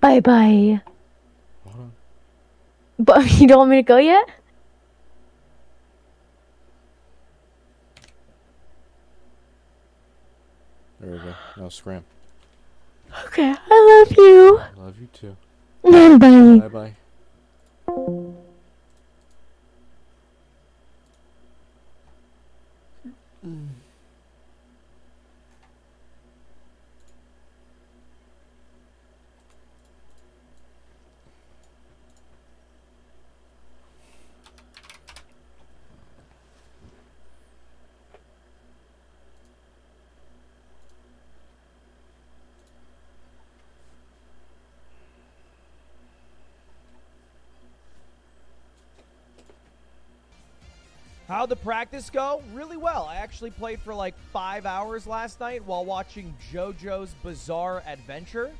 Bye bye. Hold on. But you don't want me to go yet? There we go. Now scram. Okay, I love you. Love you too. Bye bye. Bye bye. How'd the practice go? Really well. I actually played for like 5 hours last night while watching JoJo's Bizarre Adventure,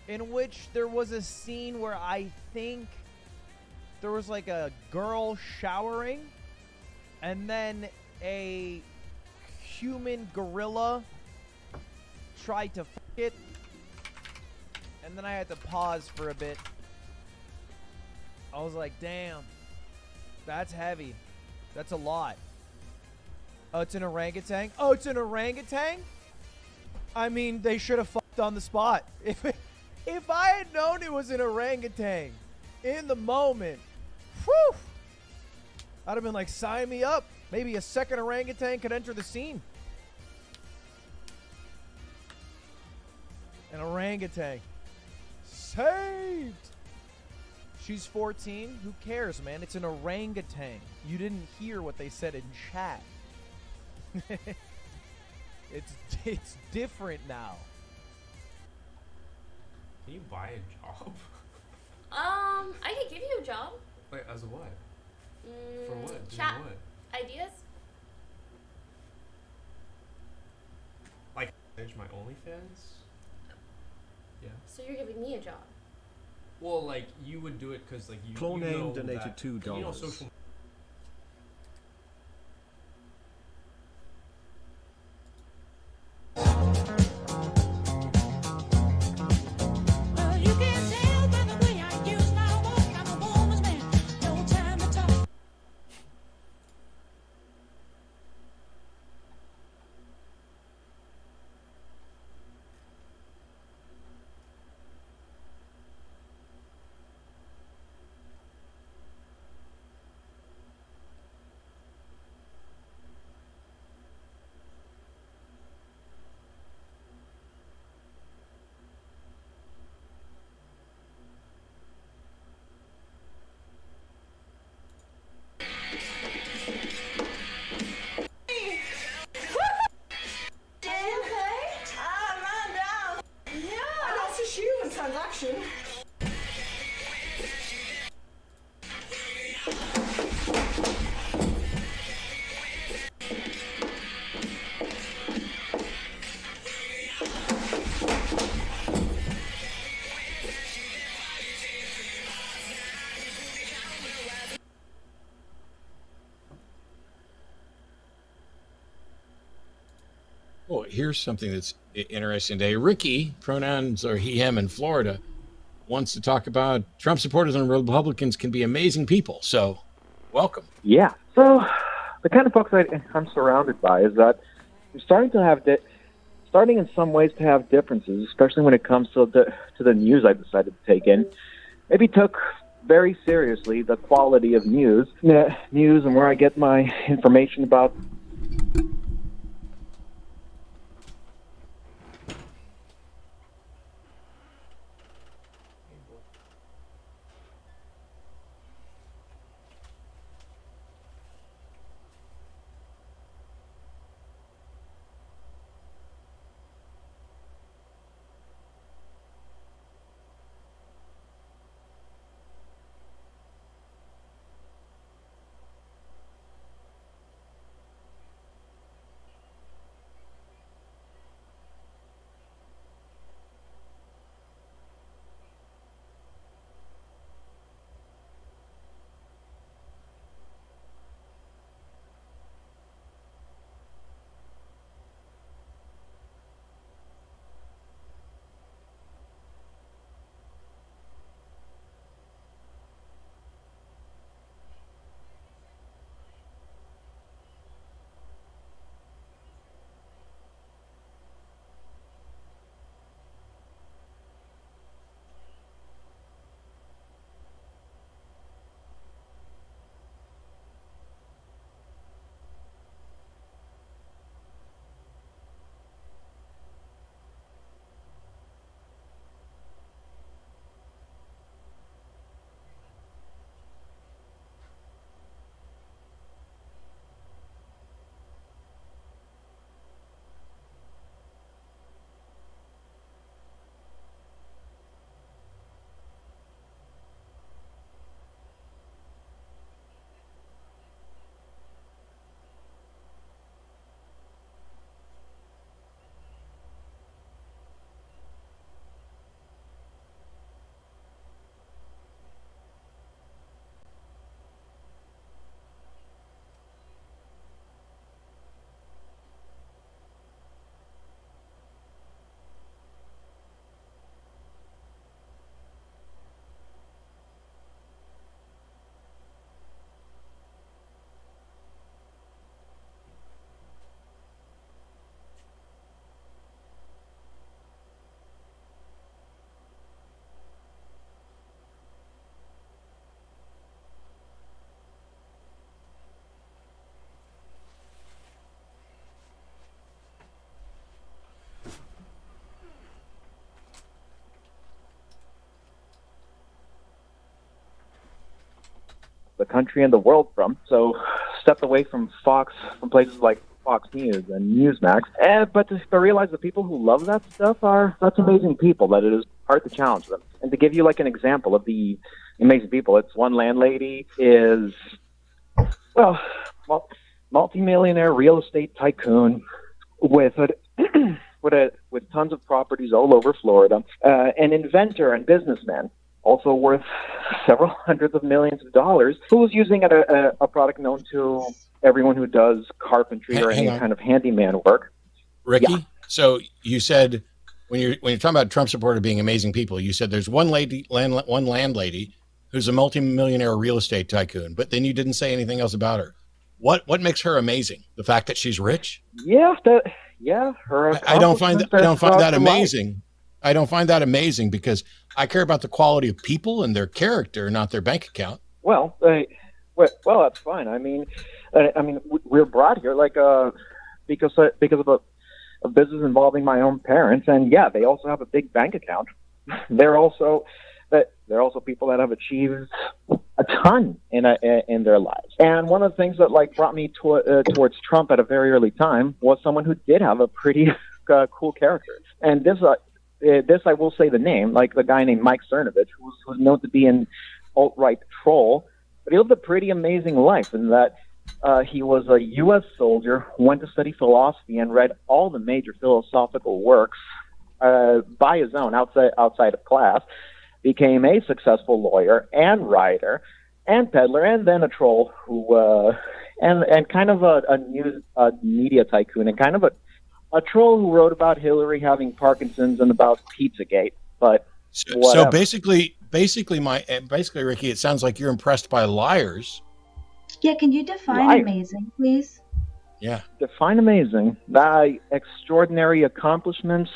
in which there was a scene where I think there was like a girl showering, and then a human gorilla tried to fuck it, and then I had to pause for a bit. I was like, damn. That's heavy. That's a lot. Oh, it's an orangutan? Oh, it's an orangutan? I mean, they should have fucked on the spot. If I had known it was an orangutan in the moment, whew, I'd have been like, sign me up. Maybe a second orangutan could enter the scene. An orangutan. Saved! She's 14. Who cares, man? It's an orangutan. You didn't hear what they said in chat. It's different now. Can you buy a job? I could give you a job. Wait, as a what? For what? Doing Chat what? ideas. Like manage my OnlyFans? Yeah. So you're giving me a job. Well, like you would do it because like you. Clone you name know donated that, $2. You know, social. Oh, here's something that's interesting today. Ricky, pronouns are he, him in Florida, wants to talk about Trump supporters and Republicans can be amazing people. So, welcome. Yeah. So, the kind of folks I'm surrounded by is that I'm starting to have starting in some ways to have differences, especially when it comes to the news I've decided to take in. Maybe took very seriously the quality of news and where I get my information about. the country and the world from. So stepped away from places like Fox News and Newsmax, but to realize the people who love that stuff that's amazing people, that it is hard to challenge them. And to give you like an example of the amazing people, it's one landlady is, well, multimillionaire real estate tycoon with with tons of properties all over Florida, an inventor and businessman, also worth several hundreds of millions of dollars, who was using a product known to everyone who does carpentry or any kind of handyman work. Ricky, Yeah. so you said when you're talking about Trump supporter being amazing people, you said there's one landlady who's a multimillionaire real estate tycoon, but then you didn't say anything else about her. What makes her amazing? The fact that she's rich? Yeah, her. I don't find that amazing. I don't find that amazing because I care about the quality of people and their character, not their bank account. Well, that's fine. I mean, we're brought here because of a business involving my own parents, and yeah, they also have a big bank account. They're also people that have achieved a ton in their lives. And one of the things that brought me towards Trump at a very early time was someone who did have a pretty cool character. And this I will say the name, like the guy named Mike Cernovich, who's known to be an alt-right troll, but he lived a pretty amazing life in that he was a U.S. soldier, went to study philosophy, and read all the major philosophical works by his own outside of class, became a successful lawyer and writer and peddler, and then a troll who and kind of a news media tycoon, and kind of a troll who wrote about Hillary having Parkinson's and about Pizzagate. But so basically, Ricky, it sounds like you're impressed by liars. Yeah, can you define amazing, please? Yeah. Define amazing. Extraordinary accomplishments,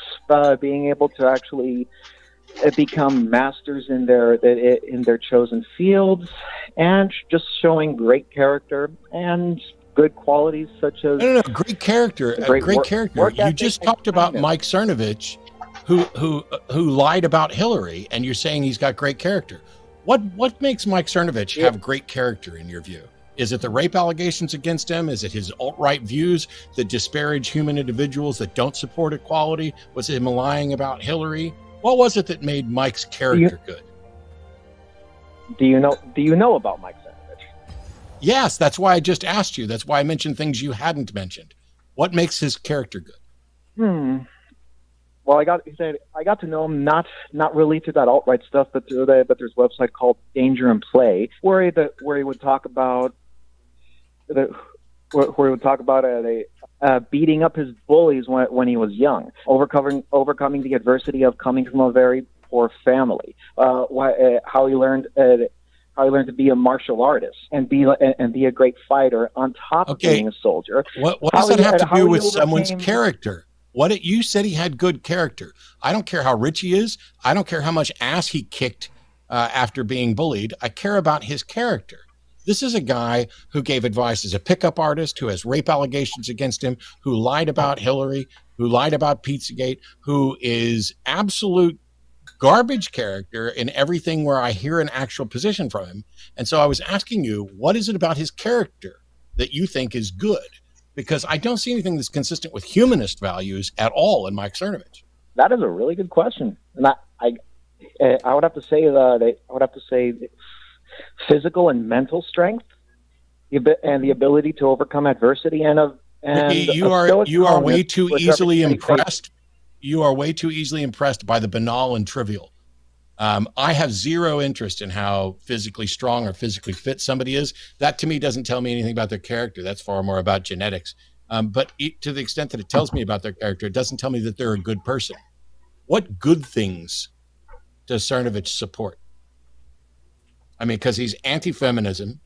being able to actually become masters in their chosen fields, and just showing great character and good qualities such as great character. Great character. You just talked about Mike Cernovich, who lied about Hillary, and you're saying he's got great character. What makes Mike Cernovich have great character in your view? Is it the rape allegations against him? Is it his alt-right views that disparage human individuals that don't support equality? Was it him lying about Hillary? What was it that made Mike's character good? Do you know about Mike Cernovich? Yes, that's why I just asked you. That's why I mentioned things you hadn't mentioned. What makes his character good? Well, I got to know him not really through that alt-right stuff, but there's a website called Danger and Play where he would talk about beating up his bullies when he was young, overcoming the adversity of coming from a very poor family, how he learned to be a martial artist and be a great fighter on top of being a soldier. What does that have to do with someone's character? You said he had good character. I don't care how rich he is. I don't care how much ass he kicked after being bullied. I care about his character. This is a guy who gave advice as a pickup artist, who has rape allegations against him, who lied about Hillary, who lied about Pizzagate, who is absolute garbage character in everything where I hear an actual position from him. And so I was asking you, what is it about his character that you think is good? Because I don't see anything that's consistent with humanist values at all in Mike Cernovich. That is a really good question, and I would have to say physical and mental strength, and the ability to overcome adversity, you are way too easily impressed. You are way too easily impressed by the banal and trivial. I have zero interest in how physically strong or physically fit somebody is. That to me doesn't tell me anything about their character. That's far more about genetics. But to the extent that it tells me about their character, it doesn't tell me that they're a good person. What good things does Cernovich support? I mean, because he's anti-feminism.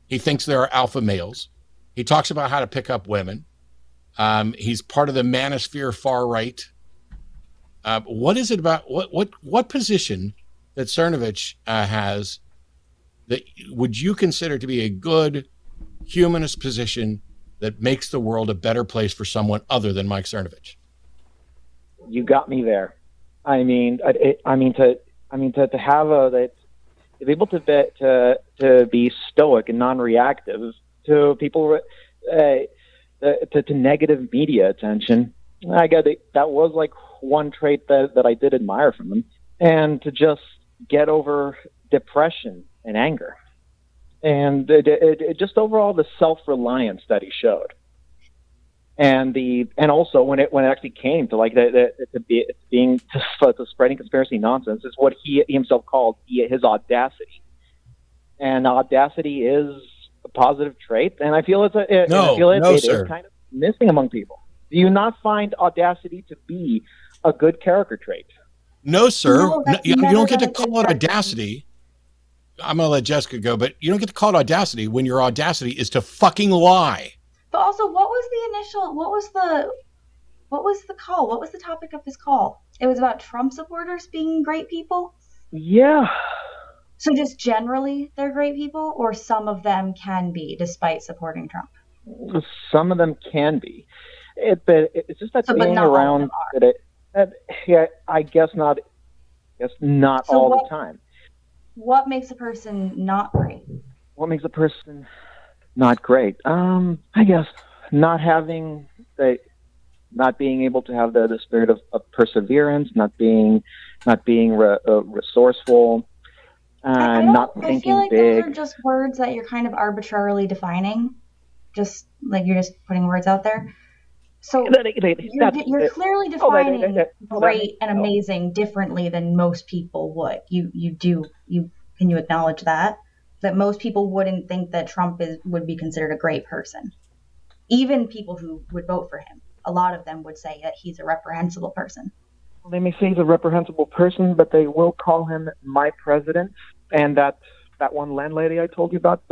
He thinks there are alpha males. He talks about how to pick up women. He's part of the manosphere far right. What is it about what position that Cernovich has that would you consider to be a good humanist position that makes the world a better place for someone other than Mike Cernovich? You got me there. I mean to have to be stoic and non-reactive to people, to negative media attention. I got that was like one trait that I did admire from him, and to just get over depression and anger, and it just overall the self-reliance that he showed. And also when it actually came to like to spreading conspiracy nonsense, is what he himself called his audacity. And audacity is a positive trait, and I feel it is kind of missing among people. Do you not find audacity to be a good character trait? No, sir. No, You don't get to been a good call it character. audacity. I'm going to let Jessica go, but you don't get to call it audacity when your audacity is to fucking lie. But also, what was the call? What was the topic of this call? It was about Trump supporters being great people? Yeah. So just generally they're great people, or some of them can be despite supporting Trump? Some of them can be. It's just that being not around I guess not. Not So all what- the time. What makes a person not great? What makes a person not great? I guess not being able to have the spirit of perseverance, not being resourceful, not thinking I feel like big. those are just words that you're kind of arbitrarily defining. Just like you're just putting words out there. So you're clearly defining great and amazing differently than most people would. Can you acknowledge that most people wouldn't think that Trump would be considered a great person? Even people who would vote for him, a lot of them would say that he's a reprehensible person. They may say he's a reprehensible person, but they will call him my president. And that one landlady I told you about,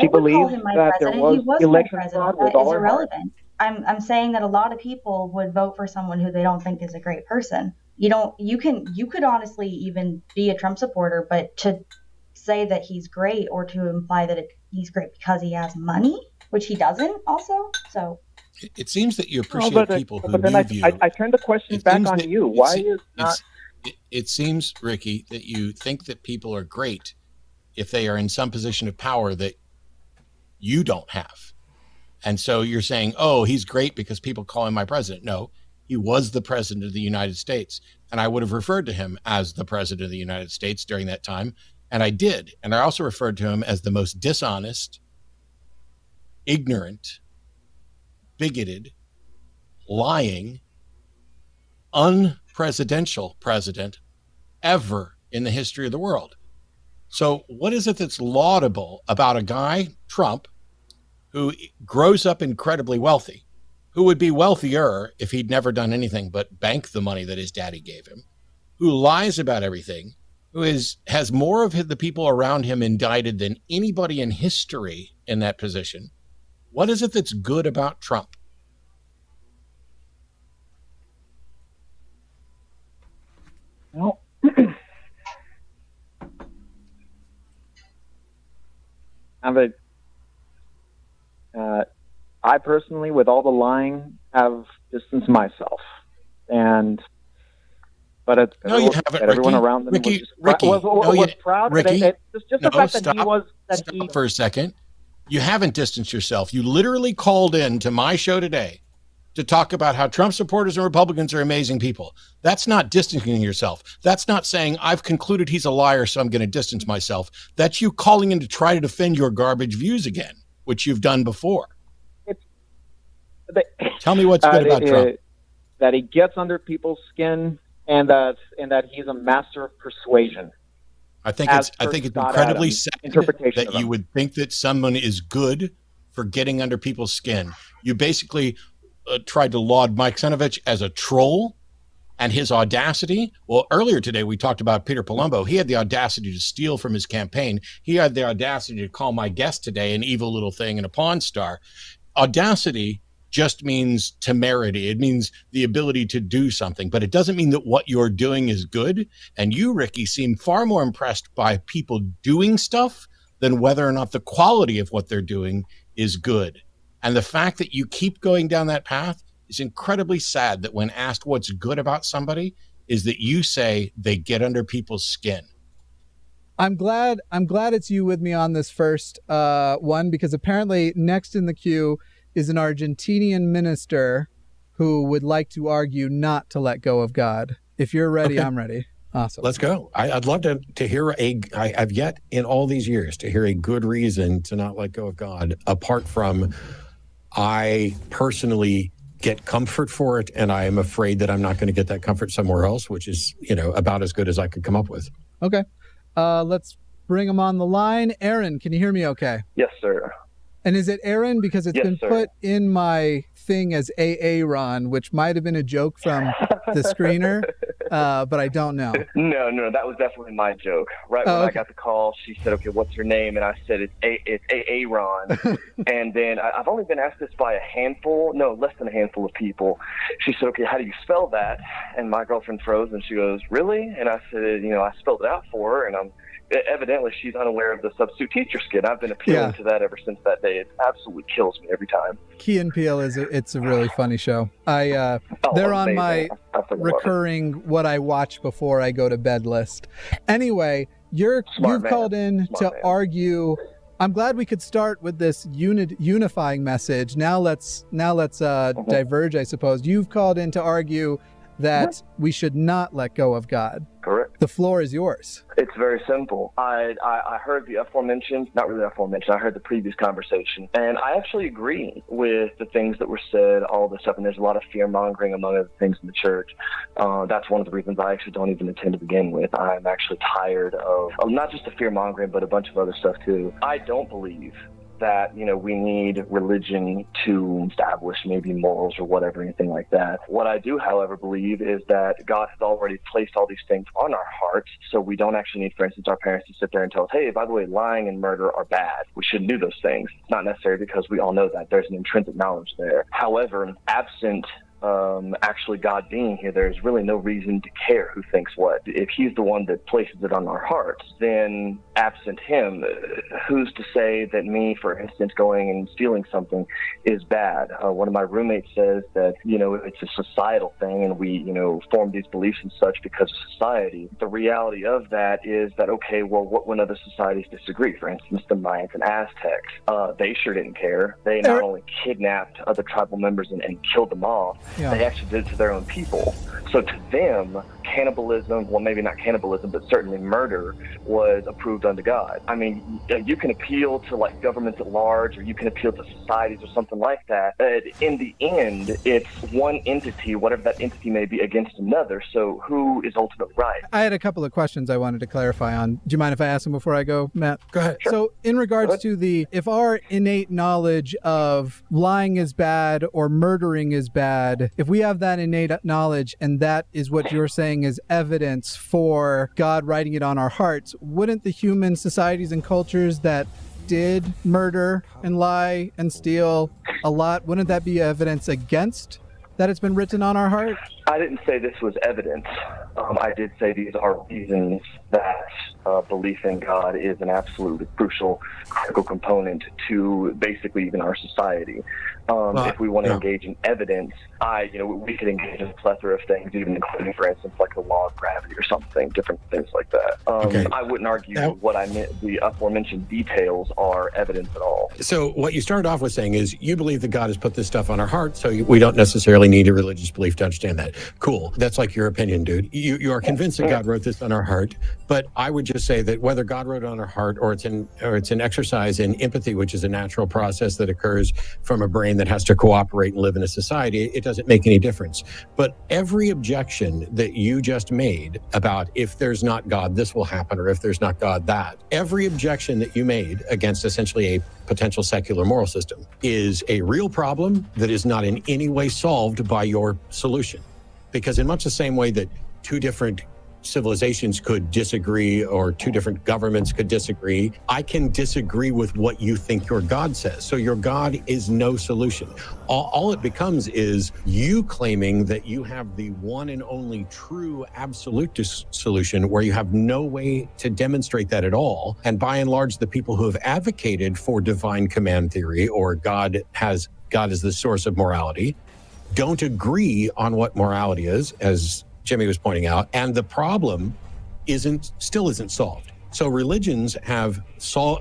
she believes that there was election fraud with all her heart. Irrelevant. I'm saying that a lot of people would vote for someone who they don't think is a great person. You could honestly even be a Trump supporter, but to say that he's great or to imply that he's great because he has money, which he doesn't also. So it seems that you appreciate people who leave you. I turn the question back on you. Why is not? It seems, Ricky, that you think that people are great if they are in some position of power that you don't have. And so you're saying, oh, he's great because people call him my president. No, he was the president of the United States. And I would have referred to him as the president of the United States during that time. And I did. And I also referred to him as the most dishonest, ignorant, bigoted, lying, unpresidential president ever in the history of the world. So what is it that's laudable about a guy, Trump, who grows up incredibly wealthy, who would be wealthier if he'd never done anything but bank the money that his daddy gave him, who lies about everything, who has more of the people around him indicted than anybody in history in that position? What is it that's good about Trump? Well, I personally, with all the lying, have distanced myself, but no, you haven't, everyone Ricky. around them Ricky, was proud. Ricky, just the fact that he was stop for a second. You haven't distanced yourself. You literally called in to my show today to talk about how Trump supporters and Republicans are amazing people. That's not distancing yourself. That's not saying I've concluded he's a liar, so I'm going to distance myself. That's you calling in to try to defend your garbage views again, which you've done before. Tell me what's good about Trump. That he gets under people's skin, and that he's a master of persuasion. I think it's incredibly sad that you would think that someone is good for getting under people's skin. You basically tried to laud Mike Senovich as a troll and his audacity. Well, earlier today, we talked about Peter Palumbo. He had the audacity to steal from his campaign. He had the audacity to call my guest today an evil little thing and a pawn star. Audacity just means temerity. It means the ability to do something, but it doesn't mean that what you're doing is good. And you, Ricky, seem far more impressed by people doing stuff than whether or not the quality of what they're doing is good. And the fact that you keep going down that path is incredibly sad, that when asked what's good about somebody is that you say they get under people's skin. I'm glad it's you with me on this first one, because apparently next in the queue is an Argentinian minister who would like to argue not to let go of God. If you're ready, Okay. I'm ready. Awesome. Let's go. I'd love to hear I've yet in all these years to hear a good reason to not let go of God, apart from I personally get comfort for it, and I am afraid that I'm not going to get that comfort somewhere else, which is, about as good as I could come up with. Okay. Let's bring him on the line. Aaron, can you hear me okay? Yes, sir. And is it Aaron? Because it's been put in my thing as Aaron, which might have been a joke from the screener, but I don't know. No, that was definitely my joke. Right when I got the call, she said, "Okay, what's your name?" And I said, "It's Aaron." And then I've only been asked this by less than a handful of people. She said, "Okay, how do you spell that?" And my girlfriend froze, and she goes, "Really?" And I said, I spelled it out for her, and evidently she's unaware of the substitute teacher skit. I've been appealing to that ever since that day. It absolutely kills me every time. Key and Peele it's a really funny show. They're on my recurring what I watch before I go to bed list. Anyway, you've called in to argue. I'm glad we could start with this unifying message. Now let's diverge, I suppose. You've called in to argue that we should not let go of God. Correct. The floor is yours. It's very simple. I heard the aforementioned, not really aforementioned, I heard the previous conversation, and I actually agree with the things that were said, all this stuff, and there's a lot of fear-mongering among other things in the church. That's one of the reasons I actually don't even attend to begin with. I'm actually tired of not just the fear-mongering, but a bunch of other stuff too. I don't believe that, we need religion to establish maybe morals or whatever, anything like that. What I do, however, believe is that God has already placed all these things on our hearts, so we don't actually need, for instance, our parents to sit there and tell us, hey, by the way, lying and murder are bad. We shouldn't do those things. It's not necessary, because we all know that. There's an intrinsic knowledge there. However, absent actually God being here, there's really no reason to care who thinks what. If he's the one that places it on our hearts, then absent him, who's to say that me, for instance, going and stealing something is bad? One of my roommates says that, it's a societal thing, and we, form these beliefs and such because of society. The reality of that is that, okay, well, what when other societies disagree? For instance, the Mayans and Aztecs, they sure didn't care. They not only kidnapped other tribal members and killed them off, they actually did it to their own people. So to them, cannibalism, well, maybe not cannibalism, but certainly murder was approved unto God. I mean, you can appeal to like governments at large, or you can appeal to societies or something like that. In the end, it's one entity, whatever that entity may be, against another. So who is ultimately right? I had a couple of questions I wanted to clarify on. Do you mind if I ask them before I go, Matt? Go ahead. Sure. So in regards to if our innate knowledge of lying is bad or murdering is bad, if we have that innate knowledge and that is what you're saying is evidence for God writing it on our hearts, wouldn't the human societies and cultures that did murder and lie and steal a lot, wouldn't that be evidence against that it's been written on our heart? I didn't say this was evidence. I did say these are reasons that belief in God is an absolutely crucial, critical component to basically even our society. If we want to engage in evidence, we could engage in a plethora of things, even including, for instance, like the law of gravity or something, different things like that. I wouldn't argue what I meant, the aforementioned details are evidence at all. So what you started off with saying is you believe that God has put this stuff on our heart, so we don't necessarily need a religious belief to understand that. Cool. That's like your opinion, dude. You are convinced that God wrote this on our heart, but I would just say that whether God wrote it on our heart or it's an exercise in empathy, which is a natural process that occurs from a brain that has to cooperate and live in a society, it doesn't make any difference. But every objection that you just made about if there's not God, this will happen, or if there's not God, that, every objection that you made against essentially a potential secular moral system is a real problem that is not in any way solved by your solution. Because in much the same way that two different civilizations could disagree or two different governments could disagree, I can disagree with what you think your God says. So your God is no solution. All it becomes is you claiming that you have the one and only true absolute solution where you have no way to demonstrate that at all. And by and large, the people who have advocated for divine command theory or God is the source of morality don't agree on what morality is, as Jimmy was pointing out, and the problem still isn't solved. So religions have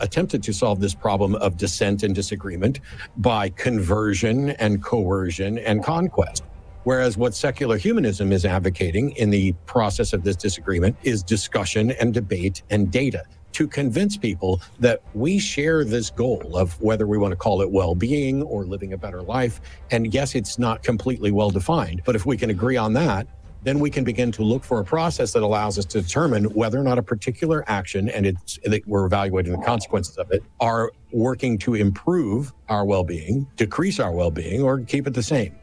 attempted to solve this problem of dissent and disagreement by conversion and coercion and conquest. Whereas what secular humanism is advocating in the process of this disagreement is discussion and debate and data to convince people that we share this goal of whether we want to call it well-being or living a better life. And yes, it's not completely well-defined, but if we can agree on that, then we can begin to look for a process that allows us to determine whether or not a particular action, and we're evaluating the consequences of it, are working to improve our well-being, decrease our well-being, or keep it the same.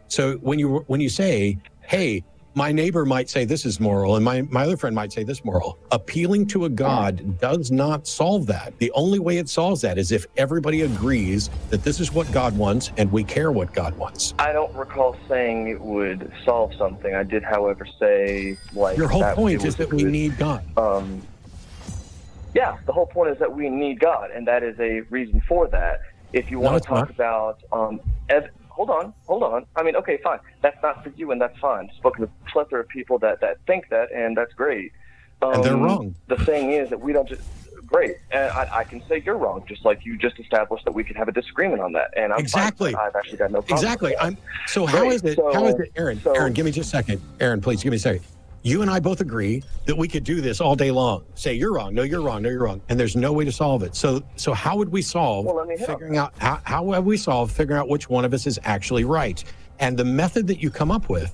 So when you say, hey, my neighbor might say this is moral, and my other friend might say this moral, appealing to a God does not solve that. The only way it solves that is if everybody agrees that this is what God wants and we care what God wants. I don't recall saying it would solve something. I did, however, say like your whole point is that we need God. Yeah, the whole point is that we need God, and that is a reason for that. If you want to talk about Hold on. I mean, okay, fine. That's not for you, and that's fine. I've spoken to a plethora of people that think that, and that's great. And they're wrong. The thing is that we don't just... Great. And I can say you're wrong, just like you just established that we could have a disagreement on that. And I'm exactly. fine. I've actually got no problem. Exactly. With that. How is it, Aaron, give me just a second. Aaron, please give me a second. You and I both agree that we could do this all day long. Say, you're wrong. No, you're wrong. No, you're wrong. And there's no way to solve it. So how would we solve figuring out which one of us is actually right? And the method that you come up with,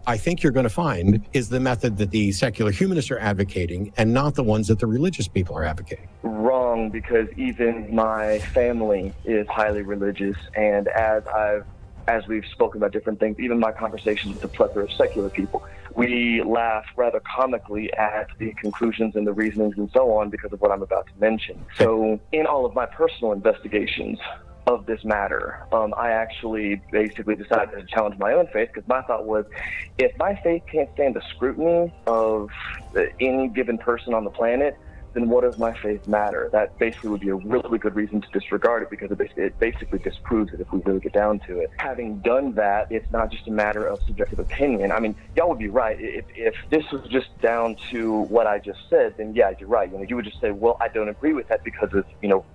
I think you're going to find, is the method that the secular humanists are advocating and not the ones that the religious people are advocating. Wrong, because even my family is highly religious, and as we've spoken about different things, even my conversations with a plethora of secular people, we laugh rather comically at the conclusions and the reasonings and so on because of what I'm about to mention. So in all of my personal investigations of this matter, I actually basically decided to challenge my own faith, because my thought was, if my faith can't stand the scrutiny of any given person on the planet, then what does my faith matter? That basically would be a really good reason to disregard it, because it basically disproves it if we really get down to it. Having done that, it's not just a matter of subjective opinion. I mean, y'all would be right. If this was just down to what I just said, then yeah, you're right. You would just say, well, I don't agree with that because of,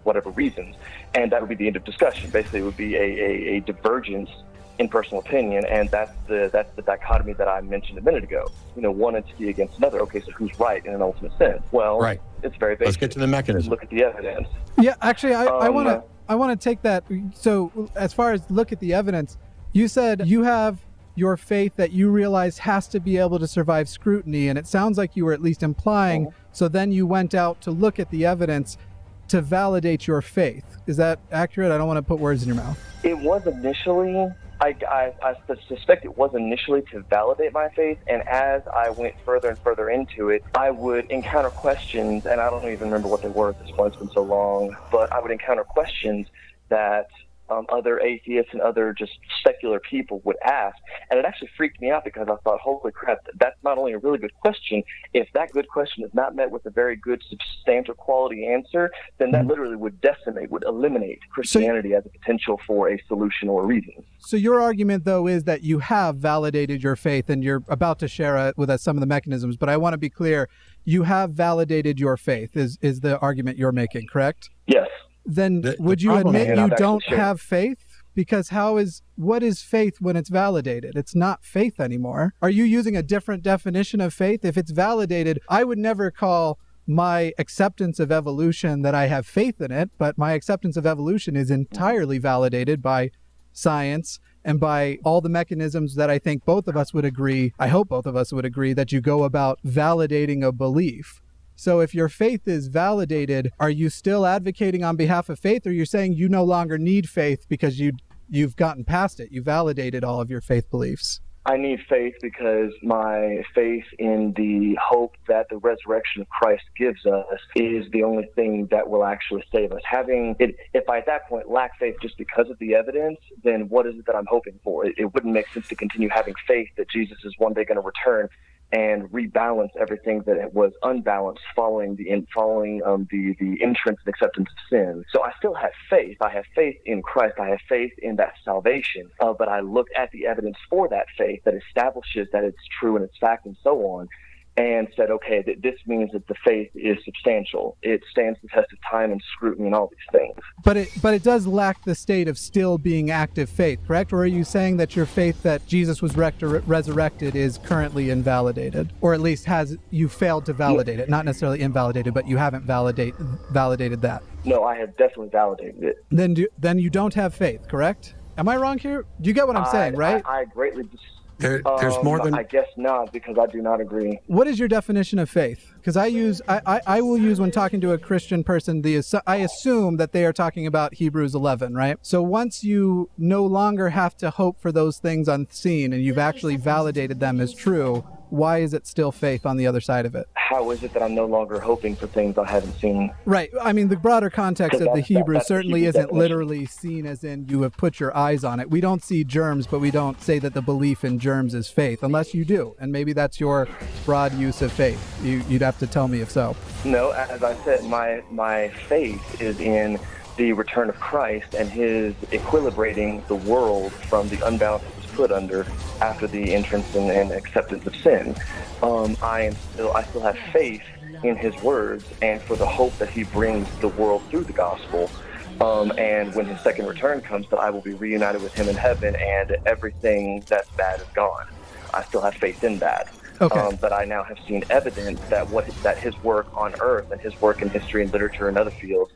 whatever reasons. And that would be the end of discussion. Basically, it would be a divergence in personal opinion, and that's the dichotomy that I mentioned a minute ago. One entity against another. Okay, so who's right in an ultimate sense? Well, right. It's very basic. Let's get to the mechanism. Look at the evidence. Yeah, actually, I want to take that. So, as far as look at the evidence, you said you have your faith that you realize has to be able to survive scrutiny, and it sounds like you were at least implying. So then you went out to look at the evidence to validate your faith. Is that accurate? I don't want to put words in your mouth. It was initially. I suspect it was initially to validate my faith, and as I went further and further into it, I would encounter questions, and I don't even remember what they were at this point, it's been so long, but I would encounter questions that other atheists and other just secular people would ask, and it actually freaked me out, because I thought, holy crap, that's not only a really good question. If that good question is not met with a very good substantial quality answer, then that literally would eliminate Christianity as a potential for a solution or a reason. So your argument, though, is that you have validated your faith, and you're about to share with us some of the mechanisms, but I want to be clear, you have validated your faith is the argument you're making, correct? Yes. Then would you admit you don't have faith? Because what is faith when it's validated? It's not faith anymore. Are you using a different definition of faith? If it's validated, I would never call my acceptance of evolution that I have faith in it, but my acceptance of evolution is entirely validated by science and by all the mechanisms that I think both of us would agree, I hope both of us would agree, that you go about validating a belief. So if your faith is validated, are you still advocating on behalf of faith, or you're saying you no longer need faith because you've gotten past it? You validated all of your faith beliefs. I need faith because my faith in the hope that the resurrection of Christ gives us is the only thing that will actually save us. If I at that point lack faith just because of the evidence, then what is it that I'm hoping for? It wouldn't make sense to continue having faith that Jesus is one day going to return and rebalance everything that it was unbalanced following the entrance and acceptance of sin. So I still have faith. I have faith in Christ. I have faith in that salvation. But I look at the evidence for that faith that establishes that it's true and it's fact and so on. and said, okay, this means that the faith is substantial. It stands the test of time and scrutiny and all these things. But it does lack the state of still being active faith, correct? Or are you saying that your faith that Jesus was resurrected is currently invalidated? Or at least you failed to validate it? Not necessarily invalidated, but you haven't validated that. No, I have definitely validated it. Then you don't have faith, correct? Am I wrong here? Do you get what I'm saying, right? I greatly There's more than. I guess not, because I do not agree. What is your definition of faith? Because I will use when talking to a Christian person, I assume that they are talking about Hebrews 11, right? So once you no longer have to hope for those things unseen and you've actually validated them as true, why is it still faith on the other side of it? How is it that I'm no longer hoping for things I haven't seen? Right. I mean, the broader context of the Hebrew certainly isn't definition. literally seen as in you have put your eyes on it. We don't see germs, but we don't say that the belief in germs is faith, unless you do. And maybe that's your broad use of faith. You'd have to tell me if so. No, as I said, my faith is in the return of Christ and his equilibrating the world from the unbalance it was put under after the entrance and acceptance of sin. I still have faith in his words and for the hope that he brings the world through the gospel. And when his second return comes, that I will be reunited with him in heaven and everything that's bad is gone. I still have faith in that. Okay. But I now have seen evidence that his work on Earth and his work in history and literature and other fields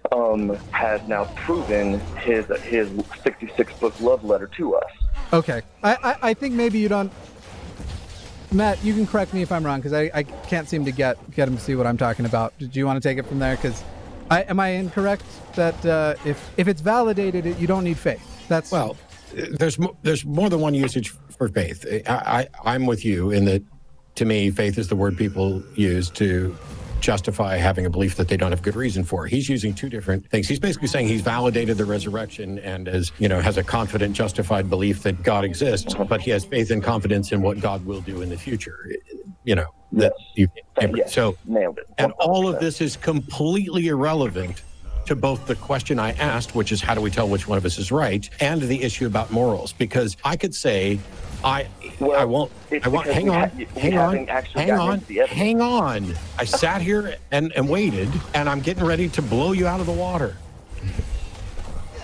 has now proven his 66-book love letter to us. Okay. I think maybe you don't... Matt, you can correct me if I'm wrong, because I can't seem to get him to see what I'm talking about. Do you want to take it from there? Because am I incorrect that if it's validated, you don't need faith? That's... Well, there's more than one usage for faith. I'm with you in that, to me, faith is the word people use to justify having a belief that they don't have good reason for. He's using two different things. He's basically saying he's validated the resurrection and has a confident, justified belief that God exists, but he has faith and confidence in what God will do in the future. So nailed it. 100%. And all of this is completely irrelevant to both the question I asked, which is how do we tell which one of us is right, and the issue about morals. Because I could say, hang on. I sat here and waited, and I'm getting ready to blow you out of the water.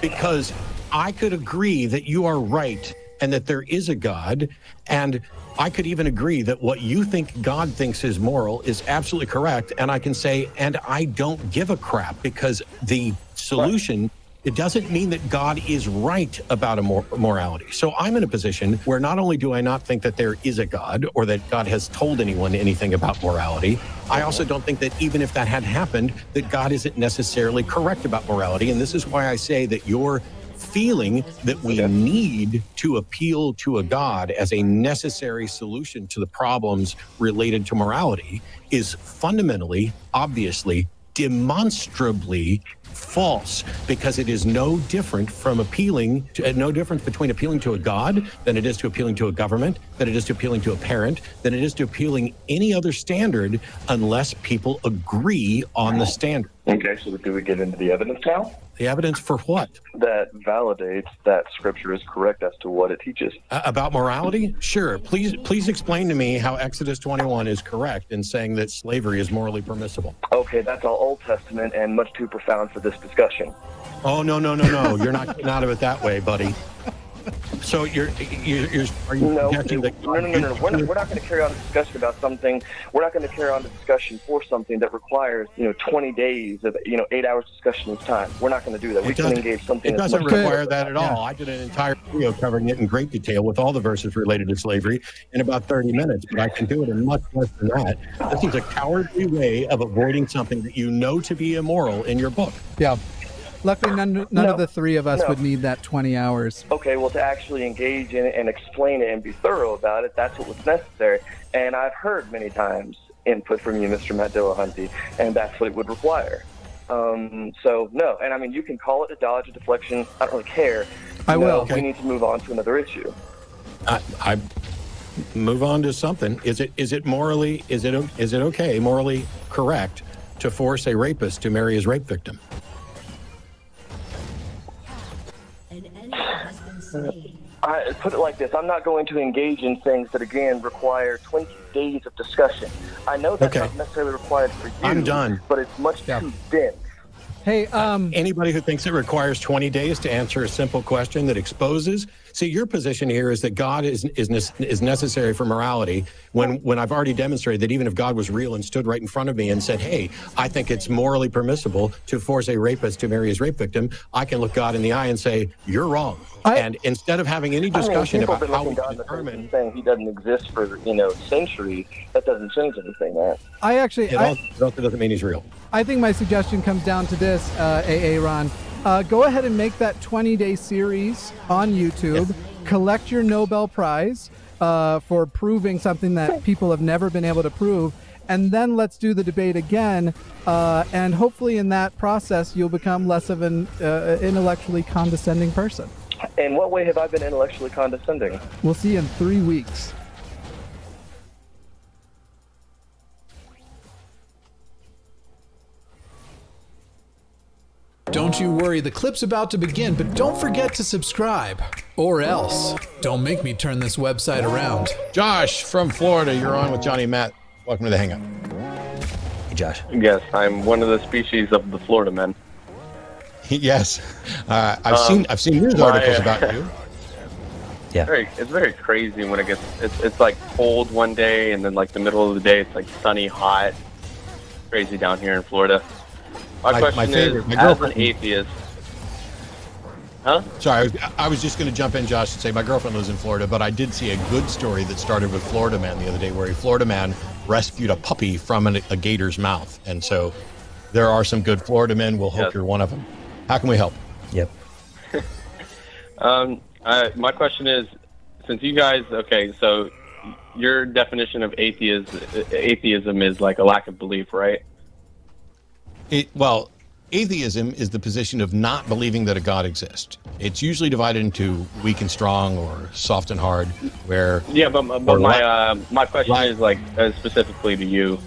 Because I could agree that you are right and that there is a God, and I could even agree that what you think God thinks is moral is absolutely correct, and I can say, and I don't give a crap, because the solution... It doesn't mean that God is right about a morality. So I'm in a position where not only do I not think that there is a God or that God has told anyone anything about morality, I also don't think that even if that had happened, that God isn't necessarily correct about morality. And this is why I say that your feeling that we need to appeal to a God as a necessary solution to the problems related to morality is fundamentally, obviously, demonstrably false, because it is no different from no difference between appealing to a God than it is to appealing to a government, than it is to appealing to a parent, than it is to appealing any other standard, unless people agree on the standard. Okay, so do we get into the evidence now? The evidence for what? That validates that Scripture is correct as to what it teaches. About morality? Sure. Please explain to me how Exodus 21 is correct in saying that slavery is morally permissible. Okay, that's all Old Testament and much too profound for this discussion. Oh, no. You're not getting out of it that way, buddy. So are you suggesting that... No. We're not going to carry on a discussion about something. We're not going to carry on a discussion for something that requires 20 days of 8 hours discussion each time. We're not going to do that. We can engage something. It doesn't require that at all. I did an entire video covering it in great detail with all the verses related to slavery in about 30 minutes, but I can do it in much less than that. This is a cowardly way of avoiding something that you know to be immoral in your book. Yeah. Luckily, none of the three of us would need that 20 hours. Okay, well, to actually engage in it and explain it and be thorough about it, that's what was necessary. And I've heard many times input from you, Mr. Matt Dillahunty, and that's what it would require. So, no. And, I mean, you can call it a dodge, a deflection. I don't really care. I will. Okay. We need to move on to another issue. I move on to something. Is it okay, morally correct, to force a rapist to marry his rape victim? I put it like this. I'm not going to engage in things that, again, require 20 days of discussion. I know that's not necessarily required for you. I'm done. But it's much too dense. Hey, anybody who thinks it requires 20 days to answer a simple question that exposes, see, your position here is that God is necessary for morality when I've already demonstrated that even if God was real and stood right in front of me and said, hey, I think it's morally permissible to force a rapist to marry his rape victim, I can look God in the eye and say, you're wrong. And instead of having any discussion about how we determine... saying he doesn't exist for, centuries, that doesn't change anything, man. It also doesn't mean he's real. I think my suggestion comes down to this, Ron. Go ahead and make that 20-day series on YouTube. Collect your Nobel Prize for proving something that people have never been able to prove. And then let's do the debate again. And hopefully in that process, you'll become less of an intellectually condescending person. In what way have I been intellectually condescending? We'll see in 3 weeks. Don't you worry, the clip's about to begin, but don't forget to subscribe. Or else. Don't make me turn this website around. Josh from Florida, you're on with Johnny and Matt. Welcome to the Hangout. Hey, Josh. Yes, I'm one of the species of the Florida men. Yes. I've seen news articles about you. Yeah. It's very crazy when it gets, it's like cold one day and then like the middle of the day it's like sunny, hot. Crazy down here in Florida. My question is, as an atheist... Huh? Sorry, I was just going to jump in, Josh, and say my girlfriend lives in Florida, but I did see a good story that started with Florida Man the other day, where a Florida man rescued a puppy from a gator's mouth. And so there are some good Florida men. We'll hope you're one of them. How can we help? Yep. My question is, since you guys... Okay, so your definition of atheism is like a lack of belief, right? Well, atheism is the position of not believing that a God exists. It's usually divided into weak and strong or soft and hard, where... Yeah, but my question is like specifically to you.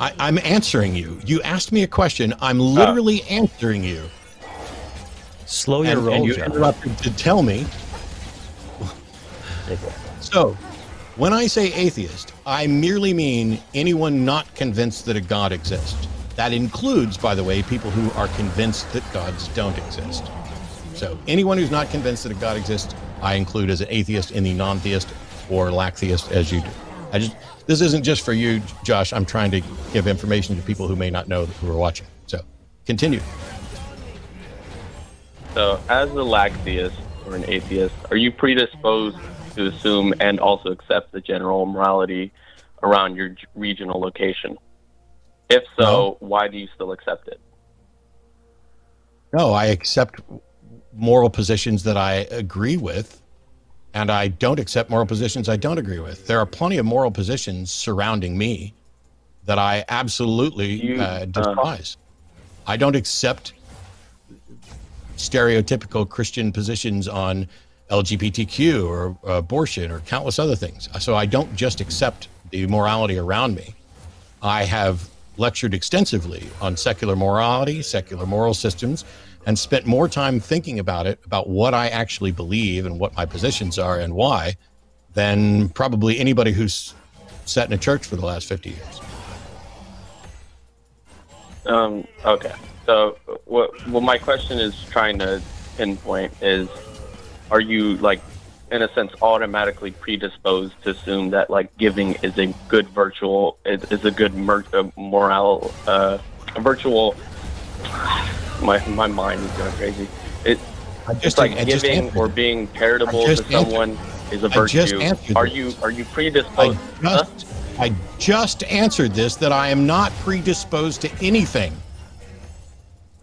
I'm answering you. You asked me a question. I'm literally answering you. Slow your roll, and you John. interrupted to tell me. So, when I say atheist, I merely mean anyone not convinced that a God exists. That includes, by the way, people who are convinced that gods don't exist. So anyone who's not convinced that a God exists, I include as an atheist in the non-theist or lack-theist as you do. This isn't just for you, Josh. I'm trying to give information to people who may not know who are watching. So continue. So as a lack-theist or an atheist, are you predisposed to assume and also accept the general morality around your regional location? If so, why do you still accept it? No, I accept moral positions that I agree with, and I don't accept moral positions I don't agree with. There are plenty of moral positions surrounding me that I absolutely despise. I don't accept stereotypical Christian positions on LGBTQ or abortion or countless other things. So I don't just accept the morality around me. I have lectured extensively on secular morality, secular moral systems, and spent more time thinking about it, about what I actually believe and what my positions are and why, than probably anybody who's sat in a church for the last 50 years. Okay. So what my question is trying to pinpoint is, are you, like, in a sense, automatically predisposed to assume that, like, giving is a good virtual, is a good moral, virtual... My mind is going crazy. It's like giving or being charitable to someone is a virtue. Are you predisposed? I just answered this, that I am not predisposed to anything.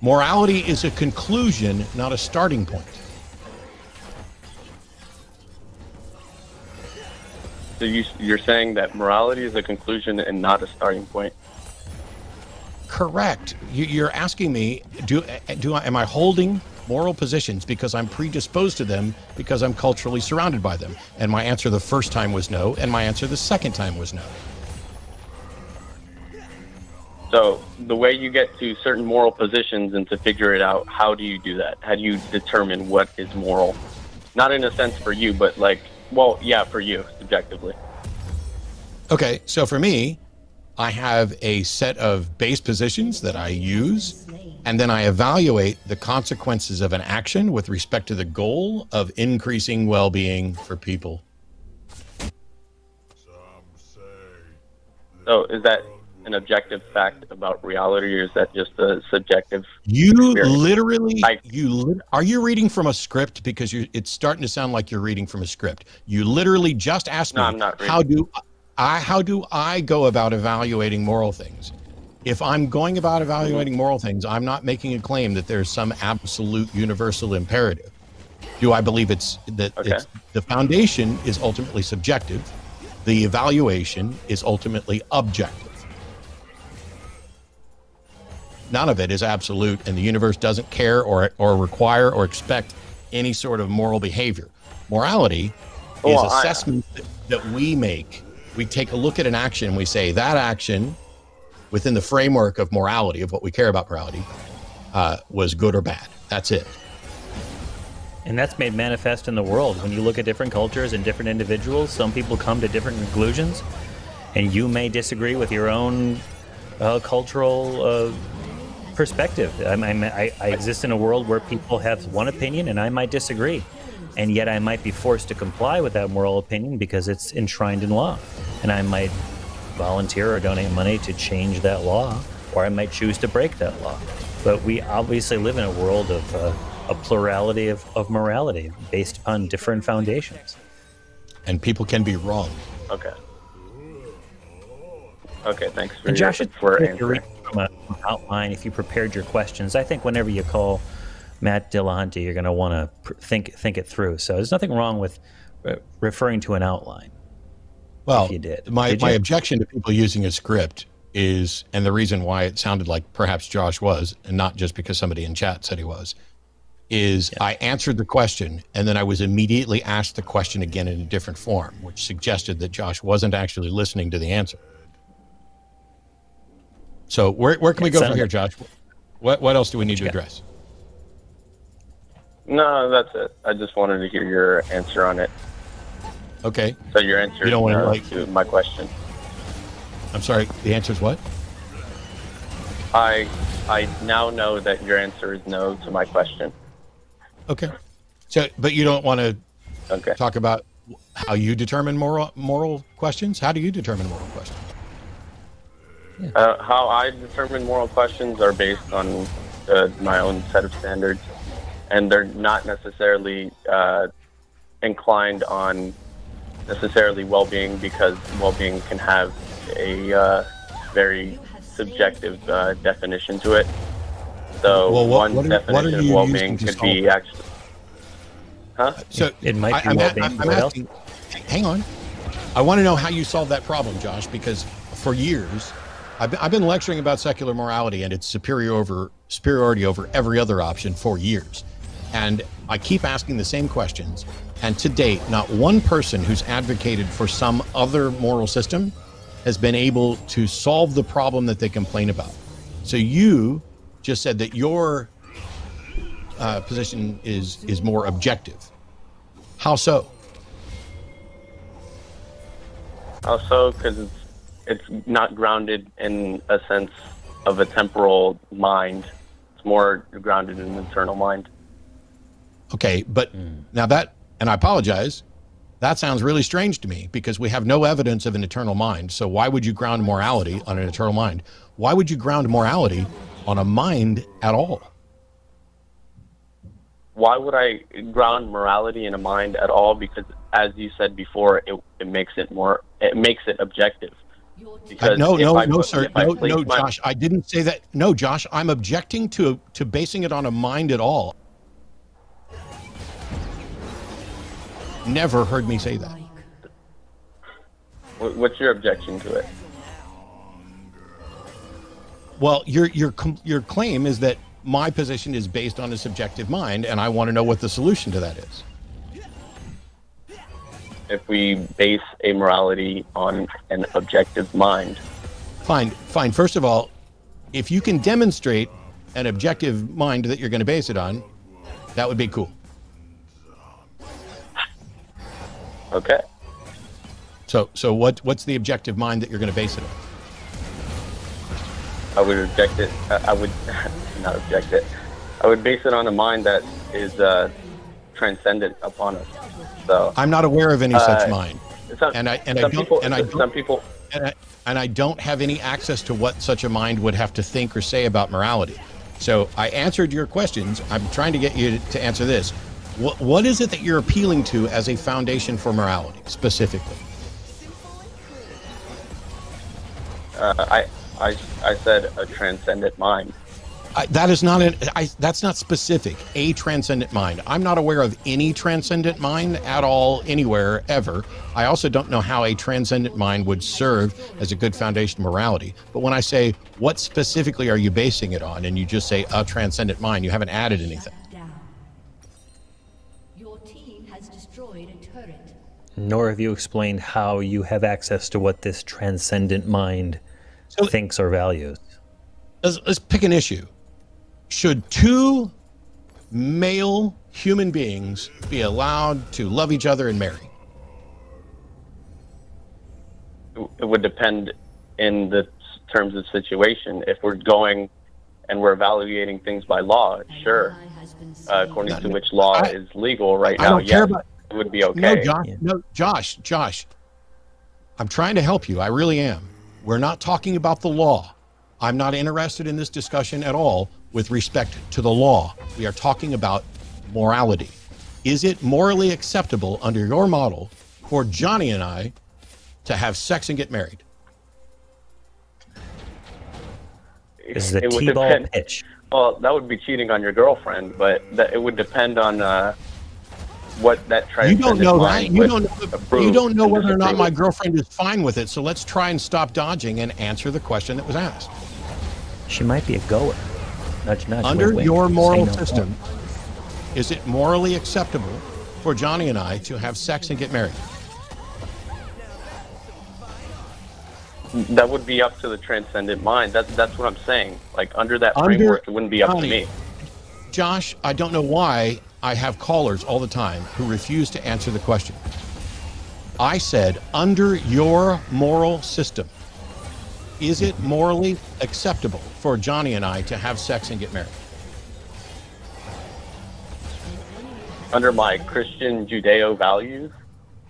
Morality is a conclusion, not a starting point. So you're saying that morality is a conclusion and not a starting point? Correct. You're asking me, am I holding moral positions because I'm predisposed to them because I'm culturally surrounded by them? And my answer the first time was no, and my answer the second time was no. So the way you get to certain moral positions and to figure it out, how do you do that? How do you determine what is moral? Not in a sense for you, but like, well, yeah, for you, subjectively. Okay, so for me, I have a set of base positions that I use, and then I evaluate the consequences of an action with respect to the goal of increasing well-being for people. So is that an objective fact about reality, or is that just a subjective You experience? literally, are you reading from a script? Because it's starting to sound like you're reading from a script. You literally just asked me, No, I'm not reading. how do I go about evaluating moral things? If I'm going about evaluating moral things, I'm not making a claim that there's some absolute universal imperative. Do I believe it's the foundation is ultimately subjective, the evaluation is ultimately objective. None of it is absolute, and the universe doesn't care or require or expect any sort of moral behavior. Morality is assessment that we make. We take a look at an action and we say that action within the framework of morality, of what we care about morality, was good or bad. That's it. And that's made manifest in the world. When you look at different cultures and different individuals, some people come to different conclusions, and you may disagree with your own cultural perspective. I exist in a world where people have one opinion, and I might disagree. And yet I might be forced to comply with that moral opinion because it's enshrined in law. And I might volunteer or donate money to change that law, or I might choose to break that law. But we obviously live in a world of a plurality of morality based upon different foundations. And people can be wrong. Okay. Okay, thanks for And Josh, for if answering. from an outline, if you prepared your questions, I think whenever you call Matt Dillahunty, you're going to want to think it through. So there's nothing wrong with referring to an outline. Well, if you did. My objection to people using a script is, and the reason why it sounded like perhaps Josh was, and not just because somebody in chat said he was, is I answered the question and then I was immediately asked the question again in a different form, which suggested that Josh wasn't actually listening to the answer. So where can we go from here, Josh? What else do we need to address? No, that's it. I just wanted to hear your answer on it. Okay. So your answer You don't want to my question. I'm sorry, the answer is what? I now know that your answer is no to my question. Okay. So, but you don't want to talk about how you determine moral questions? How do you determine moral questions? How I determine moral questions are based on my own set of standards, and they're not necessarily inclined on necessarily well-being, because well-being can have a very subjective definition to it. So one definition of well-being could be actually... Huh? So it might be well-being. I'm asking, hang on. I want to know how you solve that problem, Josh, because for years, I've been lecturing about secular morality and its superiority over every other option for years. And I keep asking the same questions. And to date, not one person who's advocated for some other moral system has been able to solve the problem that they complain about. So you just said that your position is more objective. How so? How so? Because it's not grounded in a sense of a temporal mind. It's more grounded in an eternal mind. Okay, but now that, and I apologize, that sounds really strange to me because we have no evidence of an eternal mind. So why would you ground morality on an eternal mind? Why would you ground morality on a mind at all? Why would I ground morality in a mind at all? Because, as you said before, it makes it objective. Because No, sir. No, Josh, I didn't say that. No, Josh, I'm objecting to basing it on a mind at all. Never heard me say that. What's your objection to it? Well, your claim is that my position is based on a subjective mind, and I want to know what the solution to that is. If we base a morality on an objective mind. Fine. First of all, if you can demonstrate an objective mind that you're going to base it on, that would be cool. Okay. So what's the objective mind that you're going to base it on? I would reject it. I would not object it. I would base it on a mind that is transcendent upon us. So I'm not aware of any such mind, some people. and I don't have any access to what such a mind would have to think or say about morality. So I answered your questions. I'm trying to get you to answer this. What is it that you're appealing to as a foundation for morality, specifically? I said a transcendent mind. That's not specific. A transcendent mind. I'm not aware of any transcendent mind at all, anywhere, ever. I also don't know how a transcendent mind would serve as a good foundation of morality. But when I say, what specifically are you basing it on? And you just say a transcendent mind, you haven't added anything. Your team has destroyed a turret. Nor have you explained how you have access to what this transcendent mind thinks or values. Let's pick an issue. Should two male human beings be allowed to love each other and marry? It would depend in the terms of situation. If we're going and we're evaluating things by law, sure. According to which law is legal right now, yes, it would be okay. Josh. I'm trying to help you. I really am. We're not talking about the law. I'm not interested in this discussion at all with respect to the law. We are talking about morality. Is it morally acceptable under your model for Johnny and I to have sex and get married? This is a T-ball pitch. Well, that would be cheating on your girlfriend, but it would depend on what that transcendent You don't know mind that. You don't know whether or not my girlfriend is fine with it. So let's try and stop dodging and answer the question that was asked. She might be a goer. Nudge, nudge. Under wink, wink. your moral Say no system, is it morally acceptable for Johnny and I to have sex and get married? That would be up to the transcendent mind. That's what I'm saying. Like under that framework, it wouldn't be up to me. Josh, I don't know why I have callers all the time who refuse to answer the question. I said, under your moral system, is it morally acceptable for Johnny and I to have sex and get married? Under my Christian Judeo values?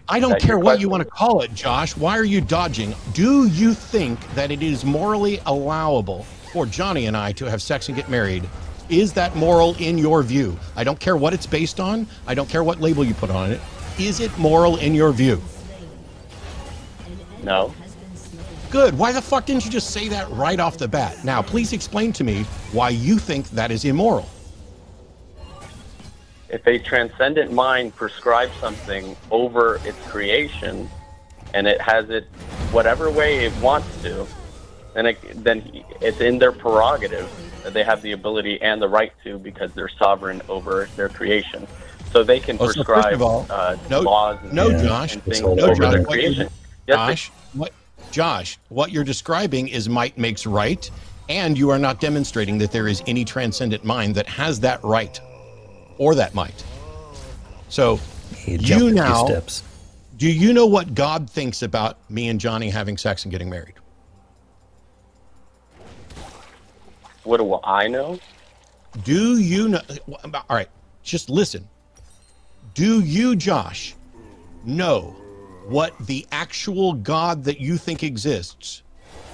I don't care what you want to call it, Josh. Why are you dodging? Do you think that it is morally allowable for Johnny and I to have sex and get married? Is that moral in your view? I don't care what it's based on. I don't care what label you put on it. Is it moral in your view? No. Good. Why the fuck didn't you just say that right off the bat? Now, please explain to me why you think that is immoral. If a transcendent mind prescribes something over its creation, and it has it whatever way it wants to, then it's in their prerogative that they have the ability and the right to, because they're sovereign over their creation. So they can prescribe laws and things over their creation. Josh, what you're describing is might makes right, and you are not demonstrating that there is any transcendent mind that has that right or that might. So you now, do you know what God thinks about me and Johnny having sex and getting married? What do I know? Do you know? All right, just listen. Do you, Josh, know what the actual God that you think exists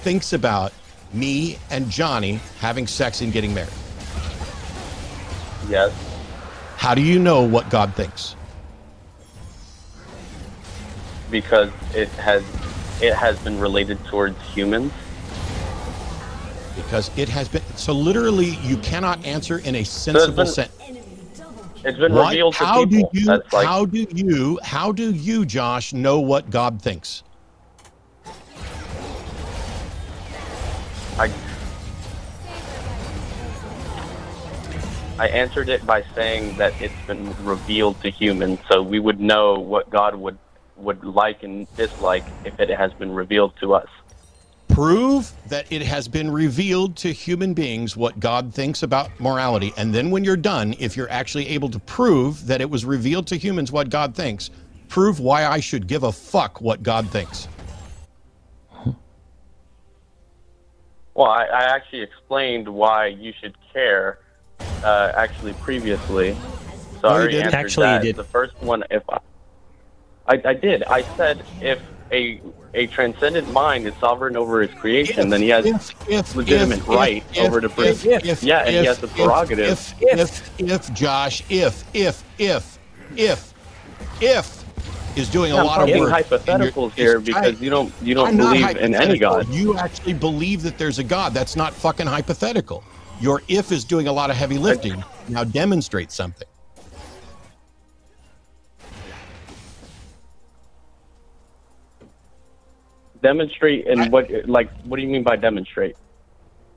thinks about me and Johnny having sex and getting married? Yes. How do you know what God thinks? Because it has been related towards humans. Because it has been, so literally you cannot answer in a sensible sense. It's been revealed to people. How do you, Josh, know what God thinks? I answered it by saying that it's been revealed to humans, so we would know what God would like and dislike if it has been revealed to us. Prove that it has been revealed to human beings what God thinks about morality, and then when you're done, if you're actually able to prove that it was revealed to humans what God thinks, Prove why I should give a fuck what God thinks. Well, I actually explained why you should care, actually previously. So I already answered Actually, that. you did. The first one, if I did, I said if a transcendent mind is sovereign over his creation, then he has legitimate right over the yeah, and he has the prerogative. If Josh, if is doing a lot of work. Hypotheticals here because you don't believe in any God. You actually believe that there's a God. That's not fucking hypothetical. Your if is doing a lot of heavy lifting. Now demonstrate something. Demonstrate and what do you mean by demonstrate?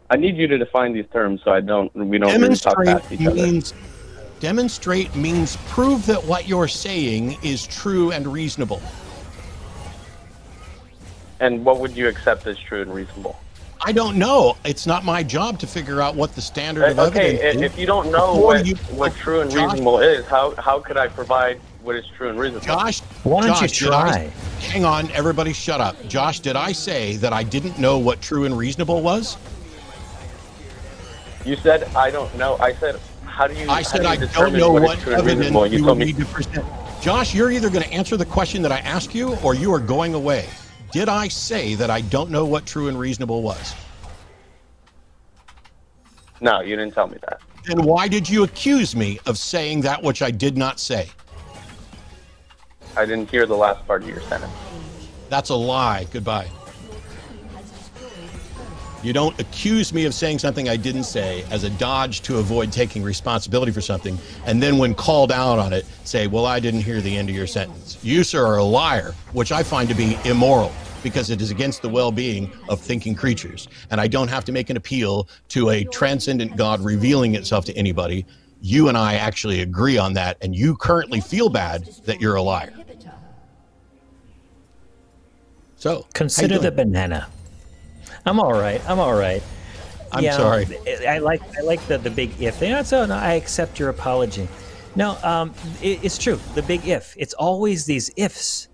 I need you to define these terms so we don't really talk past each other. Demonstrate means prove that what you're saying is true and reasonable. And what would you accept as true and reasonable? I don't know. It's not my job to figure out what the standard of evidence is. Okay, if you don't know what true and reasonable is, how could I provide what is true and reasonable? Josh, why don't you try? Hang on, everybody shut up. Josh, did I say that I didn't know what true and reasonable was? You said, I don't know. I said, I said I don't know what evidence you would need to present. Josh, you're either going to answer the question that I asked you or you are going away. Did I say that I don't know what true and reasonable was? No, you didn't tell me that. Then why did you accuse me of saying that which I did not say? I didn't hear the last part of your sentence. That's a lie. Goodbye. You don't accuse me of saying something I didn't say as a dodge to avoid taking responsibility for something, and then when called out on it, say, well, I didn't hear the end of your sentence. You, sir, are a liar, which I find to be immoral because it is against the well-being of thinking creatures. And I don't have to make an appeal to a transcendent God revealing itself to anybody. You and I actually agree on that, and you currently feel bad that you're a liar. So consider the banana. I'm all right. I'm sorry. I like the big if thing. So no, I accept your apology. No, it's true. The big if. It's always these ifs.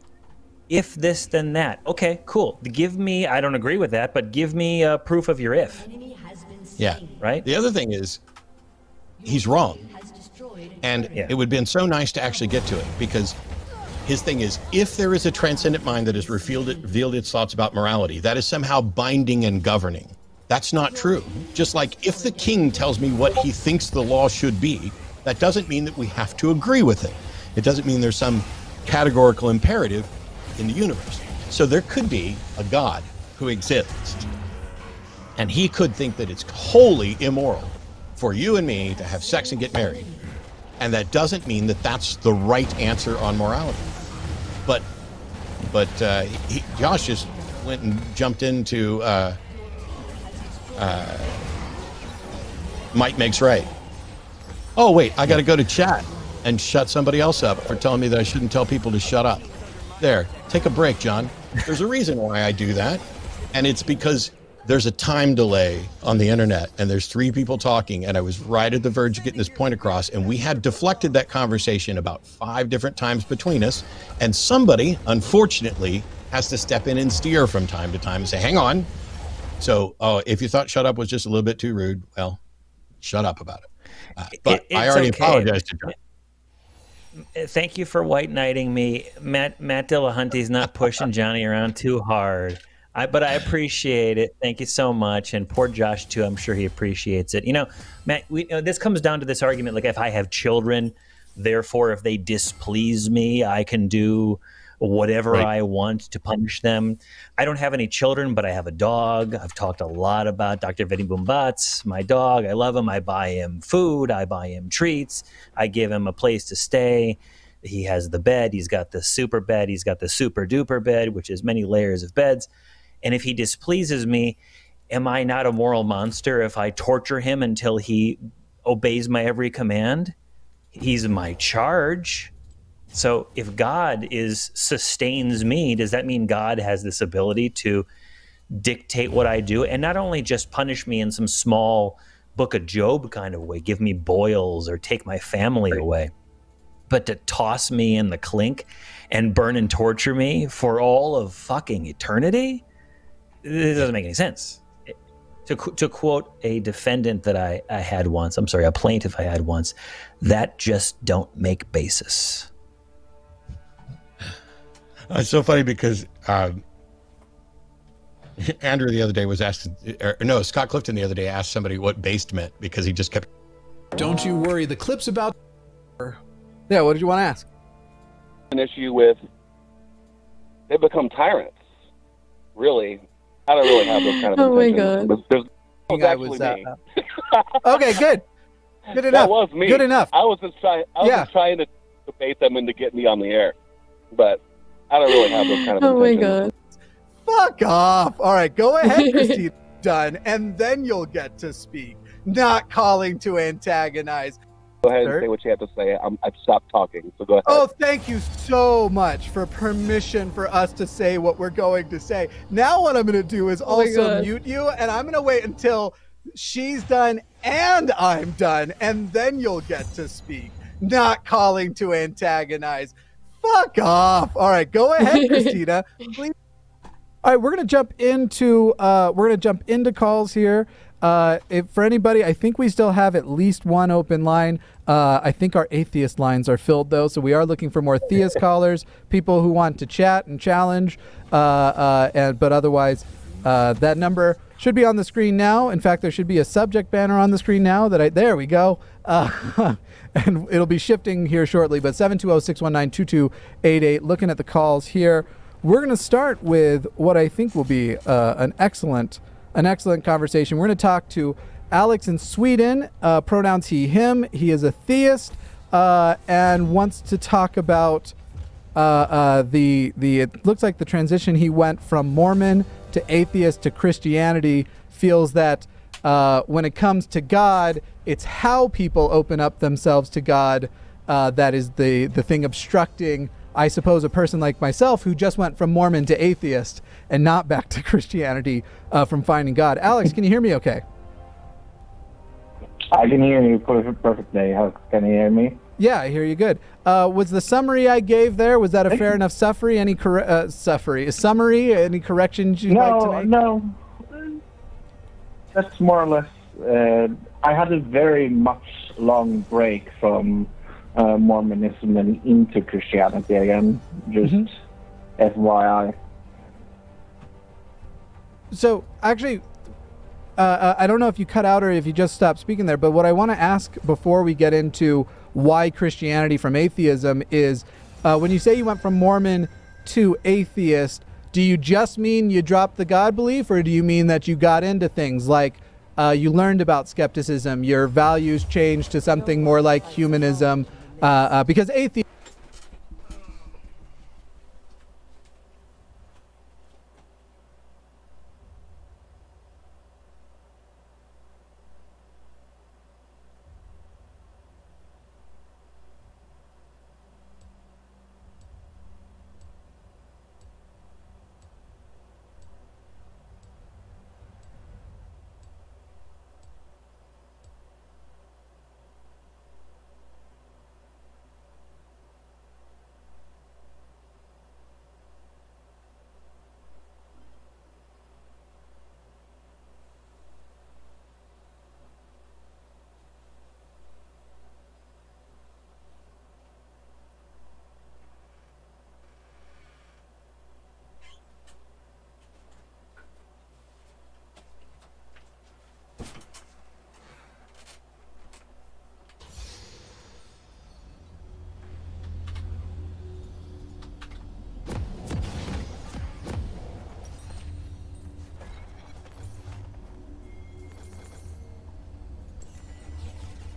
If this, then that. Okay, cool. Give me. I don't agree with that, but give me proof of your if. Yeah. Right. The other thing is, he's wrong, and it would have been so nice to actually get to it because. His thing is, if there is a transcendent mind that has revealed its thoughts about morality, that is somehow binding and governing. That's not true. Just like if the king tells me what he thinks the law should be, that doesn't mean that we have to agree with it. It doesn't mean there's some categorical imperative in the universe. So there could be a God who exists, and he could think that it's wholly immoral for you and me to have sex and get married. And that doesn't mean that that's the right answer on morality. But Josh just went and jumped into might makes right. Oh, wait, I got to go to chat and shut somebody else up for telling me that I shouldn't tell people to shut up. There, take a break, John. There's a reason why I do that. And it's because there's a time delay on the internet and there's three people talking and I was right at the verge of getting this point across and we had deflected that conversation about 5 different times between us and somebody unfortunately has to step in and steer from time to time and say, hang on. So if you thought shut up was just a little bit too rude, well, shut up about it. But I already apologized to John. Thank you for white knighting me. Matt Dillahunty's not pushing Johnny around too hard. But I appreciate it. Thank you so much. And poor Josh, too. I'm sure he appreciates it. You know, Matt, this comes down to this argument. Like, if I have children, therefore, if they displease me, I can do whatever I want to punish them. I don't have any children, but I have a dog. I've talked a lot about Dr. Vinny Boombatz, my dog. I love him. I buy him food. I buy him treats. I give him a place to stay. He has the bed. He's got the super bed. He's got the super duper bed, which is many layers of beds. And if he displeases me, am I not a moral monster if I torture him until he obeys my every command? He's my charge. So if God sustains me, does that mean God has this ability to dictate what I do? And not only just punish me in some small Book of Job kind of way, give me boils or take my family away. but to toss me in the clink and burn and torture me for all of fucking eternity? It doesn't make any sense. To quote a defendant that I had once, I'm sorry, a plaintiff I had once, that just don't make basis. It's so funny because Andrew the other day was asked, Scott Clifton the other day asked somebody what based meant because he just kept. Don't you worry, the clip's about. Yeah, what did you want to ask? An issue with they become tyrants. Really, I don't really have those kind of intentions. But that was actually me. Okay, good. Good enough. That was me. Good enough. I was just trying to debate them into getting me on the air, but I don't really have those kind of intentions. Fuck off. All right, go ahead, Christine. Done, and then you'll get to speak. Not calling to antagonize. Go ahead and say what you have to say. I've stopped talking, so go ahead. Oh, thank you so much for permission for us to say what we're going to say. Now what I'm going to do is also mute you, and I'm going to wait until she's done and I'm done, and then you'll get to speak. Not calling to antagonize. Fuck off. All right, go ahead, Christina. Please. All right, we're gonna jump into calls here. If for anybody, I think we still have at least one open line. I think our atheist lines are filled though, so we are looking for more theist callers, people who want to chat and challenge. But otherwise, that number should be on the screen now. In fact, there should be a subject banner on the screen now. There we go. And it'll be shifting here shortly. But 720-619-2288. Looking at the calls here. We're going to start with what I think will be an excellent conversation. We're going to talk to Alex in Sweden, pronouns he, him. He is a theist and wants to talk about it looks like the transition he went from Mormon to atheist to Christianity, feels that when it comes to God, it's how people open up themselves to God that is the thing obstructing, I suppose, a person like myself who just went from Mormon to atheist and not back to Christianity from finding God. Alex, can you hear me okay? I can hear you perfectly. Can you hear me? Yeah, I hear you good. Was the summary I gave there, was that a fair enough summary? Any summary? Any corrections you'd like to make? No. That's more or less. I had a very much long break from Mormonism and into Christianity again. Just FYI. So, actually, I don't know if you cut out or if you just stopped speaking there, but what I want to ask before we get into why Christianity from atheism is, when you say you went from Mormon to atheist, do you just mean you dropped the God belief, or do you mean that you got into things like you learned about skepticism, your values changed to something more like humanism? Because atheism...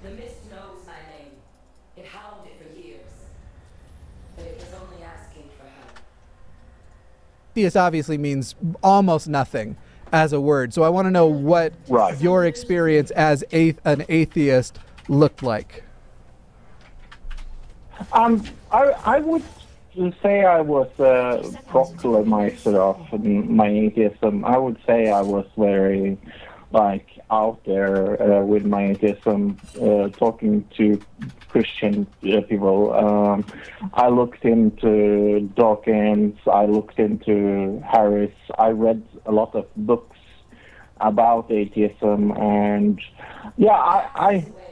The mist knows my name. It howled it for years. But it was only asking for help. Atheist obviously means almost nothing as a word. So I want to know what your experience as an atheist looked like. I would say I was a proclamator of my atheism. I would say I was very out there with my atheism, talking to Christian people. I looked into Dawkins. I looked into Harris. I read a lot of books about atheism, and yeah,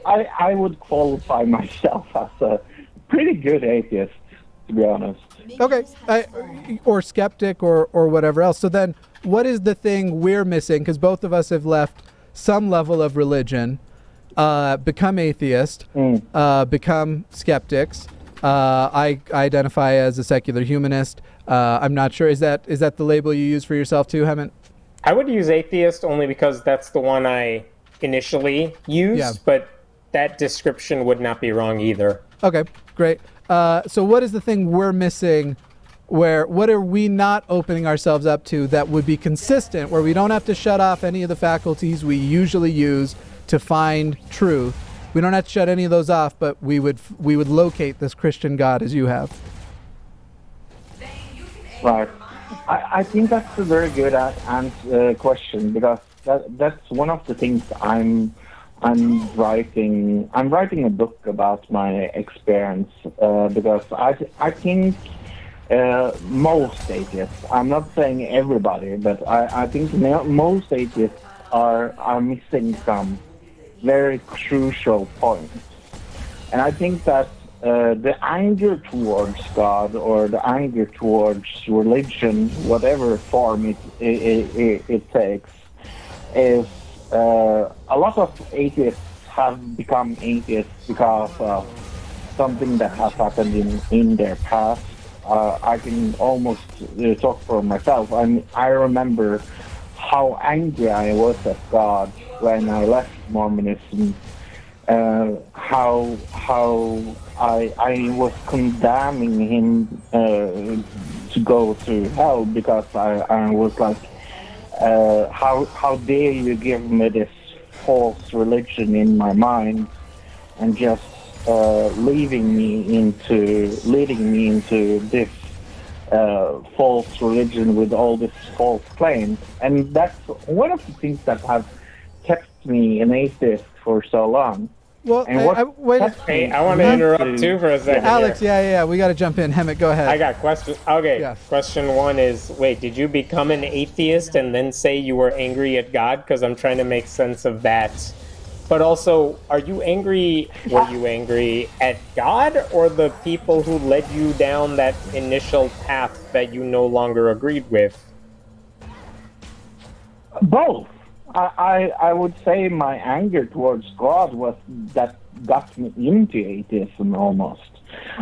I would qualify myself as a pretty good atheist, to be honest. Okay, or skeptic or whatever else. So then, what is the thing we're missing? Because both of us have left some level of religion, become atheist, become skeptics. I identify as a secular humanist. I'm not sure. Is that the label you use for yourself too, Hemant? I would use atheist only because that's the one I initially used, but that description would not be wrong either. Okay, great. So what is the thing we're missing? What are we not opening ourselves up to that would be consistent, where we don't have to shut off any of the faculties we usually use to find truth? We don't have to shut any of those off, but we would locate this Christian God as you have. Right. I think that's a very good question, because that's one of the things I'm writing. I'm writing a book about my experience, because I think most atheists, I'm not saying everybody, but I think most atheists are missing some very crucial points. And I think that the anger towards God or the anger towards religion, whatever form it takes, is a lot of atheists have become atheists because of something that has happened in their past. I can almost talk for myself. I remember how angry I was at God when I left Mormonism. How I was condemning him to go to hell, because I was like, how dare you give me this false religion in my mind, and just leading me into this false religion with all these false claims. And that's one of the things that have kept me an atheist for so long. Well, I want to interrupt too for a second. Alex, yeah, we got to jump in. Hemant, go ahead. I got questions. Okay, yes. Question one is, wait, did you become an atheist and then say you were angry at God? Because I'm trying to make sense of that. But also, were you angry at God or the people who led you down that initial path that you no longer agreed with? Both. I would say my anger towards God was that got me into atheism almost.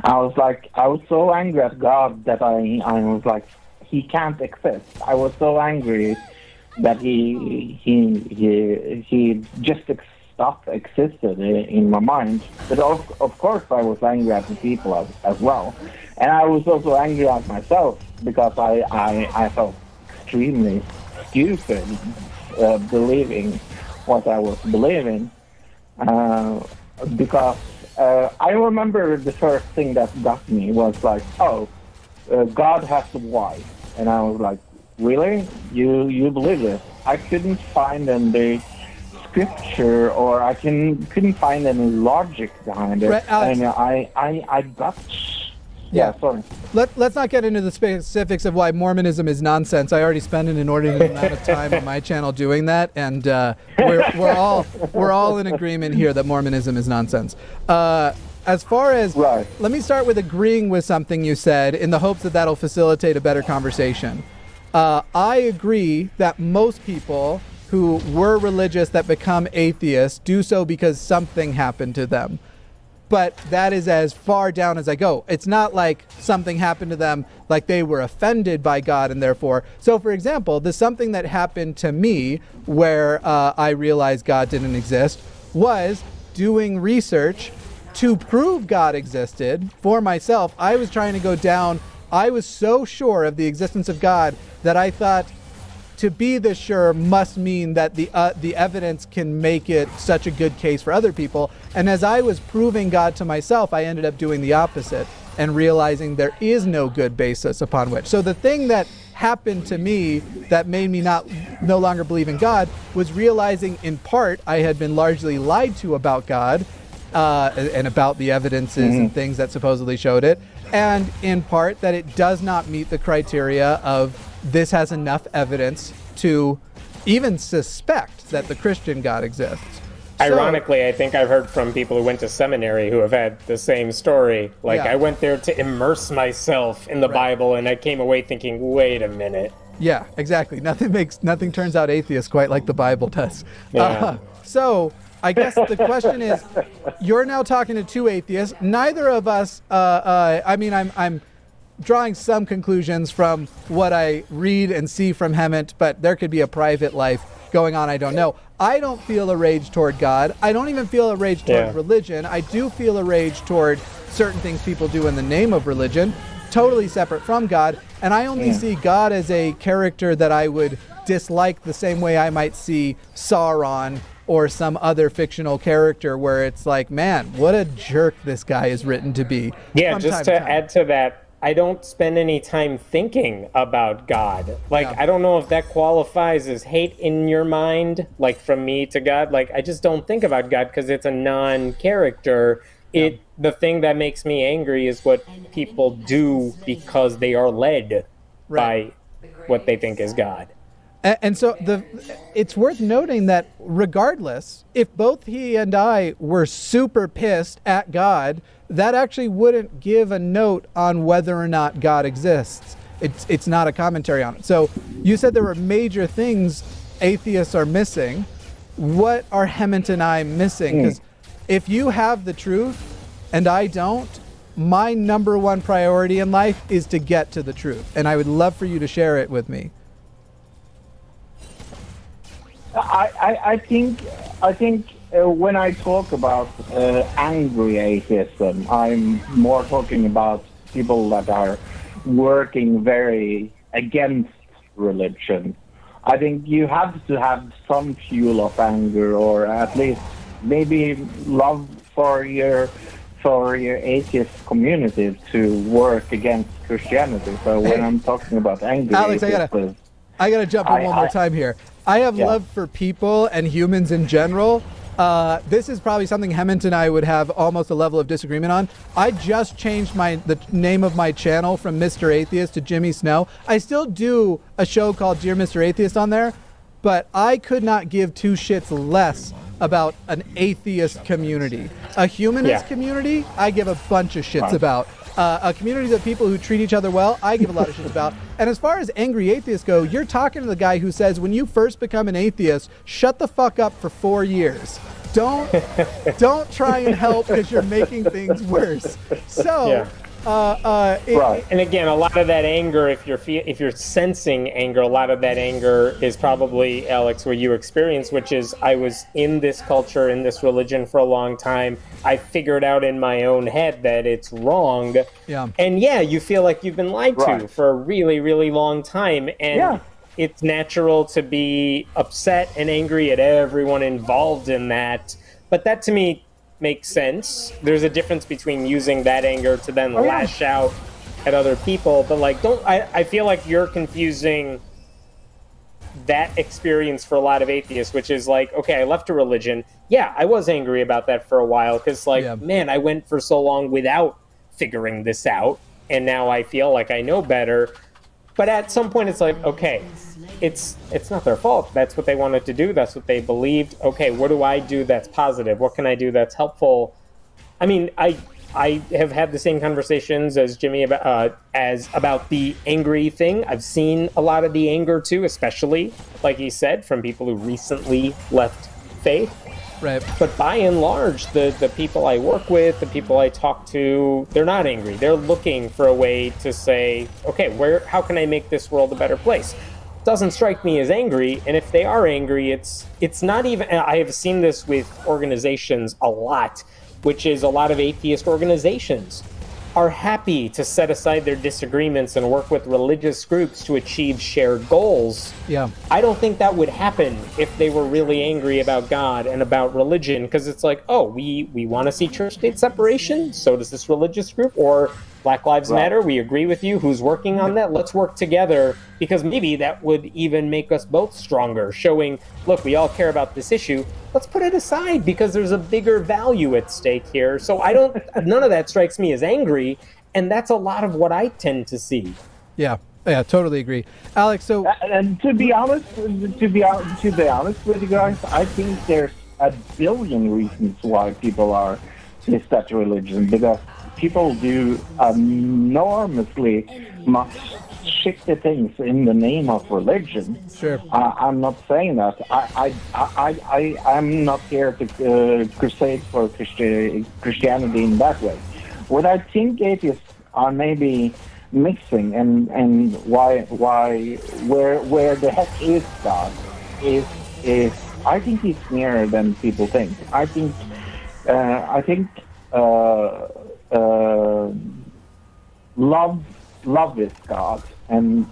I was so angry at God that I was like, he can't exist. I was so angry that he just stopped existed in my mind. But of course I was angry at the people as well. And I was also angry at myself, because I felt extremely stupid believing what I was believing, because I remember the first thing that got me was like, God has a wife, and I was like, really? You believe this? I couldn't find any scripture, or I couldn't find any logic behind it, right, Alex. and I got. Yeah, sorry. Let's not get into the specifics of why Mormonism is nonsense. I already spent an inordinate amount of time on my channel doing that, and we're all in agreement here that Mormonism is nonsense. As far as, let me start with agreeing with something you said, in the hopes that that'll facilitate a better conversation. I agree that most people who were religious that become atheists do so because something happened to them. But that is as far down as I go. It's not like something happened to them like they were offended by God and therefore. So for example, the something that happened to me where I realized God didn't exist was doing research to prove God existed for myself. I was trying to go down. I was so sure of the existence of God that I thought to be this sure must mean that the evidence can make it such a good case for other people. And as I was proving God to myself, I ended up doing the opposite and realizing there is no good basis upon which. So the thing that happened to me that made me no longer believe in God was realizing in part I had been largely lied to about God, and about the evidences and things that supposedly showed it, and in part that it does not meet the criteria of this has enough evidence to even suspect that the Christian God exists. Ironically, I think I've heard from people who went to seminary who have had the same story. Like, Yeah. I went there to immerse myself in the Bible, and I came away thinking, wait a minute. Yeah, exactly. Nothing turns out atheist quite like the Bible does. Yeah. So I guess the question is, you're now talking to two atheists. Neither of us. I'm drawing some conclusions from what I read and see from Hemant, but there could be a private life going on. I don't know. I don't feel a rage toward God. I don't even feel a rage toward religion. I do feel a rage toward certain things people do in the name of religion, totally separate from God. And I only see God as a character that I would dislike the same way I might see Sauron or some other fictional character where it's like, man, what a jerk this guy is written to be. Yeah, just to add to that, I don't spend any time thinking about God. Like, I don't know if that qualifies as hate in your mind, like from me to God. Like, I just don't think about God because it's a non-character. The thing that makes me angry is what people do because they are led by what they think is God. And so it's worth noting that regardless, if both he and I were super pissed at God, that actually wouldn't give a note on whether or not God exists. It's not a commentary on it. So you said there were major things atheists are missing. What are Hemant and I missing? Because if you have the truth and I don't, my number one priority in life is to get to the truth. And I would love for you to share it with me. I think when I talk about angry atheism, I'm more talking about people that are working very against religion. I think you have to have some fuel of anger, or at least maybe love for your atheist community to work against Christianity. So when I'm talking about angry Alex, atheists, I gotta jump in one more time here. I have love for people and humans in general. This is probably something Hemant and I would have almost a level of disagreement on. I just changed the name of my channel from Mr. Atheist to Jimmy Snow. I still do a show called Dear Mr. Atheist on there, but I could not give two shits less about an atheist community. A humanist community, I give a bunch of shits about. A community of people who treat each other well, I give a lot of shit about. And as far as angry atheists go, you're talking to the guy who says when you first become an atheist, shut the fuck up for 4 years. Don't try and help because you're making things worse. So, And again, a lot of that anger, if you're sensing anger, a lot of that anger is probably, Alex, what you experienced, which is I was in this culture, in this religion for a long time. I figured out in my own head that it's wrong. Yeah. And you feel like you've been lied to for a really, really long time. And it's natural to be upset and angry at everyone involved in that. But that to me makes sense. There's a difference between using that anger to then lash out at other people. But I feel like you're confusing that experience for a lot of atheists, which is like, okay, I left a religion. Yeah, I was angry about that for a while because man, I went for so long without figuring this out. And now I feel like I know better. But at some point it's like, okay, it's not their fault. That's what they wanted to do. That's what they believed. Okay, what do I do that's positive? What can I do that's helpful? I mean, I have had the same conversations as Jimmy about the angry thing. I've seen a lot of the anger too, especially, like he said, from people who recently left faith. Right. But by and large, the people I work with, the people I talk to, they're not angry. They're looking for a way to say, okay, how can I make this world a better place? Doesn't strike me as angry, and if they are angry, it's not even. I have seen this with organizations a lot, which is a lot of atheist organizations are happy to set aside their disagreements and work with religious groups to achieve shared goals. Yeah. I don't think that would happen if they were really angry about God and about religion, because it's like, oh, we want to see church-state separation, so does this religious group, or Black Lives Matter, we agree with you. Who's working on that? Let's work together, because maybe that would even make us both stronger, showing, look, we all care about this issue. Let's put it aside because there's a bigger value at stake here. So none of that strikes me as angry, and that's a lot of what I tend to see. Yeah, totally agree. Alex, so... And to be honest with you guys, I think there's a billion reasons why people are against that religion, because people do enormously much shitty things in the name of religion. Sure. I'm not saying that. I'm not here to crusade for Christianity in that way. What I think atheists are maybe mixing and where the heck is God is I think he's nearer than people think. I think love is God, and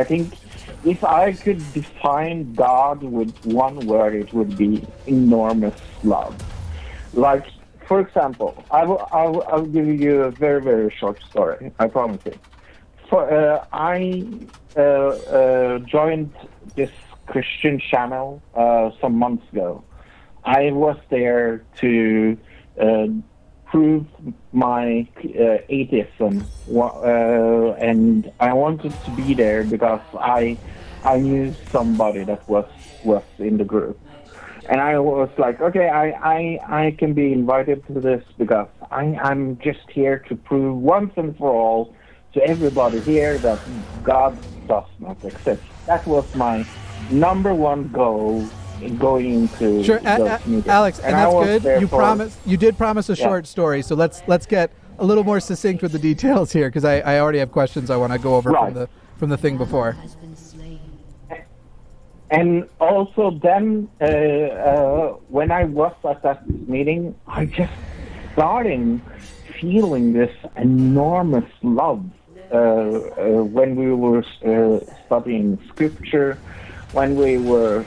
I think if I could define God with one word, it would be enormous love. Like, for example, I'll give you a very, very short story. I promise you. I joined this Christian channel some months ago. I was there to prove my atheism, and I wanted to be there because I knew somebody that was in the group. And I was like, okay, I can be invited to this because I'm just here to prove once and for all to everybody here that God does not exist. That was my number one goal in going into those meetings. Alex, and that's good. You did promise a Yeah. short story, so let's get a little more succinct with the details here, because I already have questions I want to go over from the thing before. And also then, when I was at that meeting, I just started feeling this enormous love when we were studying scripture, when we were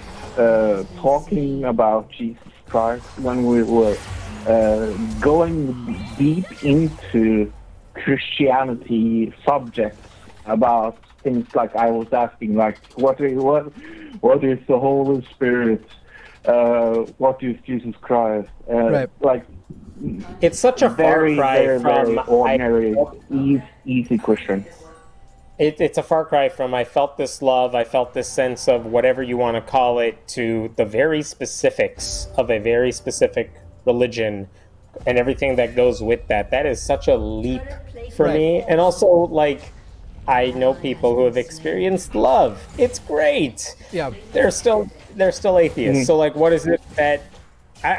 talking about Jesus Christ, when we were going deep into Christianity subjects about things like I was asking, like, what is the Holy Spirit? What is Jesus Christ? Right. Like, it's such a very, far cry very, from very ordinary, easy question. It's a far cry from I felt this love, I felt this sense of whatever you want to call it, to the very specifics of a very specific religion and everything that goes with that. That is such a leap for me. And also, like, I know people who have experienced love. It's great. Yeah. They're still atheists. So, like, what is it that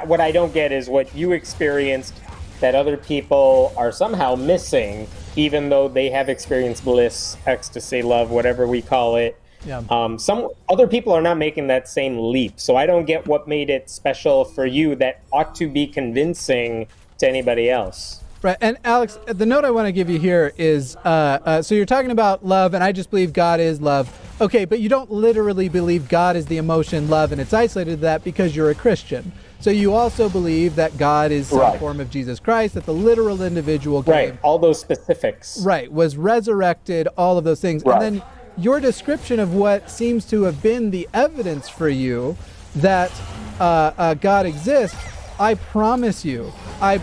what I don't get is what you experienced that other people are somehow missing, even though they have experienced bliss, ecstasy, love, whatever we call it. Yeah. Some other people are not making that same leap. So I don't get what made it special for you that ought to be convincing to anybody else. Right. And Alex, the note I want to give you here is, so you're talking about love, and I just believe God is love. Okay, but you don't literally believe God is the emotion love, and it's isolated to that because you're a Christian. So you also believe that God is some form of Jesus Christ, that the literal individual came. Right, all those specifics. Right, was resurrected, all of those things. Right. And then your description of what seems to have been the evidence for you that God exists, I promise you, I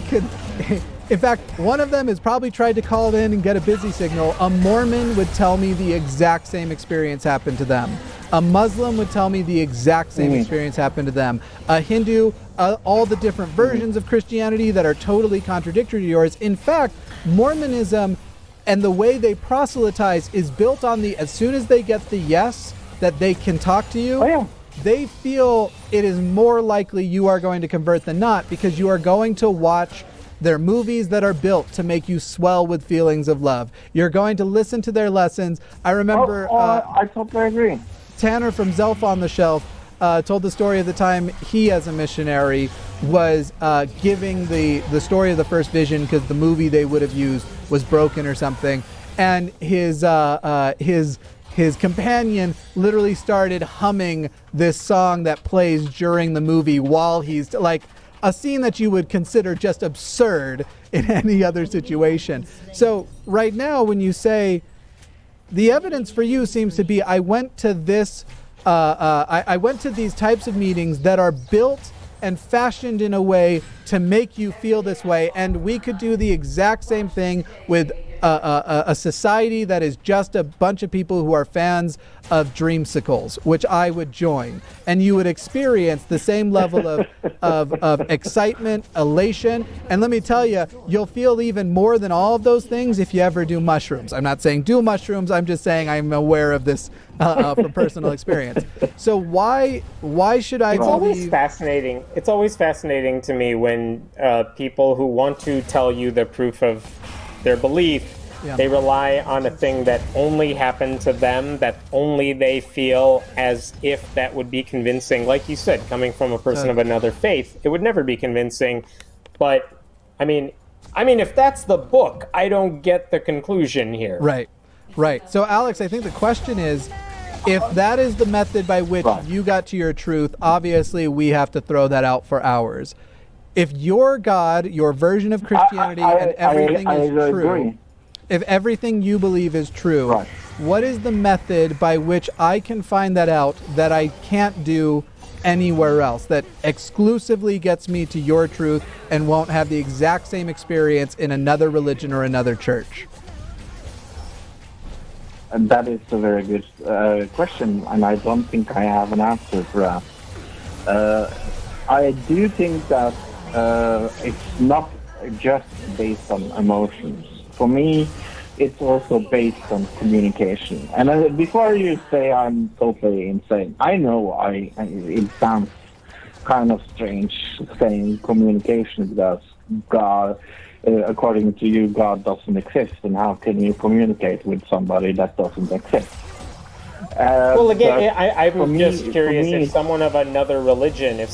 could... In fact, one of them has probably tried to call in and get a busy signal. A Mormon would tell me the exact same experience happened to them. A Muslim would tell me the exact same experience happened to them. A Hindu, all the different versions of Christianity that are totally contradictory to yours. In fact, Mormonism and the way they proselytize is built on the, as soon as they get the yes, that they can talk to you, they feel it is more likely you are going to convert than not, because you are going to watch their movies that are built to make you swell with feelings of love. You're going to listen to their lessons. I remember... I totally agree. Tanner from Zelf on the Shelf told the story of the time he, as a missionary, was giving the story of the first vision because the movie they would have used was broken or something. And his companion literally started humming this song that plays during the movie while he's like, a scene that you would consider just absurd in any other situation. So right now, when you say the evidence for you seems to be, I went to this, I went to these types of meetings that are built and fashioned in a way to make you feel this way, and we could do the exact same thing with a society that is just a bunch of people who are fans of dreamsicles, which I would join, and you would experience the same level of excitement, elation, and let me tell you, you'll feel even more than all of those things if you ever do mushrooms. I'm not saying do mushrooms, I'm just saying I'm aware of this from personal experience. So why should I It's always fascinating. It's always fascinating to me when people who want to tell you the proof of their belief, they rely on a thing that only happened to them, that only they feel as if that would be convincing. Like you said, coming from a person of another faith, it would never be convincing. But I mean, if that's the book, I don't get the conclusion here. Right. So Alex, I think the question is, if that is the method by which you got to your truth, obviously we have to throw that out for ours. If your God, your version of Christianity and everything is true, if everything you believe is true, what is the method by which I can find that out that I can't do anywhere else, that exclusively gets me to your truth and won't have the exact same experience in another religion or another church? And that is a very good question, and I don't think I have an answer for that. I do think that it's not just based on emotions. For me, it's also based on communication. And before you say I'm totally insane, I know it sounds kind of strange saying communication because God, according to you, God doesn't exist, and how can you communicate with somebody that doesn't exist? Well, again, I'm just curious if someone of another religion,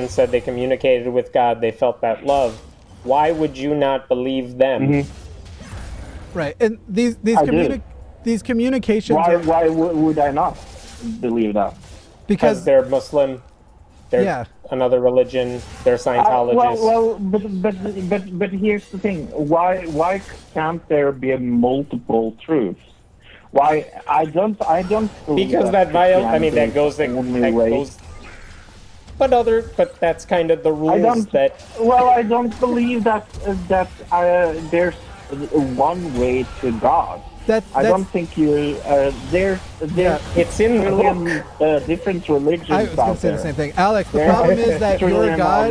said they communicated with God, they felt that love, why would you not believe them? Mm-hmm. Right, and these communications. Why would I not believe that? Because they're Muslim. They're another religion. They're Scientologists. But here's the thing: why can't there be multiple truths? Why I don't believe because that goes. But that's kind of the rules I don't believe that there's one way to God. I don't think there's it's in million different religions I was going to say the same thing, Alex. The problem is that your God.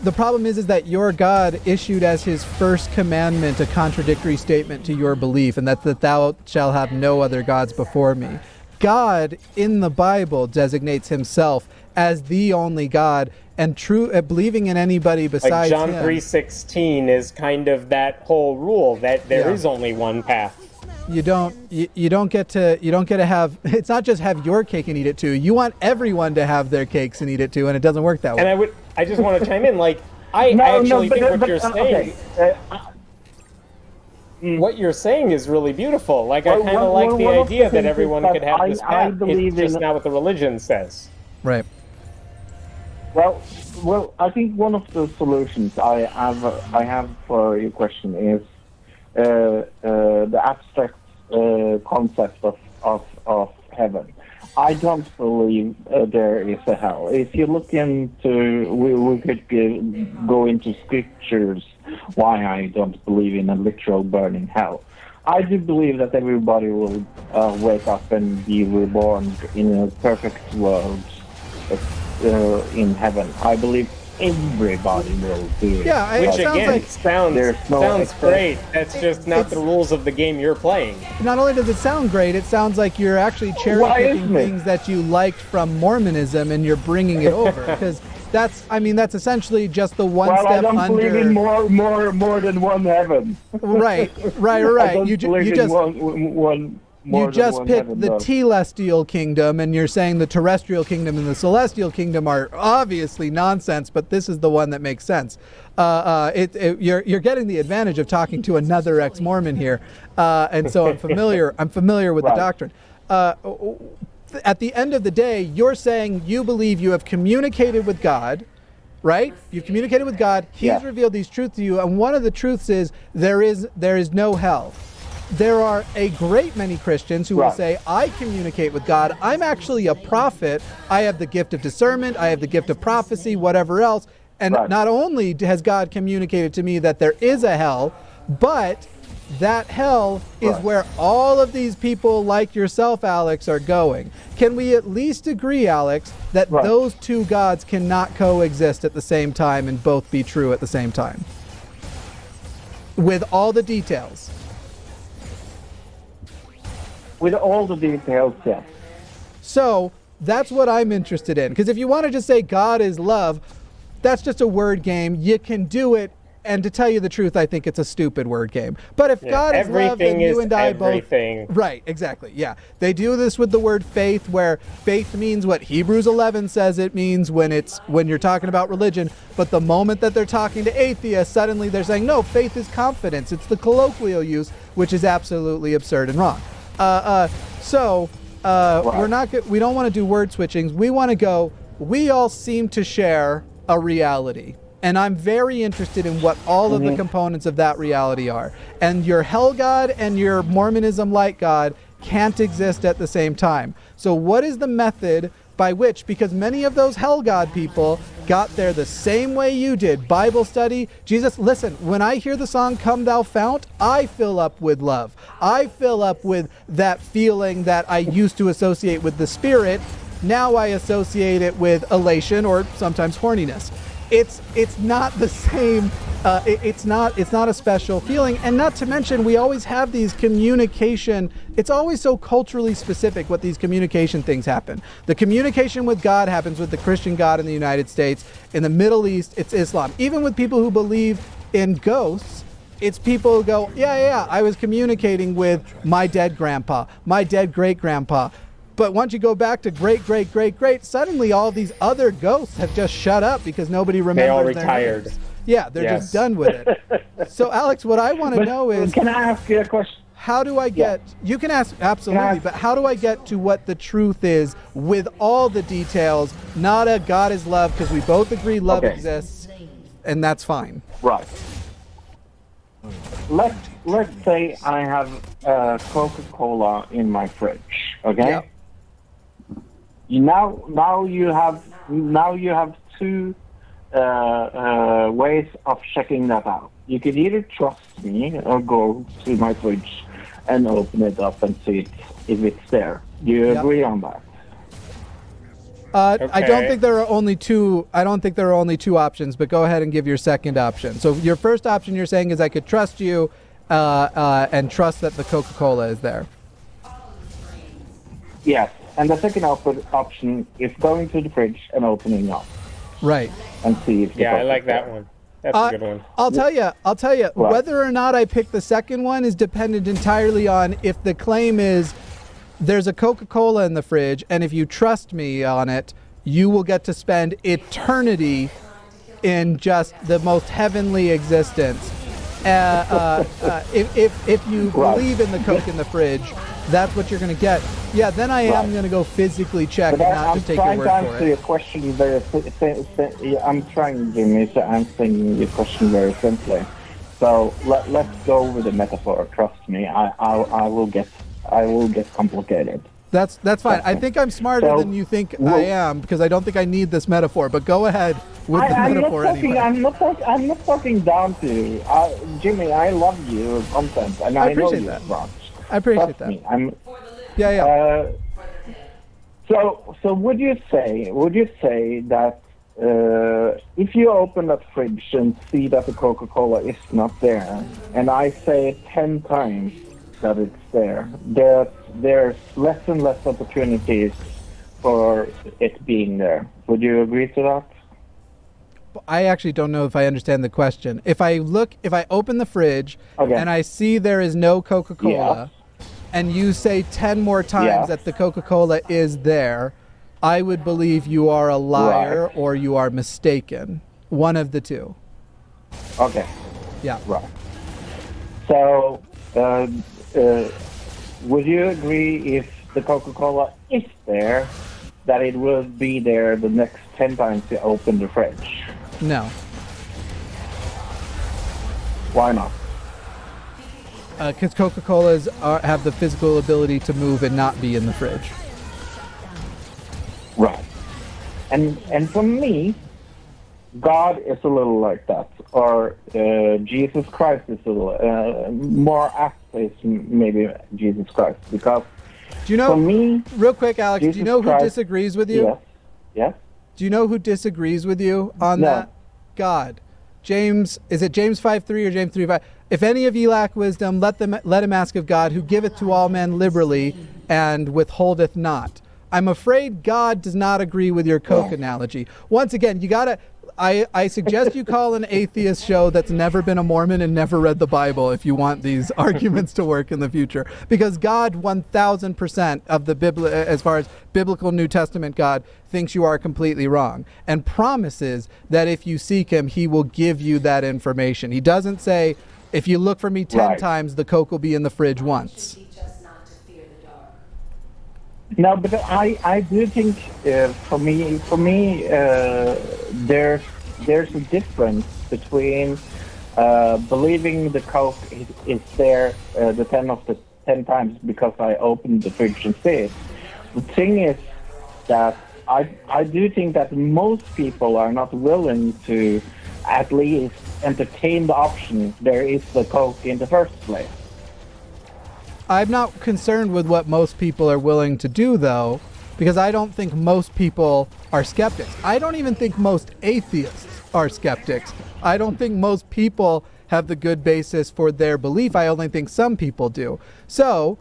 The problem is that your God issued as his first commandment a contradictory statement to your belief, and that thou shalt have no other gods before me. God in the Bible designates himself as the only God, and believing in anybody besides John him. 3:16 is kind of that whole rule that there is only one path. You don't get to have. It's not just have your cake and eat it too. You want everyone to have their cakes and eat it too, and it doesn't work that way. And I just want to chime in. Like I actually think what you're saying. What you're saying is really beautiful. Like I kind of like the idea that everyone could have this path. It's just not what the religion says. Right. Well, I think one of the solutions I have for your question is the abstract concept of heaven. I don't believe there is a hell. If you look into, we could go into scriptures why I don't believe in a literal burning hell. I do believe that everybody will wake up and be reborn in a perfect world in heaven. I believe everybody will do it. Yeah, which again sounds great. That's just not the rules of the game you're playing. Not only does it sound great, it sounds like you're actually cherry picking things that you liked from Mormonism and you're bringing it over, because that's essentially just the one step under. I don't believe in more than one heaven. Right. You just picked the telestial kingdom, and you're saying the terrestrial kingdom and the celestial kingdom are obviously nonsense, but this is the one that makes sense. You're getting the advantage of talking to another ex-Mormon here, and so I'm familiar with the doctrine. At the end of the day, you're saying you believe you have communicated with God, right? You've communicated with God. He's revealed these truths to you, and one of the truths is there is no hell. There are a great many Christians who will say, I communicate with God. I'm actually a prophet. I have the gift of discernment. I have the gift of prophecy, whatever else. And not only has God communicated to me that there is a hell, but that hell is where all of these people like yourself, Alex, are going. Can we at least agree, Alex, that those two gods cannot coexist at the same time and both be true at the same time? With all the details. With all the details, yes. So that's what I'm interested in. Because if you want to just say God is love, that's just a word game. You can do it. And to tell you the truth, I think it's a stupid word game. But if God is love, then you and I both... Right, exactly, yeah. They do this with the word faith, where faith means what Hebrews 11 says it means when you're talking about religion. But the moment that they're talking to atheists, suddenly they're saying, no, faith is confidence. It's the colloquial use, which is absolutely absurd and wrong. We don't want to do word switchings. We want to go, we all seem to share a reality. And I'm very interested in what all of the components of that reality are. And your hell god and your Mormonism light god can't exist at the same time. So what is the method by which, because many of those hell god people got there the same way you did, Bible study, Jesus, listen, when I hear the song Come Thou Fount, I fill up with love. I fill up with that feeling that I used to associate with the Spirit. Now I associate it with elation or sometimes horniness. It's not the same. It's not a special feeling, and not to mention we always have these communication. It's always so culturally specific what these communication things happen. The communication with God happens with the Christian God in the United States. In the Middle East, it's Islam. Even with people who believe in ghosts, it's people who go, yeah, I was communicating with my dead grandpa, my dead great grandpa. But once you go back to great, suddenly all these other ghosts have just shut up because nobody remembers. They all their retired. names. Yeah, they're just done with it. So, Alex, what I want to know is... Can I ask you a question? How do I get... You can ask, absolutely, but how do I get to what the truth is with all the details, not a God is love, because we both agree love exists, and that's fine. Right. Let's say I have Coca-Cola in my fridge, okay? Yep. Now you have two ways of checking that out. You could either trust me or go to my fridge and open it up and see if it's there. Do you agree on that? I don't think there are only two. I don't think there are only two options. But go ahead and give your second option. So your first option you're saying is I could trust you and trust that the Coca-Cola is there. Yes. And the second option is going to the fridge and opening up. Right. And see if I like that one. That's a good one. I'll tell you. Right. Whether or not I pick the second one is dependent entirely on if the claim is there's a Coca-Cola in the fridge, and if you trust me on it, you will get to spend eternity in just the most heavenly existence. If you believe in the Coke in the fridge, that's what you're going to get. Yeah, then I am going to go physically check and not just take your word for it. I'm trying to answer your question very. I'm trying, Jimmy, to answer your question very simply. So let's go with the metaphor. Trust me, I will get complicated. That's fine. I think I'm smarter than you think I am because I don't think I need this metaphor. But go ahead with the metaphor anyway. I'm not talking down to you, Jimmy. I love your content, and I appreciate know that. you much. I appreciate Trust that. Me, So would you say that if you open that fridge and see that the Coca-Cola is not there, and I say 10 times that it's there, there's less and less opportunities for it being there. Would you agree to that? I actually don't know if I understand the question. If I open the fridge and I see there is no Coca-Cola, and you say 10 more times that the Coca-Cola is there, I would believe you are a liar or you are mistaken. One of the two. Okay. Yeah. Right. So, would you agree if the Coca-Cola is there, that it will be there the next 10 times you open the fridge? No. Why not? Because Coca-Colas have the physical ability to move and not be in the fridge. Right. And for me, God is a little like that, or Jesus Christ is a little more apt is maybe Jesus Christ, because do you know? For me, real quick, Alex, Jesus do you know who Christ, disagrees with you? Yes. Yes. Do you know who disagrees with you on that? God. James, is it James 5:3 or James 3:5? If any of ye lack wisdom, let him ask of God, who giveth to all men liberally and withholdeth not. I'm afraid God does not agree with your Coke analogy. Once again, you gotta. I suggest you call an atheist show that's never been a Mormon and never read the Bible if you want these arguments to work in the future. Because God, 1,000% of the as far as biblical New Testament God, thinks you are completely wrong and promises that if you seek him, he will give you that information. He doesn't say, if you look for me 10 times, the Coke will be in the fridge once. No, but I do think for me there's a difference between believing the Coke is there the 10 times because I opened the fridge and see it. The thing is that I do think that most people are not willing to at least entertain the option there is the Coke in the first place. I'm not concerned with what most people are willing to do, though, because I don't think most people are skeptics. I don't even think most atheists are skeptics. I don't think most people have the good basis for their belief. I only think some people do. So,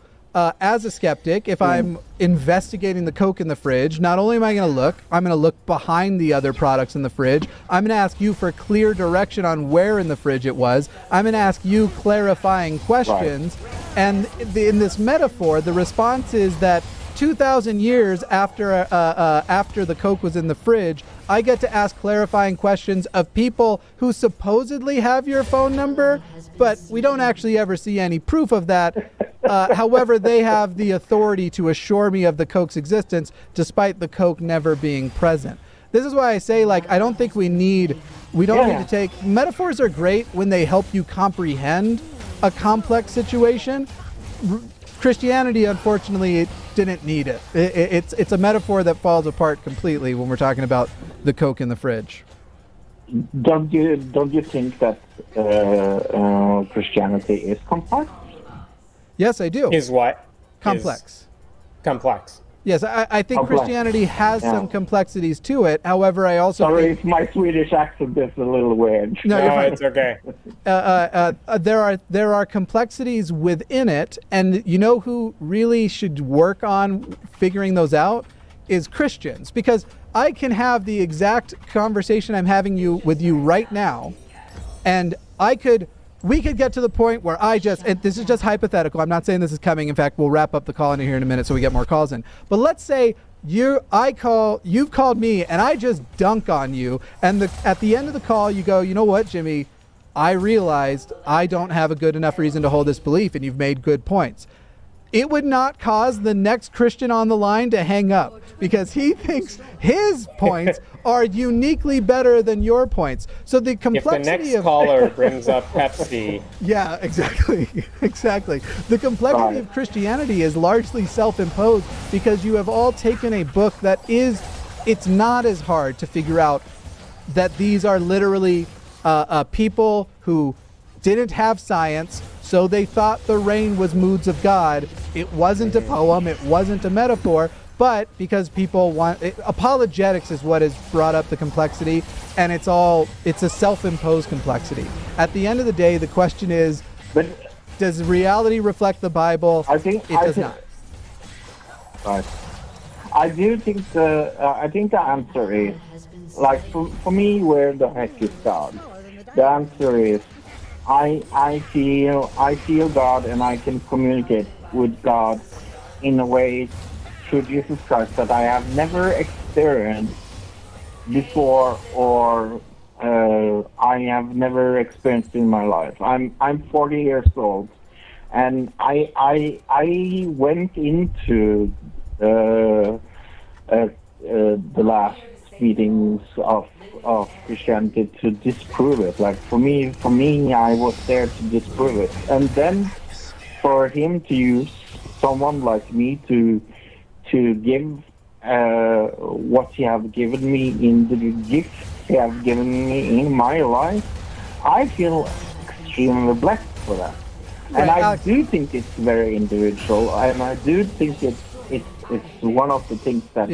as a skeptic, if I'm investigating the Coke in the fridge, not only am I going to look, I'm going to look behind the other products in the fridge. I'm going to ask you for clear direction on where in the fridge it was. I'm going to ask you clarifying questions. Right. And in this metaphor, the response is that 2,000 years after the Coke was in the fridge, I get to ask clarifying questions of people who supposedly have your phone number, but we don't actually ever see any proof of that. However, they have the authority to assure me of the Coke's existence, despite the Coke never being present. This is why I say, I don't think we don't need to take, metaphors are great when they help you comprehend a complex situation. Christianity, unfortunately, it didn't need it. It's a metaphor that falls apart completely when we're talking about the Coke in the fridge. Don't you think that Christianity is complex? Yes, I do. Is what? Complex. Complex. Yes, I think Christianity has some complexities to it. However, I also think... my Swedish accent is a little weird. No, you're fine. It's okay. There are complexities within it, and you know who really should work on figuring those out is Christians, because I can have the exact conversation I'm having with you right now, and we could get to the point where and this is just hypothetical, I'm not saying this is coming, in fact, we'll wrap up the call in here in a minute so we get more calls in. But let's say you've called me and I just dunk on you, and at the end of the call you go, you know what, Jimmy, I realized I don't have a good enough reason to hold this belief, and you've made good points. It would not cause the next Christian on the line to hang up, because he thinks his points are uniquely better than your points. So the complexity if the next caller brings up Pepsi. Yeah, exactly. Exactly. The complexity of Christianity is largely self-imposed, because you have all taken a book it's not as hard to figure out that these are literally people who didn't have science, so they thought the rain was moods of God. It wasn't a poem, it wasn't a metaphor, but because people apologetics is what has brought up the complexity, and it's a self-imposed complexity. At the end of the day, the question is, does reality reflect the Bible? It does not. Right. I do think the answer is, for me, where the heck is God? The answer is, I feel God, and I can communicate with God in a way through Jesus Christ that I have never experienced before, or I have never experienced in my life. I'm 40 years old, and I went into the last meetings of Christianity to disprove it. Like for me, I was there to disprove it, and then for him to use someone like me to give what he have given me in the gifts he have given me in my life, I feel extremely blessed for that. And I do think it's very individual, and I do think it's one of the things that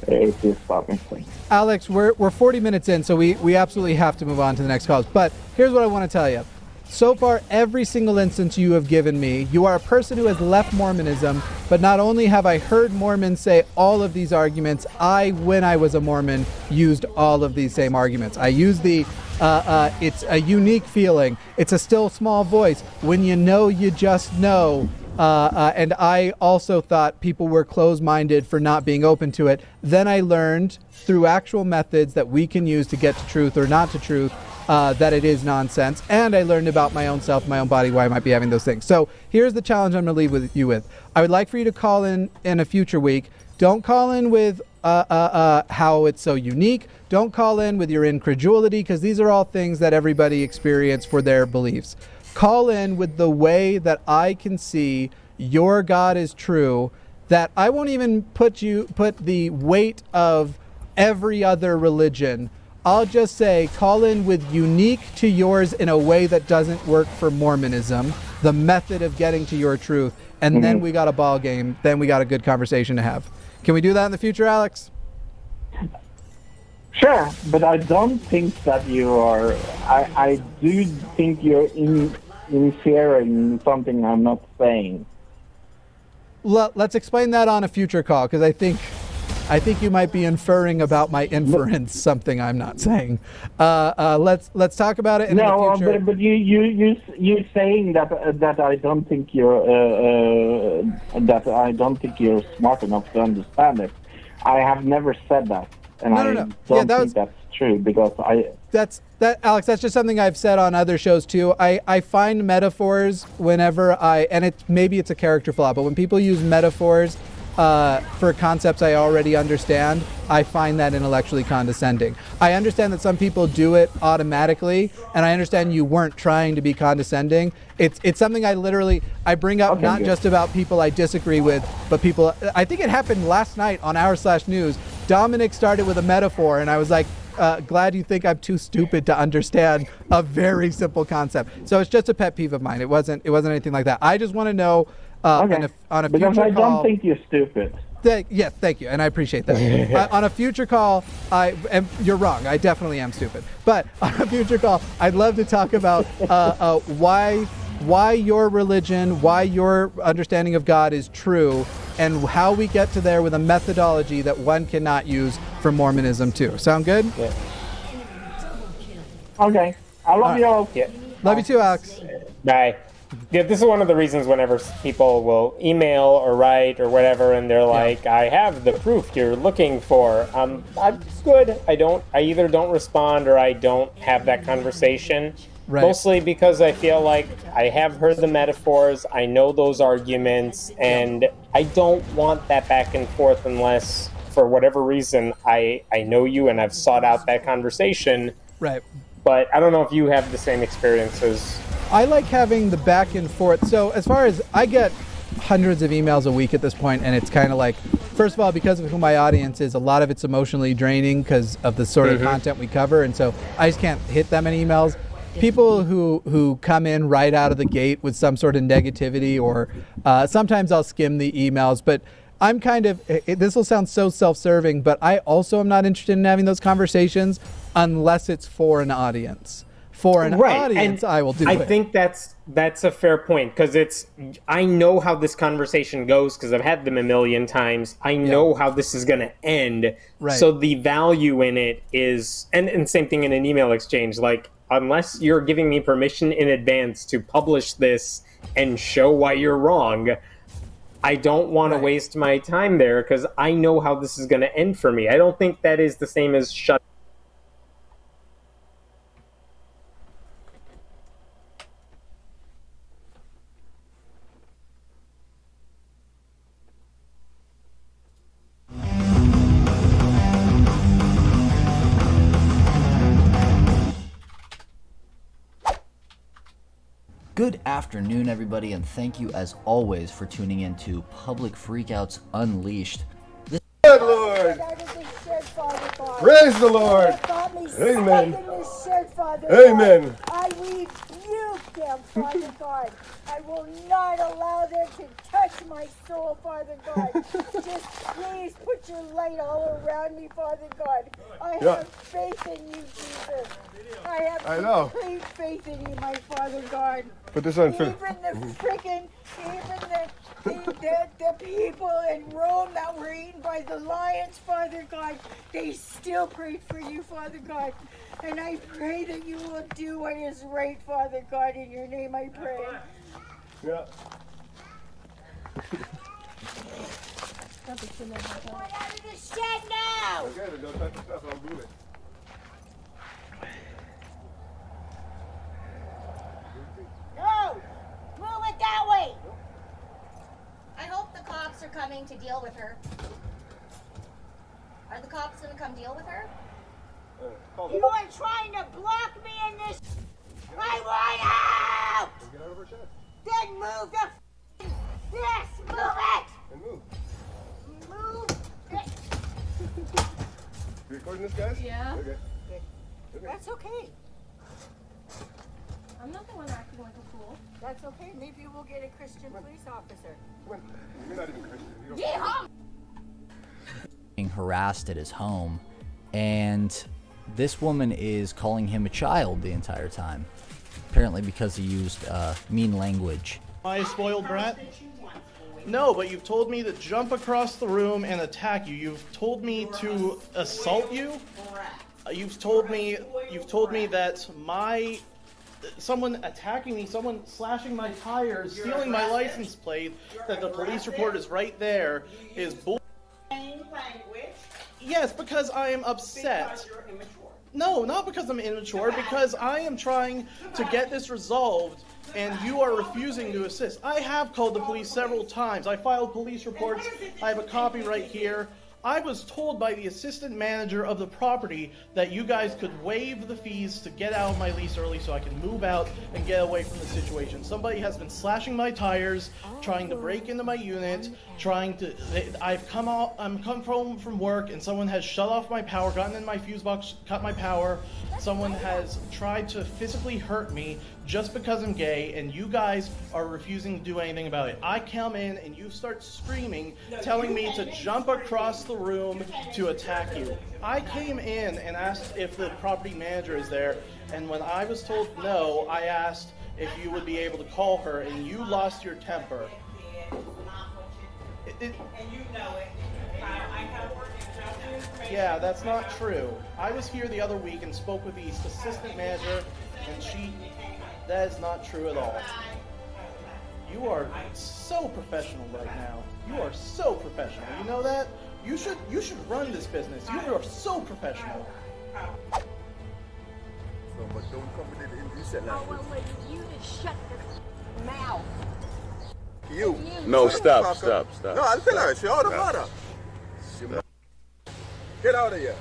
atheists are missing. Alex, we're 40 minutes in, so we absolutely have to move on to the next calls. But here's what I want to tell you. So far, every single instance you have given me, you are a person who has left Mormonism, but not only have I heard Mormons say all of these arguments, when I was a Mormon, used all of these same arguments. I used it's a unique feeling. It's a still small voice. When you know, you just know. And I also thought people were closed-minded for not being open to it. Then I learned through actual methods that we can use to get to truth or not to truth, that it is nonsense. And I learned about my own self, my own body, why I might be having those things. So here's the challenge I'm going to leave you with. I would like for you to call in a future week. Don't call in with how it's so unique. Don't call in with your incredulity, because these are all things that everybody experience for their beliefs. Call in with the way that I can see your God is true, that I won't even put the weight of every other religion. I'll just say call in with unique to yours in a way that doesn't work for Mormonism, the method of getting to your truth, and then we got a ball game, then we got a good conversation to have. Can we do that in the future, Alex? Sure, but I don't think that you are. I do think you're inferring something I'm not saying. Let's explain that on a future call, because I think you might be inferring about my inference something I'm not saying. Let's talk about it in the future. But you saying that I don't think you're smart enough to understand it. I have never said that. And I don't think that's true, because Alex, that's just something I've said on other shows too. I find metaphors whenever maybe it's a character flaw, but when people use metaphors for concepts I already understand, I find that intellectually condescending. I understand that some people do it automatically, and I understand you weren't trying to be condescending. It's something I bring up, not just about people I disagree with, but people. I think it happened last night on r/news. Dominic started with a metaphor, and I was like, glad you think I'm too stupid to understand a very simple concept. So it's just a pet peeve of mine. It wasn't anything like that. I just want to know on a because future I call. don't think you're stupid. Yes, thank you, and I appreciate that. On a future call, and you're wrong. I definitely am stupid. But on a future call, I'd love to talk about why your religion, why your understanding of God is true, and how we get to there with a methodology that one cannot use for Mormonism too. Sound good? Yeah. Okay. I love you all. Yeah. Love you too, Alex. Bye. Yeah, this is one of the reasons whenever people will email or write or whatever, and they're like, I have the proof you're looking for. I'm good. I either don't respond or I don't have that conversation. Right. Mostly because I feel like I have heard the metaphors, I know those arguments, and I don't want that back and forth unless, for whatever reason, I know you and I've sought out that conversation. Right. But I don't know if you have the same experiences. I like having the back and forth. So as far as I get hundreds of emails a week at this point, and it's kind of like, first of all, because of who my audience is, a lot of it's emotionally draining because of the sort of content we cover, and so I just can't hit that many emails. People who come in right out of the gate with some sort of negativity, or sometimes I'll skim the emails, but I'm kind of, this will sound so self-serving, but I also am not interested in having those conversations unless it's for an audience. For an audience, I will do it. I think that's a fair point, because I know how this conversation goes because I've had them a million times. I know how this is going to end. Right. So the value in it is, and same thing in an email exchange, like, unless you're giving me permission in advance to publish this and show why you're wrong, I don't want to waste my time there because I know how this is going to end for me. I don't think that is the same as shut. Good afternoon, everybody, and thank you as always for tuning in to Public Freakouts Unleashed. Good Lord! Praise the Lord! Amen. Amen. I rebuke them, Father God. I will not allow them to touch my soul, Father God. Just please put your light all around me, Father God. I have faith in you, Jesus. I have complete faith in you, my Father God. Put this on. Even the people in Rome that were eaten by the lions, Father God, they still prayed for you, Father God. And I pray that you will do what is right, Father God. In your name I pray. Yeah. Get out of the shed now! Okay, don't touch the stuff. I'll move it. No! Move it that way! I hope the cops are coming to deal with her. Are the cops going to come deal with her? You are trying to block me in this. I want out! Get out of her shed. Then move the. Yes, move it! And move. Move it. You recording this, guys? Yeah. Okay. That's okay. I'm not the one acting like a fool. That's okay. Maybe we'll get a Christian police officer. You're not even Christian. You don't Yeah. Being harassed at his home, and this woman is calling him a child the entire time, apparently because he used mean language. Am I a spoiled brat? No, but you've told me to jump across the room and attack you. You've told me to assault you. You've told me that someone attacking me, someone slashing my tires, stealing my license plate, that the police report is right there, is bull. Yes, because I am upset. Because you're immature. No, not because I'm immature, because I am trying to get this resolved, and you are refusing to assist. I have called the police several times. I filed police reports. I have a copy right here. I was told by the assistant manager of the property that you guys could waive the fees to get out of my lease early so I can move out and get away from the situation. Somebody has been slashing my tires, trying to break into my unit, I'm come home from work and someone has shut off my power, gotten in my fuse box, cut my power. Someone has tried to physically hurt me just because I'm gay, and you guys are refusing to do anything about it. I come in and you start screaming, telling me to jump across the room to attack you. I came in and asked if the property manager is there, and when I was told no, I asked if you would be able to call her, and you lost your temper. And you know it. I have worked in Yeah, that's not true. I was here the other week and spoke with the assistant manager, and that is not true at all. You are so professional right now. You are so professional. You know that? You should run this business. You are so professional. So, but don't come with it in decent language. Oh, well, you just shut your mouth. You. No, stop. No, I'll tell her. She out of order. Get out of here.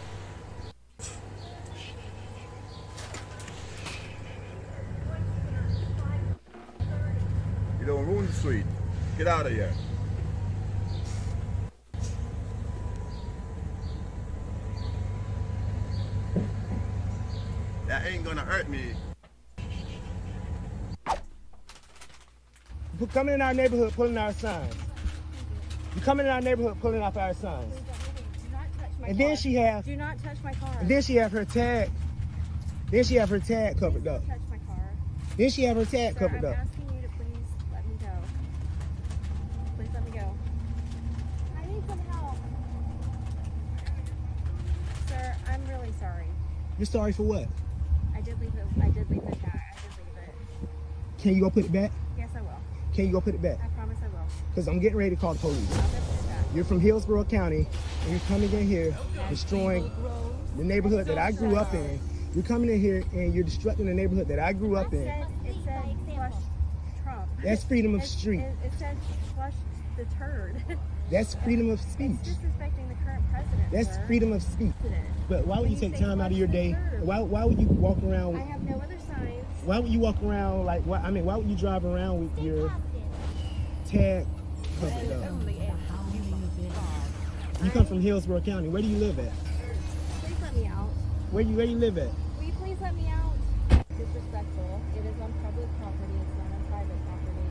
You don't ruin the street. Get out of here. That ain't gonna hurt me. You coming in our neighborhood pulling our signs. You coming in our neighborhood pulling off our signs. And then she have. Do not touch my car. And then she have her tag. Then she have her tag covered up. Touch my car. Then she have her tag covered up. I'm asking you to please let me go. Please let me go. I need some help. Sir, I'm really sorry. You're sorry for what? I did leave the tag. I did leave it. Can you go put it back? Yes, I will. Can you go put it back? I promise I will. Because I'm getting ready to call the police. You're from Hillsborough County, and you're coming in here destroying the neighborhood that I grew up in. You're coming in here and you're destructing the neighborhood that I grew up in. It said flush Trump. That's freedom of street. It said flush the turd. That's freedom of speech. It's disrespecting the current president. That's sir. freedom of speech. But why would you take time out of your day? Why would you walk around? I have no other signs. why would you walk around like? Why would you drive around with your tag covered up? You come from Hillsborough County. Where do you live at? Please let me out. Where you live at? Will you please let me out? Disrespectful. It is on public property. It's not on private property.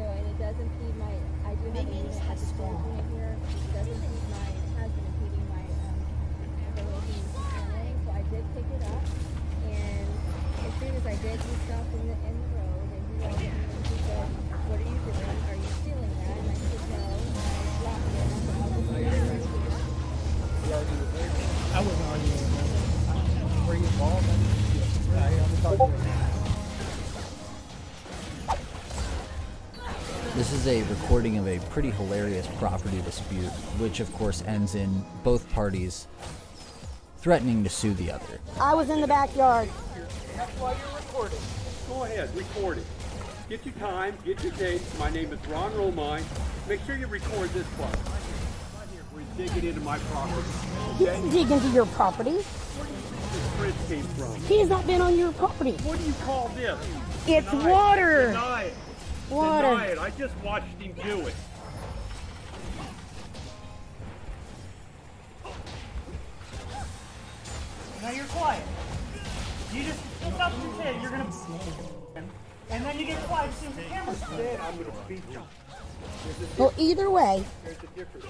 So, and it does impede my. I do have a unit at the storage unit here. It does impede my. It has been impeding my ability to swim. So I did pick it up, and as soon as I did, he stopped in the road, and he walked in and he said, "What are you doing? Are you stealing that?" And I said, "No." And I dropped it. And I said, "I'll just leave it right here." I wasn't arguing with him. Were you involved? I'm talking to you. This is a recording of a pretty hilarious property dispute, which of course ends in both parties threatening to sue the other. I was in the backyard. That's why you're recording. Go ahead, record it. Get your time, get your date. My name is Ron Romine. Make sure you record this part. Right here, where you dig it into my property. He didn't dig into your property. Where do you think this bridge came from? He has not been on your property. What do you call this? It's Deny water. It. Deny it. Water. Deny it. I just watched him do it. Now you're quiet. You just look up and say you're gonna, and then you get quiet as soon as the camera's dead. I'm gonna beat you. Well, either way, There's a difference.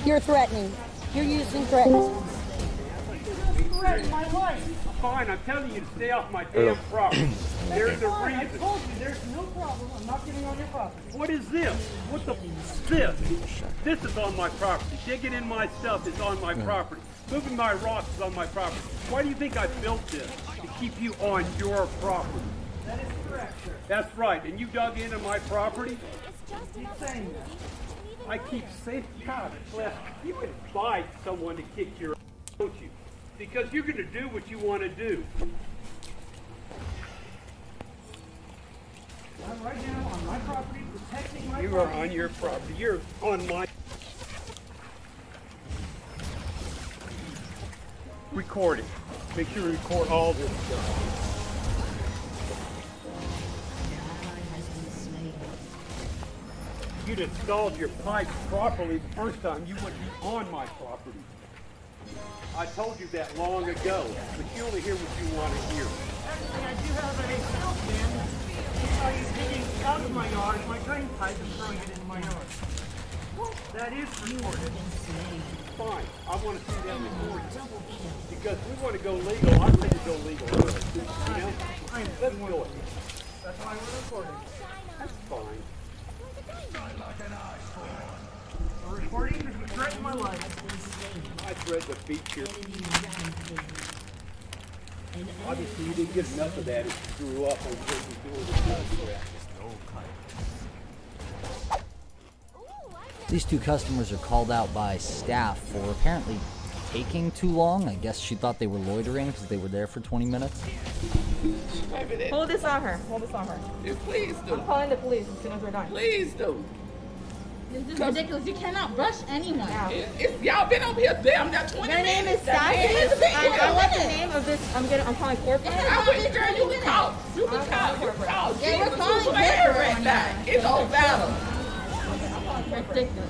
you're threatening. You're using threats. Threaten my life. Fine, I'm telling you to stay off my damn property. There's a Fine, I reason. told you there's no problem. I'm not getting on your property. What is this? What the this? This is on my property. Digging in my stuff is on my property. Moving my rocks is on my property. Why do you think I built this? To keep you on your property. That is correct, sir. That's right. And you dug into my property? Keep saying that. I keep saying, God bless. You can find someone to kick your ass, don't you? Because you're going to do what you want to do. I'm right now on my property, protecting my You property. are on your property. You're on my. Record it. Make sure you record all this stuff. You'd installed your pipes properly the first time, you wouldn't be on my property. I told you that long ago, but you only hear what you want to hear. Actually, I do have a fill stand. I was digging out of my yard, my drain pipe, and throwing it into my yard. That is recorded. Fine, I want to see that recorded. Because we want to go legal, I think to go legal. You know? Let's do it. That's why we're recording. That's fine. A recording is a threat in my life. I thread the beat here. Obviously, you didn't get enough of that if you grew up on what you doing with that. These two customers are called out by staff for apparently taking too long. I guess she thought they were loitering because they were there for 20 minutes. Hold this on her. Hold this on her. Please do. I'm calling the police as soon as we're done. Please do. This is ridiculous. You cannot rush anyone. Y'all been over here damn near 20 minutes. Your name is That Sassy. man has been I here. want the name of this. I'm calling corporate. I wish, girl, you can call. You can call. You can call. Yeah, we're Jesus, calling who's corporate right on now. you. It's all battle. Ridiculous.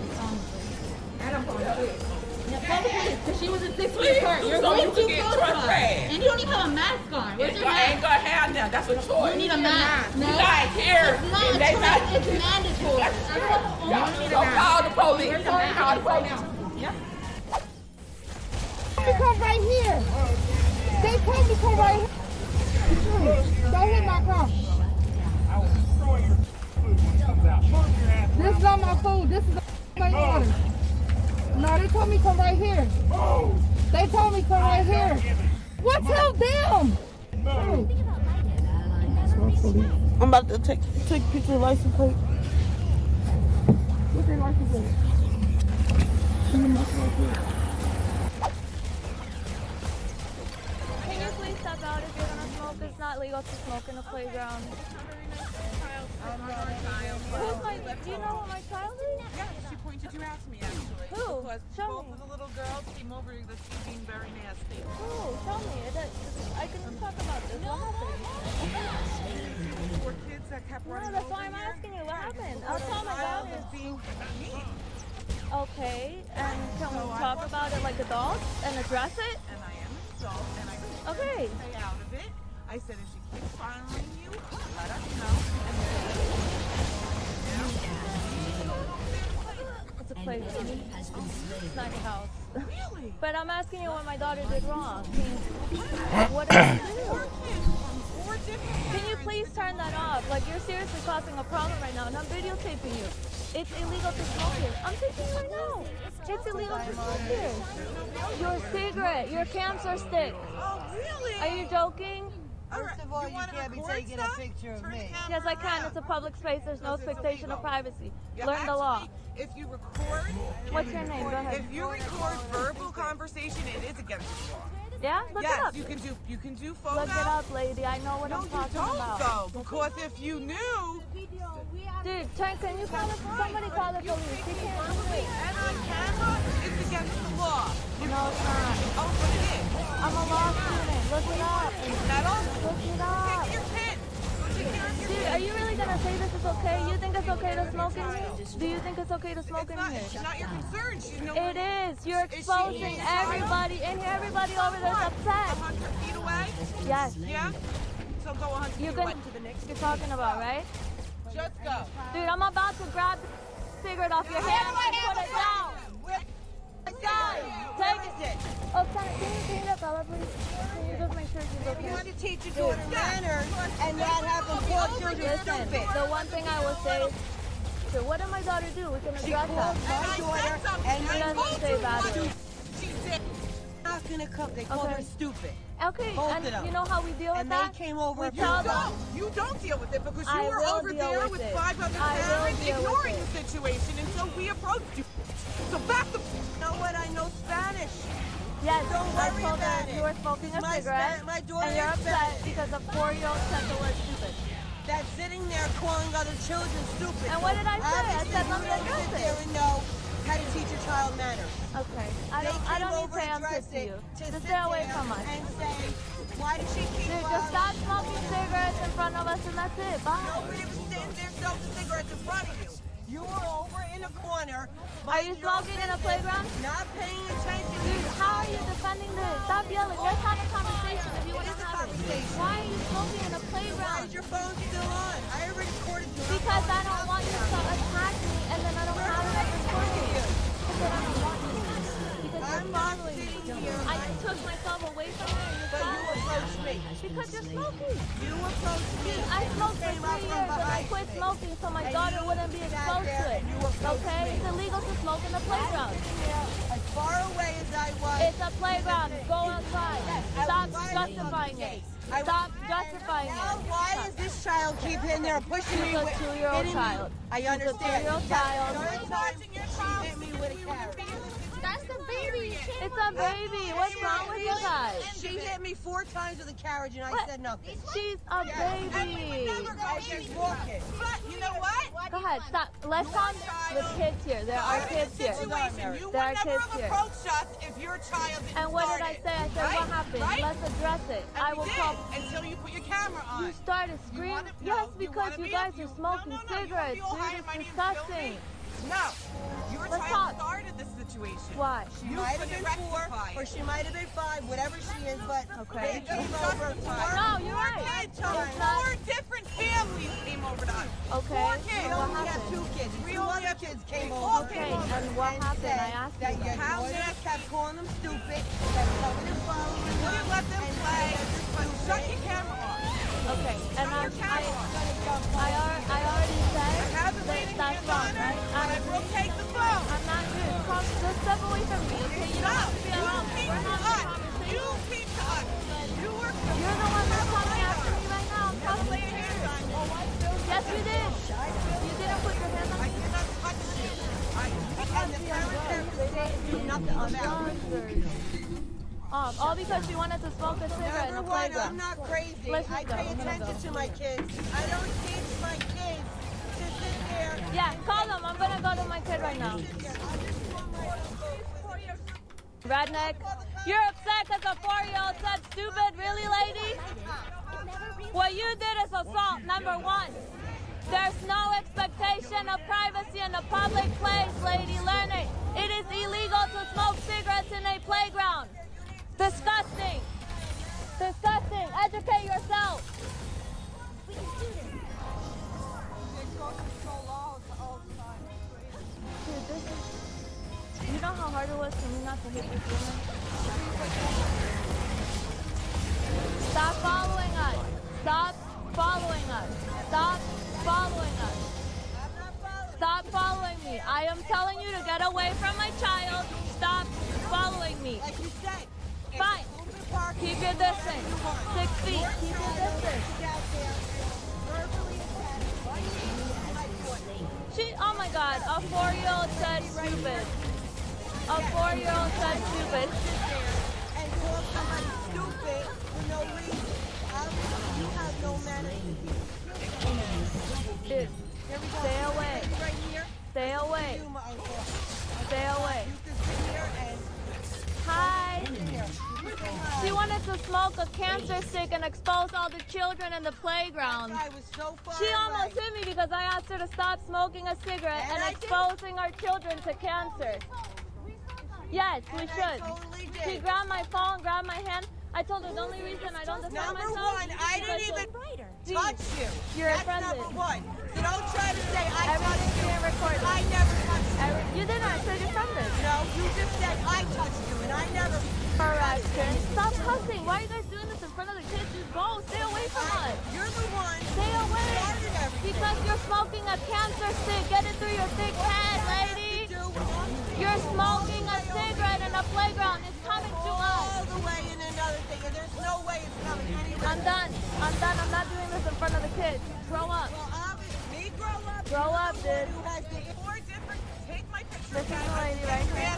And I'm calling the police. Yeah, call the police because she was a 6 Please feet apart. do You're so way you too can get close to us. trespassed. And you don't even have a mask on. Where's your mask? ain't gonna have now. That's a choice. You need a mask. You No. like here. It's not If a they choice. not- It's mandatory. Y'all don't call the police. Where's the Don't mask? call the police. Yeah. They come right here. They told me come right here. Don't hit my car. I will destroy your food when it comes out. Move your ass. This is not my food. This is my order. No, they told me come right here. They told me come right here. What's hell down? I'm about to take a picture of license plate. What's their license plate? Can you please step out if you're gonna smoke? It's not legal to smoke in a playground. Who's my? Do you know what my child is? Yes, she pointed you out to me actually. Who? Because Show both me. of the little girls came over that she's being very nasty. Who? Show me. I can talk about this. What happened? that kept No, running that's over why I'm here? asking you what happened. I'll The tell my child daughter. was being mean. Okay, and can So we I talk wasn't- about it like adults and address it? And I am an adult, and I told her Okay. to stay out of it. I said if she keeps following you, let us know. It's a playground. It's not your house. Really? But I'm asking you what my daughter did wrong. What did I do? Can you please turn that off? Like, you're seriously causing a problem right now, and I'm videotaping you. It's illegal to smoke here. I'm taking you right now. It's illegal to smoke here. Your cigarette, your cancer stick. Oh, really? Are you joking? First of all, you can't be taking a picture of me. Yes, I can. It's a public space. There's no expectation of privacy. Learn the law. If you record, What's your name? Go ahead. if you record verbal conversation, it is against the law. Yeah? Look yes, it up. you can do photos. Look it up, lady. I know what no, I'm talking you don't, about. though, because if you knew. Dude, can you call it? Somebody call the police. You can't do it. And on camera, it's against the law. No, it's not. Oh, but it is. I'm a law student. Look it up. Look it up. Take your kid. Dude, are you really gonna say this is okay? You think it's okay to smoke in here? Do you think it's okay to smoke in here? It's not your concern. She's no It is. You're exposing everybody in here. Everybody over there's upset. 100 feet away? Yes. Yeah? So go 100 feet away to the next. You're talking about, right? Just go. Dude, I'm about to grab the cigarette off your hand and put it down. Take it. Oh, can you clean it up, Bella, please? Can you just make sure she's okay? You want to teach your daughter manners and not have them call children Listen, stupid. the one thing I will say, so what did my daughter do? We can She address called that. my daughter and She doesn't say bad words. not gonna come. They called her stupid. Okay, Both and of them. you know how we deal with And that? they came over We and tell you them. You don't deal with it because I you were will over deal there with with it. 5 other I will parents deal with ignoring it. the situation until we approached you. So back the. You know what? I know Spanish. Yes, Don't I worry told her about you it. were smoking a My cigarette, my daughter and you're is upset Spanish. because a 4-year-old said the word stupid. That's sitting there calling other children stupid. And what did I say? I Obviously, said, you let me don't address sit it. there and know how to teach your child manners. Okay, I They don't came need over to to answer address to it, you. to Just sit stay away there from us. and say, why did she keep Dude, just stop smoking cigarettes in front of us and that's it. Bye. Nobody was sitting there smoking cigarettes in front of you. You were over in a corner. Are you smoking in a playground? Not paying attention. Dude, how are you defending this? Stop yelling. Let's have a conversation if you want to It is a have it. conversation. Why are you smoking in a Why playground? is your phone still on? I already recorded you. Because I don't want you to attack me and then I don't have it recorded. Because I don't want you. Because you're following me. I took myself away from her and you're But you following approached me. Because you're smoking. You approached me. Dude, I smoked for Came 3 out from years and I behind quit me. smoking so my And daughter you wouldn't be sat exposed there to it. and you approached Okay? me. It's illegal to smoke in the playground. As far away as I was. It's a playground. Go outside. Stop justifying it. Stop justifying Now, it. why does this child keep in there pushing me She's a with 2-year-old hitting me? child. I She's a understand. 2-year-old That's child. the third time she hit me with a carrot. That's the baby. It's a baby. What's wrong with you guys? She hit me 4 times with a carriage and I What? said nothing. She's a baby. As she's walking. But you know what? Go ahead. Stop. Let's calm the kids here. There are kids here. Situation. You There are would never kids have here. approached us if your child didn't And what start did I it. say? I said, Right? what happened? Right? Let's address it. And I we will did, call. until you put your camera on. You started screaming. Yes, because you guys are smoking cigarettes. Dude, it's disgusting. No, your Let's child talk. started this situation. Why? She You might have couldn't been 4 rectify or it. she might have been 5, whatever she is, but Okay. they came over 4 No, you're right. Kids, times. 4 different families came over to us. Okay. 4 We kids. What only have happened? 2 kids. We 2 only other have kids two came kids. over. Okay, and what happened? said I asked that you your that. daughter kept calling them stupid, kept coming and following You them. let them and play, saying they're but shut stupid. your camera off. Okay, and Shut your camera off. I already said I haven't that laid that's hands wrong, on her, right? but I will take the phone. I'm not good. Come, just step away from me, okay? You don't have to be around me. keep We're to having a us. You conversation. keep to us. You work for You're the one that's coming after me right now. I'm talking to you. Yes, you did. You didn't put your hand on me. I cannot touch you. And the parents have to say do nothing about it. All because she wanted to smoke a cigarette in the Number one, playground. I'm not crazy. Let's I just go. pay I'm gonna attention go. to my kids. I don't teach my kids to sit there. Yeah, call them. I'm gonna go to my kid right now. Redneck, you're upset because a 4-year-old said stupid? Really, lady? What you did is assault, number 1. There's no expectation of privacy in a public place, lady. Learn it. It is illegal to smoke cigarettes in a playground. Disgusting. Disgusting. Educate yourself. We can do this. Dude, this is... You know how hard it was for me not to hit this woman? Stop following us. Stop following us. Stop following us. Stop following me. I am telling you to get away from my child. Stop following me. Like you said. Fine. Keep your distance. 6 feet. Keep your distance. Oh my God, a 4-year-old said stupid. A 4-year-old said stupid. And call somebody stupid for no reason. Obviously, you have no manners. Dude, stay away. Right here. Stay away. Stay away. Hi. She wanted to smoke a cancer stick and expose all the children in the playground. She almost hit me because I asked her to stop smoking a cigarette and exposing our children to cancer. Yes, we should. She grabbed my phone, grabbed my hand. I told her the only reason I don't defend myself. Number one, I didn't even touch you. You're That's offended. number one. So don't try to say I touched you. Being recorded. I never touched you. You didn't. I said you're offended. No, you just said I touched you, and I never. Correction. Stop cussing. Why are you guys doing this in front of the kids? Just go. Stay away from us. You're the one. Stay away. Because you're smoking a cancer stick. Get it through your thick head, lady. You're smoking a cigarette in a playground. It's coming to us. All the way in another thing, and there's no way it's coming anywhere. I'm done. I'm done. I'm not doing this in front of the kids. Grow up. Well, obviously, me grow up. Grow up, dude. Who has the 4 different? Take my picture. This is the lady right here.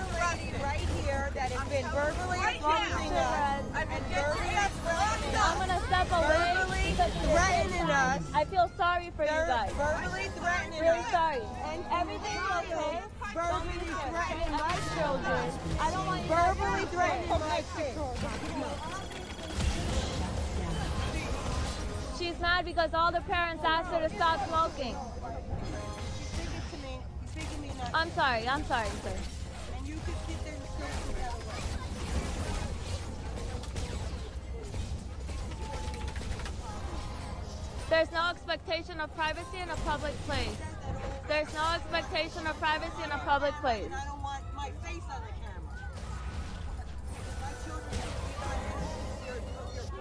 Right here that has been verbally assaulting us. I've been verbally assaulting us. I'm gonna step away. Verbally threatening us. I feel sorry for you guys. Verbally threatening us. Really sorry. And everything's okay. Verbally threatening my children. I don't want you verbally threatening my kids. She's mad because all the parents asked her to stop smoking. I'm sorry, sir. And you could sit there and scream the other way. There's no expectation of privacy in a public place. There's no expectation of privacy in a public place. I don't want my face on the camera. My children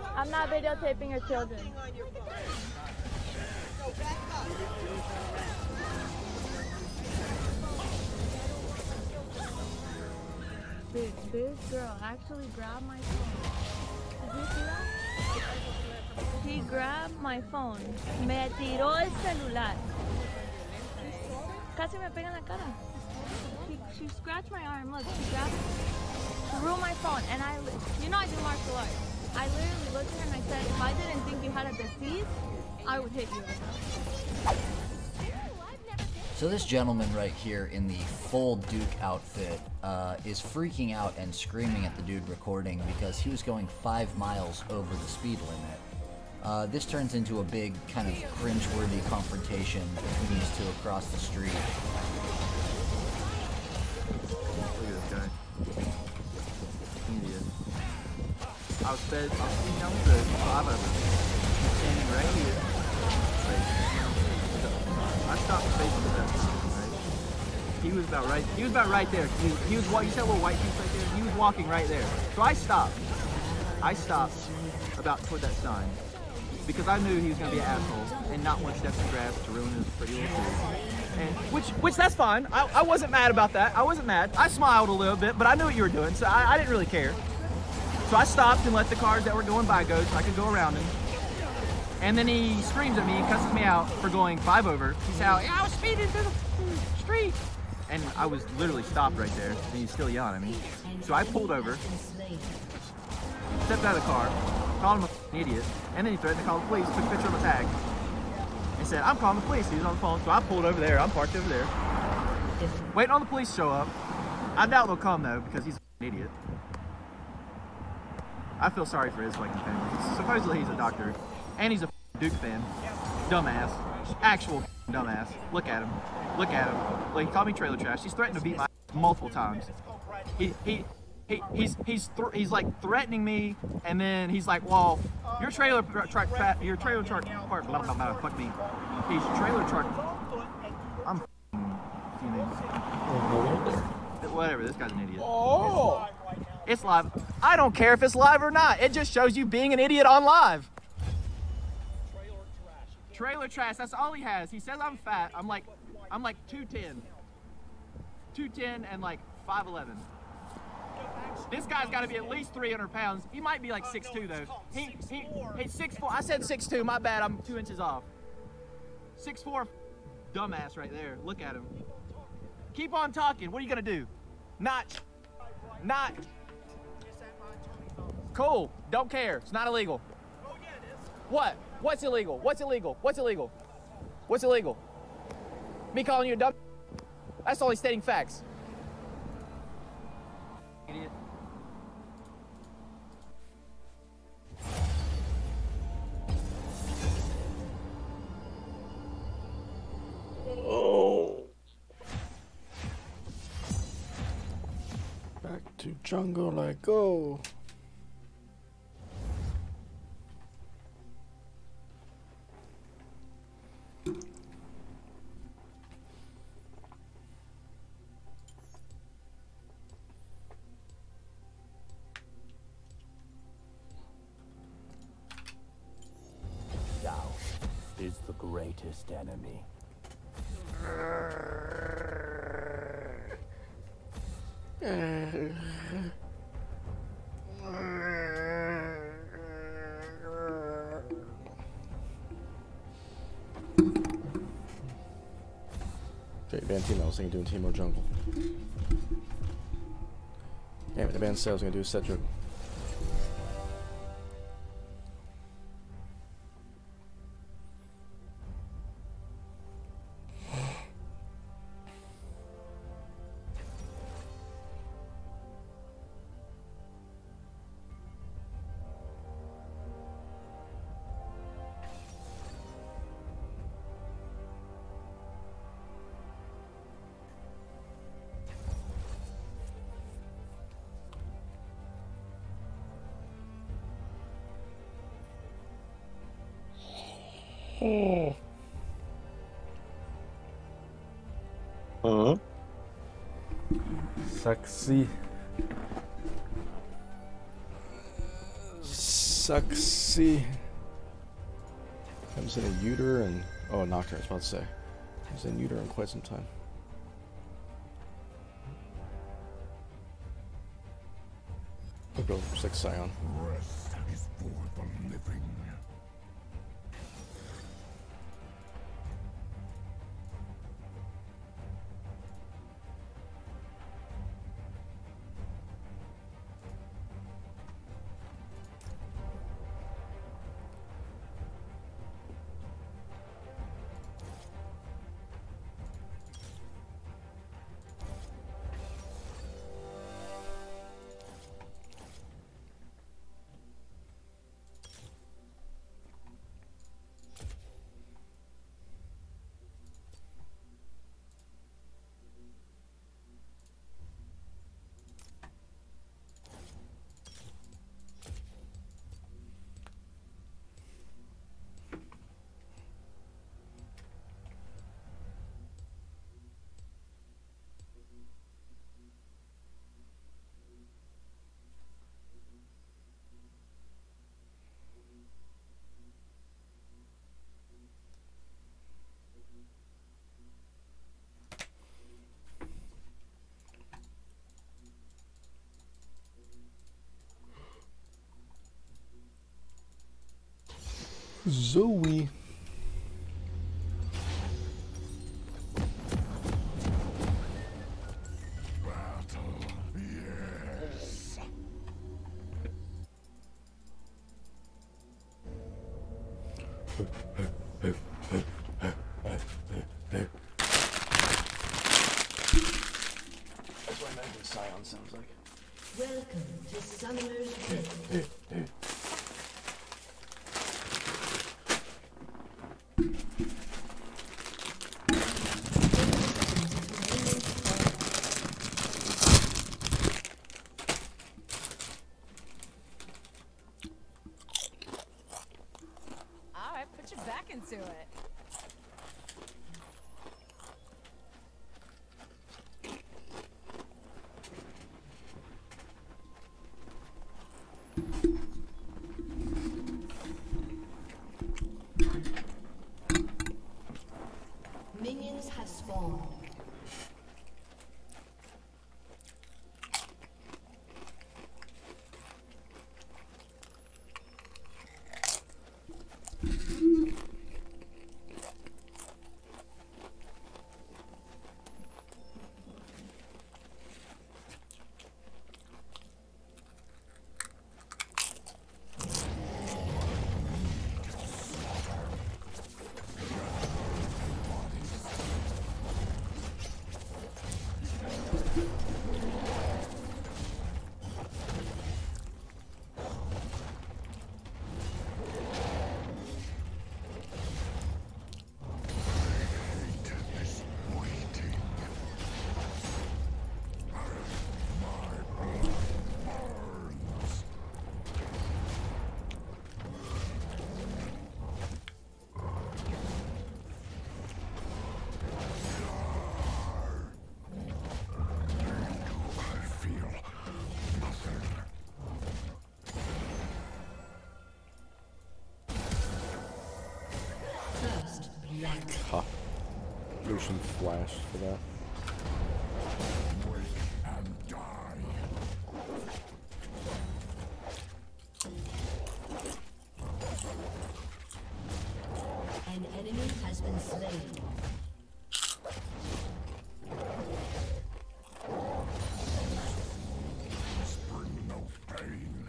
are I'm not videotaping your children. on your phone. So back up. Dude, this girl actually grabbed my phone. Did you see that? He grabbed my phone. Me tiró el celular. Casi me pega en la cara. She scratched my arm. Look, she grabbed, threw my phone. And you know I do martial arts. I literally looked at her and I said, if I didn't think you had a disease, I would hit you right now. So this gentleman right here in the full Duke outfit is freaking out and screaming at the dude recording because he was going 5 miles over the speed limit. This turns into a big kind of cringeworthy confrontation between these two across the street. Look at this guy. Idiot. I was speeding down the road, 5 of them. He's standing right here. I stopped facing the best, right? He was about right there. He was you see that little white piece right there? He was walking right there. So I stopped. About toward that sign. Because I knew he was gonna be an asshole and not want steps in grass to ruin his pretty little tree. And which that's fine. I wasn't mad about that. I wasn't mad. I smiled a little bit, but I knew what you were doing, so I didn't really care. So I stopped and let the cars that were going by go so I could go around him. And then he screams at me and cusses me out for going 5 over. He's out, I was speeding through the street. And I was literally stopped right there, and he's still yelling at me. So I pulled over, stepped out of the car, called him an idiot, and then he threatened to call the police, took a picture of my tag, and said, I'm calling the police. He was on the phone, so I pulled over there. I'm parked over there, waiting on the police to show up. I doubt they'll come, though, because he's an idiot. I feel sorry for his fucking family. Supposedly he's a doctor, and he's a Duke fan. Dumbass. Actual dumbass. Look at him. Look at him. Like, he called me trailer trash. He's threatened to beat my ass multiple times. He's like threatening me, and then he's like, well, your trailer truck part, blah, blah, blah, fuck me. He's trailer truck. I'm whatever, this guy's an idiot. Oh! It's live. I don't care if it's live or not. It just shows you being an idiot on live. Trailer trash, that's all he has. He says I'm fat. I'm like 210. 210 and like 5'11". This guy's got to be at least 300 pounds. He might be like 6'2" though. He's 6'4". I said 6'2", my bad, I'm 2 inches off. 6'4", dumbass right there. Look at him. Keep on talking. What are you gonna do? Not. Cool. Don't care. It's not illegal. What? What's illegal? What's illegal? What's illegal? What's illegal? Me calling you a dumb? That's only stating facts. Idiot. Oh. Back to jungle I go. Doubt is the greatest enemy. Jay Van Team, I was thinking doing Teemo Jungle. Yeah, but the band said I was gonna do set jungle. Oh. Huh? Sexy. Sexy. I was in a uter and Nocturne, I was about to say. I was in uter in quite some time. I'll go 6 Scion. Rest is for the living. Zoe. That's what I imagine Scion sounds like. Welcome to Summoner's Rift. Get your back into it. Minions have spawned. Ha. Lucian flash for that. An enemy has been slain. Bring no pain.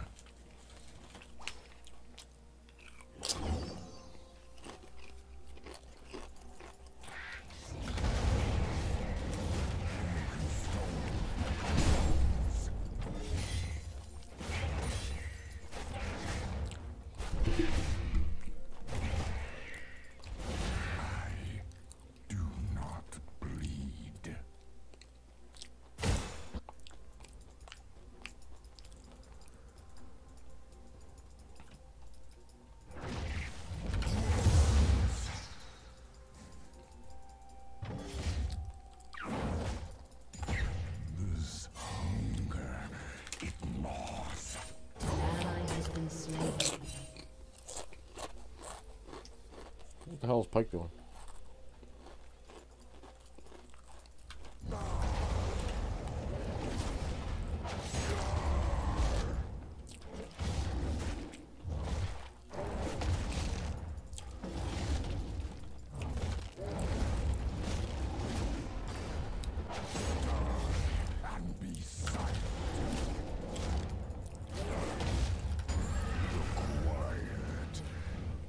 What the hell is Pike doing?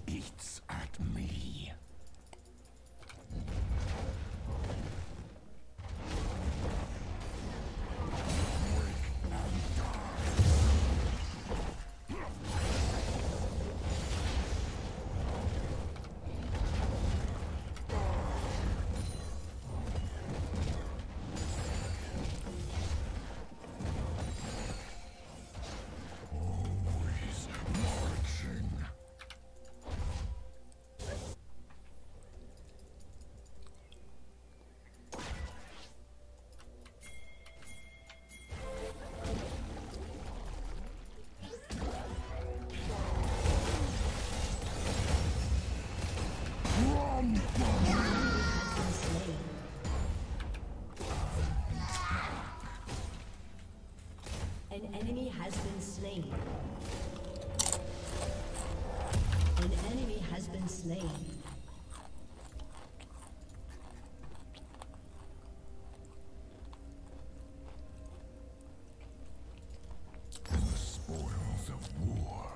Eats at me. Always marching. An enemy has been slain. An enemy has been slain. And the spoils of war.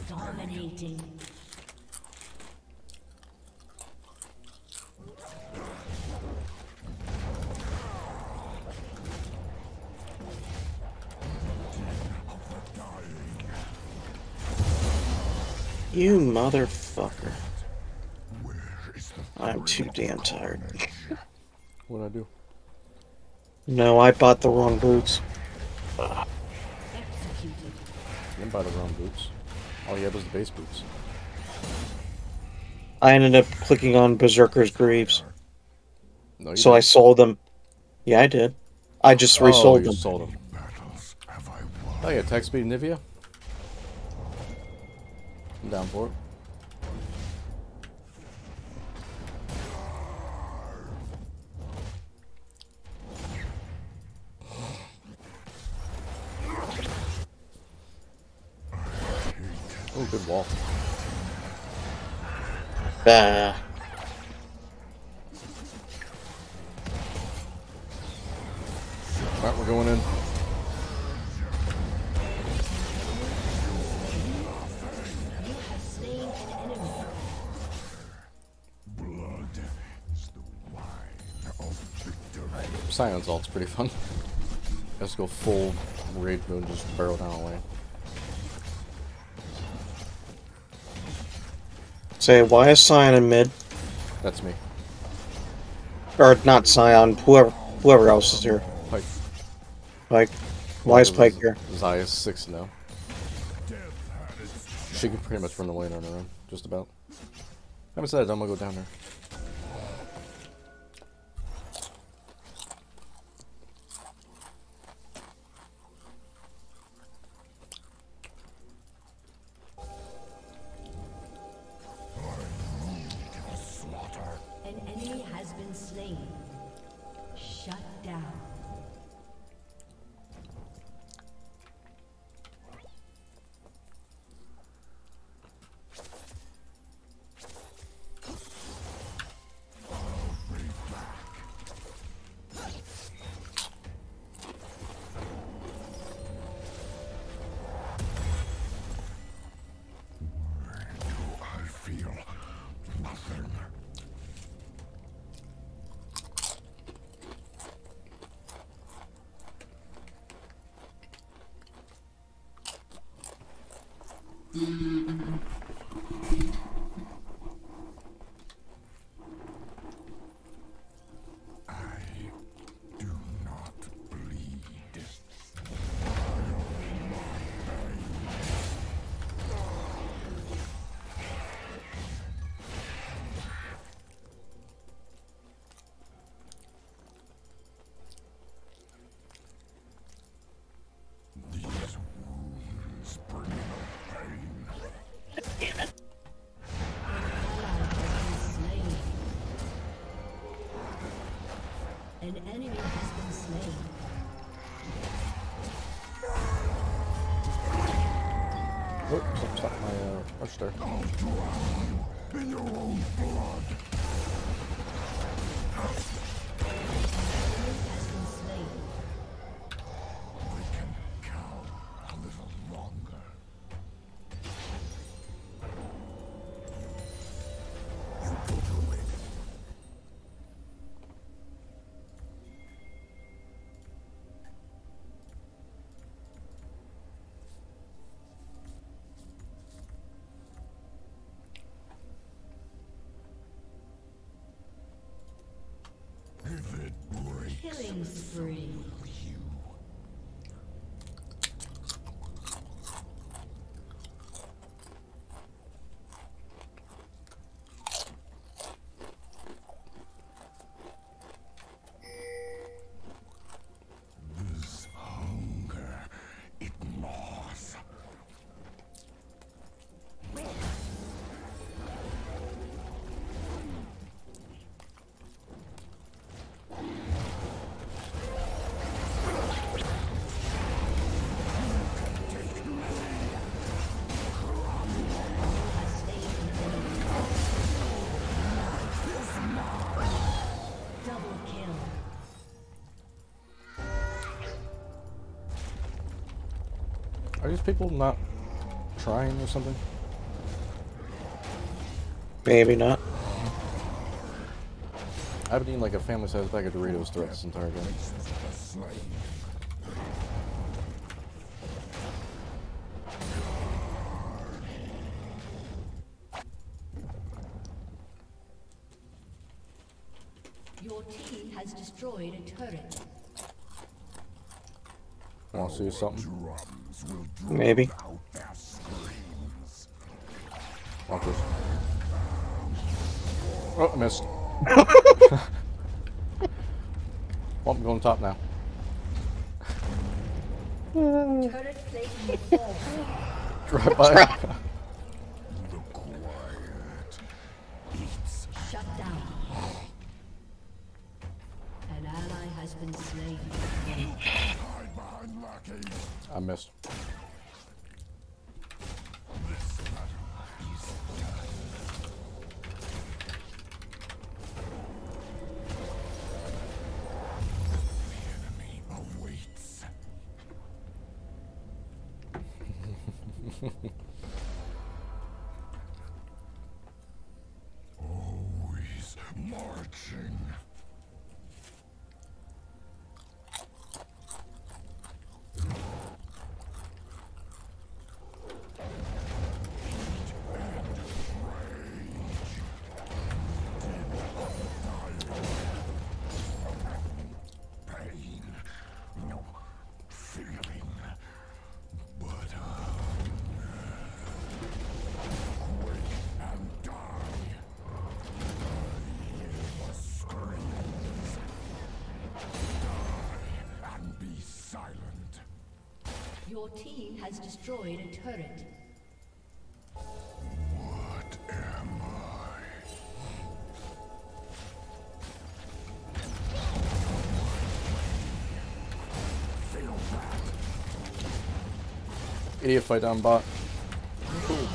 Dominating. You motherfucker. I'm too damn tired. What'd I do? No, I bought the wrong boots. You didn't buy the wrong boots. All you had was the base boots. I ended up clicking on Berserker's Greaves. No, you so didn't. I sold them. Yeah, I did. I just resold them. Sold them. Oh yeah, text speed Nivea. I'm down for it. Oh, good wall. Bah. Alright, we're going in. Scion's ult's pretty fun. Let's go full raid mode and just barrel down away. Say, why is Scion in mid? That's me. Or not Scion, whoever else is here. Pike. Pike. Why is Pike here? Zaya's 6 now. She can pretty much run the lane on her own, just about. Having said that, I'm gonna go down there. An enemy has been slain. Shut down. I feel nothing. An enemy has been slain. Whoops, stop my rush there. In your own blood. Has been slain. We can cow a little longer. You go to it. If it breaks, Killing spree. this hunger, it gnaws. Double kill. Are these people not trying or something? Maybe not. I haven't eaten like a family-sized bag of Doritos throughout this entire game. Your team has destroyed a turret. Want to see something? Maybe. Watch this. Oh, I missed. Well, I'm going top now. Turret plate will fall. Drive by. Shut down. An ally has been slain. I missed. Always marching. Pain, no feeling, but quake and die. I hear the screams. Die and be silent. Your team has destroyed a turret. What am I? Feel that. Idiot fight down bot. Cool.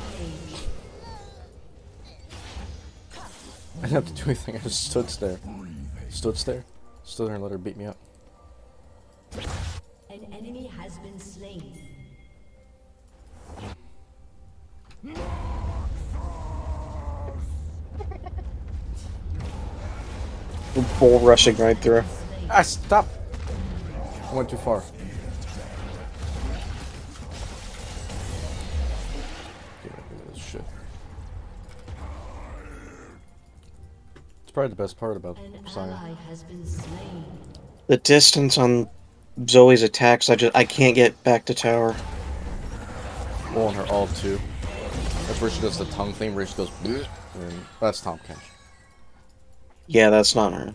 I didn't have to do anything, I just stood there. Stood there and let her beat me up. An enemy has been slain. Bull rushing right through. Ah, stop! I went too far. Get rid of this shit. It's probably the best part about Scion. Has been slain. The distance on Zoe's attacks, I can't get back to tower. Well, on her ult too. That's where she does the tongue thing where she goes bleh, and that's Tom Kench. Yeah, that's not her.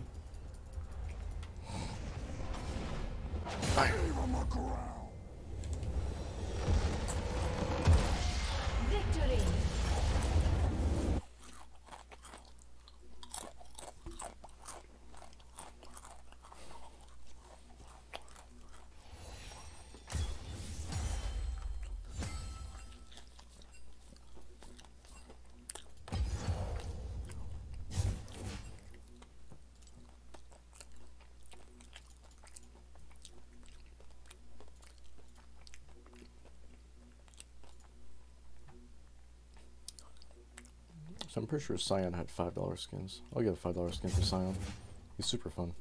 Victory. So I'm pretty sure Scion had $5 skins. I'll get a $5 skin for Scion. He's super fun.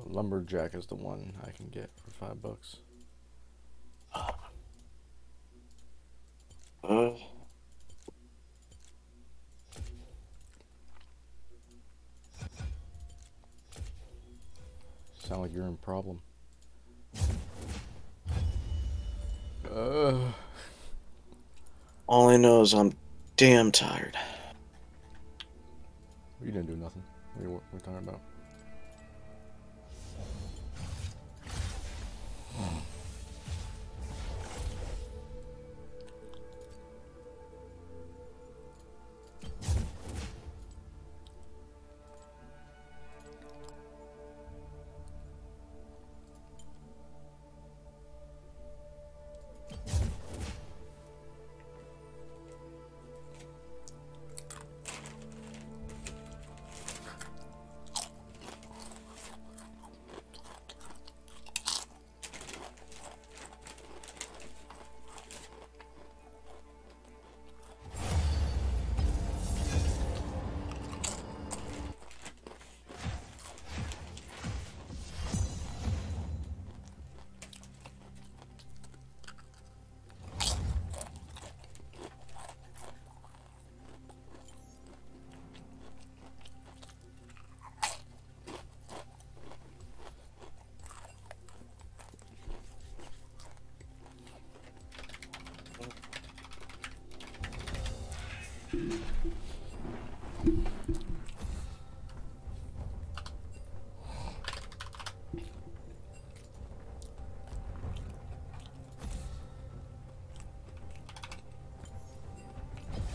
Lumberjack is the one I can get for $5. Sound like you're in problem. All I know is I'm damn tired. You didn't do nothing. What are we talking about?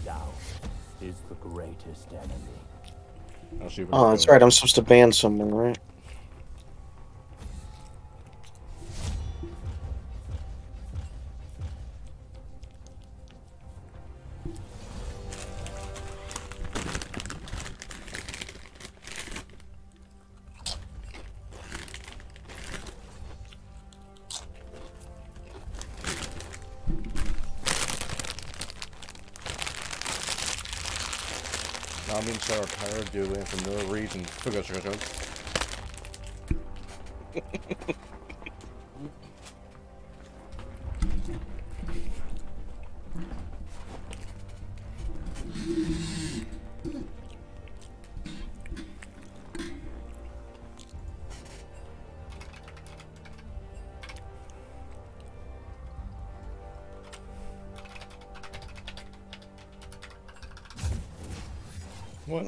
Doubt is the greatest enemy. Oh, that's right. I'm supposed to ban someone, right? Now means that our power do for no reason. What?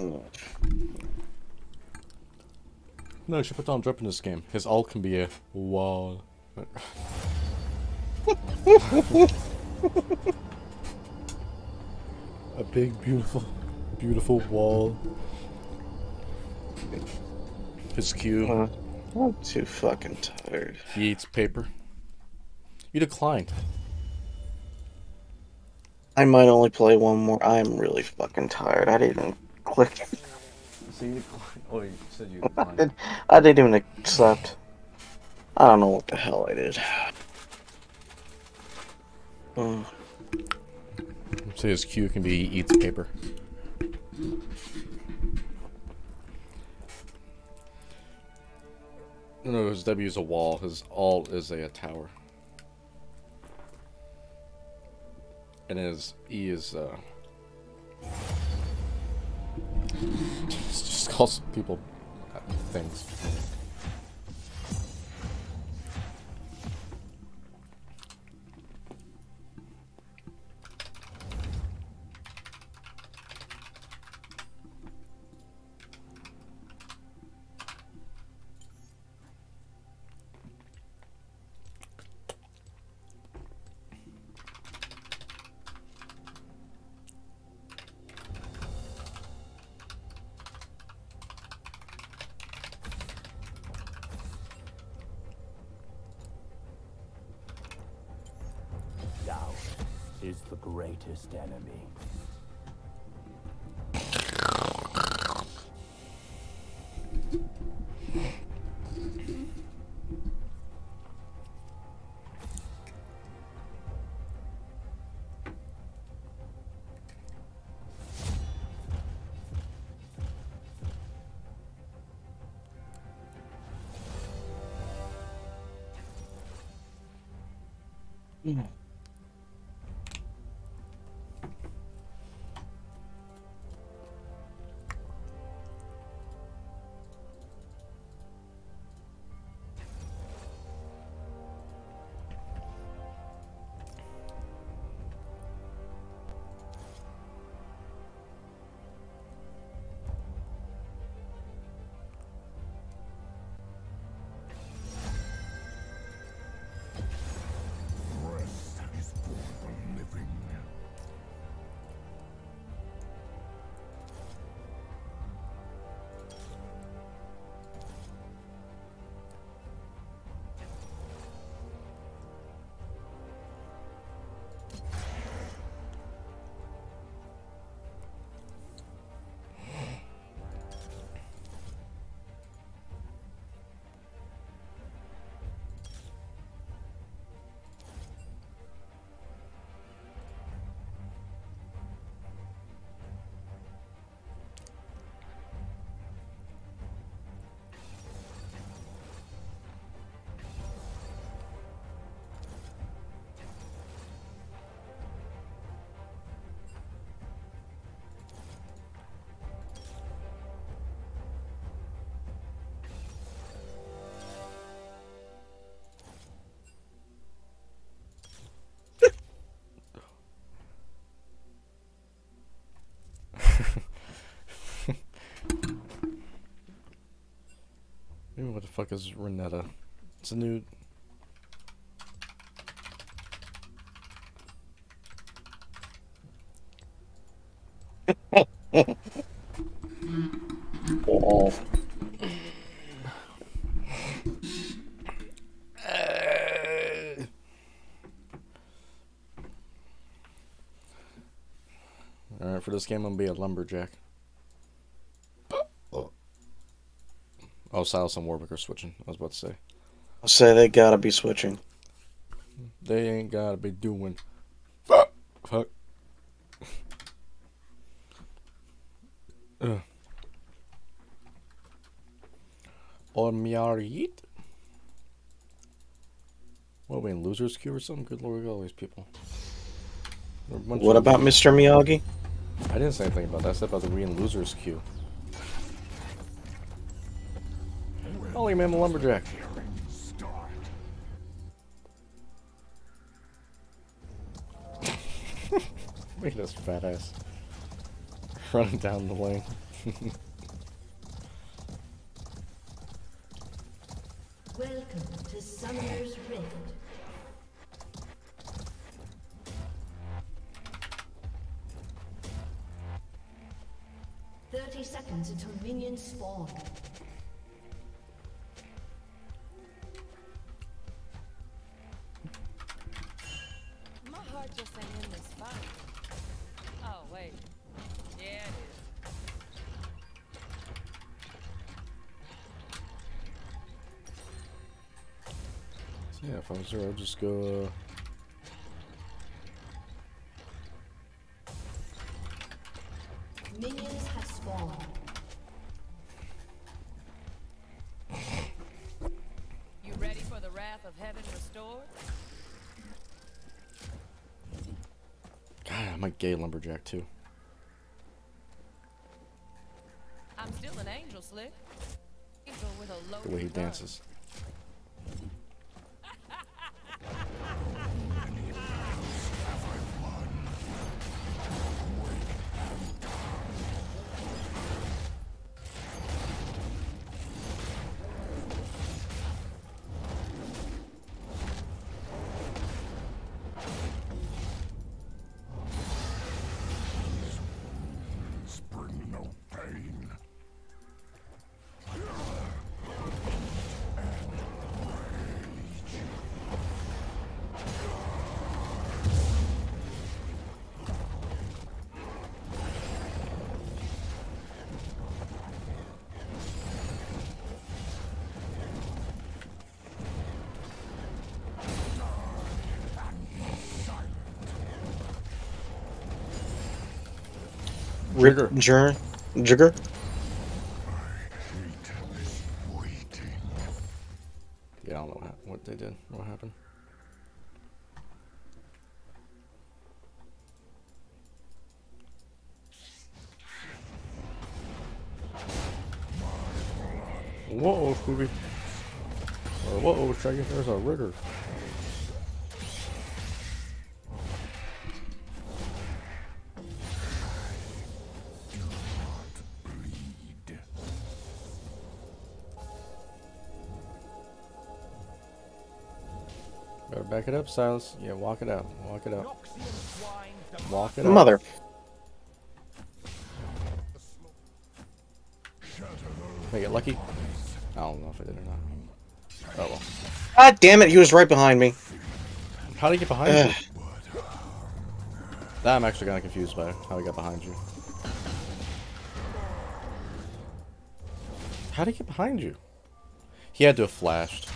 No, you should put down drop in this game. His ult can be a wall. A big, beautiful wall. His Q. I'm too fucking tired. He eats paper. You declined. I might only play one more. I'm really fucking tired. I didn't even click. So you declined. Oh, you said you declined. I didn't even accept. I don't know what the hell I did. So his Q can be he eats paper. No, his W is a wall. His alt is a tower. And his E is just calls people things. Doubt is the greatest enemy. fuck is Renetta? It's a new... Oh. Alright, for this game, I'm gonna be a lumberjack. Oh, Silas and Warwick are switching. I was about to say. I'll say they gotta be switching. They ain't gotta be doing. Fuck. Or Miarit? What are we in losers queue or something? Good lord, all these people. What about Mr. Miyagi? I didn't say anything about that. I said about the we in losers queue. Holy man, the lumberjack. Look at this fat ass running down the lane. Welcome to Summoner's Rift. Seconds until minions spawn. My heart just ain't in this fight. Oh, wait. Yeah, it is. So yeah, if I was there, I'd just go... Minions have spawned. You ready for the wrath of heaven restored? God, I'm a gay lumberjack too. I'm still an angel, Slick. Angel with a loaded The way he gun. dances. Jigger. Jigger. Yeah, I don't know what they did. What happened? Whoa, Scooby. Whoa, Shaggy, there's a rigger. Better back it up, Silas. Yeah, walk it out. Walk it out. Walk it out. Mother. Make it lucky. I don't know if I did or not. Oh well. God damn it, he was right behind me. How did he get behind you? That I'm actually kind of confused by how he got behind you. How did he get behind you? He had to have flashed.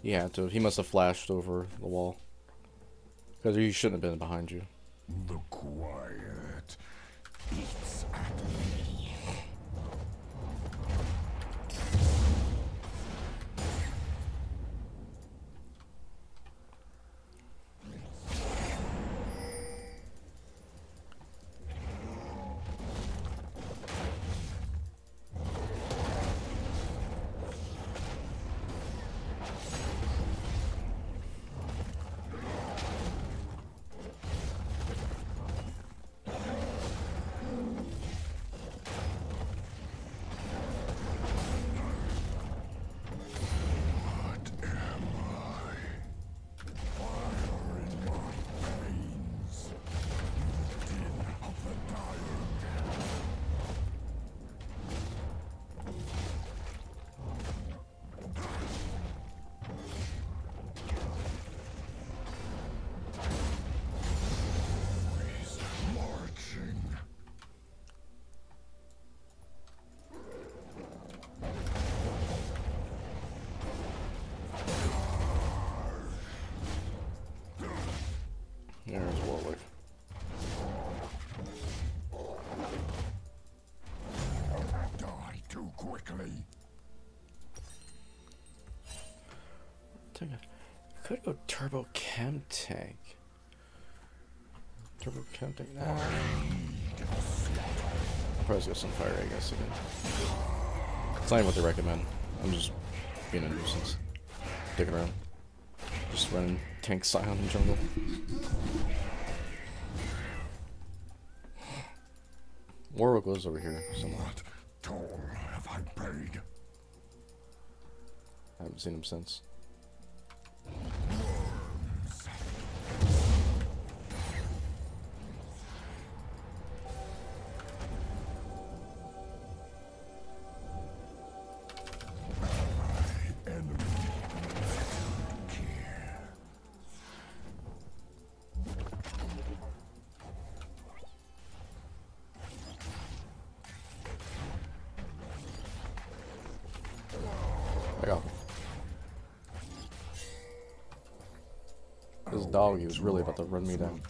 He had to. He must have flashed over the wall. Because he shouldn't have been behind you. The quiet eats at me. There's Warwick. Die too quickly. Could go turbo chem tank. Turbo chem tank. Nah. I'll probably get some fire, I guess, again. It's not even what they recommend. I'm just being a nuisance. Dicking around. Just running tank Scion in the jungle. Warwick was over here somewhere. What toll have I paid? I haven't seen him since. I got him. This dog, he was really about to run me down.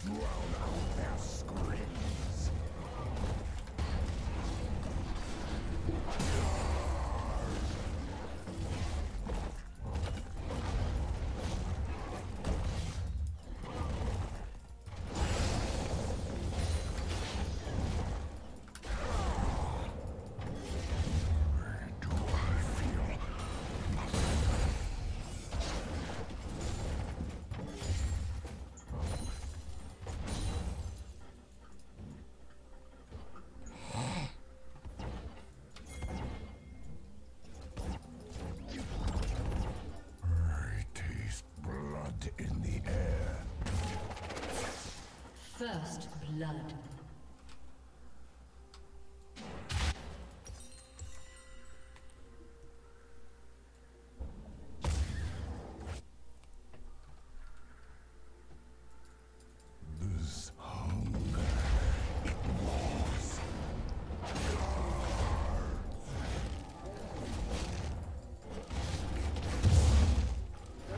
In the air. First blood. This hunger, it was.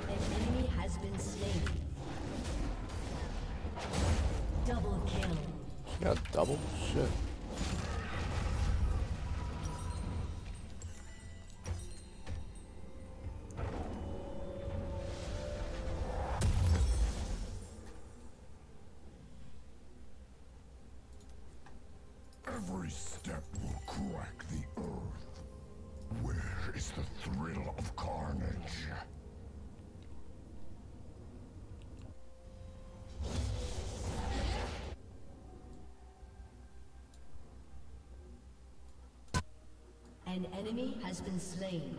An enemy has been slain. Double kill. She got double? Shit. Every step will crack the earth. Where is the thrill of carnage? An enemy has been slain.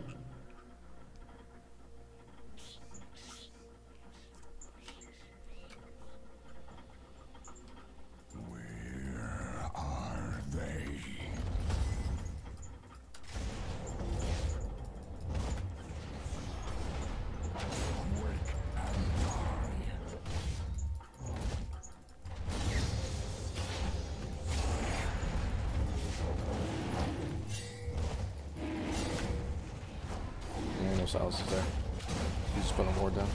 Where are they? Wake and die. Yeah, no Silas is there. He's just putting a ward down.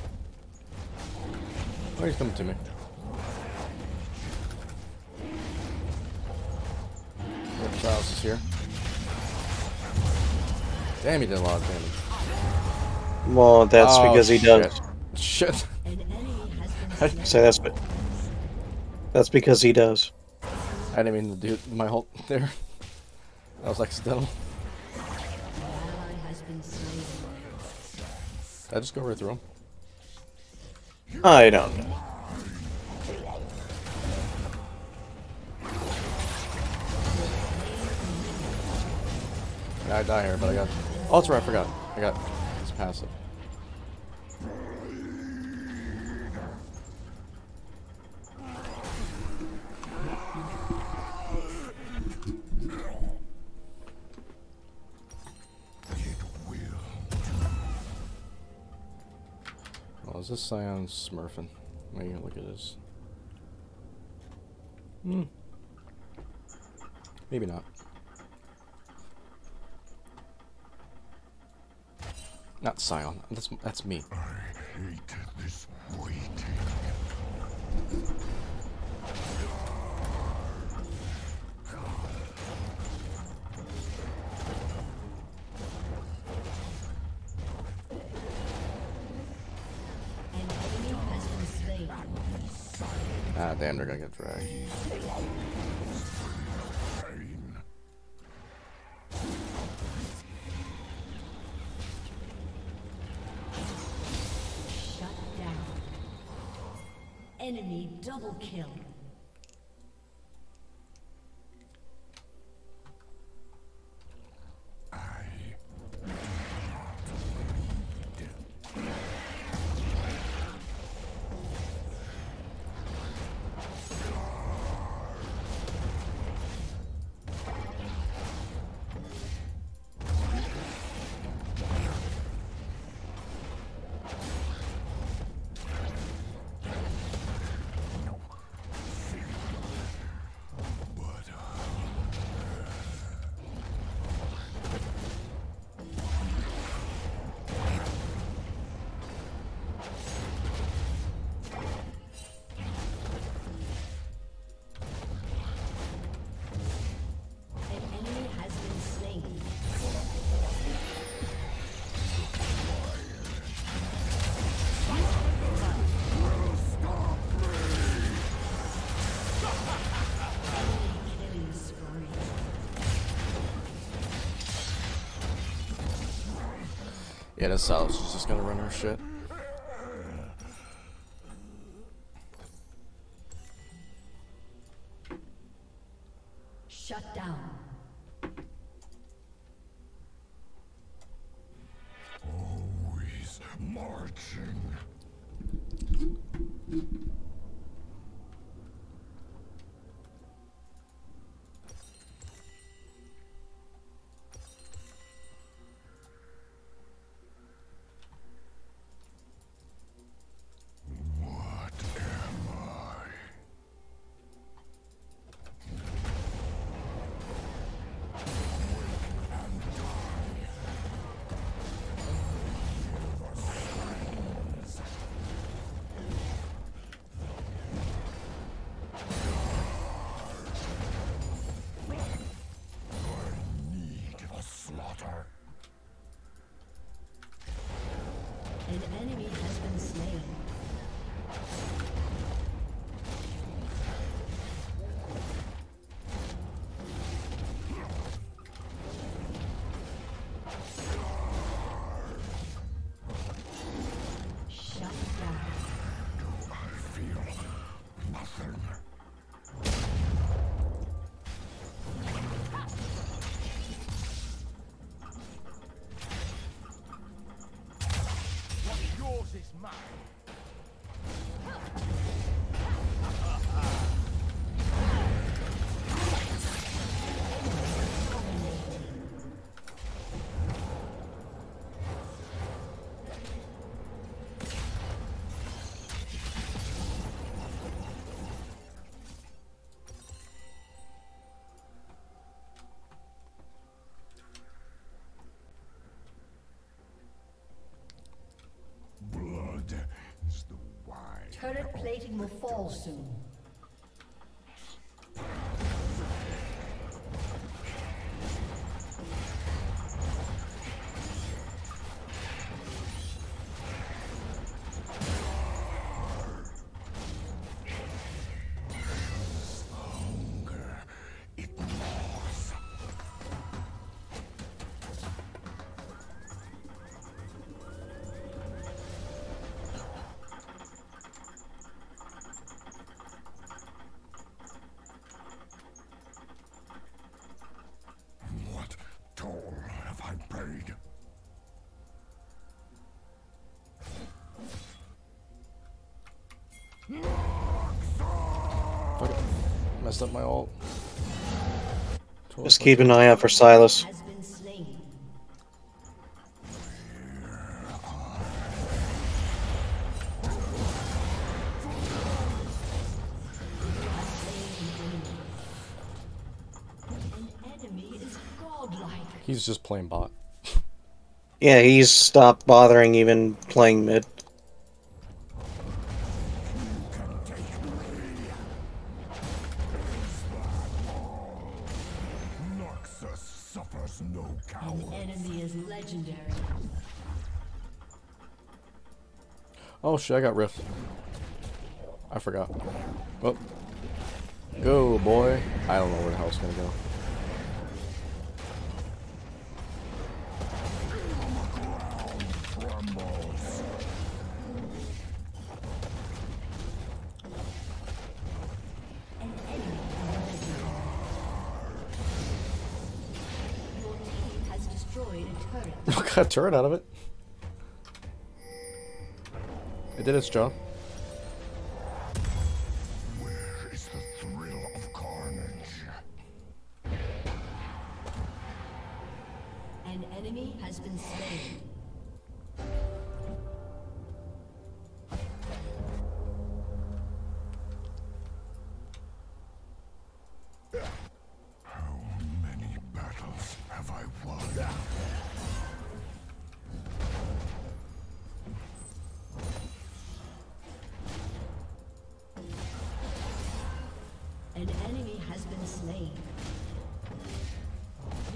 Oh, he's coming to me. Yep, Silas is here. Damn, he did a lot of damage. Well, that's because he shit. does. Shit. So that's because he does. I didn't mean to do my whole there. That was accidental. Did I just go right through him? I don't know. Yeah, I die here, but I got. Oh, that's right, I forgot. I got his passive. Oh, is this Scion smurfing? Maybe look at this. Maybe not. Not Scion. That's me. I hate this waiting. Ah, damn, they're gonna get dragged. Shut down. Enemy double kill. Yeah, this Silas is just gonna run her shit. Shut down. Always marching. An enemy has been slain. Shut down. I feel nothing. What's yours is mine. Blood is the wine. Turret plating will fall soon. Hunger, it gnaws. What toll have I paid? Fuck it. Messed up my ult. Just keep an eye out for Silas. Has been slain. An enemy is godlike. He's just playing bot. Yeah, he's stopped bothering even playing mid. Noxus suffers no An enemy is legendary. Oh shit, I got rift. I forgot. Well, go, boy. I don't know where the hell it's gonna go. Got a turret out of it. It did its job. Where is the thrill of carnage? An enemy has been slain. How many battles have I won? An enemy has been slain.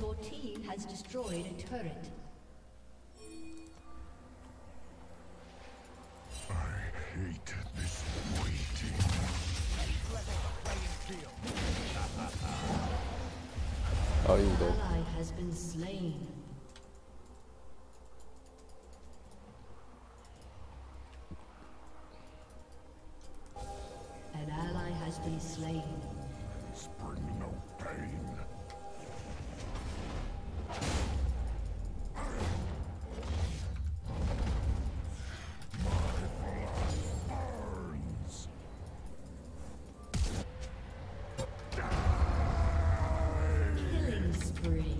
Your team has destroyed a turret. I hate this waiting. Oh, you An did. ally has been slain. An ally has been slain. Spring no pain. Killing spree.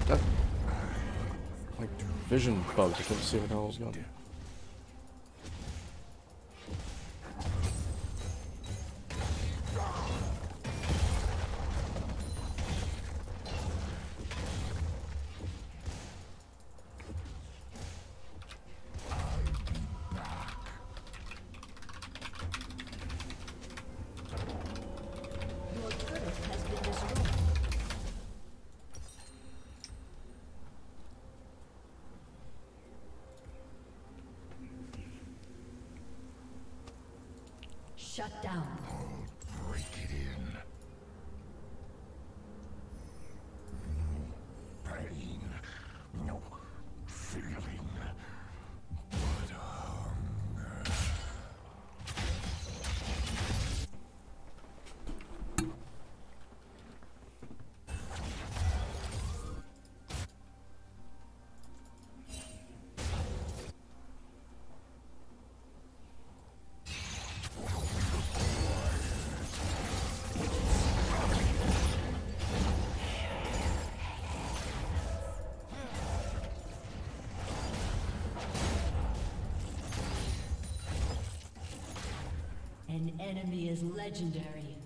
That, like, vision bugged. I couldn't see what the hell was going on. Your turret has been destroyed. Shut down. Break it in. No pain. No feeling. But hunger. An enemy is legendary.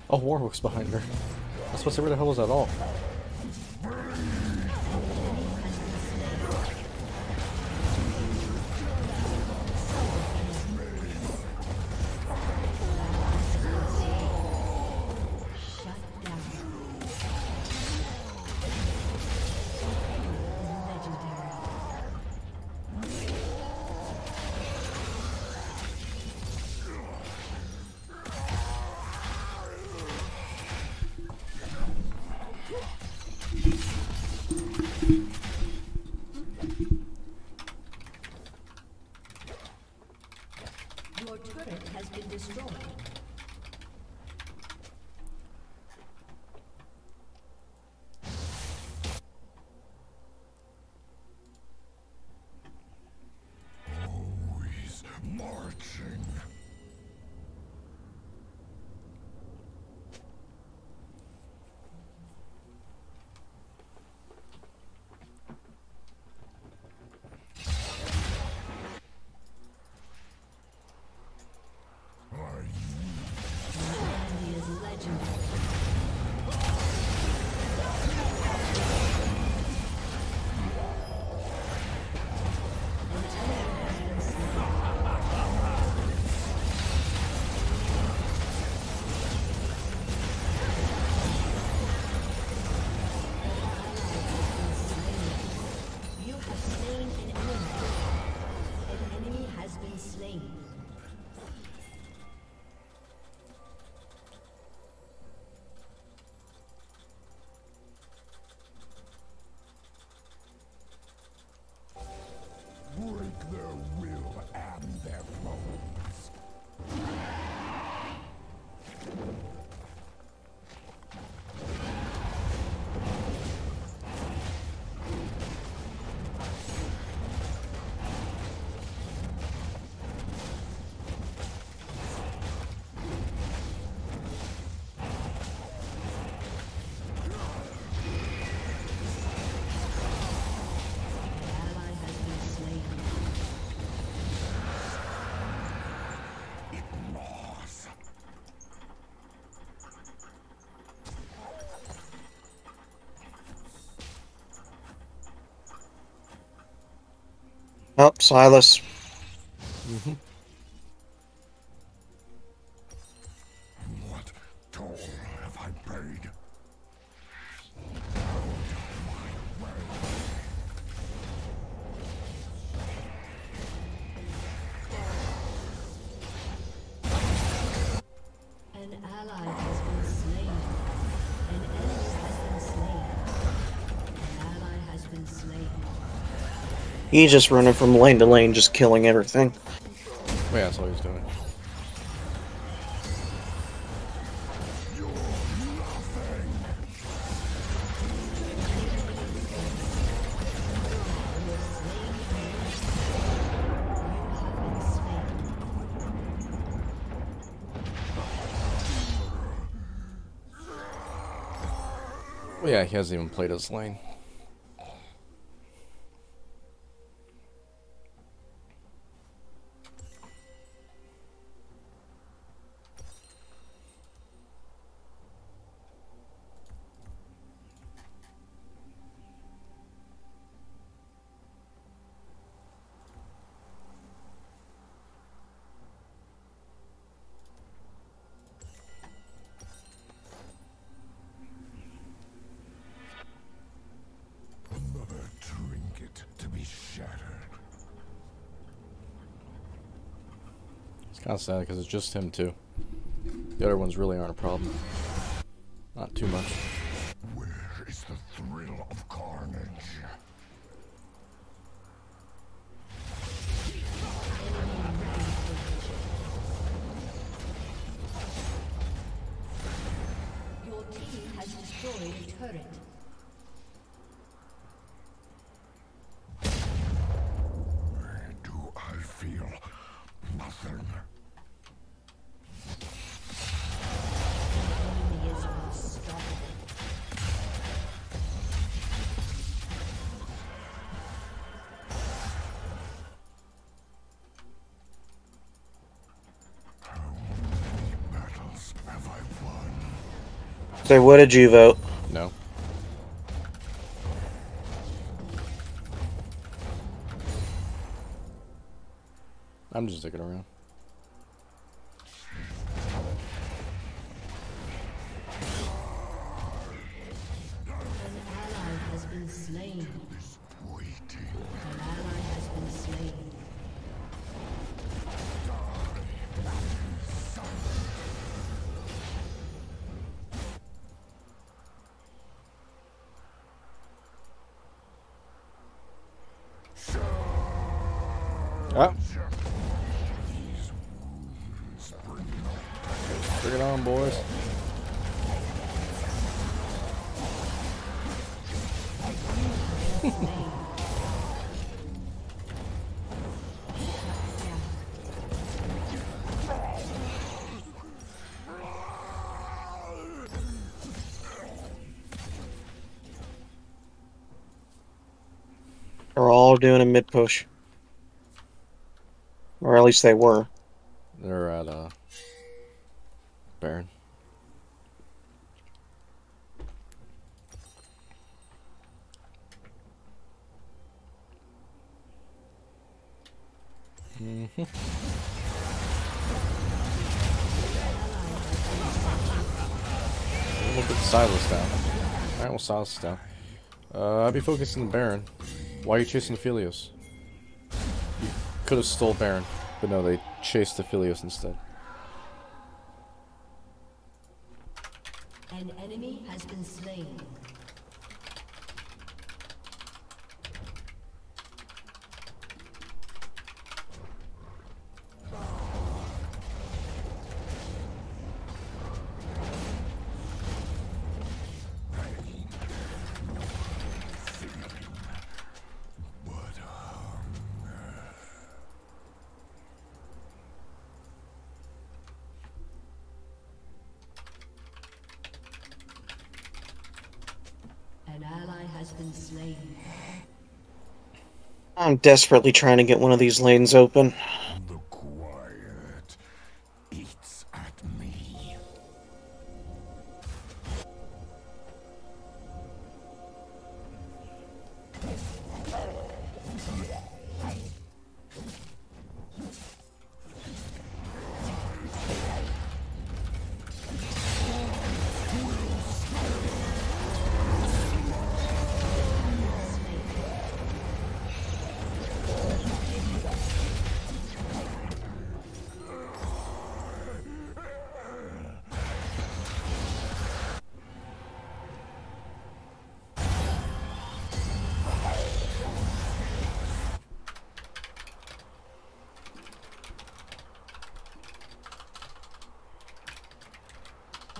Oh, Warwick's behind her. I was supposed to say, where the hell was that all? Your turret has been destroyed. Always marching. Enemy is legendary. An enemy has been slain. Oh, Silas. What toll have I paid? An ally has been slain. An enemy has been slain. An ally has been slain. He's just running from lane to lane, just killing everything. Yeah, that's all he's doing. Well, yeah, he hasn't even played his lane. Another trinket to be shattered. It's kind of sad because it's just him too. The other ones really aren't a problem. Not too much. Where is the thrill of carnage? Your team has destroyed a turret. Do I feel nothing? The enemy is unstoppable. Battles have I won? So what did you vote? No. I'm just sticking around. An ally has been slain. An ally has been slain. Ah. Bring it on, boys. They're all doing a mid push. Or at least they were. They're at Baron. We'll put Silas down. Alright, well, Silas is down. I'd be focusing on Baron. Why are you chasing Philios? You could have stole Baron, but no, they chased the Philios instead. An enemy has been slain. An ally has been slain. I'm desperately trying to get one of these lanes open. The quiet eats at me.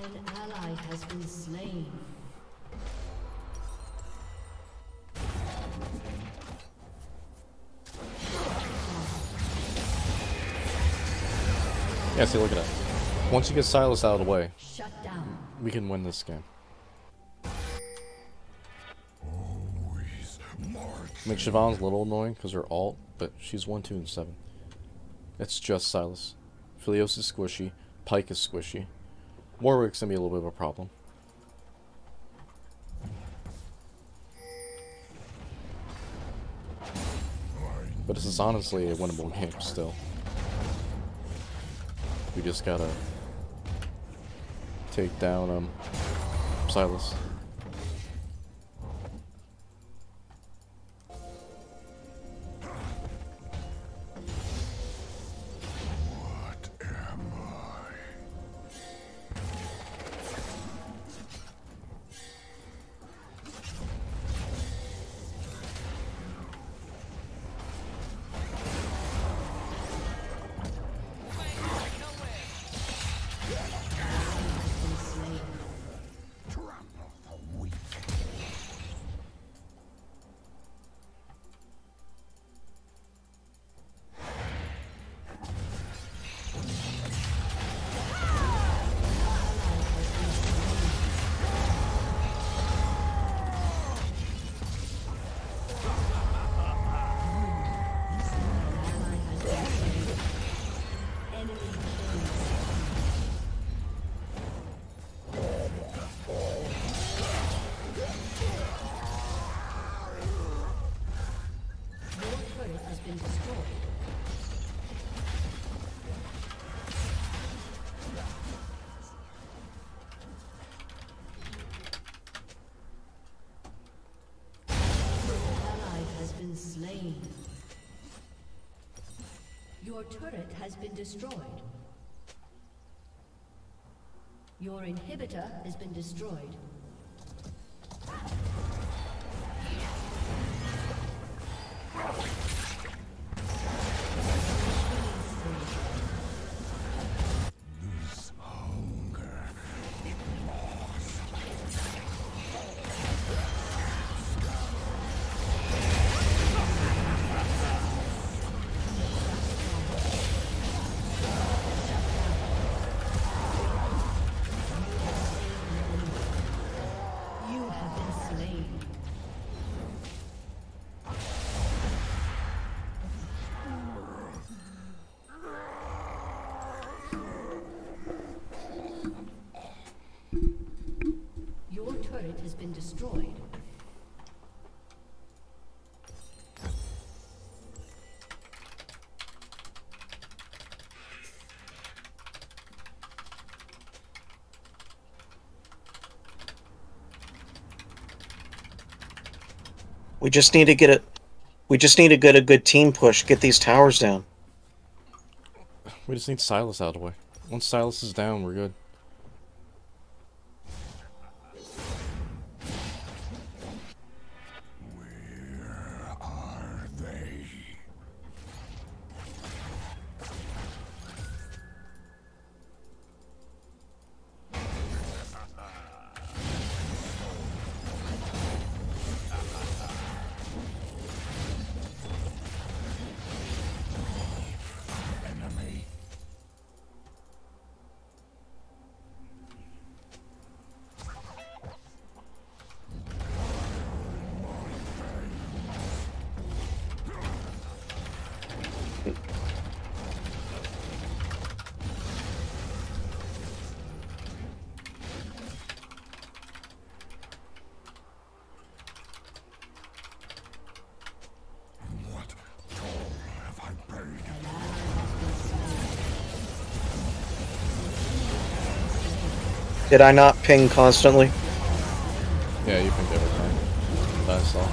An ally has been slain. Yeah, see, look at that. Once you get Silas out of the way, Shut down. we can win this game. I mean, Siobhan's a little annoying because her ult, but she's 1, 2, and 7. It's just Silas. Philios is squishy. Pike is squishy. Warwick's gonna be a little bit of a problem. But this is honestly a winnable game still. We just gotta take down Silas. Slain. Your turret has been destroyed. Your inhibitor has been destroyed. Has been destroyed. We just need to get it. We just need to get a good team push. Get these towers down. We just need Silas out of the way. Once Silas is down, we're good. Did I not ping constantly? Yeah, you pinged everything. I saw.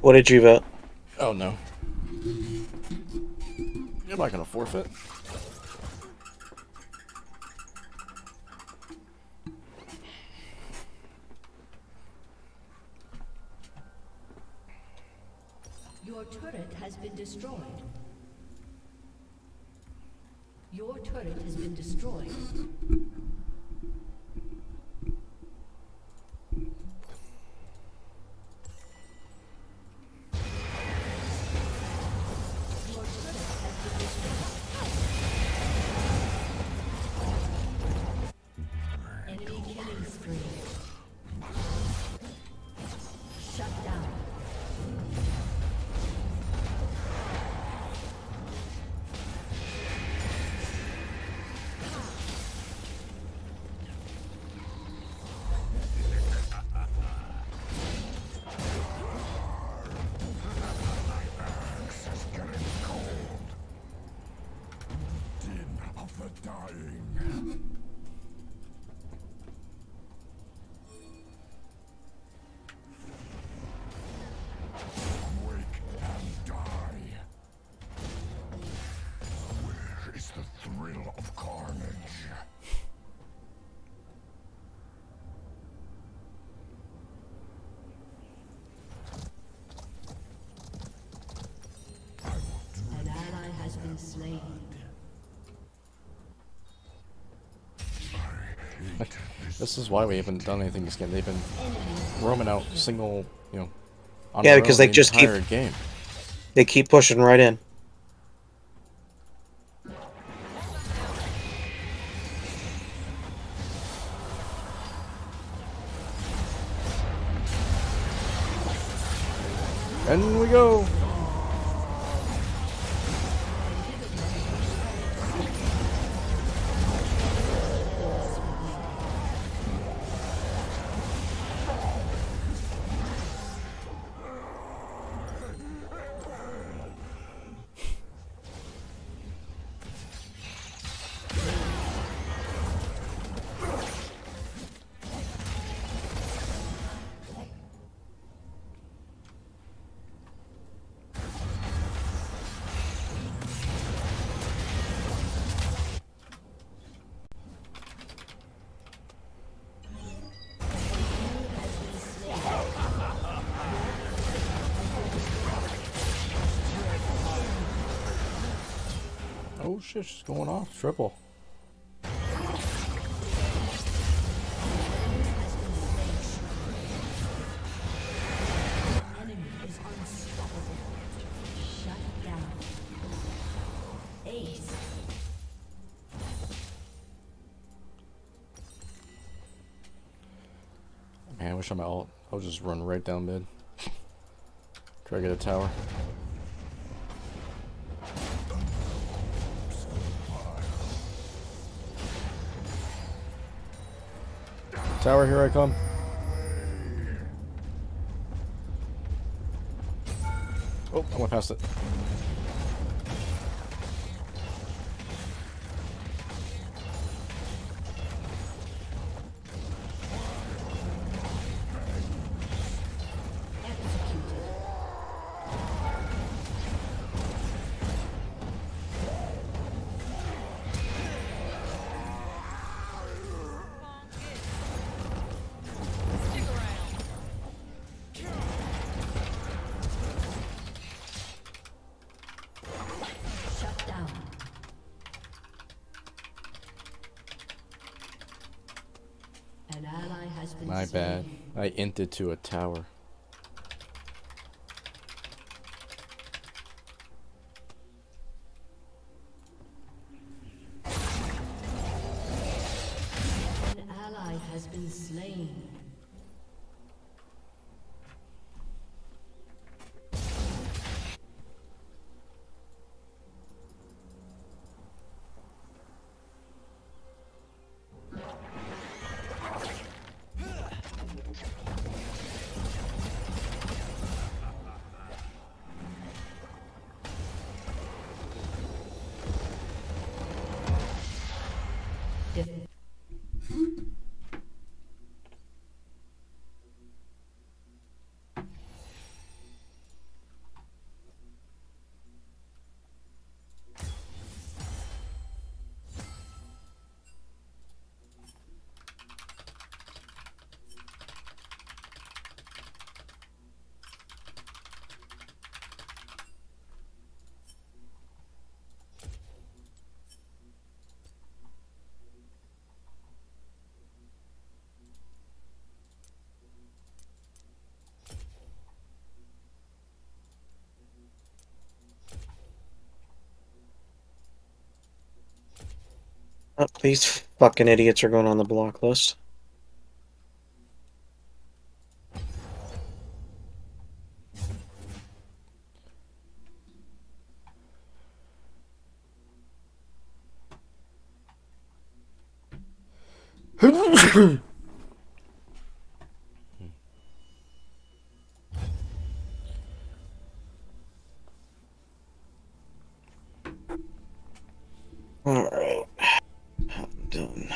What did you vote? Oh no. I'm not gonna forfeit. Your turret has been destroyed. Your turret has been destroyed. Enemy killing spree. Shut down. Of the dying. Wake and die. Where is the thrill of carnage? An ally has been slain. This is why we haven't done anything this game. They've been roaming out single, you know, on Yeah, their because own they the just keep entire game. they keep pushing right in. And we go. Oh shit, she's going off. Triple. Enemy is unstoppable. Shut down. Ace. Man, I wish I'm out. I'll just run right down mid. Try to get a tower. Tower, here I come. Oh, I went past it. Shut down. An ally has been My bad. slain. I inted to a tower. An ally has been slain. Oh, these fucking idiots are going on the block list. Alright. I'm done.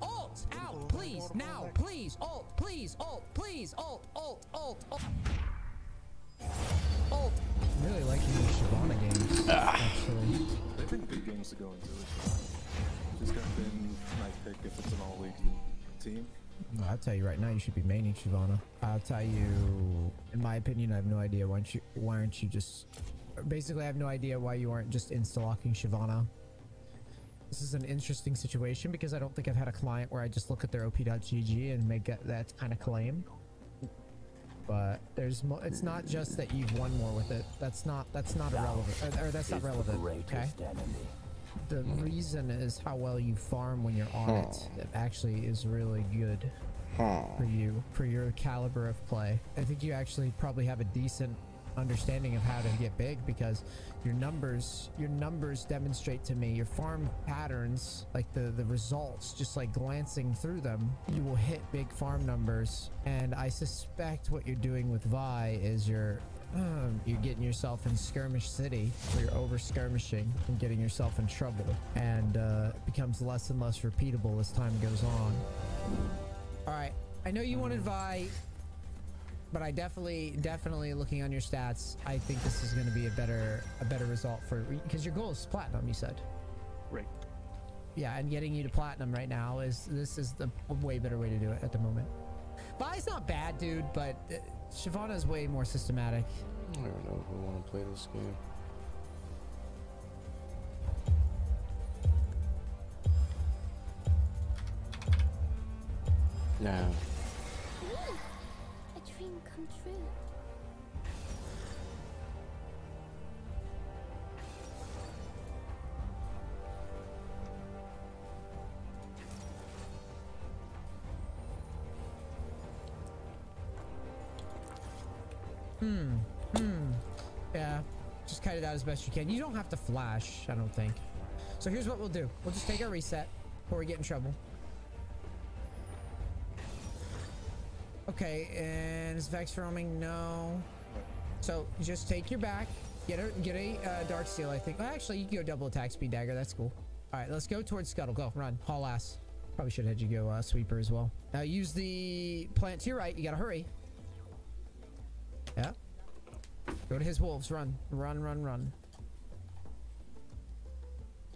Alt, out, please, now, please, alt, please, alt, please, alt, alt, alt, alt. Alt. Really liking these Shyvana games, actually. They've been good games to go into as well. Just got been nice pick if it's an all-league team. No, I'll tell you right now, you should be maining Shyvana. I'll tell you, in my opinion, I have no idea why aren't you just... Basically, I have no idea why you aren't just insta-locking Shyvana. This is an interesting situation because I don't think I've had a client where I just look at their op.gg and make that kind of claim. But there's it's not just that you've won more with it. That's not irrelevant. Or that's not relevant. Okay. The reason is how well you farm when you're on it. It actually is really good for you, for your caliber of play. I think you actually probably have a decent understanding of how to get big because your numbers demonstrate to me your farm patterns, like the results, just like glancing through them, you will hit big farm numbers. And I suspect what you're doing with Vi is you're getting yourself in skirmish city where you're over skirmishing and getting yourself in trouble, and it becomes less and less repeatable as time goes on. All right, I know you wanted Vi, but I definitely looking on your stats, I think this is going to be a better result for, because your goal is platinum, you said. Right. Yeah, and getting you to platinum right now is the way better way to do it at the moment. Vi's not bad, dude, but Shyvana is way more systematic. I don't know if we want to play this game. No. A dream come true. Yeah, just cut it out as best you can. You don't have to flash, I don't think. So here's what we'll do. We'll just take our reset before we get in trouble. Okay, and is Vex roaming? No. So just take your back. Get a Dark Steel, I think. Well, actually, you can go double attack speed dagger. That's cool. All right, let's go towards Scuttle. Go, run, haul ass. Probably should have had you go Sweeper as well. Now use the plant to your right. You gotta hurry. Yeah. Go to his wolves. Run, run, run, run.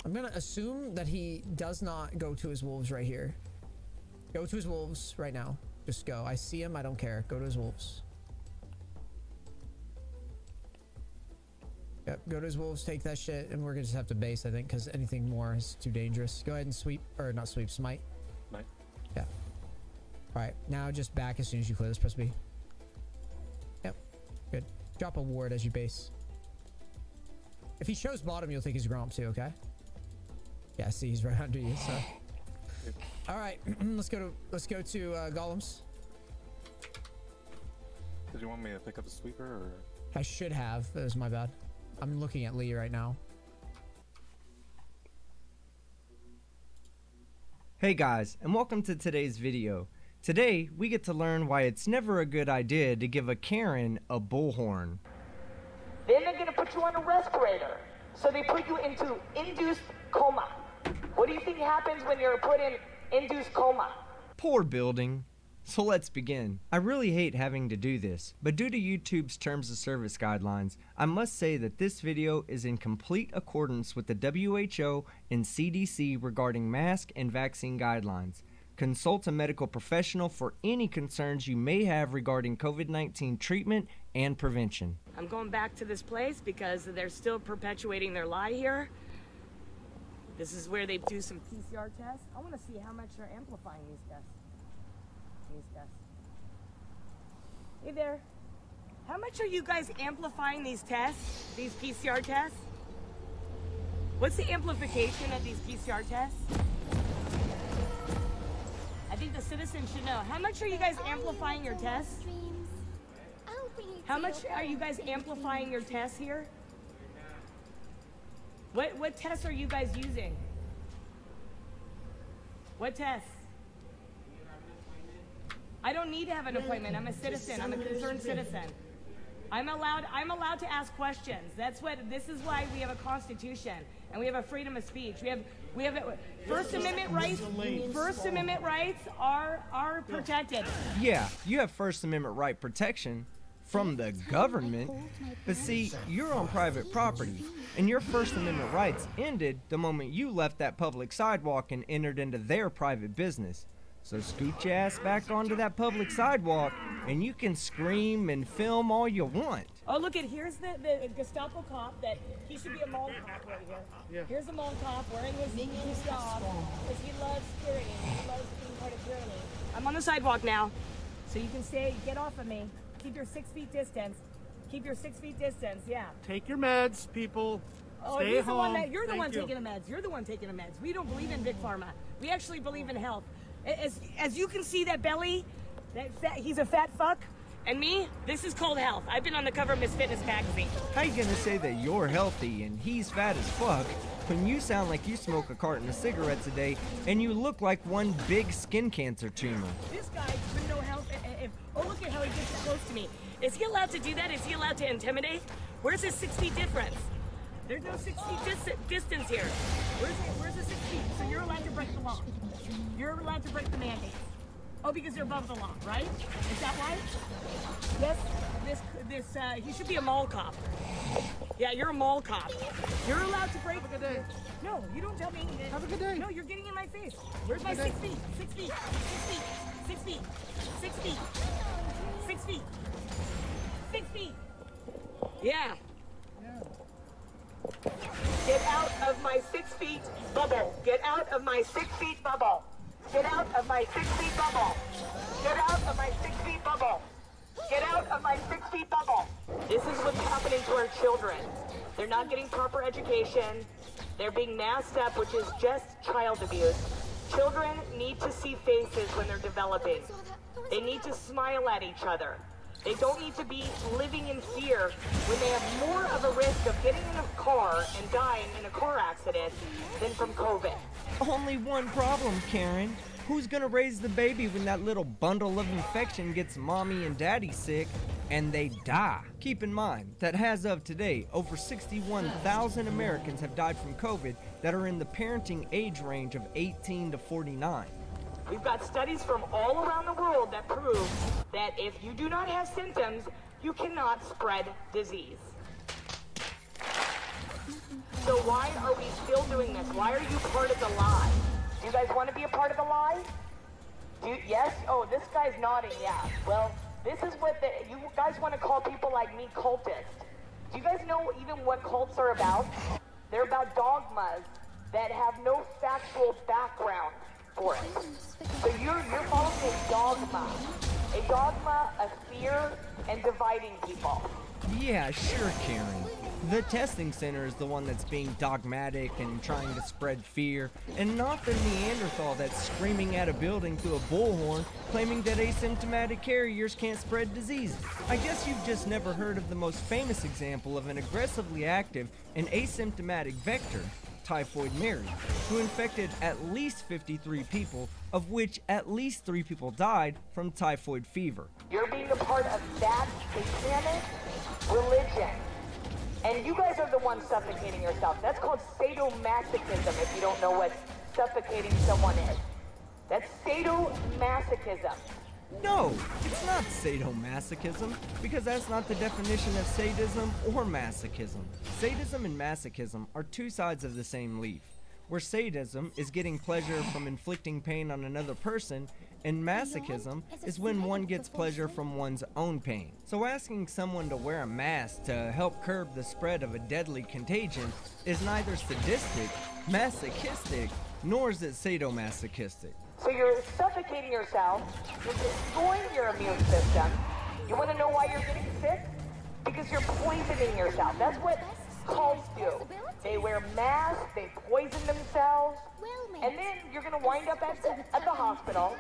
I'm gonna assume that he does not go to his wolves right here. Go to his wolves right now. Just go. I see him. I don't care. Go to his wolves. Yep. Go to his wolves. Take that shit, and we're gonna just have to base, I think, because anything more is too dangerous. Go ahead and sweep, or not sweep, smite. Smite. Yeah. All right. Now just back as soon as you clear this. Press B. Yep. Good. Drop a ward as you base. If he shows bottom, you'll think he's Gromp too. Okay. Yeah. See, he's right under you. So. All right. let's go to golems. Did you want me to pick up a sweeper or? I should have. That was my bad. I'm looking at Lee right now. Hey guys, and welcome to today's video. Today, we get to learn why it's never a good idea to give a Karen a bullhorn. Then they're gonna put you on a respirator. So they put you into induced coma. What do you think happens when you're put in induced coma? Poor building. So let's begin. I really hate having to do this, but due to YouTube's terms of service guidelines, I must say that this video is in complete accordance with the WHO and CDC regarding mask and vaccine guidelines. Consult a medical professional for any concerns you may have regarding COVID-19 treatment and prevention. I'm going back to this place because they're still perpetuating their lie here. This is where they do some PCR tests. I want to see how much they're amplifying these tests. Hey there. How much are you guys amplifying these tests, these PCR tests? What's the amplification of these PCR tests? I think the citizens should know. How much are you guys amplifying your tests? How much are you guys amplifying your tests here? What tests are you guys using? What tests? I don't need to have an appointment. I'm a citizen. I'm a concerned citizen. I'm allowed to ask questions. This is why we have a constitution and we have a freedom of speech. We have First Amendment rights. First Amendment rights are protected. Yeah, you have First Amendment right protection from the government, but see, you're on private property, and your First Amendment rights ended the moment you left that public sidewalk and entered into their private business. So scoot your ass back onto that public sidewalk, and you can scream and film all you want. Oh, look here's the Gestapo cop that he should be a mall cop right here. Yeah. Here's a mall cop wearing his job because he loves tyranny. He loves being part of tyranny. I'm on the sidewalk now, so you can get off of me. Keep your 6 feet distance. Keep your 6 feet distance, yeah. Take your meds, people. Oh, Stay home. You're the one taking the meds. You're the one taking the meds. We don't believe in big pharma. We actually believe in health. As you can see, that belly, he's a fat fuck. And me, this is called health. I've been on the cover of Miss Fitness magazine. How you gonna say that you're healthy and he's fat as fuck when you sound like you smoke a carton of cigarettes a day and you look like one big skin cancer tumor? This guy with no health. Oh, look at how he gets close to me. Is he allowed to do that? Is he allowed to intimidate? Where's his 6 feet difference? There's no 6 feet distance here. Where's the 6 feet? So you're allowed to break the law. You're allowed to break the mandates. Oh, because you're above the law, right? Is that why? Yes, he should be a mall cop. Yeah, you're a mall cop. You're allowed to break. Have a good day. No, you don't tell me. Have a good day. No, you're getting in my face. Where's my 6 feet? 6 feet. 6 feet. 6 feet. 6 feet. 6 feet. 6 feet. Yeah. Get out of my 6 feet bubble. Get out of my 6 feet bubble. Get out of my 6 feet bubble. Get out of my 6 feet bubble. Get out of my 6 feet bubble. This is what's happening to our children. They're not getting proper education. They're being masked up, which is just child abuse. Children need to see faces when they're developing. They need to smile at each other. They don't need to be living in fear when they have more of a risk of getting in a car and dying in a car accident than from COVID. Only one problem, Karen. Who's gonna raise the baby when that little bundle of infection gets mommy and daddy sick and they die? Keep in mind that as of today, over 61,000 Americans have died from COVID that are in the parenting age range of 18 to 49. We've got studies from all around the world that prove that if you do not have symptoms, you cannot spread disease. So why are we still doing this? Why are you part of the lie? You guys want to be a part of the lie? Yes? Oh, this guy's nodding, yeah. Well, this is what you guys want to call people like me cultists. Do you guys know even what cults are about? They're about dogmas that have no factual background for it. So you're following a dogma of fear and dividing people. Yeah, sure, Karen. The testing center is the one that's being dogmatic and trying to spread fear, and not the Neanderthal that's screaming at a building through a bullhorn, claiming that asymptomatic carriers can't spread disease. I guess you've just never heard of the most famous example of an aggressively active and asymptomatic vector, Typhoid Mary, who infected at least 53 people, of which at least 3 people died from typhoid fever. You're being a part of that satanic religion. And you guys are the ones suffocating yourself. That's called sadomasochism, if you don't know what suffocating someone is. That's sadomasochism. No, it's not sadomasochism, because that's not the definition of sadism or masochism. Sadism and masochism are two sides of the same leaf, where sadism is getting pleasure from inflicting pain on another person, and masochism is when one gets pleasure from one's own pain. So asking someone to wear a mask to help curb the spread of a deadly contagion is neither sadistic, masochistic, nor is it sadomasochistic. So you're suffocating yourself, you're destroying your immune system. You want to know why you're getting sick? Because you're poisoning yourself. That's what cults do. They wear masks, they poison themselves, and then you're going to wind up at the hospital.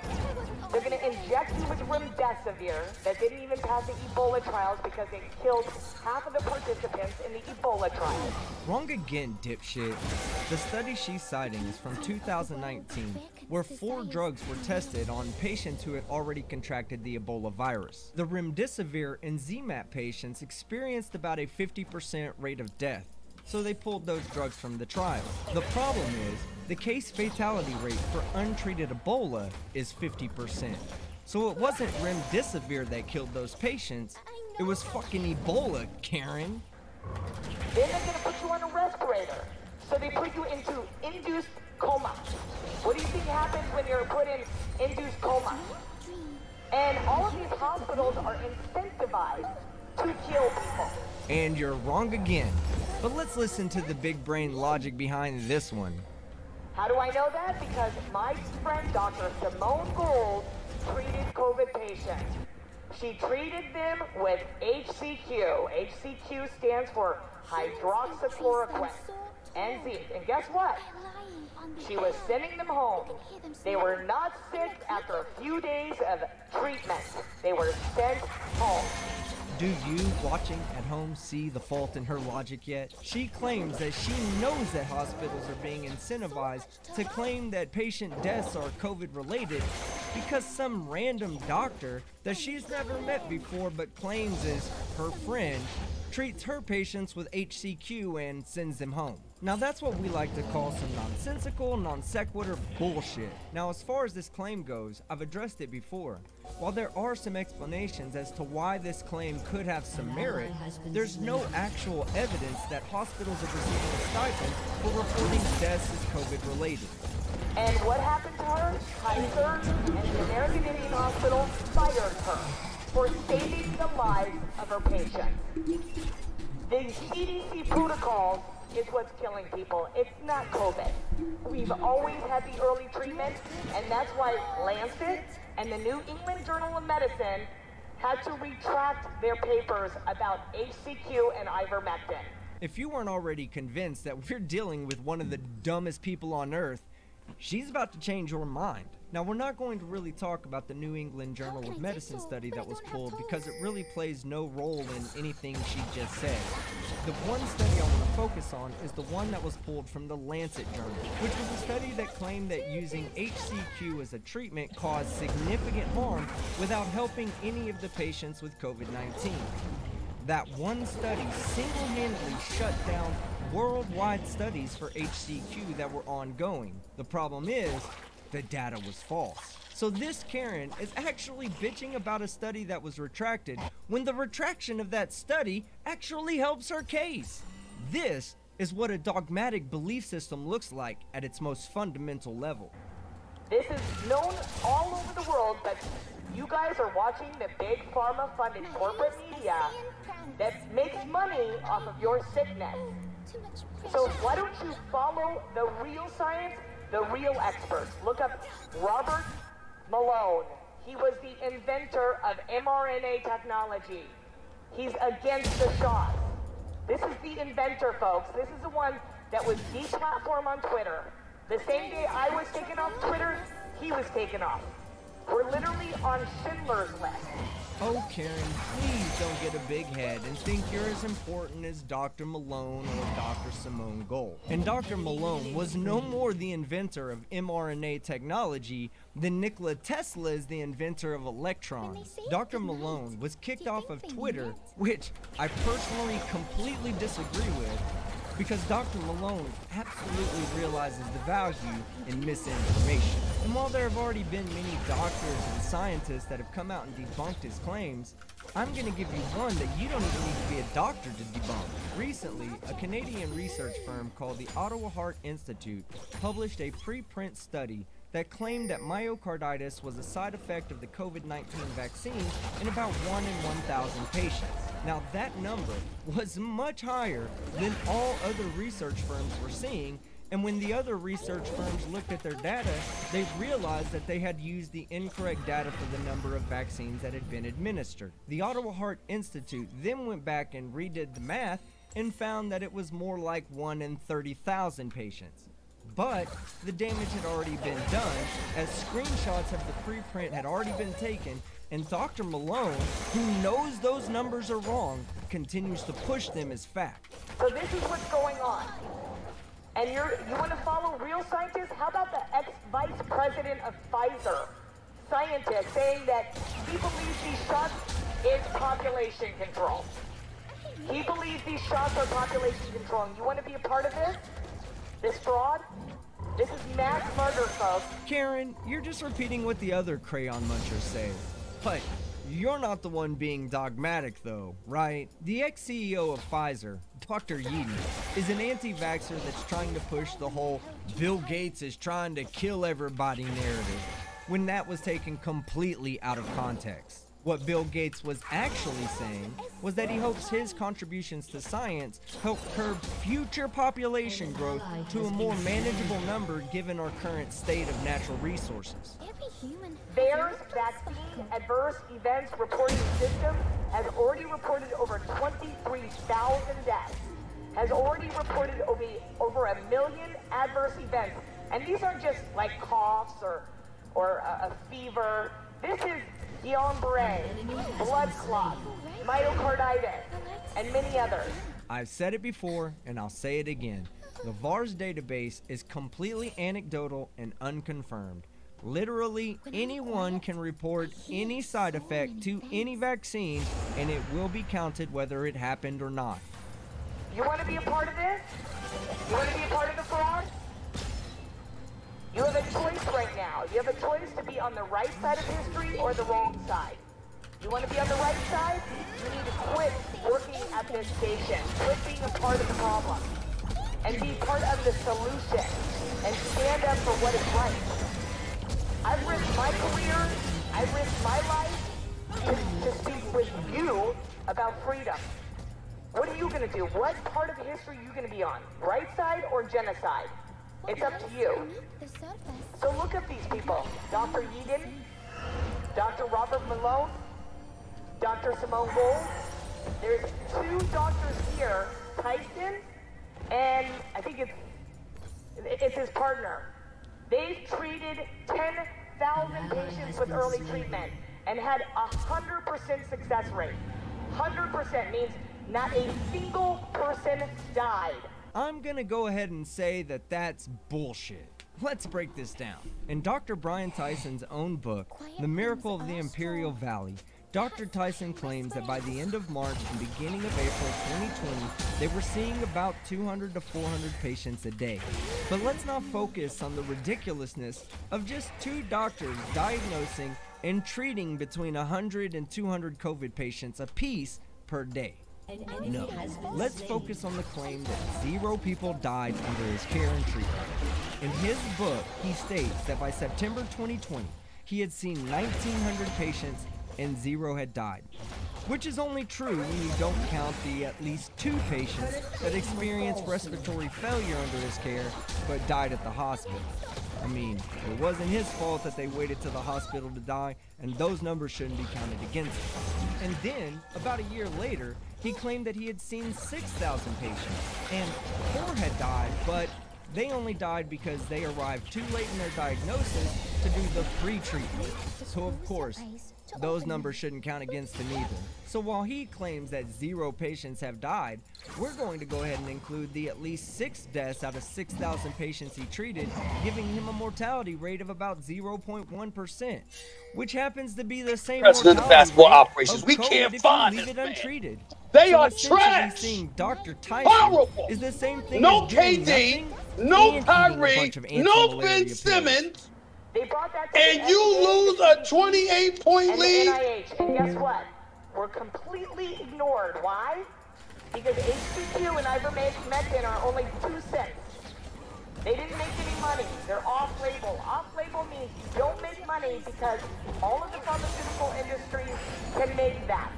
They're going to inject you with remdesivir that didn't even pass the Ebola trials because they killed half of the participants in the Ebola trials. Wrong again, dipshit. The study she's citing is from 2019, where 4 drugs were tested on patients who had already contracted the Ebola virus. The remdesivir and ZMapp patients experienced about a 50% rate of death, so they pulled those drugs from the trial. The problem is, the case fatality rate for untreated Ebola is 50%. So it wasn't remdesivir that killed those patients, it was fucking Ebola, Karen. Then they're going to put you on a respirator. So they put you into induced coma. What do you think happens when you're put in induced coma? And all of these hospitals are incentivized to kill people. And you're wrong again. But let's listen to the big brain logic behind this one. How do I know that? Because my friend Dr. Simone Gold treated COVID patients. She treated them with HCQ. HCQ stands for hydroxychloroquine and zinc. And guess what? She was sending them home. They were not sick after a few days of treatment. They were sent home. Do you, watching at home, see the fault in her logic yet? She claims that she knows that hospitals are being incentivized to claim that patient deaths are COVID related because some random doctor that she's never met before but claims is her friend treats her patients with HCQ and sends them home. Now that's what we like to call some nonsensical, non sequitur bullshit. Now as far as this claim goes, I've addressed it before. While there are some explanations as to why this claim could have some merit, there's no actual evidence that hospitals are receiving a stipend for reporting deaths as COVID related. And what happened to her? Kaiser and the American Indian Hospital fired her for saving the lives of her patients. The CDC protocols is what's killing people. It's not COVID. We've always had the early treatment, and that's why Lancet and the New England Journal of Medicine had to retract their papers about HCQ and ivermectin. If you weren't already convinced that we're dealing with one of the dumbest people on earth, she's about to change your mind. Now, we're not going to really talk about the New England Journal of Medicine study that was pulled because it really plays no role in anything she just said. The one study I want to focus on is the one that was pulled from the Lancet Journal, which was a study that claimed that using HCQ as a treatment caused significant harm without helping any of the patients with COVID-19. That one study single-handedly shut down worldwide studies for HCQ that were ongoing. The problem is, the data was false. So this Karen is actually bitching about a study that was retracted when the retraction of that study actually helps her case. This is what a dogmatic belief system looks like at its most fundamental level. This is known all over the world, but you guys are watching the big pharma-funded corporate media that makes money off of your sickness. So why don't you follow the real science, the real experts? Look up Robert Malone. He was the inventor of mRNA technology. He's against the shots. This is the inventor, folks. This is the one that was deplatformed on Twitter. The same day I was taken off Twitter, he was taken off. We're literally on Schindler's List. Oh, Karen, please don't get a big head and think you're as important as Dr. Malone or Dr. Simone Gold. And Dr. Malone was no more the inventor of mRNA technology than Nikola Tesla is the inventor of electrons. Dr. Malone was kicked off of Twitter, which I personally completely disagree with, because Dr. Malone absolutely realizes the value in misinformation. And while there have already been many doctors and scientists that have come out and debunked his claims, I'm going to give you one that you don't even need to be a doctor to debunk. Recently, a Canadian research firm called the Ottawa Heart Institute published a preprint study that claimed that myocarditis was a side effect of the COVID-19 vaccine in about 1 in 1,000 patients. Now that number was much higher than all other research firms were seeing, and when the other research firms looked at their data, they realized that they had used the incorrect data for the number of vaccines that had been administered. The Ottawa Heart Institute then went back and redid the math and found that it was more like 1 in 30,000 patients. But the damage had already been done, as screenshots of the preprint had already been taken, and Dr. Malone, who knows those numbers are wrong, continues to push them as fact. So this is what's going on. And you want to follow real scientists? How about the ex-vice president of Pfizer, scientist, saying that he believes these shots is population control. He believes these shots are population control. And you want to be a part of this? This fraud? This is mass murder, folks. Karen, you're just repeating what the other crayon munchers say. But you're not the one being dogmatic though, right? The ex-CEO of Pfizer, Dr. Yeadon, is an anti-vaxxer that's trying to push the whole Bill Gates is trying to kill everybody narrative, when that was taken completely out of context. What Bill Gates was actually saying was that he hopes his contributions to science help curb future population growth to a more manageable number given our current state of natural resources. VAERS vaccine adverse events reporting system has already reported over 23,000 deaths, has already reported over 1 million adverse events. And these aren't just like coughs or a fever. This is Guillain-Barré, blood clots, myocarditis, and many others. I've said it before, and I'll say it again. The VAERS database is completely anecdotal and unconfirmed. Literally, anyone can report any side effect to any vaccine, and it will be counted whether it happened or not. You want to be a part of this? You want to be a part of the fraud? You have a choice right now. You have a choice to be on the right side of history or the wrong side. You want to be on the right side? You need to quit working at this station. Quit being a part of the problem. And be part of the solution. And stand up for what is right. I've risked my career. I've risked my life to speak with you about freedom. What are you going to do? What part of history are you going to be on? Right side or genocide? It's up to you. So look at these people. Dr. Yeadon, Dr. Robert Malone, Dr. Simone Gold. There's 2 doctors here, Tyson, and I think it's his partner. They've treated 10,000 patients with early treatment and had 100% success rate. 100% means not a single person died. I'm gonna go ahead and say that that's bullshit. Let's break this down. In Dr. Brian Tyson's own book, The Miracle of the Imperial Valley, Dr. Tyson claims that by the end of March and beginning of April 2020, they were seeing about 200 to 400 patients a day. But let's not focus on the ridiculousness of just 2 doctors diagnosing and treating between 100 and 200 COVID patients apiece per day. No, let's focus on the claim that 0 people died under his care and treatment. In his book, he states that by September 2020, he had seen 1,900 patients and 0 had died. Which is only true when you don't count the at least 2 patients that experienced respiratory failure under his care but died at the hospital. I mean, it wasn't his fault that they waited to the hospital to die, and those numbers shouldn't be counted against him. And then, about a year later, he claimed that he had seen 6,000 patients, and 4 had died, but They only died because they arrived too late in their diagnosis to do the pre-treatment. So of course, those numbers shouldn't count against him either. So while he claims that 0 patients have died, we're going to go ahead and include the at least 6 deaths out of 6,000 patients he treated, giving him a mortality rate of about 0.1%, which happens to be the same President of mortality basketball rate operations. of We COVID can't if find you leave this it man. untreated. They So are essentially trash. seeing Dr. Tyson Horrible. is the same thing No as doing KD, nothing no and eating a Kyrie, bunch of no anti-malaria Ben pills. Simmons, They brought that to and the you FDA, lose the a CDC, 28-point and the lead? NIH. And guess what? We're completely ignored. Why? Because HCQ and ivermectin are only 2 cents. They didn't make any money. They're off-label. Off-label means you don't make money because all of the pharmaceutical industries can make that.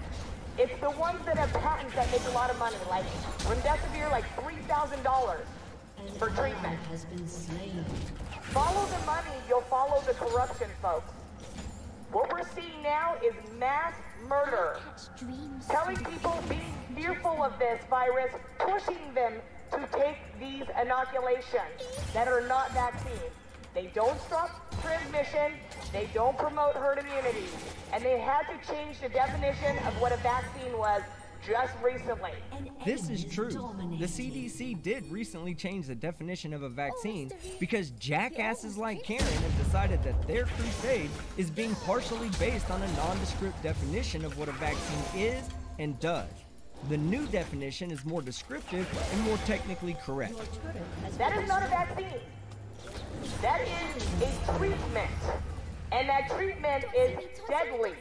It's the ones that have patents that make a lot of money, like remdesivir, like $3,000 for treatment. Follow the money, you'll follow the corruption, folks. What we're seeing now is mass murder. Telling people, being fearful of this virus, pushing them to take these inoculations that are not vaccines. They don't stop transmission, they don't promote herd immunity, and they had to change the definition of what a vaccine was just recently. This is true. The CDC did recently change the definition of a vaccine because jackasses like Karen have decided that their crusade is being partially based on a nondescript definition of what a vaccine is and does. The new definition is more descriptive and more technically correct. That is not a vaccine. That is a treatment. And that treatment is deadly.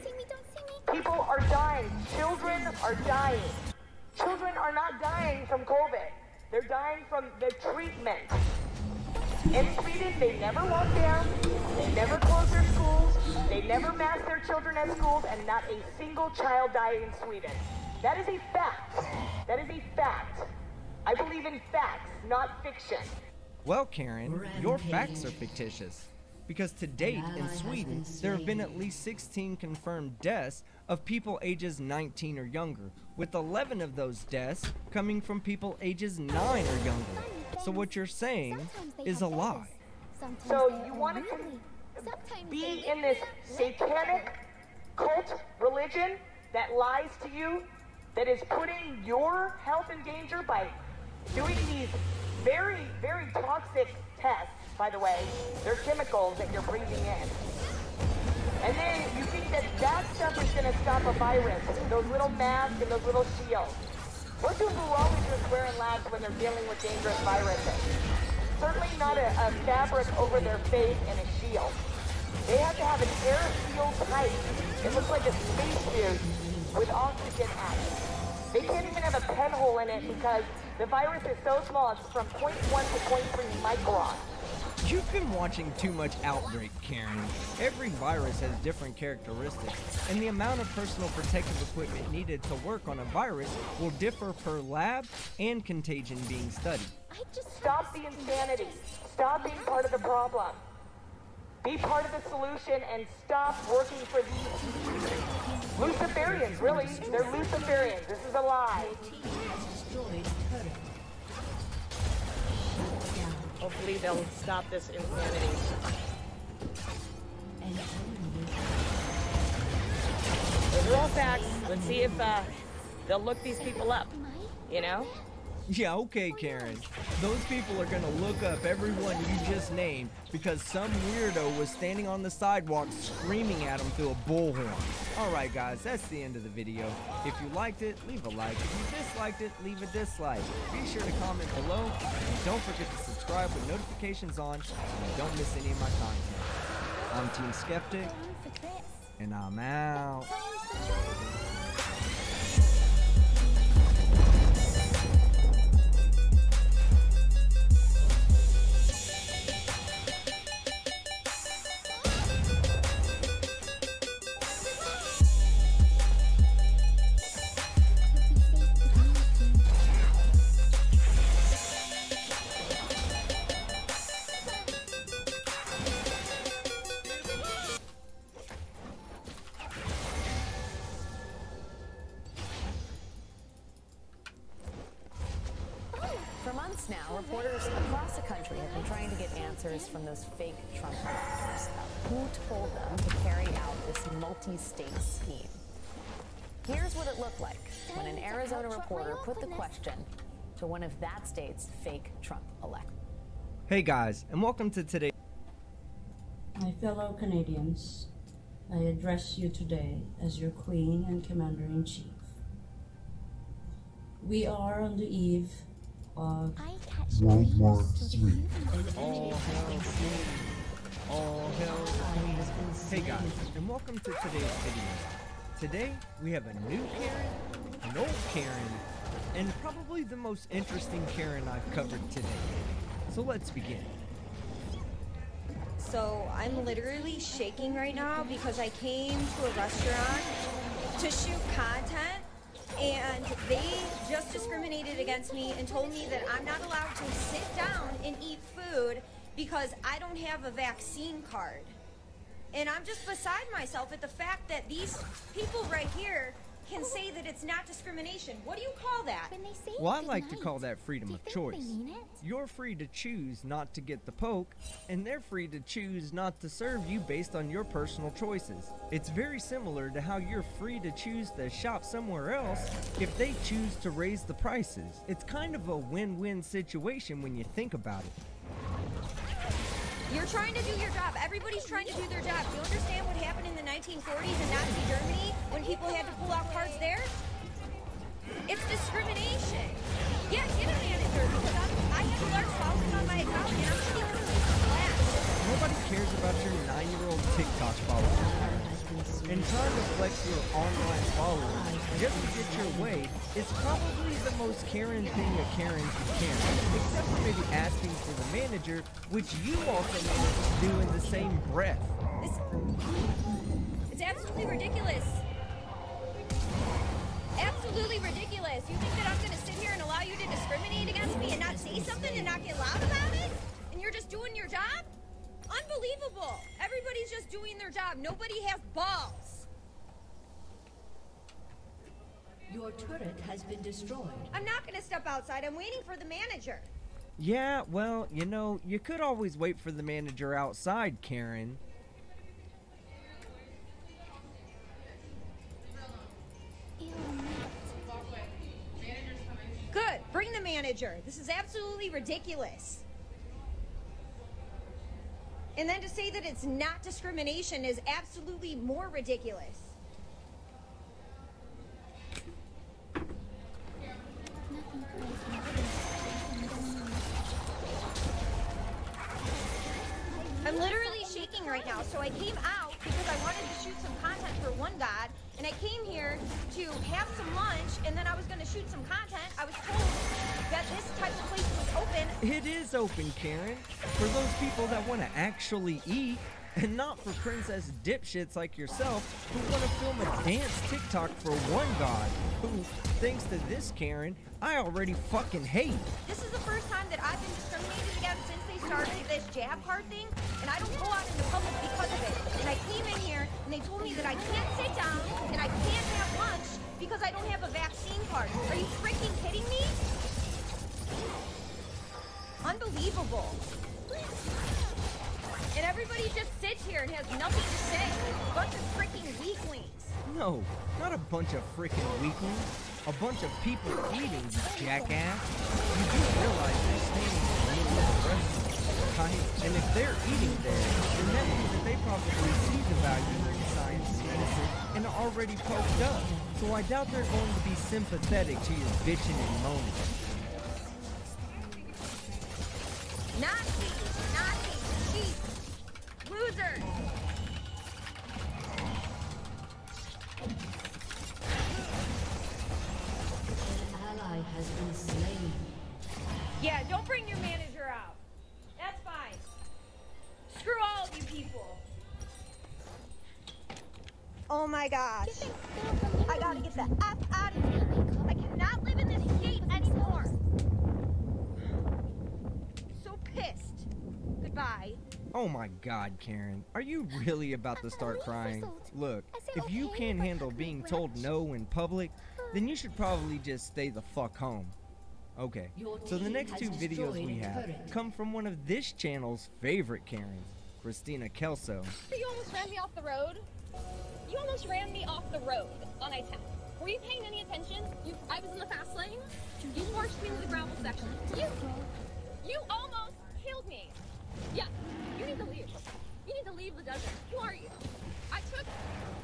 People are dying. Children are dying. Children are not dying from COVID. They're dying from the treatment. In Sweden, they never locked down. They never closed their schools. They never masked their children at schools, and not a single child died in Sweden. That is a fact. That is a fact. I believe in facts, not fiction. Well, Karen, your facts are fictitious. Because to date, in Sweden, there have been at least 16 confirmed deaths of people ages 19 or younger, with 11 of those deaths coming from people ages 9 or younger. So what you're saying is a lie. So you want to be in this satanic cult religion that lies to you, that is putting your health in danger by doing these very, very toxic tests. By the way, they're chemicals that you're breathing in. And then you think that that stuff is going to stop a virus, those little masks and those little shields. What do virologists wear in labs when they're dealing with dangerous viruses? Certainly not a fabric over their face and a shield. They have to have an air-sealed pipe. It looks like a spacesuit with oxygen added. They can't even have a pen hole in it because the virus is so small, it's from 0.1 to 0.3 micron. You've been watching too much Outbreak, Karen. Every virus has different characteristics, and the amount of personal protective equipment needed to work on a virus will differ per lab and contagion being studied. Stop the insanity. Stop being part of the problem. Be part of the solution and stop working for these Luciferians, really. They're Luciferians. This is a lie. Hopefully they'll stop this insanity. Those are all facts. Let's see if they'll look these people up, you know? Yeah, okay, Karen. Those people are gonna look up everyone you just named because some weirdo was standing on the sidewalk screaming at them through a bullhorn. Alright guys, that's the end of the video. If you liked it, leave a like. If you disliked it, leave a dislike. Be sure to comment below, and don't forget to subscribe with notifications on so you don't miss any of my content. I'm Team Skeptic, and I'm out. For months now, reporters across the country I'm trying to get answers from those fake Trump electors about who told them to carry out this multi-state scheme. Here's what it looked like when an Arizona reporter put the question to one of that state's fake Trump electors. Hey guys, and welcome to today's. My fellow Canadians, I address you today as your Queen and Commander-in-Chief. We are on the eve of World War III. All hell. Hey guys, and welcome to today's video. Today, we have a new Karen, an old Karen, and probably the most interesting Karen I've covered today. So let's begin. So I'm literally shaking right now because I came to a restaurant to shoot content and they just discriminated against me and told me that I'm not allowed to sit down and eat food because I don't have a vaccine card. And I'm just beside myself at the fact that these people right here can say that it's not discrimination. What do you call that? Well, I like to call that freedom of choice. You're free to choose not to get the poke, and they're free to choose not to serve you based on your personal choices. It's very similar to how you're free to choose to shop somewhere else if they choose to raise the prices. It's kind of a win-win situation when you think about it. You're trying to do your job. Everybody's trying to do their job. Do you understand what happened in the 1940s in Nazi Germany when people had to pull out cards there? It's discrimination. Yeah, get a manager because I have a large following on my account and I'm pretty class. Nobody cares about your 9-year-old TikTok followers. And trying to flex your online followers just to get your way is probably the most Karen thing a Karen can, except for maybe asking for the manager, which you also managed to do in the same breath. It's absolutely ridiculous. Absolutely ridiculous. You think that I'm going to sit here and allow you to discriminate against me and not say something and not get loud about it? And you're just doing your job? Unbelievable. Everybody's just doing their job. Nobody has balls. Your turret has been destroyed. I'm not going to step outside. I'm waiting for the manager. Yeah, well, you know, you could always wait for the manager outside, Karen. Good. Bring the manager. This is absolutely ridiculous. And then to say that it's not discrimination is absolutely more ridiculous. I'm literally shaking right now, so I came out because I wanted to shoot some content for one god, and I came here to have some lunch, and then I was going to shoot some content. I was told that this type of place was open. It is open, Karen, for those people that want to actually eat, and not for princess dipshits like yourself who want to film a dance TikTok for one god, who, thanks to this Karen, I already fucking hate. This is the first time that I've been discriminated against since they started this jab card thing, and I don't go out into public because of it. And I came in here, and they told me that I can't sit down, and I can't have lunch because I don't have a vaccine card. Are you freaking kidding me? Unbelievable. And everybody just sits here and has nothing to say. Bunch of freaking weaklings. No, not a bunch of freaking weaklings. A bunch of people eating, you jackass. You do realize they're standing in the middle of a restaurant, right? And if they're eating there, then that means that they probably see the value in science and medicine and are already poked up. So I doubt they're going to be sympathetic to your bitching and moaning. Nazis, cheap, losers. An ally has been slain. Yeah, don't bring your manager out. That's fine. Screw all of you people. Oh my gosh. I gotta get the F out of here. I cannot live in this state anymore. So pissed. Goodbye. Oh my god, Karen. Are you really about to start crying? Look, if you can't handle being told no in public, then you should probably just stay the fuck home. Okay, so the next two videos we have come from one of this channel's favorite Karens, Christina Kelso. You almost ran me off the road. You almost ran me off the road on I-10. Were you paying any attention? I was in the fast lane. You forced me into the gravel section. You almost killed me. Yeah, you need to leave. You need to leave the desert. Who are you?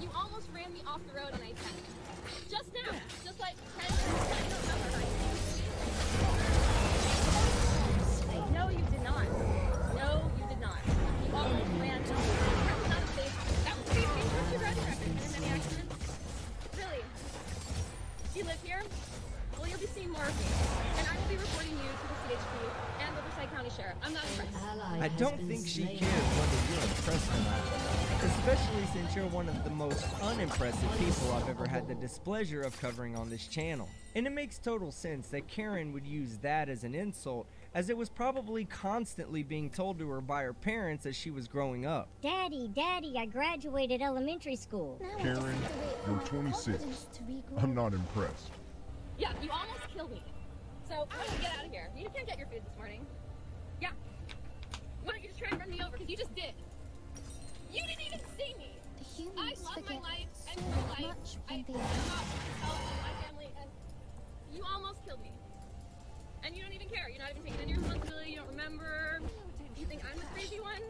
You almost ran me off the road on I-10. Just now. Just like 10 minutes ago. No, you did not. No, you did not. You almost ran me. That was not a safe. That was safe. What's your driving record? Been in any accidents? Really? Do you live here? Well, you'll be seeing more of me. And I will be reporting you to the CHP and Riverside County Sheriff. I'm not impressed. I don't think she cares whether you're impressed or not, especially since you're one of the most unimpressive people I've ever had the displeasure of covering on this channel. And it makes total sense that Karen would use that as an insult, as it was probably constantly being told to her by her parents as she was growing up. Daddy, I graduated elementary school. Karen, you're 26. I'm not impressed. Yeah, you almost killed me. So, why don't you get out of here? You can't get your food this morning. Yeah. Why don't you just try and run me over? Because you just did. You didn't even see me. I love my life and your life. I love my family, and you almost killed me. And you don't even care. You're not even taking any responsibility. You don't remember. You think I'm the crazy one?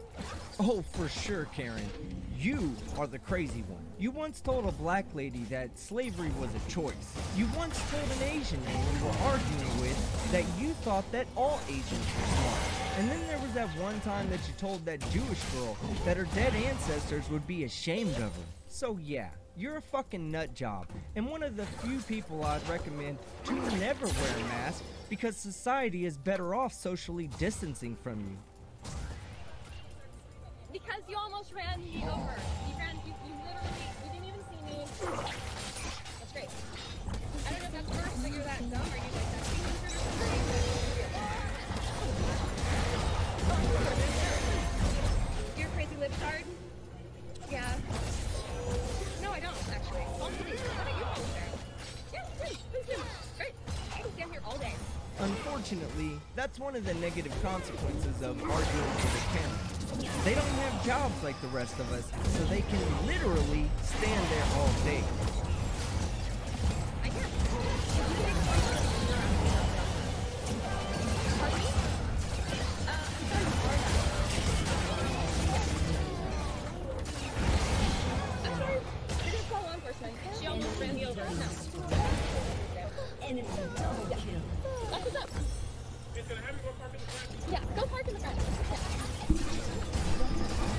Oh, for sure, Karen. You are the crazy one. You once told a black lady that slavery was a choice. You once told an Asian man you were arguing with that you thought that all Asians were smart. And then there was that one time that you told that Jewish girl that her dead ancestors would be ashamed of her. So yeah, you're a fucking nut job, and one of the few people I'd recommend to never wear a mask because society is better off socially distancing from you. Because you almost ran me over. You literally, you didn't even see me. That's great. I don't know if that's worse, but you're that dumb, or you like that. You're a crazy libtard? Yeah. No, I don't, actually. Call police. How about you call the sheriff? Yeah, please do. Great. I can stand here all day. Unfortunately, that's one of the negative consequences of arguing with a camera. They don't have jobs like the rest of us, so they can literally stand there all day. She almost ran me over. Enemy double kill. That's what's up. Yeah, go park in the front.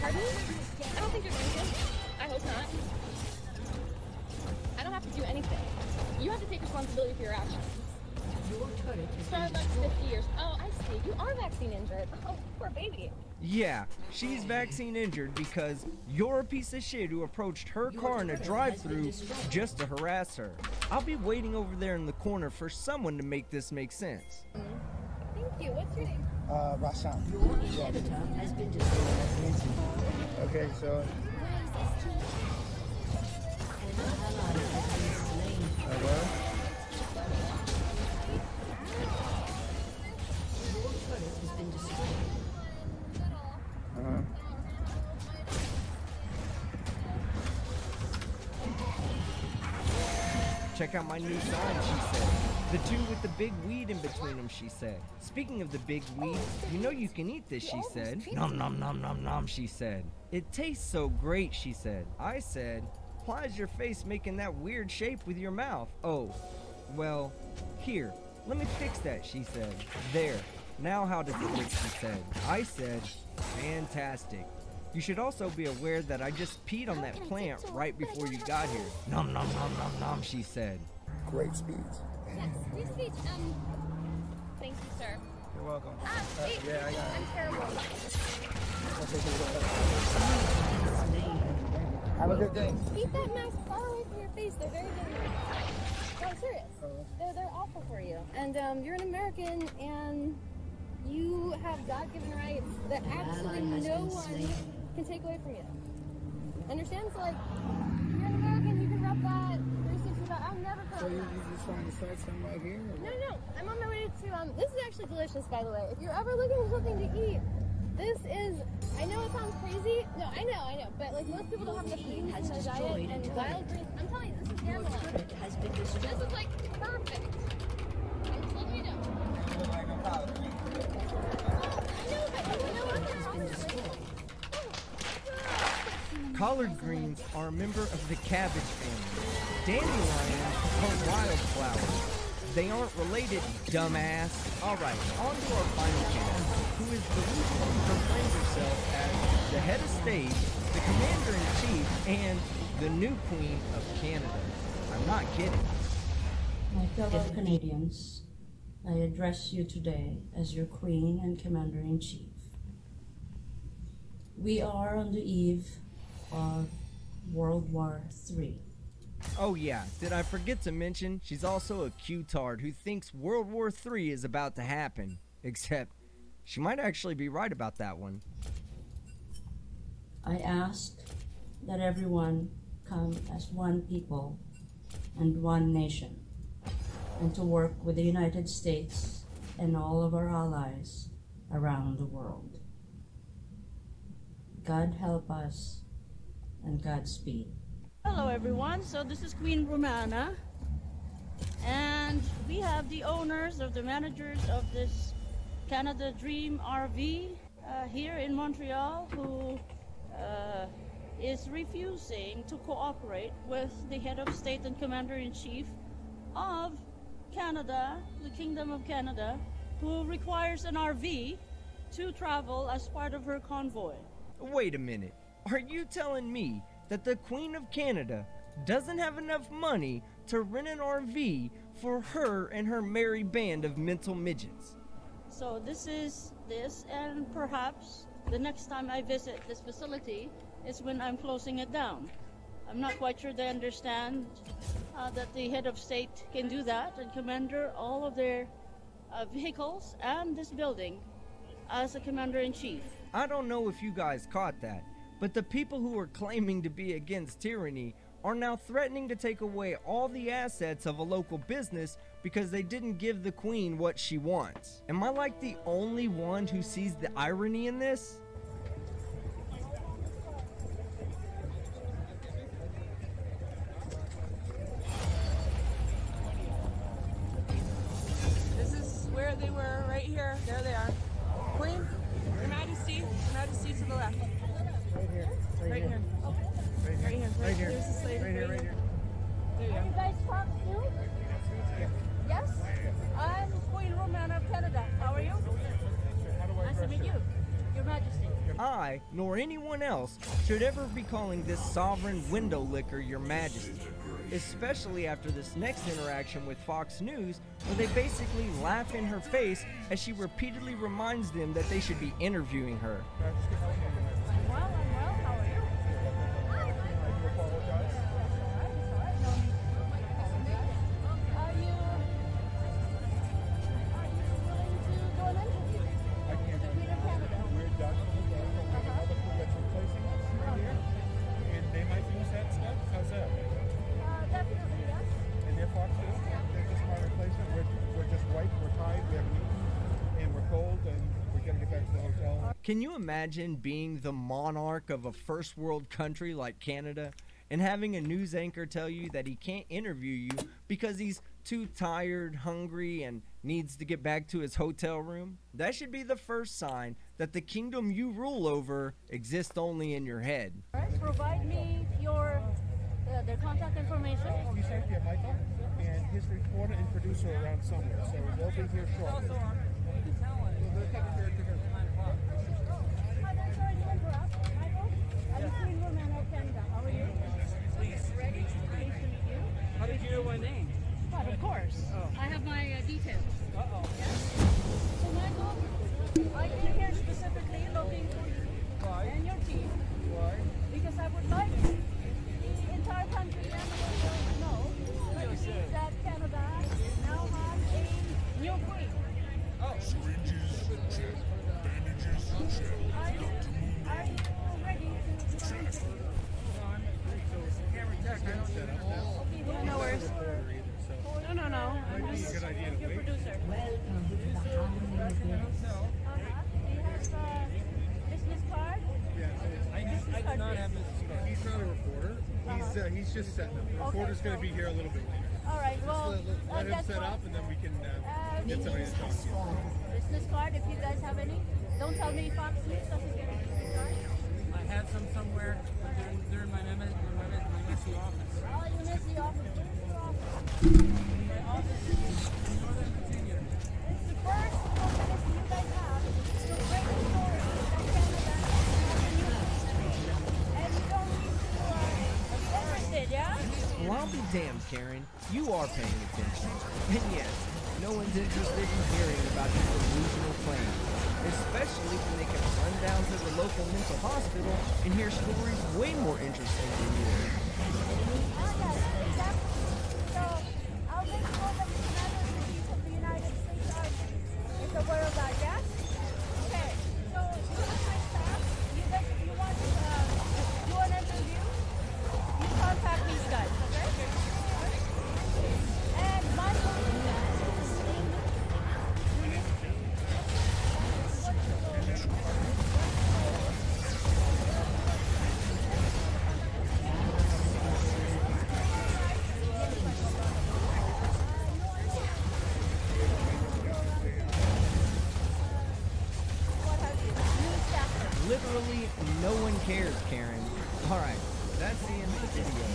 Pardon? I don't think you're going to. I hope not. I don't have to do anything. You have to take responsibility for your actions. Your turret has been Starbucks 50 years. Oh, I see. You are vaccine injured. Oh, poor baby. Yeah, she's vaccine injured because you're a piece of shit who approached her car in a drive-thru just to harass her. I'll be waiting over there in the corner for someone to make this make sense. Thank you. What's your name? Rashan. Your inhibitor has been destroyed. Okay, so. An ally has been slain. Your turret has been destroyed. Check out my new sign, she said. The two with the big weed in between them, she said. Speaking of the big weed, you know you can eat this, she said. Nom nom nom nom nom, she said. It tastes so great, she said. I said, why is your face making that weird shape with your mouth? Oh, well, here, let me fix that, she said. There, now how does it look, she said. I said, fantastic. You should also be aware that I just peed on that plant right before you got here. Nom nom nom nom nom, she said. Great speech. Yes, free speech. Thank you, sir. You're welcome. Wait, yeah, I got it. I'm terrible. Have a good day. Keep that mask far away from your face. They're very dangerous. No, I'm serious. They're awful for you. And you're an American, and you have God-given rights that absolutely no one can take away from you. Understand? So, like, you're an American, you can rep that. There's I never put So on you that. just trying to start something right here? Or No, no, I'm on my way to, this is actually delicious, by the way. If you're ever looking for something to eat, this is, I know it sounds crazy. No, I know. But like most people don't have enough greens in their diet, and wild greens, I'm telling you, this is dandelion. This is like perfect. I told you no. Collard greens are a member of the cabbage family. Dandelions are wildflowers. They aren't related, dumbass. Alright, on to our final candidate, who is delusionally proclaimed herself as the head of state, the commander-in-chief, and the new queen of Canada. I'm not kidding. My fellow Canadians, I address you today as your Queen and Commander-in-Chief. We are on the eve of World War III. Oh yeah, did I forget to mention, she's also a Q-tard who thinks World War III is about to happen. Except, she might actually be right about that one. I ask that everyone come as one people and one nation, and to work with the United States and all of our allies around the world. God help us, and Godspeed. Hello everyone, so this is Queen Romana, and we have the owners of the managers of this Canada Dream RV here in Montreal who is refusing to cooperate with the head of state and commander-in-chief of Canada, the Kingdom of Canada, who requires an RV to travel as part of her convoy. Wait a minute, are you telling me that the Queen of Canada doesn't have enough money to rent an RV for her and her merry band of mental midgets? So this is this, and perhaps the next time I visit this facility is when I'm closing it down. I'm not quite sure they understand that the head of state can do that and commander all of their vehicles and this building as a commander-in-chief. I don't know if you guys caught that, but the people who are claiming to be against tyranny are now threatening to take away all the assets of a local business because they didn't give the queen what she wants. Am I like the only one who sees the irony in this? This is where they were, right here. There they are. Queen, Your Majesty to the left. Right here. Right here. Right here. Right here. There's the slave. Right here. Right here. There you Are you go. guys Fox News? Yes? I'm Queen Romana of Canada. How are you? Nice to meet you, Your Majesty. I, nor anyone else, should ever be calling this sovereign window licker Your Majesty. Especially after this next interaction with Fox News, where they basically laugh in her face as she repeatedly reminds them that they should be interviewing her. I'm well. How are you? Are you willing to go and interview? I can't. The Queen of Canada. We're Dutch. Another crew that's replacing us right here. And they might use that stuff. How's that? Definitely, yes. And they're Fox too. They're just my replacement. We're just white. We're tired. We haven't eaten. And we're cold. And we're going to get back to the hotel. Can you imagine being the monarch of a first world country like Canada and having a news anchor tell you that he can't interview you because he's too tired, hungry, and needs to get back to his hotel room? That should be the first sign that the kingdom you rule over exists only in your head. All right, provide me your their contact information. He's right here, Michael. And his reporter and producer are around somewhere. So they'll be here shortly. Hi there, sorry to interrupt. Michael, I'm Queen Romana of Canada. How are you? Please. Ready? Nice to meet you. How did you know my name? But of course, I have my details. Uh-oh. Yes? So Michael, I came here specifically looking for you and your team. Why? Because I would like the entire country and the world to know that Canada now has a new queen. Oh. good idea to Your wait. producer. Welcome to the Halloween business. Do you have business card? Yeah, Business card, please. he's not a reporter. He's just setting up. The reporter's going to be here a little bit later. All right. Well, Let him that's set fine. up, and then we can get somebody to talk to you. Business card, if you guys have any. Don't tell me Fox News doesn't get a business card. I had some somewhere, but they're in my messy office. Oh, you miss the office. Where's your office? My office is in Northern Virginia. It's the first opportunity you guys have to break the story that Canada has a new history. And you don't need to be interested, yeah? Well, I'll be damned, Karen. You are paying attention. And yes, no one's interested in hearing about your delusional claims, especially when they can run down to the local mental hospital and hear stories way more interesting than yours. Exactly. So, I'll make sure that the Commander in Chief of the United States Army is aware of that, yeah? Okay. So, you and my staff, you guys, if you want to do an interview, you contact these guys, okay? And my Literally, no one cares, Karen. Alright, that's the end of the video.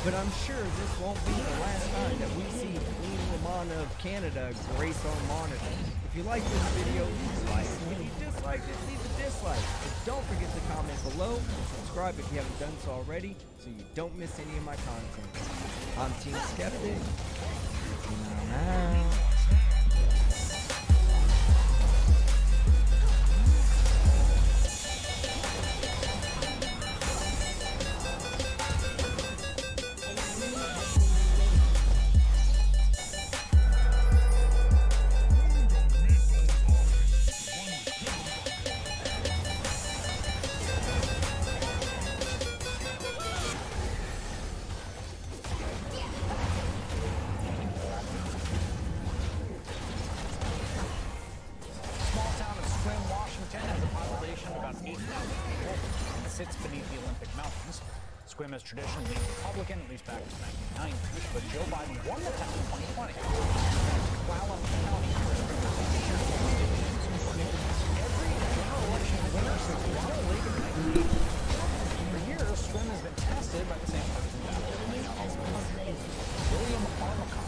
But I'm sure this won't be the last time that we see Queen Romana of Canada grace our monitors. If you like this video, leave a like. If you disliked it, leave a dislike. But don't forget to comment below and subscribe if you haven't done so already, so you don't miss any of my content. I'm Team Skeptic. And I'm out. Sits beneath the Olympic Mountains. Sequim has traditionally been Republican, at least back to the 1990s, but Joe Biden won the town in 2020. Clallam County. Every general election winner since Ronald Reagan in 1980. For years, Sequim has been tested by the same person that William Armacon,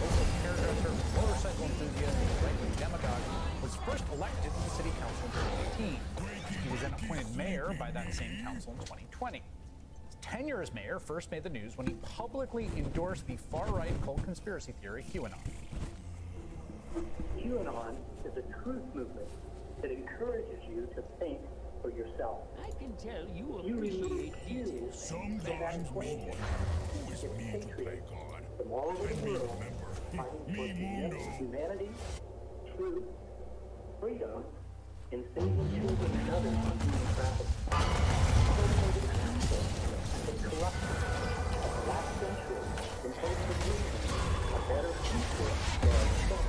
local hairdresser, motorcycle enthusiast, and right-wing demagogue, was first elected to the city council in 2018. He was then appointed mayor by that same council in 2020. His tenure as mayor first made the news when he publicly endorsed the far-right cult conspiracy theory QAnon. QAnon is a truth movement that encourages you to think for yourself. I can tell you You appreciate refuse Sometimes me wonder who is me to play God. from all over the Me world remember, me mundo. humanity, truth, freedom, and saving children and others from human trafficking. Cultivating access and corruption of the last century in hopes of leaving a better future for our children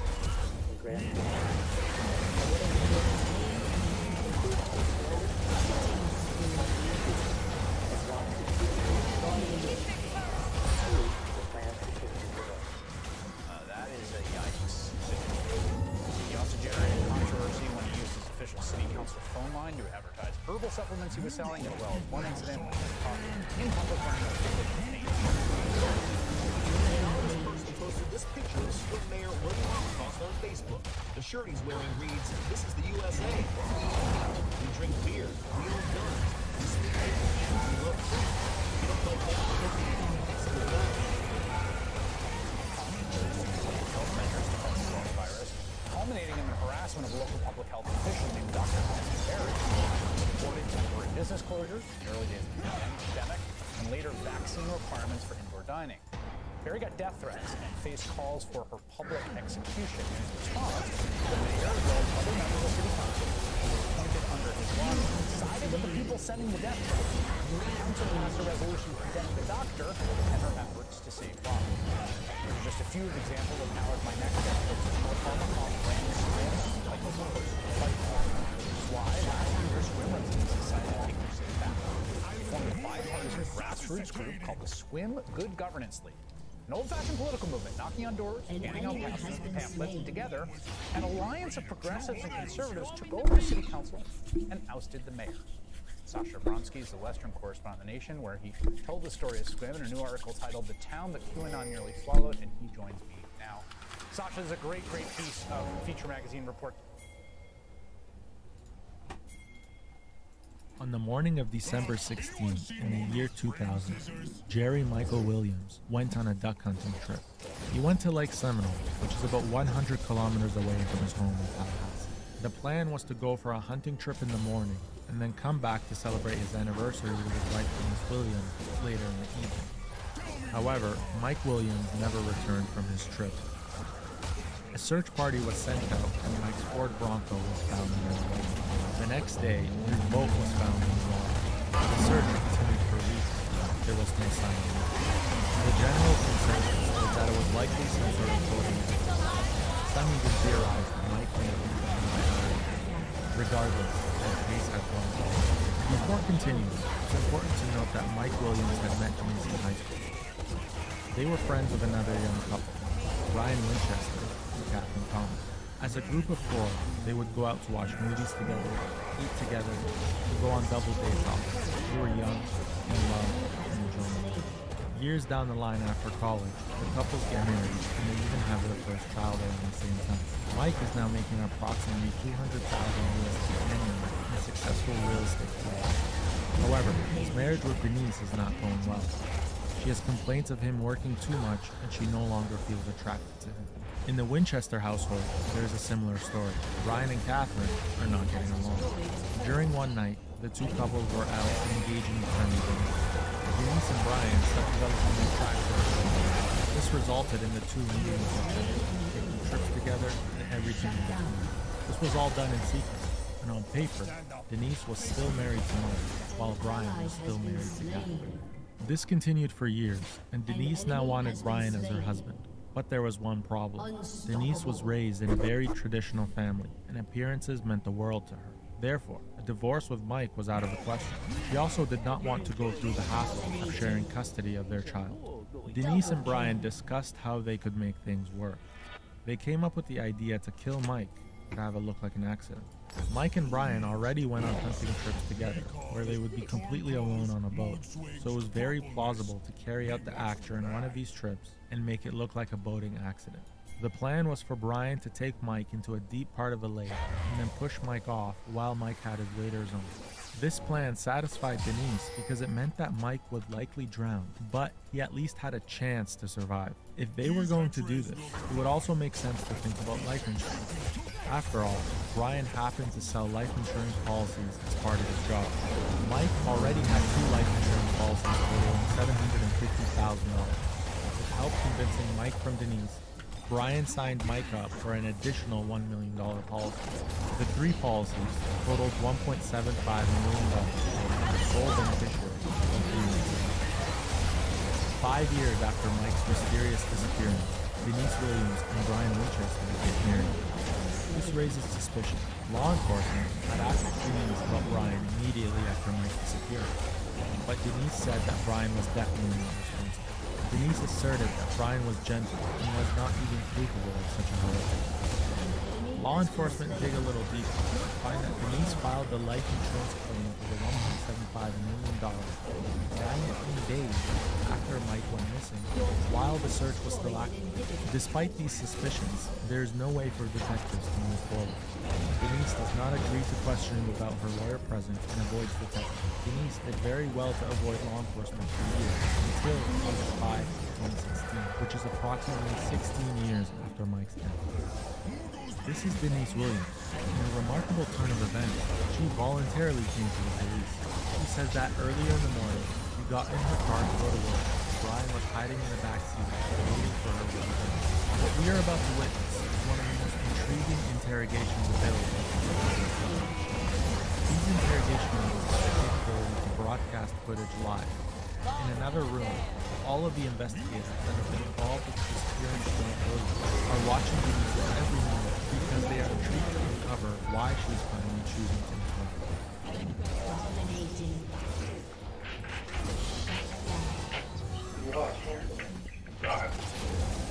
and grandchildren. That is a yikes. He also generated controversy when he used his official city council phone line to advertise herbal supplements he was selling, as well as one incident when he was talking in public during a public campaign. Posted this picture of Sequim Mayor William Armacon on Facebook. The shirt he's wearing reads, "This is the USA. We drink beer. We own guns. We speak English. We love food. We don't like that. Health measures to fight the coronavirus, culminating in the harassment of a local public health official named Dr. Matthew Barry, reported temporary business closures in the early days of the pandemic, and later vaccine requirements for indoor dining. Barry got death threats and faced calls for her public execution. In response, the mayor, as well as other members of city council who were appointed under his watch, sided with the people sending the death threats. The council passed a resolution condemning the doctor and her efforts efforts to save Bob. These are just a few examples of how, as my next guest focuses more on brand swim, like the first fight ball. Which is why last year swim residents decided to take their city back. They formed a bipartisan grassroots group called the Swim Good Governance League. An old-fashioned political movement, knocking on doors, handing out pamphlets, and together, an alliance of progressives and conservatives took over the city council and ousted the mayor. Sasha Bronsky is the Western correspondent of The Nation, where he told the story of Swim in a new article titled "The Town That QAnon Nearly Swallowed," and he joins me now. Sasha, is a great piece of Feature Magazine report. On the morning of December 16th, in the year 2000, Jerry Michael Williams went on a duck hunting trip. He went to Lake Seminole, which is about 100 kilometers away from his home in Tallahassee. The plan was to go for a hunting trip in the morning and then come back to celebrate his anniversary with his wife, Miss Williams, later in the evening. However, Mike Williams never returned from his trip. A search party was sent out and Mike's Ford Bronco was found nearby. The next day, his boat was found in the water. The search continued for weeks. There was no sign of him. The general consensus was that it was likely some sort of boating accident. Some even theorized that Mike may have been killed by others. Regardless, the case had gone on. Before continuing, it's important to note that Mike Williams had met Denise in high school. They were friends with another young couple, Ryan Winchester and Catherine Thomas. As a group of four, they would go out to watch movies together, eat together, and go on double dates often. They were young, in love, and enjoying life. Years down the line after college, the couples get married, and they even have their first child around the same time. Mike is now making approximately $200,000 annually in successful real estate deals. However, his marriage with Denise is not going well. She has complaints of him working too much, and she no longer feels attracted to him. In the Winchester household, there is a similar story. Brian and Catherine are not getting along. During one night, the two couples were out engaging in friendly dinner. Denise and Brian started developing an attraction. This resulted in the two meeting with each other, taking trips together, and everything in between. This was all done in secrecy, and on paper, Denise was still married to Mike, while Brian was still married to Catherine. This continued for years, and Denise now wanted Brian as her husband. But there was one problem. Denise was raised in a very traditional family, and appearances meant the world to her. Therefore, a divorce with Mike was out of the question. She also did not want to go through the hassle of sharing custody of their child. Denise and Brian discussed how they could make things work. They came up with the idea to kill Mike to have it look like an accident. Mike and Brian already went on hunting trips together, where they would be completely alone on a boat, so it was very plausible to carry out the act during one of these trips and make it look like a boating accident. The plan was for Brian to take Mike into a deep part of the lake and then push Mike off while Mike had his waders on. This plan satisfied Denise because it meant that Mike would likely drown, but he at least had a chance to survive. If they were going to do this, it would also make sense to think about life insurance. After all, Brian happened to sell life insurance policies as part of his job. Mike already had 2 life insurance policies totaling $750,000. With help convincing Mike from Denise, Brian signed Mike up for an additional $1 million policy. The 3 policies totaled $1.75 million and the sole beneficiary of 3 years. 5 years after Mike's mysterious disappearance, Denise Williams and Brian Winchester get married. This raises suspicion. Law enforcement had asked Denise about Brian immediately after Mike's disappearance, but Denise said that Brian was definitely not responsible. Denise asserted that Brian was gentle and was not even capable of such a horrific act. Law enforcement dig a little deeper and find that Denise filed the life insurance claim for the $1.75 million 19 days after Mike went missing, while the search was still active. Despite these suspicions, there is no way for detectives to move forward. Denise does not agree to questioning without her lawyer present and avoids detectives. Denise did very well to avoid law enforcement for years, until August 5, 2016, which is approximately 16 years after Mike's death. This is Denise Williams. In a remarkable turn of events, she voluntarily came to the police. She says that earlier in the morning, she got in her car to go to work. Brian was hiding in the back seat, waiting for her to return. What we are about to witness is one of the most intriguing interrogations available. These interrogation methods have the capability to broadcast footage live. In another room, all of the investigators that have been involved with the disappearance of Williams are watching Denise every moment because they are intrigued to uncover why she is finally choosing to inform. Alright.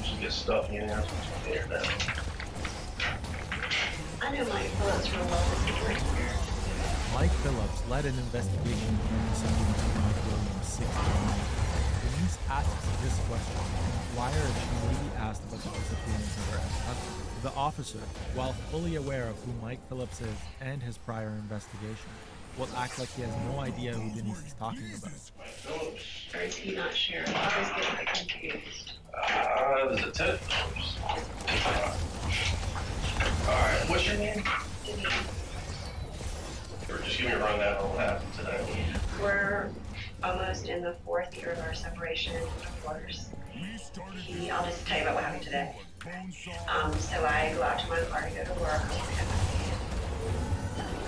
Just get stuff in there. There, now. I know Mike Phillips real well. Mike Phillips led an investigation into the missing Mike Williams 6 years. Denise asks this question: why are she maybe asked about the disappearance of her ex-husband? The officer, while fully aware of who Mike Phillips is and his prior investigation, will act like he has no idea who Denise is talking about. Or is he not sure? I always get like confused. There's a tip. Alright, what's your name? Denise. Or just give me a rundown on what happened today. We're almost in the 4th year of our separation and divorce. I'll just tell you about what happened today. So I go out to my car to go to work.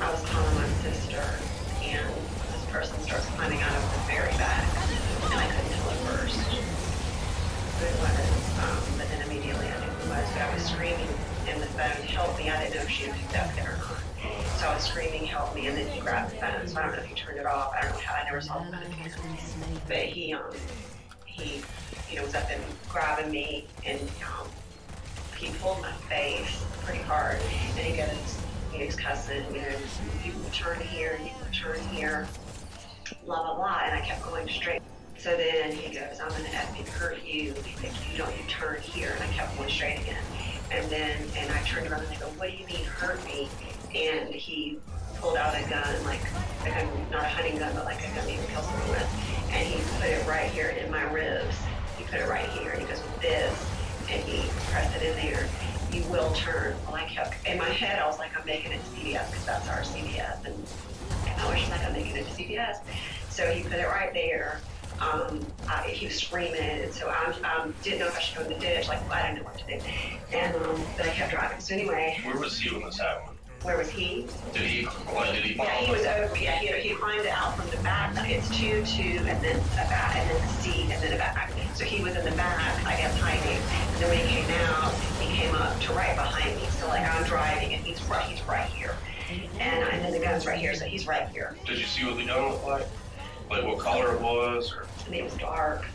I was calling my sister, and this person starts climbing out of the very back, and I couldn't tell at first who it was, but then immediately I knew who it was, but I was screaming in the phone, help me. I didn't know if she had picked up yet or not. So I was screaming, help me, and then he grabbed the phone, so I don't know if he turned it off. I don't know how, I never saw the phone. But he was up and grabbing me, and he pulled my face pretty hard, and he was cussing, you turn here, you turn here, blah, blah, blah, and I kept going straight. So then he goes, I'm gonna effing hurt you if you don't, you turn here, and I kept going straight again. And I turned around and I go, what do you mean hurt me? And he pulled out a gun, like a gun, not a hunting gun, but like a gun you can kill someone with, and he put it right here in my ribs. He put it right here, and he goes with this, and he pressed it in there. You will turn. Well, I kept, in my head, I was like, I'm making it to CBS, because that's our CBS, and I was just like, I'm making it to CBS. So he put it right there. He was screaming, and so I didn't know if I should go in the ditch, like, I didn't know what to do. And, but I kept driving. So anyway. Where was he when this happened? Where was he? Did he Yeah, he was over, yeah, he climbed out from the back. It's two, and then a back, and then a seat, and then a back. So he was in the back, I guess, hiding. And then when he came out, he came up to right behind me. So like I'm driving, and he's right here. And then the gun's right here, so he's right here. Did you see what the gun looked like? Like what color it was, or? I mean, it was dark.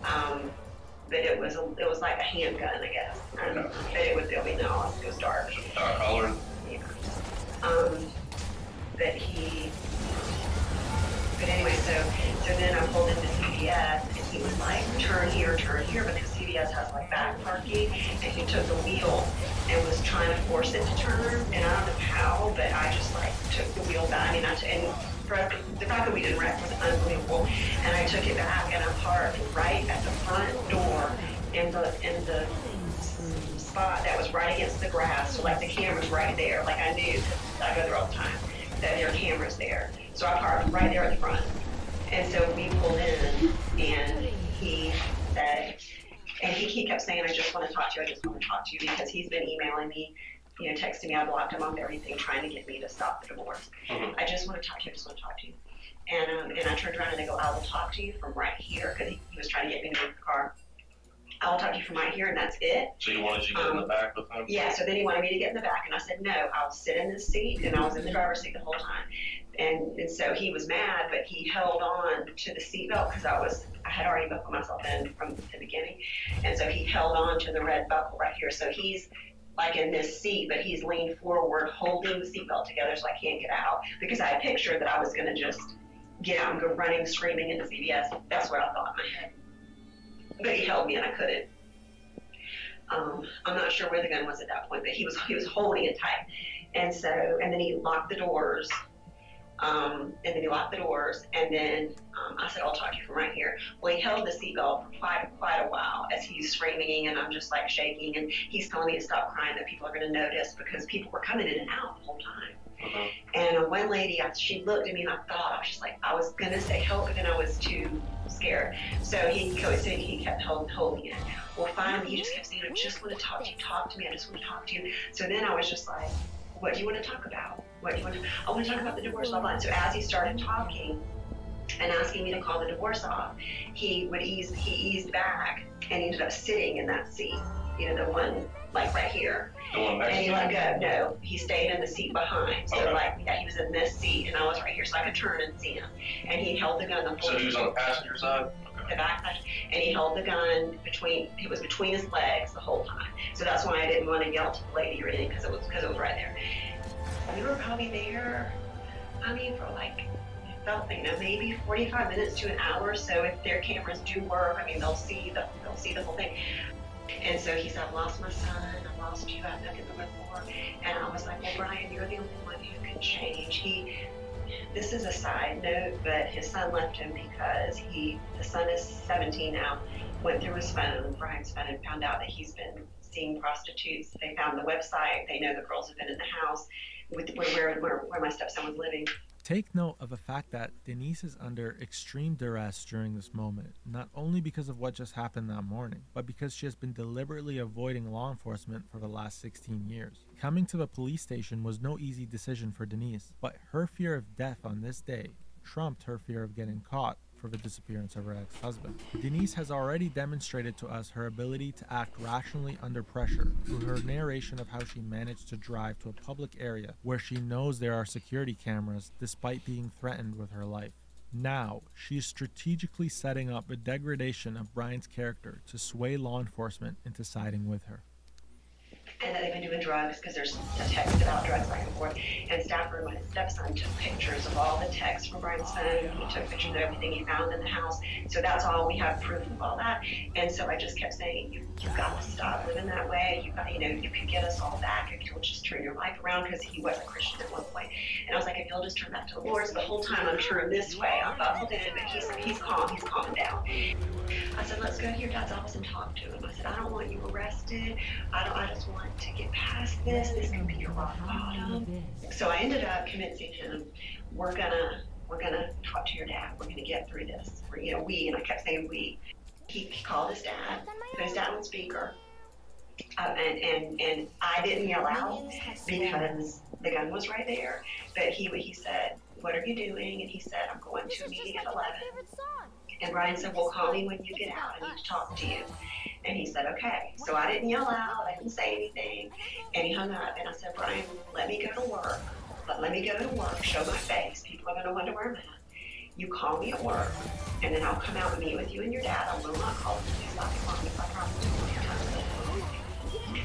But it was like a handgun, I guess. But it was dark. Dark color? Yeah. But anyway, so then I pulled into CVS, and he was like, turn here, because CVS has like back parking, and he took the wheel and was trying to force it to turn, and I don't know how, but I just like took the wheel back. I mean, the fact that we didn't wreck was unbelievable, and I took it back, and I parked right at the front door in the spot that was right against the grass, so like the camera's right there, like I knew, because I go there all the time, that there are cameras there. So I parked right there at the front. And so we pulled in, and he said, and he kept saying, I just want to talk to you, because he's been emailing me, texting me. I blocked him off everything, trying to get me to stop the divorce. I just want to talk to you, And I turned around and I go, I will talk to you from right here, because he was trying to get me to move the car. I will talk to you from right here, and that's it. So you wanted to get in the back with him? Yeah, so then he wanted me to get in the back, and I said, no, I'll sit in this seat, and I was in the driver's seat the whole time. And so he was mad, but he held on to the seatbelt, because I had already buckled myself in from the beginning. And so he held on to the red buckle right here. So he's like in this seat, but he's leaned forward, holding the seatbelt together so I can't get out, because I had pictured that I was going to just get out and go running, screaming into CVS. That's what I thought in my head. But he held me, and I couldn't. I'm not sure where the gun was at that point, but he was holding it tight. And then he locked the doors. And then I said, I'll talk to you from right here. Well, he held the seatbelt for quite a while as he's screaming, and I'm just like shaking, and he's telling me to stop crying, that people are going to notice, because people were coming in and out the whole time. And one lady, she looked at me, and I was going to say help, but then I was too scared. So he kept holding it. Well, finally, he just kept saying, I just want to talk to you. Talk to me. I just want to talk to you. So then I was just like, what do you want to talk about? I want to talk about the divorce, blah, blah. So as he started talking, and asking me to call the divorce off. He eased back and ended up sitting in that seat, the one like right here. The one next and he to let you? go. No, he stayed in the seat behind. So he was in this seat and I was right here, so I could turn and see him. And he held the gun the whole So he was on the passenger side? the back, and he held the gun between his legs the whole time. So that's why I didn't want to yell to the lady or anything, because it was right there. We were probably there, for like, it felt maybe 45 minutes to an hour. So if their cameras do work, they'll see the whole thing. And so he said, I've lost my son, I've lost you, I've nothing to live for. And I was like, well, Brian, you're the only one who can change. This is a side note, but his son left him because the son is 17 now, went through his phone, Brian's phone, and found out that he's been seeing prostitutes. They found the website, they know the girls have been in the house where my stepson was living. Take note of the fact that Denise is under extreme duress during this moment, not only because of what just happened that morning, but because she has been deliberately avoiding law enforcement for the last 16 years. Coming to the police station was no easy decision for Denise, but her fear of death on this day trumped her fear of getting caught for the disappearance of her ex-husband. Denise has already demonstrated to us her ability to act rationally under pressure through her narration of how she managed to drive to a public area where she knows there are security cameras despite being threatened with her life. Now, she is strategically setting up a degradation of Brian's character to sway law enforcement into siding with her. And that they've been doing drugs, because there's a text about drugs back and forth. And Stafford, my stepson, took pictures of all the texts from Brian's phone. He took pictures of everything he found in the house. So that's all, we have proof of all that. And so I just kept saying, you've got to stop living that way. You've got, you could get us all back if you'll just turn your life around, because he was a Christian at one point. And I was like, if you'll just turn back to the Lord. So the whole time I'm turned this way, I'm buckled in, but he's calming down. I said, let's go to your dad's office and talk to him. I said, I don't want you arrested. I just want to get past this. This can be your rock bottom. So I ended up convincing him, we're gonna talk to your dad. We're gonna get through this. And I kept saying we. He called his dad, put his dad on speaker, and I didn't yell out because the gun was right there. But he said, what are you doing? And he said, I'm going to a meeting at 11. And Brian said, well, call me when you get out. I need to talk to you. And he said, okay. So I didn't yell out. I didn't say anything. And he hung up. And I said, Brian, let me go to work. Let me go to work, show my face. People are going to wonder where I'm at. You call me at work, and then I'll come out and meet with you and your dad. I will not call the police. I promise you.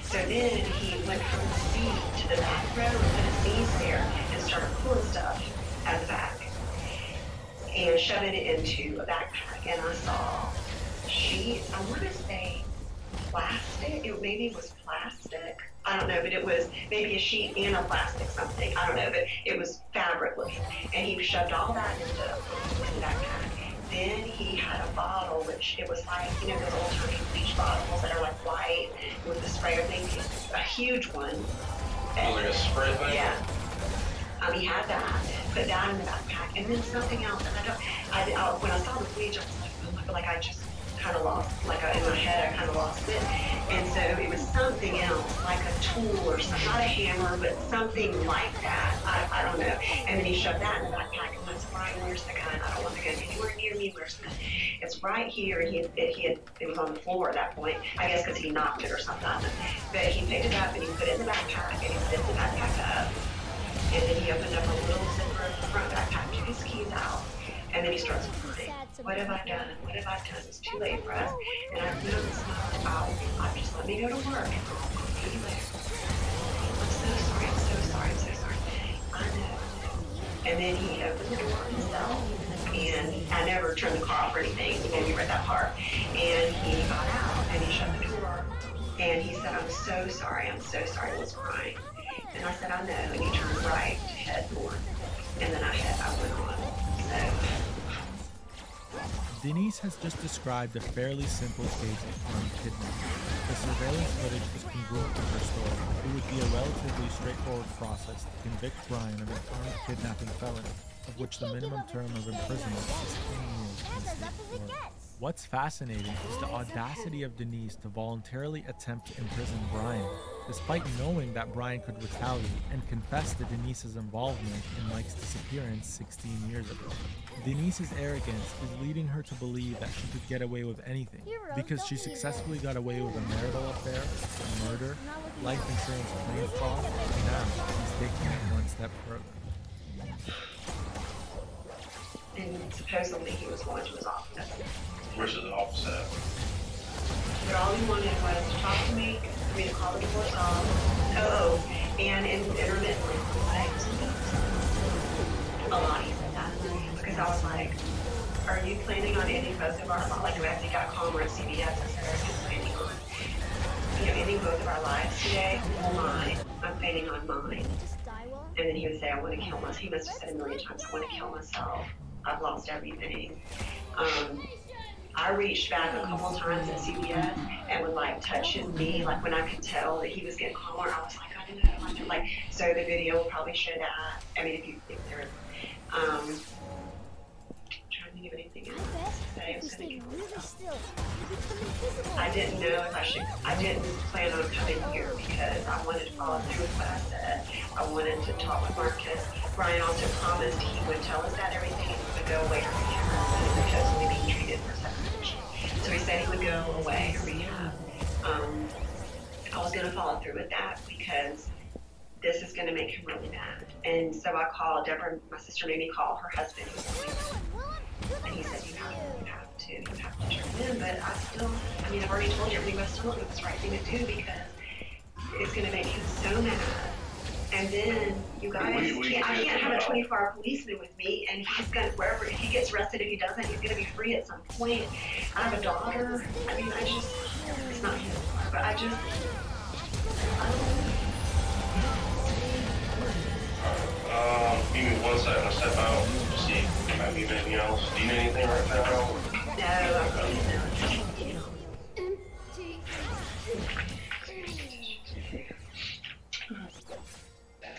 So then he went from the seat to the back row and put his knees there and started pulling stuff out of the back and shoving it into a backpack. And I saw sheets, I want to say plastic, maybe it was plastic. I don't know, but it was maybe a sheet and a plastic something. I don't know, but it was fabric looking. And he shoved all that into the backpack. Then he had a bottle, which it was like, those old timey bleach bottles that are like white with the sprayer thing, a huge one. Like a spray thing? Yeah. He had that, put that in the backpack, and then something else. And when I saw the bleach, I was like, oh, I feel like I just kind of lost, in my head, I kind of lost it. And so it was something else, like a tool or something, not a hammer, but something like that. I don't know. And then he shoved that in the backpack, and I said, Brian, where's the gun? I don't want the gun anywhere near me. Where's the gun? It's right here. And it was on the floor at that point, I guess because he knocked it or something. But he picked it up and he put it in the backpack, and he zipped the backpack up. And then he opened up a little zipper of the front backpack, took his keys out, and then he starts crying. What have I done? What have I done? It's too late for us. And I put on the smile. I'm just let me go to work. I'll see you later. I'm so sorry. I'm so sorry. I'm so sorry. I know. And then he opened the door himself, and I never turned the car off or anything when we read that part. And he got out and he shut the door. And he said, I'm so sorry. I'm so sorry. He was crying. And I said, I know. And he turned right to head north. And then I went on. Denise has just described a fairly simple case of armed kidnapping. The surveillance footage is congruent with her story. It would be a relatively straightforward process to convict Brian of an armed kidnapping felony, of which the minimum term of imprisonment is 10 years in the state of Florida. What's fascinating is the audacity of Denise to voluntarily attempt to imprison Brian. Despite knowing that Brian could retaliate and confess to Denise's involvement in Mike's disappearance 16 years ago. Denise's arrogance is leading her to believe that she could get away with anything because she successfully got away with a marital affair, a murder, life insurance claim fraud, and now she's taking it one step further. And supposedly he was going to his office. Where's his office at? But all he wanted was to talk to me, for me to call the divorce off. And intermittently, like, a lot he said that. Because I was like, are you planning on ending both of our lives? Like, as he got calmer at CBS, I said, are you planning on, ending both of our lives today? Mine. I'm planning on mine. And then he would say, I want to kill myself. He must have said a million times, I want to kill myself. I've lost everything. I reached back a couple times at CBS and would like touch his knee, like when I could tell that he was getting calmer, I was like, I don't know, I feel like, so the video will probably show that. I mean, if there is, trying to think of anything else to say. I was gonna I didn't know if I didn't plan on coming here because I wanted to follow through with what I said. I wanted to talk with Marcus. Brian also promised he would tell us that everything and he would go away from rehab because we being treated for sex addiction. So he said he would go away to rehab. I was going to follow through with that because this is going to make him really mad. And so I called Deborah, my sister made me call her husband, and he said, you have to turn in. But I've already told you everything, but I still don't know what's the right thing to do because it's going to make him so mad. And then you guys, I can't have a 24-hour policeman with me, and he's going to, wherever, if he gets arrested, if he doesn't, he's going to be free at some point. I have a daughter. It's not his fault, but I don't know. Give me 1 second, I'll step out, see if I need anything else. Do you need anything right now? No, I really don't.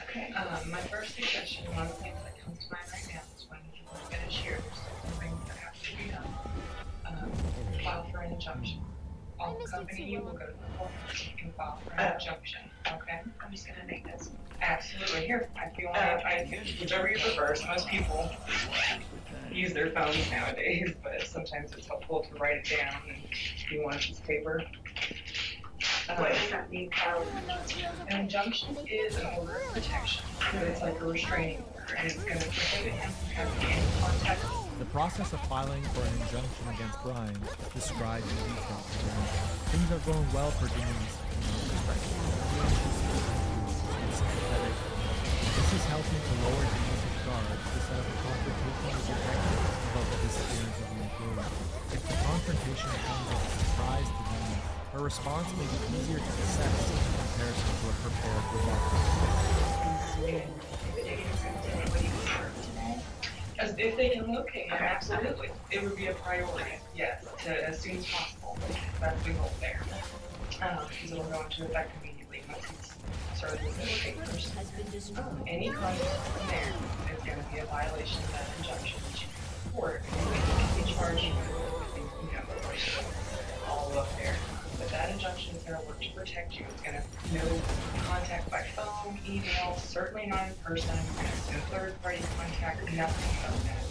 Okay, my first suggestion, one of the things that comes to mind right now is when you finish here, there's some things that have to be done. File for an injunction. I'll accompany you, we'll go to the court, you can file for an injunction, okay? I'm just gonna make this. Absolutely, here, if you want, whichever you prefer. Most people use their phones nowadays, but sometimes it's helpful to write it down and if you want a piece of paper. What does that mean? An injunction is an order of protection, so it's like a restraining order, and it's going to prohibit him from having any contact. The process of filing for an injunction against Brian is described in detail. Things are going well for Denise from her perspective. She's sympathetic. This is helping to lower Denise's guard to set up a confrontation with detectives about the disappearance of the employee. If the confrontation comes as a surprise to Denise, her response may be easier to assess in comparison to a prepared rebuttal. As if they can locate him, absolutely. It would be a priority, yes, as soon as possible. That's the goal there. Because it'll go into effect immediately once he's started with the papers. Any contact from there is going to be a violation of that injunction, which you can report. You can be charged with all up there. But that injunction is going to work to protect you. It's going to no contact by phone, email, certainly not in person. No third-party contact, nothing of that.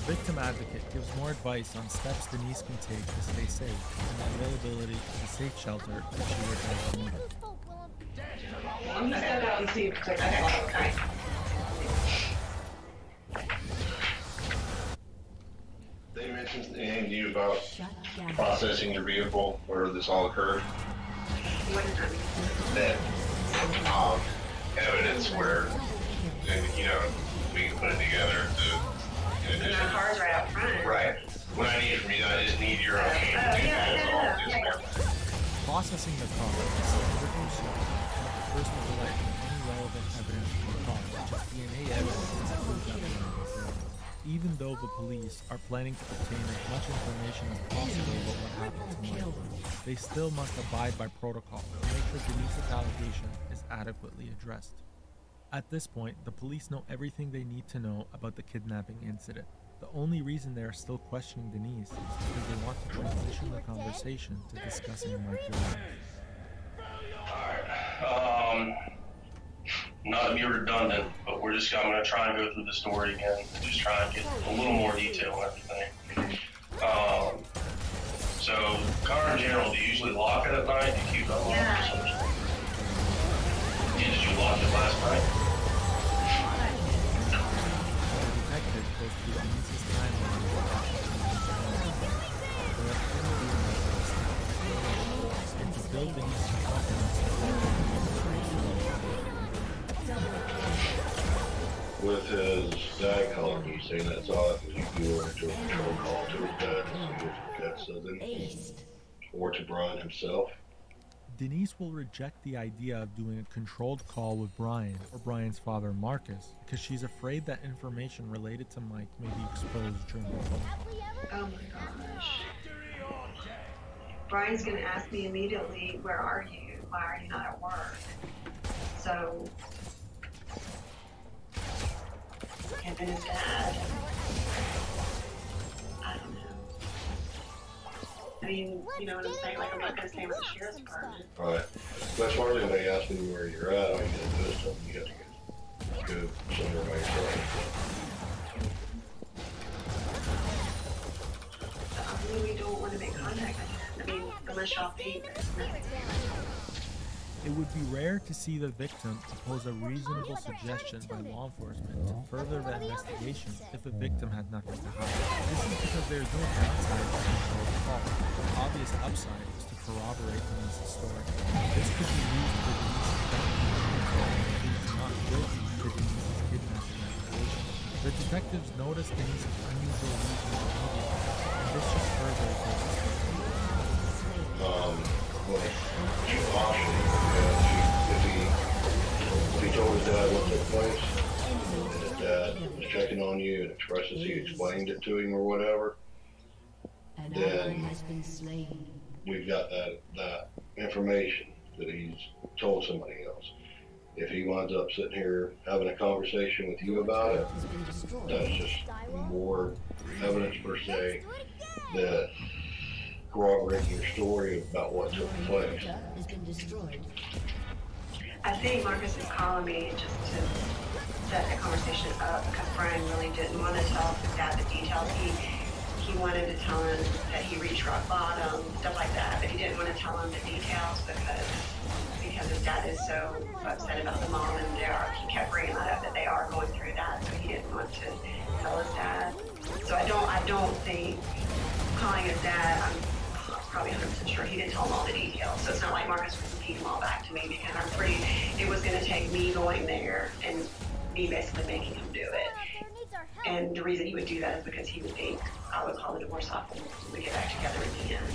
The victim advocate gives more advice on steps Denise can take to stay safe and the availability of a safe shelter if she were to ever need it. Let me step out and see if it's okay. They mentioned anything to you about processing your vehicle where this all occurred? That evidence where, we can put it together to, in addition. My car's right out front. Right. What I need from you, I just need your okay to do that. Processing the car is standard procedure. First, we'll collect any relevant evidence from the car, such as DNA evidence that proves that Brian was there. Even though the police are planning to obtain as much information as possible about what happened to Michael, they still must abide by protocol to make sure Denise's allegation is adequately addressed. At this point, the police know everything they need to know about the kidnapping incident. The only reason they are still questioning Denise is because they want to transition the conversation to discussing Michael. Alright. Not to be redundant, but I'm gonna try and go through the story again, and just try and get a little more detail on everything. So, car in general, do you usually lock it at night? Do you keep it unlocked? Yeah. Did you lock it last night? The detective goes through Denise's timeline and to build Denise's confidence. With his dad calling you, saying that's odd, you were to a control call to his dad to see if his dad said anything, or to Brian himself. Denise will reject the idea of doing a controlled call with Brian or Brian's father Marcus because she's afraid that information related to Mike may be exposed during the phone call. Oh my gosh. Brian's gonna ask me immediately, where are you? Why are you not at work? So, and then his dad, I don't know. I mean, you know what I'm saying? Like, I'm not gonna stay with the sheriff's department. Right. That's why anybody asking you where you're at, all you gotta do is tell them you have to go somewhere by yourself. I really don't want to make contact with him. I mean, unless y'all think It would be rare to see the victim oppose a reasonable suggestion by law enforcement to further the investigation if the victim had nothing to hide. This is because there is no downside to the controlled call. The obvious upside is to corroborate Denise's story. This could be used for Denise's benefit if he's not guilty to Denise's kidnapping accusation. The detectives noticed Denise's unusual reasoning immediately, and this just furthers their suspicion. Well, option, if he told his dad what took place, and his dad was checking on you and expresses he explained it to him or whatever, then we've got that information that he's told somebody else. If he winds up sitting here having a conversation with you about it, that's just more evidence per se that corroborating your story about what took place. I think Marcus is calling me just to set the conversation up because Brian really didn't want to tell his dad the details. He wanted to tell him that he reached rock bottom, stuff like that, but he didn't want to tell him the details because his dad is so upset about the mom, and he kept bringing that up that they are going through that, so he didn't want to tell his dad. So I don't think calling his dad, I'm probably 100% sure he didn't tell him all the details. So it's not like Marcus was repeating them all back to me because it was going to take me going there and me basically making him do it. And the reason he would do that is because he would think I would call the divorce off and we get back together in the end.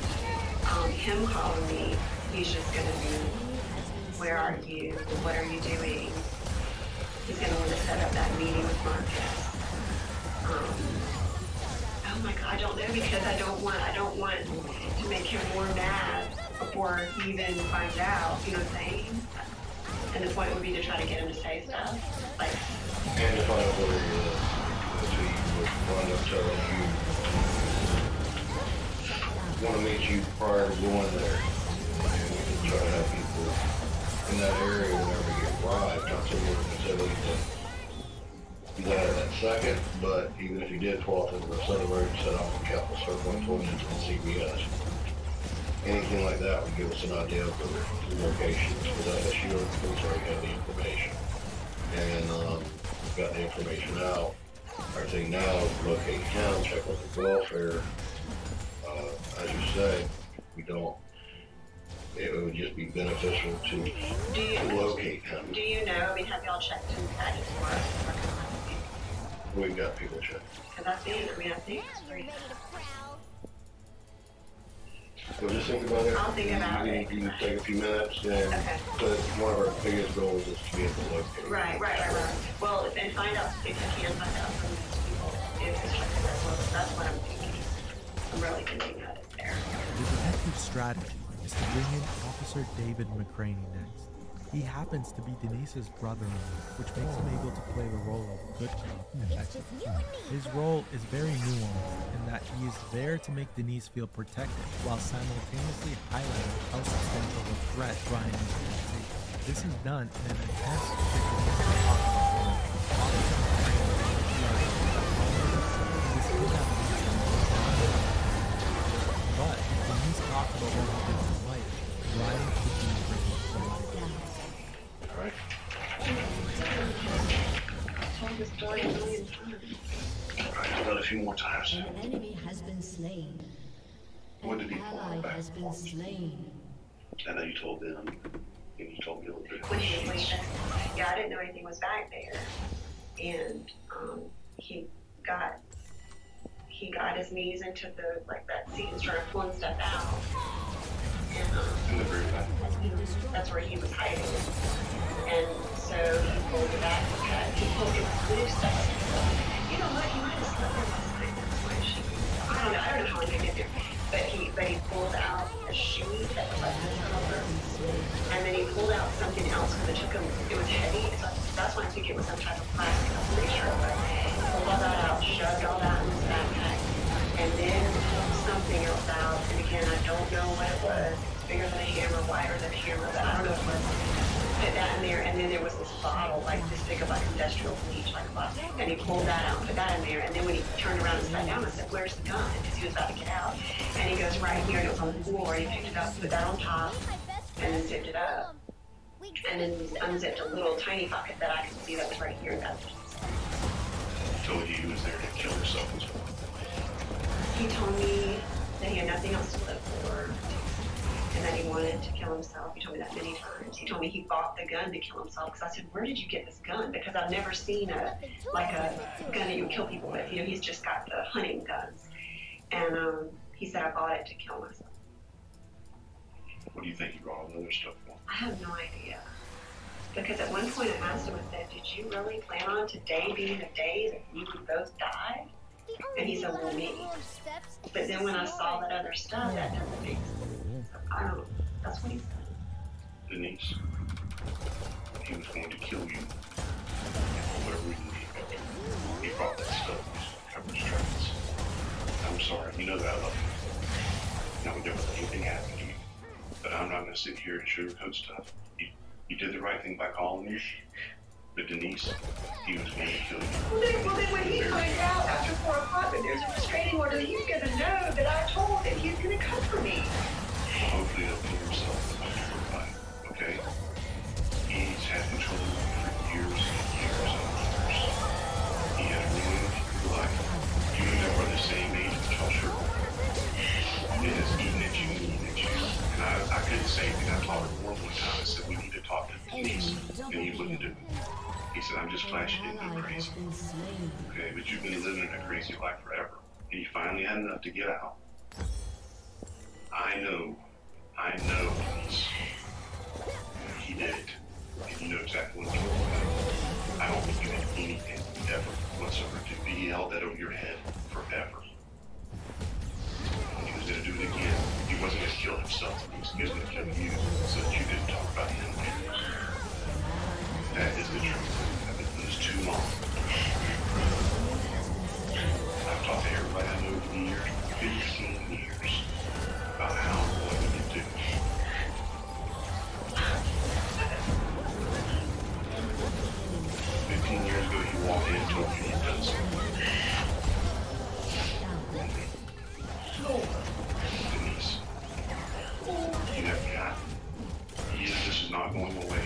Him calling me, he's just going to be, where are you? What are you doing? He's going to want to set up that meeting with Marcus. Oh my God, I don't know because I don't want to make him more mad before he even finds out, you know what I'm saying? And the point would be to try to get him to say stuff. Like, And to find out where he is, if he would wind up telling you, want to meet you prior to going there. And we can try to have people in that area whenever you arrive, not somewhere necessarily to be that at that second, but even if you did pull off into the side of the road and set off the Capitol Circle and pull into the CBS, anything like that would give us an idea of the locations, because I guess you already have the information. And we've got the information out. Our thing now is to locate him, check with the welfare. As you say, it would just be beneficial to locate him. do you know, I mean, have y'all checked him at his work? We've got people checking. Because I think it's pretty. So just think about it. I'll think about it. You can take a few minutes, and but one of our biggest goals is to be able to locate. Right. Well, and find out if you can find out from these people if it's checked as well. That's what I'm thinking. I'm really thinking that it's there. The detective's strategy is to bring in Officer David McCraney next. He happens to be Denise's brother-in-law, which makes him able to play the role of good cop detective. His role is very nuanced in that he is there to make Denise feel protected while simultaneously highlighting how substantial a threat Brian is to the safety. This is done in an attempt to get Denise to talk about it. This could have lead to more. But if Denise talked about what he did in his life, Ryan could be imprisoned for life. Alright. I've told this story a million times. Alright, I'll do it a few more times. An enemy has been slain. When did he An pull ally it back? has been slain. I know you told them, and you told me a little bit. When he was leaving, yeah, I didn't know anything was back there. And he got his knees into the that seat and started pulling stuff out. And In the very back. that's where he was hiding. And so he pulled it back. He pulled it loose stuff. You know what? He might have slept there last night. That's why I don't know how he could get there. But he pulled out a sheet that was like this color. And then he pulled out something else because it took him, it was heavy. So that's why I think it was some type of plastic. I'm pretty sure. But he pulled all that out, shoved all that in his backpack. And then pulled something else out. And again, I don't know what it was. It's bigger than a hammer, wider than a hammer, but I don't know what it was. Put that in there, and then there was this bottle, like this big of like industrial bleach, like a bottle. And he pulled that out, put that in there, and then when he turned around and sat down, I said, "Where's the gun?" Because he was about to get out. And he goes, "Right here," and it was on the floor. And he picked it up, put that on top, and then zipped it up. And then unzipped a little tiny pocket that I could see that was right here. That Told you he was there to kill himself as well. he told me that he had nothing else to live for. And that he wanted to kill himself. He told me that many times. He told me he bought the gun to kill himself. Because I said, "Where did you get this gun?" Because I've never seen a gun that you kill people with. You know, he's just got the hunting guns. And he said, "I bought it to kill myself." What do you think he brought all the other stuff for? I have no idea. Because at one point I asked him, I said, "Did you really plan on today being the day that you would both die?" And he said, "Well, me." But then when I saw that other stuff, that doesn't make sense. I don't know. That's what he said. Denise, he was going to kill you for whatever reason he brought that stuff to cover his tracks. I'm sorry, you know that I love you. I would never let anything happen to you. But I'm not going to sit here and sugarcoat stuff. You did the right thing by calling me. But Denise, he was going to kill you. Well, then when he finds out after 4 o'clock that there's a restraining order, he's going to know that I told him he's going to come for me. Hopefully he'll kill himself after your life, okay? He's had control of you for years and years and years. He has ruined your life. You and him are the same age, which I'll sure. It has eaten at you and eaten at you. And I couldn't say anything. I told her one time. I said, "We need to talk to Denise." And he wouldn't do it. He said, "I'm just glad she didn't go crazy." Okay, but you've been living a crazy life forever. And you finally had enough to get out. I know he did it. And you know exactly what I'm talking about. I don't think you had anything ever whatsoever to do. He held that over your head forever. He was going to do it again. He wasn't going to kill himself. He was going to kill you so that you didn't talk about him later. That is the truth. I've been doing this too long. I've talked to everybody I know over the years, 15 years, about how and what we can do. 15 years ago, he walked in and told me he'd done something. Denise, you have got. This is not going away.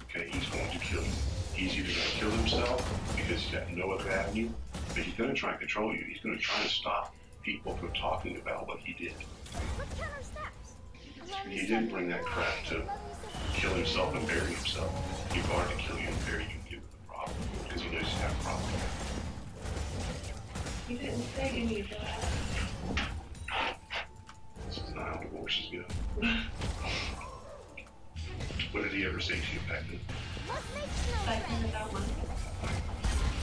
Okay, he's going to kill you. He's either going to kill himself because he's got no other avenue, but he's going to try and control you. He's going to try and stop people from talking about what he did. He didn't bring that crap to kill himself and bury himself. He brought it to kill you and bury you and get rid of the problem because he knows he's got a problem. He didn't say any of that. This is not how divorces go. What did he ever say to you back then? Back then about money.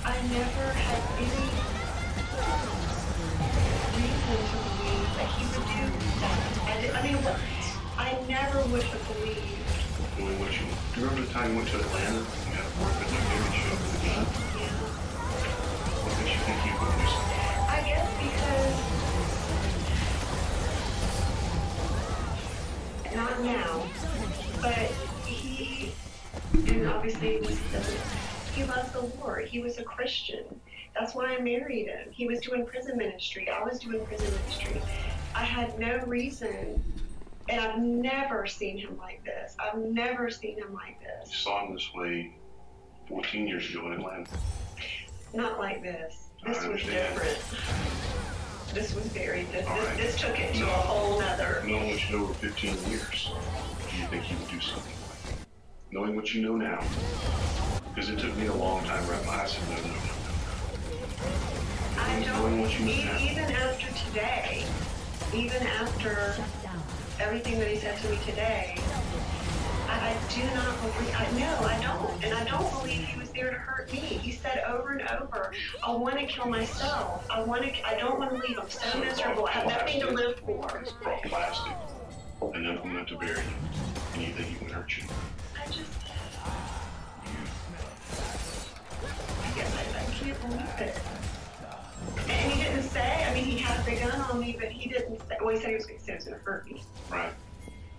I never had any reason to believe that he would do that. I mean, I never would have believed. Do you remember the time you went to Atlanta? You had a work that you did show up with a gun? What makes you think you would do something? I guess because, not now, but and obviously he loves the Lord. He was a Christian. That's why I married him. He was doing prison ministry. I was doing prison ministry. I had no reason, and I've never seen him like this. I've never seen him like this. You saw him this way 14 years ago in Atlanta. Not like this. This I was understand. different. This was very different. Right. This took it to a whole nother. Knowing what you know over 15 years, do you think he would do something like that? Knowing what you know now, because it took me a long time to wrap my eyes around it. I Knowing what you know don't, now. even after today, even after everything that he said to me today, I do not believe, I don't. And I don't believe he was there to hurt me. He said over and over, I want to kill myself. I don't want to leave. I'm so miserable. I have nothing to live for. It's called plastic. And then I'm meant to bury you. And you think you can hurt you. I just, I can't believe it. And he didn't say, I mean, he had the gun on me, but he didn't say, well, he said he was going to hurt me. Right.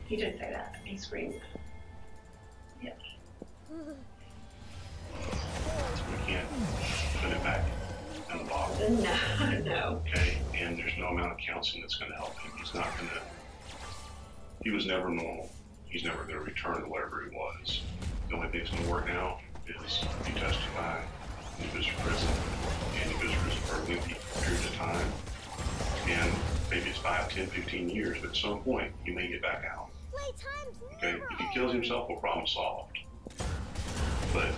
He didn't say that. He screamed. Yeah. We can't put it back in the bottle. No. Okay? And there's no amount of counseling that's going to help him. He's not going to, he was never normal. He's never going to return to whatever he was. The only thing that's going to work now is you testify, and he goes to prison, and he goes to prison for a lengthy period of time. And maybe it's 5, 10, 15 years, but at some point, he may get back out. Okay? If he kills himself, well, problem solved. But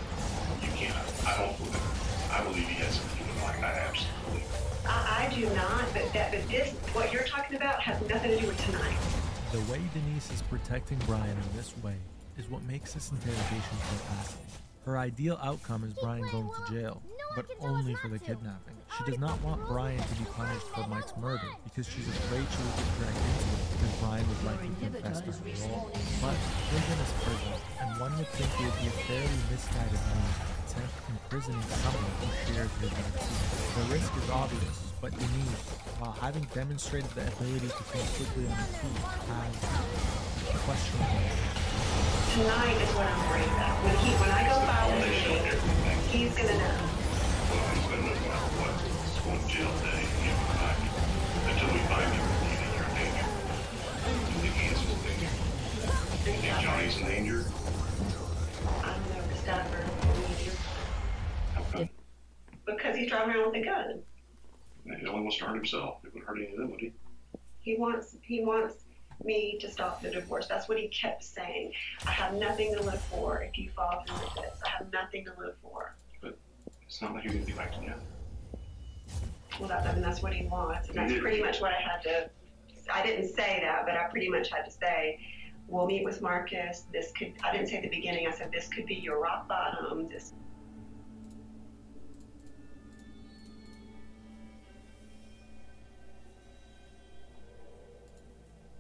you can't. I believe he has something like that, absolutely. I do not, but this, what you're talking about, has nothing to do with tonight. The way Denise is protecting Brian in this way is what makes this interrogation so fascinating. Her ideal outcome is Brian going to jail, but only for the kidnapping. She does not want Brian to be punished for Mike's murder because she's afraid she will get dragged into it because Brian would likely confess to her role. But prison is prison, and one would think it would be a fairly misguided move to attempt imprisoning someone who shares your vaccine. The risk is obvious, but Denise, while having demonstrated the ability to think quickly on her feet, has questionable. Tonight is what I'm worried about. When I go file the machine, he's gonna know. Well, he's going to know no matter what. It's going to jail day. You know, until we find you, you think you're in danger. You think he is in danger. You think Johnny's in danger? I don't know, the staffer. How come? Because he's driving around with a gun. He only wants to hurt himself. He wouldn't hurt any of them, would he? He wants me to stop the divorce. That's what he kept saying. I have nothing to live for if you fall through with this. I have nothing to live for. But it's not like you're going to be back together. Well, that's what he wants. And that's pretty much what I had to, I didn't say that, but I pretty much had to say, we'll meet with Marcus. I didn't say at the beginning, I said, this could be your rock bottom.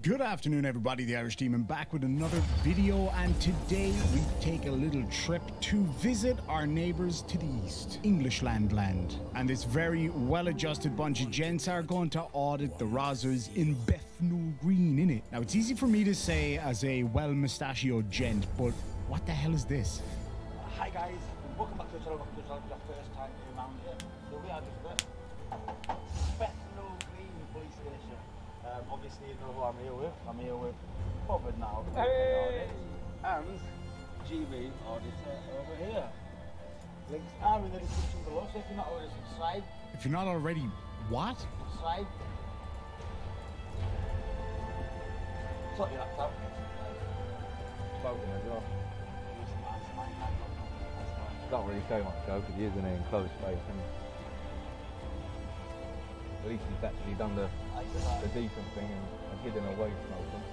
Good afternoon, everybody. The Irish Demon back with another video, and today we take a little trip to visit our neighbors to the east, English land. And this very well-adjusted bunch of gents are going to audit the Rozzers in Bethnal Green, innit? Now, it's easy for me to say as a well-mustachioed gent, but what the hell is this? Hi guys, welcome back to the channel. If it's your first time around here. So we are just at Bethnal Green Police Station. Obviously, you know who I'm here with. I'm here with Bobbard now. Hey! And GB auditor over here. Links are in the description below, so if you're not already subscribed. If you're not already, what? Subscribe. Sort your laptop. Spoken as well. Can't really show much though, because he is in an enclosed space, and at least he's actually done the decent thing and hidden away smoking.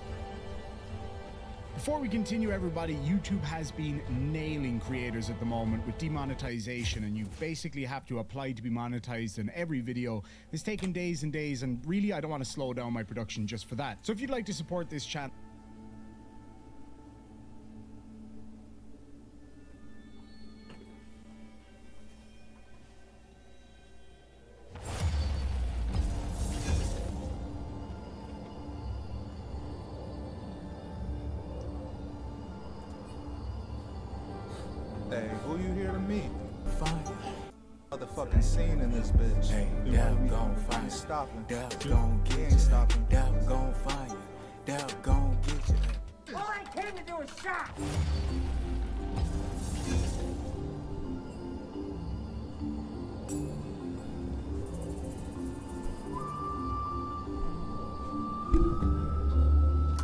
Before we continue, everybody, YouTube has been nailing creators at the moment with demonetization, and you basically have to apply to be monetized in every video. It's taken days and days, and really I don't want to slow down my production just for that. So if you'd like to support this channel, me. Fine. Motherfucking scene in this bitch. Hey, Dab gon' find you. Stopping. Dab gon' get you. Ain't stopping. Dab gon' find you. Dab gon' get you. All I came to do is shot.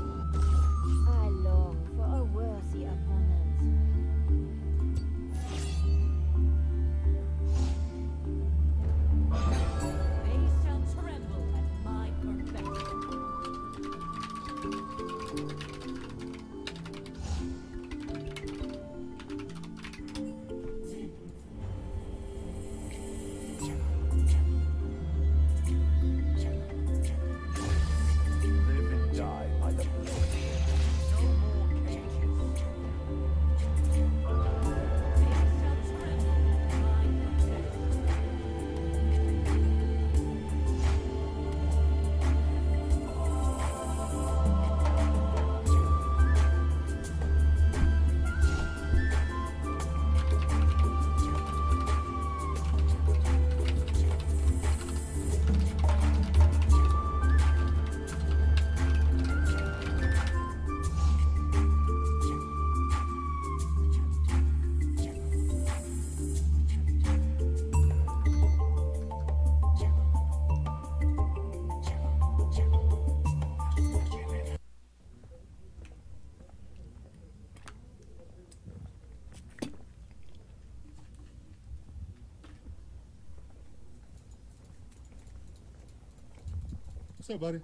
I long for a worthy opponent. They shall tremble at my perfection. Live and die by the blade. No more cages. What's up, buddy?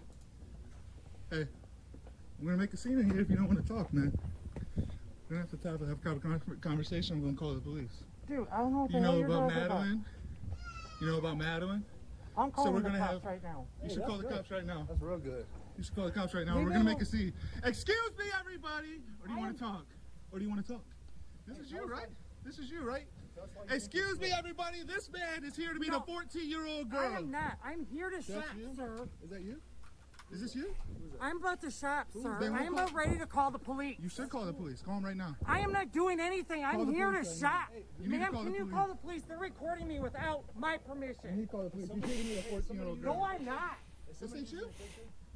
Hey, I'm gonna make a scene in here if you don't want to talk, man. We're gonna have to have a conversation. I'm gonna call the police. Dude, I don't know what the You hell know you're about talking about. Madeline? You know about Madeline? I'm calling we're the gonna cops have- right now. You should call the cops right now. That's real good. You should call the cops right now. Leave We're me gonna make a alone. scene. Excuse me, everybody. Or do you want to talk? Or do you want to talk? This is you, right? This is you, right? Excuse me, everybody. This man is here to meet a 14-year-old girl. I am not. I'm here to shop, you? sir. Is that you? Is this you? I'm about to shop, sir. Then we'll I am call- about ready to call the police. You should call the police. Call them right now. I am not doing anything. Call I'm the here to police right now. shop. Hey, you need to Ma'am, call can the you police. call the police? They're recording me without my permission. You need to call the police. You're shooting me a 14-year-old girl. No, I'm not. This ain't you?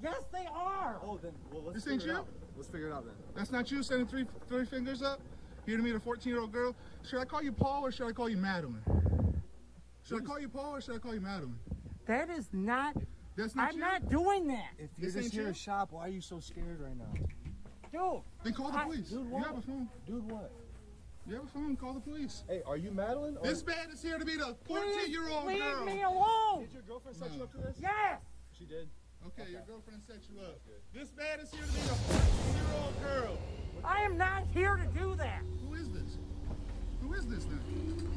Yes, they are. Oh, then, well, let's This ain't figure it you? out. Let's figure it out then. That's not you sending three fingers up? Here to meet a 14-year-old girl? Should I call you Paul or should I call you Madeline? Should I call you Paul or should I call you Madeline? That is not. That's not I'm you? not doing that. If you're This just ain't here you? to shop, why are you so scared right now? Dude. Then call the police. Dude, You what? have a phone. Dude, what? You have a phone. Call the police. Hey, are you Madeline? Or This man is here to meet a 14-year-old Please girl. leave me alone. Did your girlfriend set you up to this? Yes. She did. Okay, your girlfriend set you up. This man is here to meet a 14-year-old girl. I am not here to do that. Who is this? Who is this then?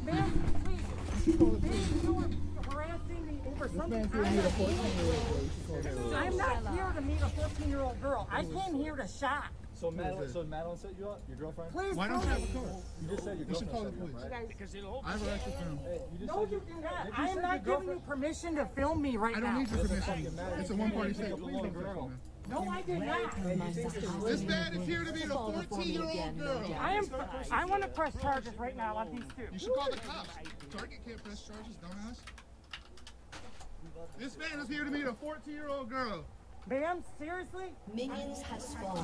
Ma'am, please. Please, you are harassing me over something. I'm not here to meet a 14-year-old girl. I came here to shop. So Madeline set you up? Your girlfriend? Please Why don't you have a car? You just said your You should girlfriend call the set you up, police. right? Because it'll I have a right to film. Hey, you just No, said you do not. Did you I say am your not giving you girlfriend- permission to film me right I now. don't need your permission. fucking matter. It's a one-party state. Take Please don't touch me, man. No, I did not. This man is here to meet a 14-year-old girl. I want to press charges right now on these two. You should call the cops. Target can't press charges, dumbass. This man is here to meet a 14-year-old girl. Ma'am, seriously? Minions have spawned.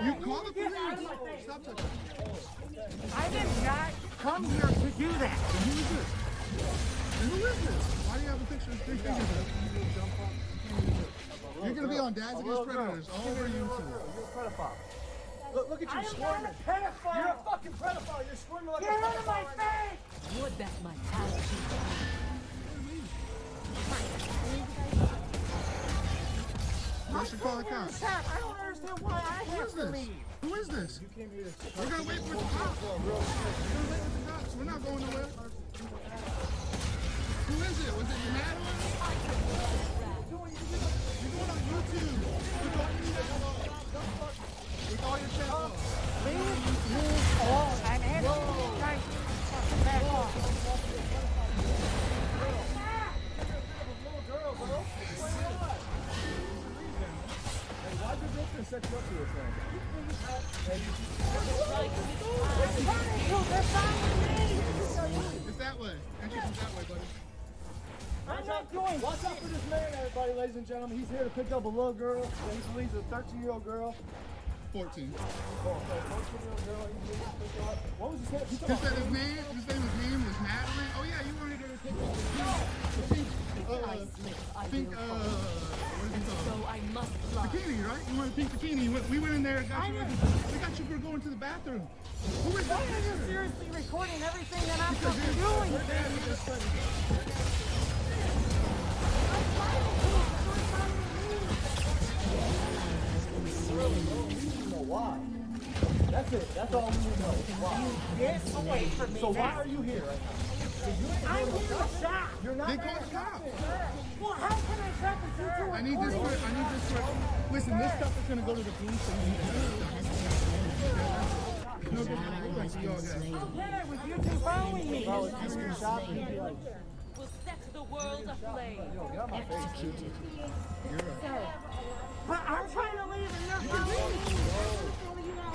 You call the Get out of my police. face. Stop touching me. I did not come here to do that. Who is this? And who is this? Why do you have a picture of three fingers up? You're going to be on Dads Against Predators all over YouTube. You're a pedophile. Look at I you am squirming. not a pedophile. You're a fucking pedophile. You're squirming like Get a out of my pedophile right face. Would that my talent You should call the cops. I don't understand why I Who have is to this? leave. Who is this? You came here to We're going to wait for the cops. We're going to wait with the cops. We're not going nowhere. Who is it? Was it Madeline? You're going on YouTube. With all your chat logs. Leave me alone. I'm asking you guys to back off. little girl, bro. What's going on? Hey, why'd your girlfriend set you up to this thing? It's that way. Entrance is that way, buddy. I'm not going. Watch out for this man, everybody, ladies and gentlemen. He's here to pick up a little girl. He believes a 13-year-old girl. 14. Oh, okay, 14-year-old girl. He believes to pick her up. What was his name? He said his name was Madeline. Oh yeah, you wanted her to take the pink, what is he called? So I must fly. Bikini, right? You wanted a pink bikini. We went in there and got you. We got you for going to the bathroom. Who is Why are you that? seriously recording everything that I'm fucking doing? Why? That's it. That's all we need to know. Why? Get away from me. So why are you here right now? I'm here to shop. You're not. They called the cops. Well, how can I shop if you two I need this for. Listen, this stuff is gonna go to the police. So you need to have no different. We're gonna see y'all guys. How can I with you two following me? Bro, if you were shot, you'd be like, Will set the world aflame. get out my face, dude. You're right. But I'm trying to leave and you're following me.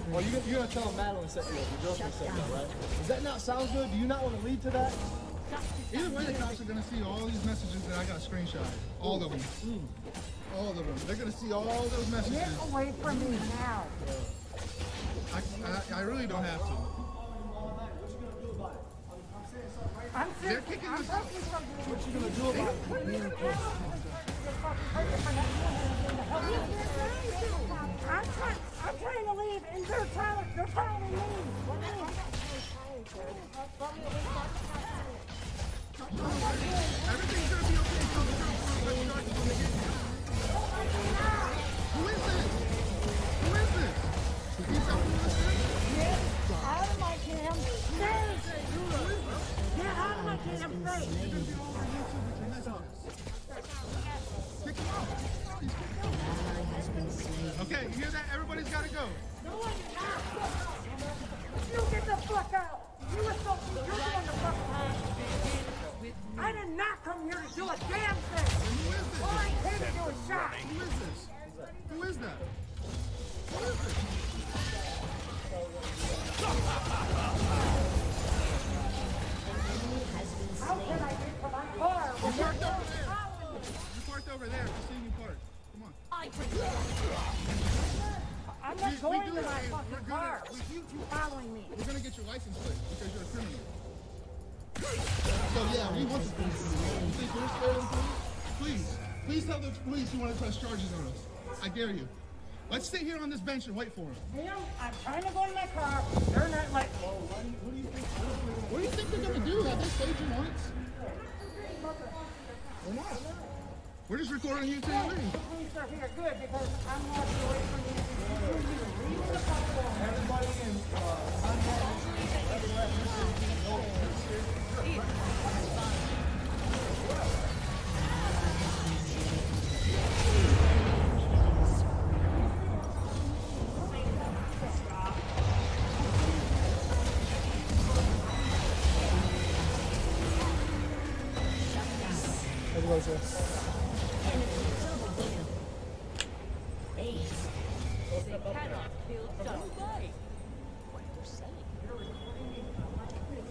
Well, you're gonna tell Madeline set you up. Your girlfriend set you up, right? Does that not sound good? Do you not want to lead to that? Either way, the cops are gonna see all these messages that I got screenshotted. All of them. All of them. They're gonna see all those messages. Get away from me now. I really don't have to. I'm They're serious. kicking I'm us. talking from you. What you gonna do about it? I'm trying to leave and they're following me. Everything's gonna be okay. Tell the cops when they get you. Who is this? Who is this? Is he someone who listening? Get out of my damn face! Get out of my damn face! You're gonna be all over YouTube with your mess on us. Kick him out. He's kicked out. Okay, you hear that? Everybody's gotta go. No, you're not. You get the fuck out! You were supposed to be doing the fuck out. I did not come here to do a damn thing! Who is this? All I came to do is shot! Who is this? Who is that? Who is this? How can I get to my car? You parked over there. You parked over there. I've seen you park. Come on. I'm not going to my We're fucking gonna- car with you two following me. We're gonna get your license plate because you're a criminal. So yeah, we want the police. You think you're scared of the police? Please tell the police you want to press charges on us. I dare you. Let's sit here on this bench and wait for him. Ma'am, I'm trying to go to my car. They're not like. What do you think they're gonna do? Have they saved you once? We're not. We're just recording you till you leave. The police are here. Good, because I'm walking away from you. Leave the fuck alone. Everybody in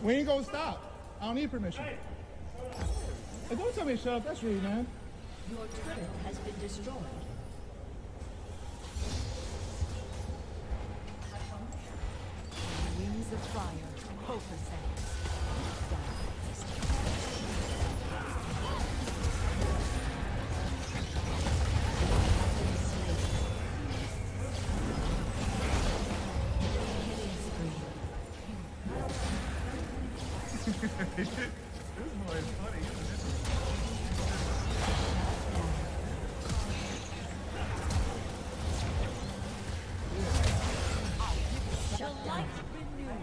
We ain't gonna stop. I don't need permission. Hey, don't tell me to shut up. That's rude, man. Your turret has been destroyed. Wings of fire, copacetic. This boy is funny. The light renewed.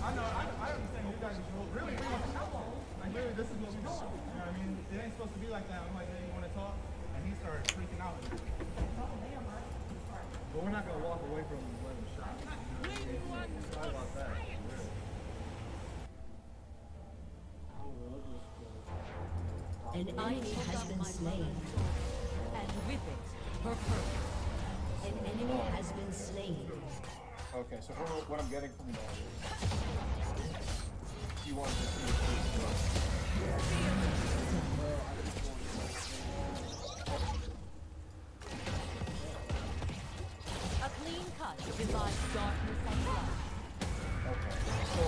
I know. I understand you guys' rule. Really, like really, this is what we do. You know what I mean? It ain't supposed to be like that. I'm like, hey, you want to talk? And he started freaking out. But we're not gonna walk away from him and let him shot. Sorry about that. An enemy has been slain. And with it, her purpose. An enemy has been slain. Okay, so what I'm getting from that is you want to see the A clean cut divides darkness and light. Okay, so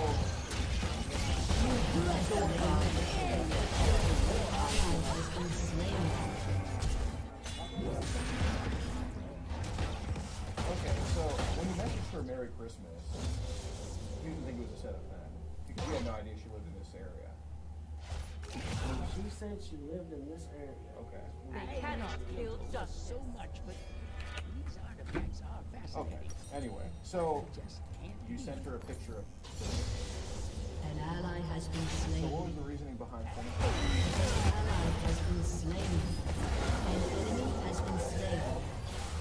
has been slain. okay, so when you messaged her Merry Christmas, you didn't think it was a setup then, because you had no idea she lived in this area. She said she lived in this area. Okay. They cannot kill justice. So much, but these artifacts are fascinating. Okay. Anyway, so you sent her a picture of. An ally has been So slain. what was the reasoning behind sending An ally has been slain. An enemy has been slain.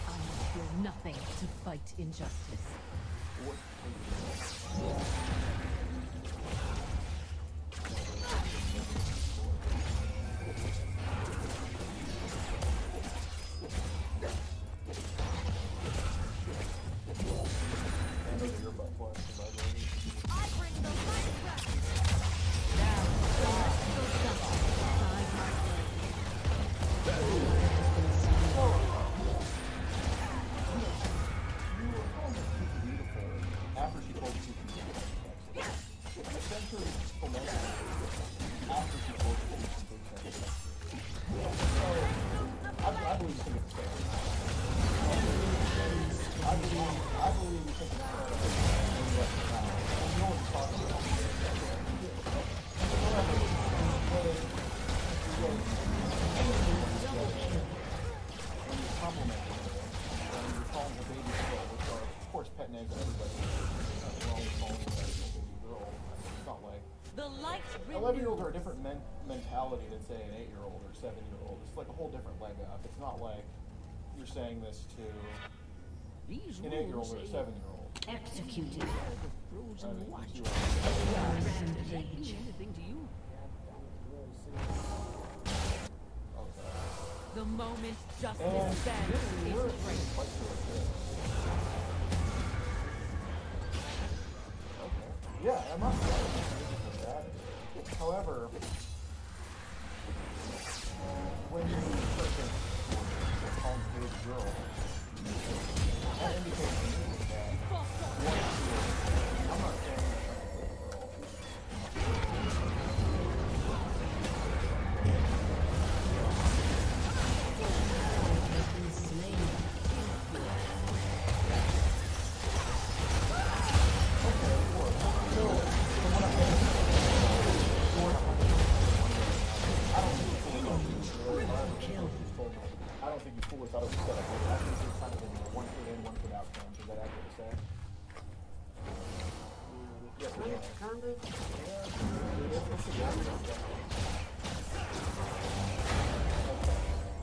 I fear nothing to fight injustice. After she told you you sent her a message after she told you I believe you think it's fair. I believe you think it's fair. You know what you're talking about. When you compliment her, when you're calling her baby girl, which are, of course, pet names to everybody. We're always calling her baby girl. It's not like... The light 11-year-olds are a different mentality than, say, an 8-year-old or 7-year-old. It's like a whole different leg up. It's not like you're saying this to an 8-year-old or a 7-year-old. executed. Rampage. Anything to you? The moment justice And stands is great. Yeah, I'm not saying that. However, when you person calls a baby girl, that indicates to me that I'm not saying that I don't think you fully thought it was set up. I think it's kind of in one foot in, one foot out terms. Is that accurate to say? Yes, it is.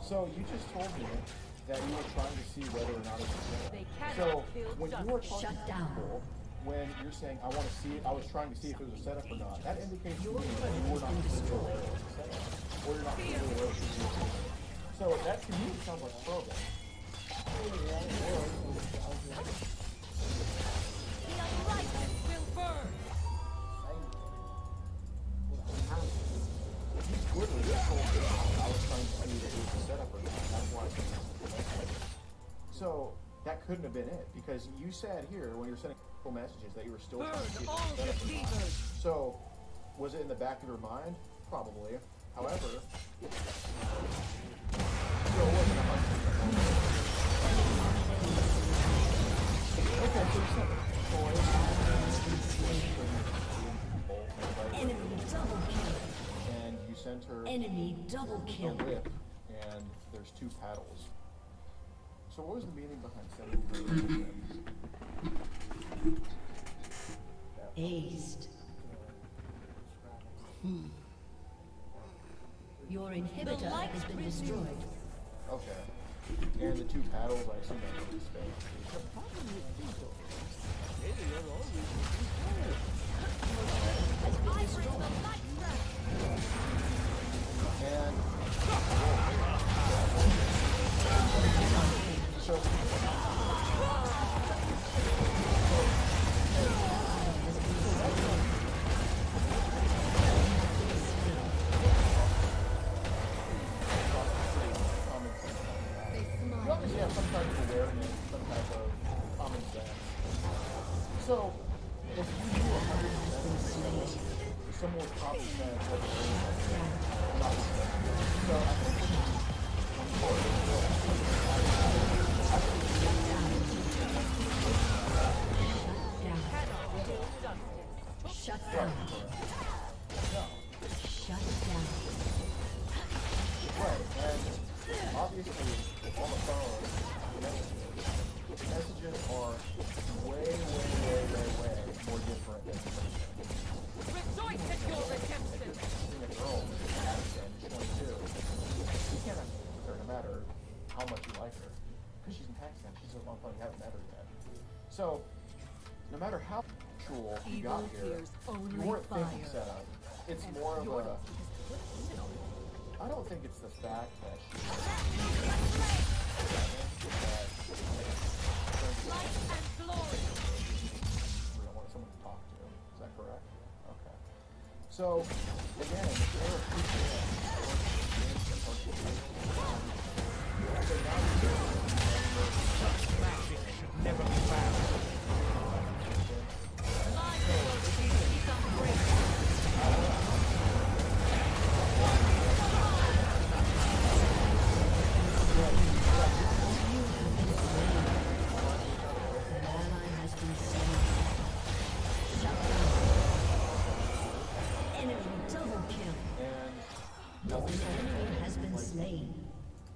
So you just told me that you were trying to see whether or not it's a setup. So when you were talking to people, when you're saying I want to see it, I was trying to see if it was a setup or not. That indicates to me that you were not completely aware it was a setup, or you're not completely aware it was a setup. So that to me sounds like probing. The unrighteous will burn. You literally just told me I was trying to see if it was a setup or not. That's why I sent it. So that couldn't have been it, because you said here when you were sending messages that you were still trying to see if it was a setup or not. So was it in the back of your mind? Probably. However, still wasn't 100%. Okay, so you sent Enemy double kill. and you sent her Enemy double kill. a whip, and there's 2 paddles. So what was the meaning behind sending her Aced. Your inhibitor has been destroyed. Okay. And the 2 paddles, I assume that really space. The problem with people is they are always And have some type of awareness, some type of common sense. So, if you knew 100% someone would probably say what it is. So, I think Shut down. Shut down. Right, and obviously on the phone, messages are way more different than Rejoice at your redemption! seeing a girl in Pakistan who's 22. You can't have with her no matter how much you like her. Because she's in Pakistan, she's a long time, you haven't met her yet. So, no matter how sexual you got here, you weren't thinking setup. It's more of a... I don't think it's the fact that she... Light and glory! We don't want someone to talk to. Is that correct? Okay. So, again, there are people Magic should never be found. Light will keep these unbreakable.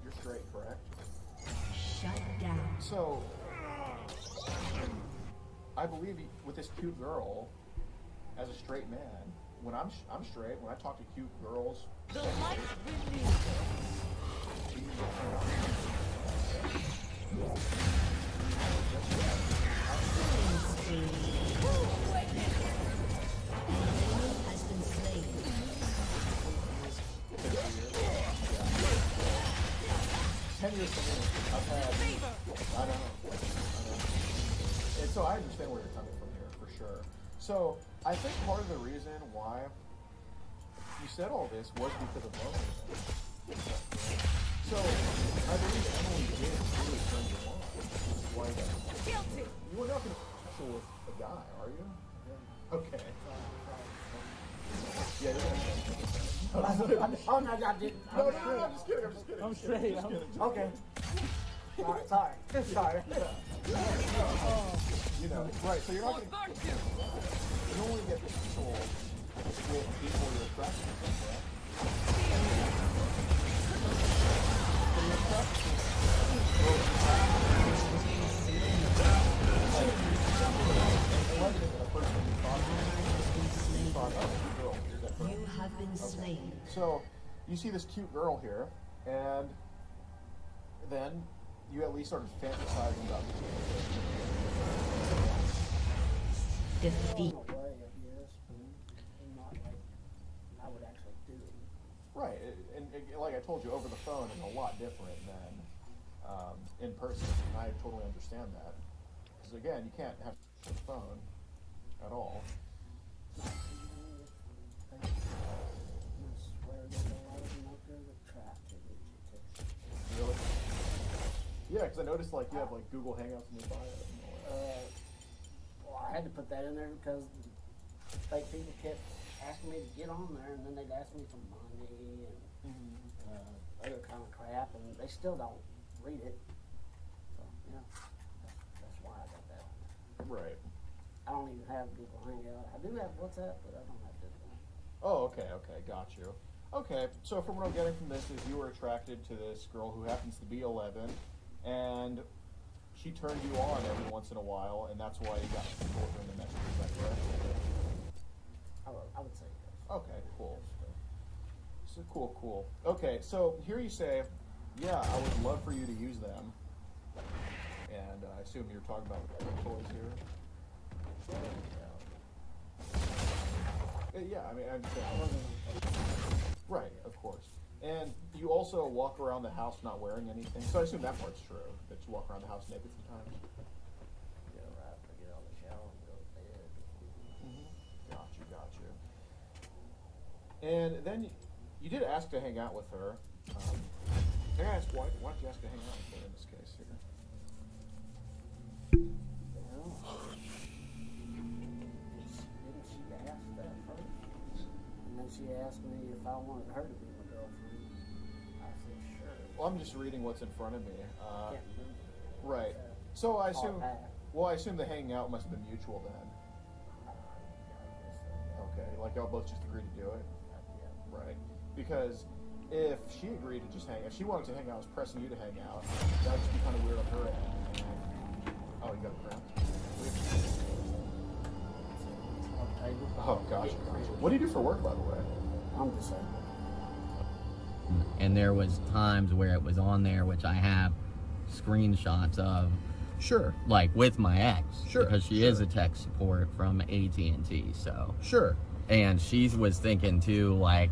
You're straight, correct? Shut down. So, I believe with this cute girl, as a straight man, when I'm straight, when I talk to cute girls, The light renews. Has been slain. 10 years for me, I've had, I know. And so I understand where you're coming from here, for sure. So, I think part of the reason why you said all this was because of loneliness. So, I believe Emily did really turn you on. Like, Guilty! you were not going to sexual with a guy, are you? Okay. Yeah, you're gonna Oh, no, I didn't. No, I'm just kidding. I'm straight. Just kidding. Okay. Sorry. You know, right, so you're not going to... You only get people with people you're attracted to, correct? So you're attracted You have been slain. So, you see this cute girl here, and then you at least started fantasizing about Defeat. I would actually do it. Right, and like I told you, over the phone is a lot different than in person, and I totally understand that. Because again, you can't have the phone at all. Really? Yeah, because I noticed like you have like Google Hangouts in your bio. Well, I had to put that in there because fake people kept asking me to get on there, and then they'd ask me for money and other kind of crap, and they still don't read it. So, yeah, that's why I got that on there. Right. I don't even have Google Hangout. I do have WhatsApp, but I don't have Google. Oh, okay, got you. Okay, so from what I'm getting from this is you were attracted to this girl who happens to be 11, and she turned you on every once in a while, and that's why you got people in the message. Is that correct? I would say yes. Okay, cool. So cool. Okay, so here you say, yeah, I would love for you to use them, and I assume you're talking about toys here. Yeah, I mean, right, of course. And you also walk around the house not wearing anything, so I assume that part's true, that you walk around the house naked sometimes. Yeah, right. I get out of the shower and go to bed. Got you. And then you did ask to hang out with her. Can I ask why don't you ask to hang out with me in this case here? Didn't she ask that first? And then she asked me if I wanted her to be my girlfriend. I said, sure. Well, I'm just reading what's in front of me. Can't remember. Right. So I assume. back. Well, I assume the hanging out must have been mutual then. Okay, like y'all both just agreed to do it. Right. Because if she agreed to just hang, if she wanted to hang out, was pressing you to hang out, that would just be kind of weird on her end. Oh, you got a cramp? Oh, gotcha. What do you do for work, by the way? I'm disabled. And there was times where it was on there, which I have screenshots of. Sure. Like with my ex. Sure. Because she is a tech support from AT&T, so. Sure. And she was thinking too, like.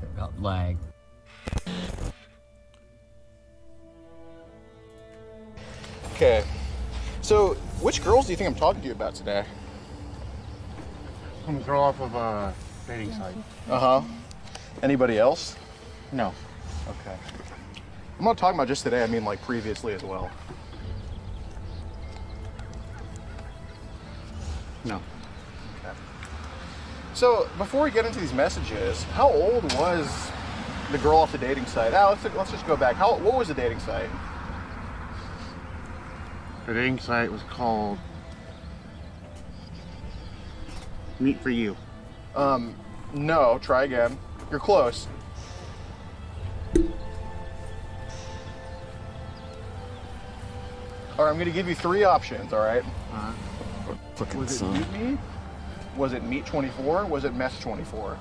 Okay. So, which girls do you think I'm talking to you about today? Some girl off of a dating site. Uh-huh. Anybody else? No. Okay. I'm not talking about just today, I mean like previously as well. No. Okay. So, before we get into these messages, how old was the girl off the dating site? Let's just go back. What was the dating site? The dating site was called Meet for You. No, try again. You're close. All right, I'm going to give you 3 options, all right? Was it Meet Me? Was it Meet 24? Was it Mess 24?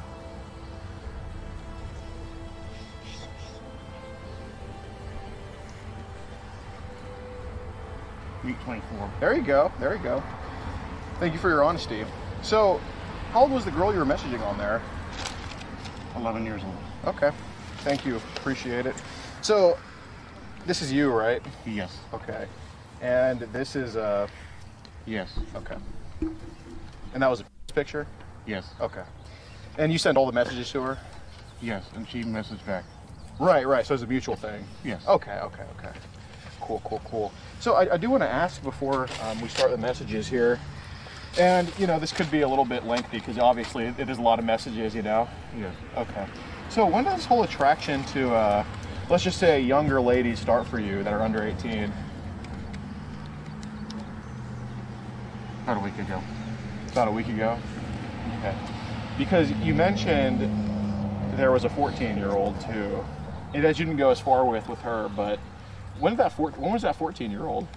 Meet 24. There you go. There you go. Thank you for your honesty. So, how old was the girl you were messaging on there? 11 years old. Okay. Thank you. Appreciate it. So, this is you, right? Yes. Okay. And this is, Yes. Okay. And that was a picture? Yes. Okay. And you sent all the messages to her? Yes, and she messaged back. Right, right. So it's a mutual thing? Yes. Okay, okay, okay. Cool, cool, cool. So I do want to ask before we start the messages here, and, you know, this could be a little bit lengthy because obviously it is a lot of messages, you know? Yes. Okay. So when does this whole attraction to, let's just say, younger ladies start for you that are under 18? About a week ago. About a week ago? Okay. Because you mentioned there was a 14-year-old too. And that you didn't go as far with her, but when was that 14-year-old?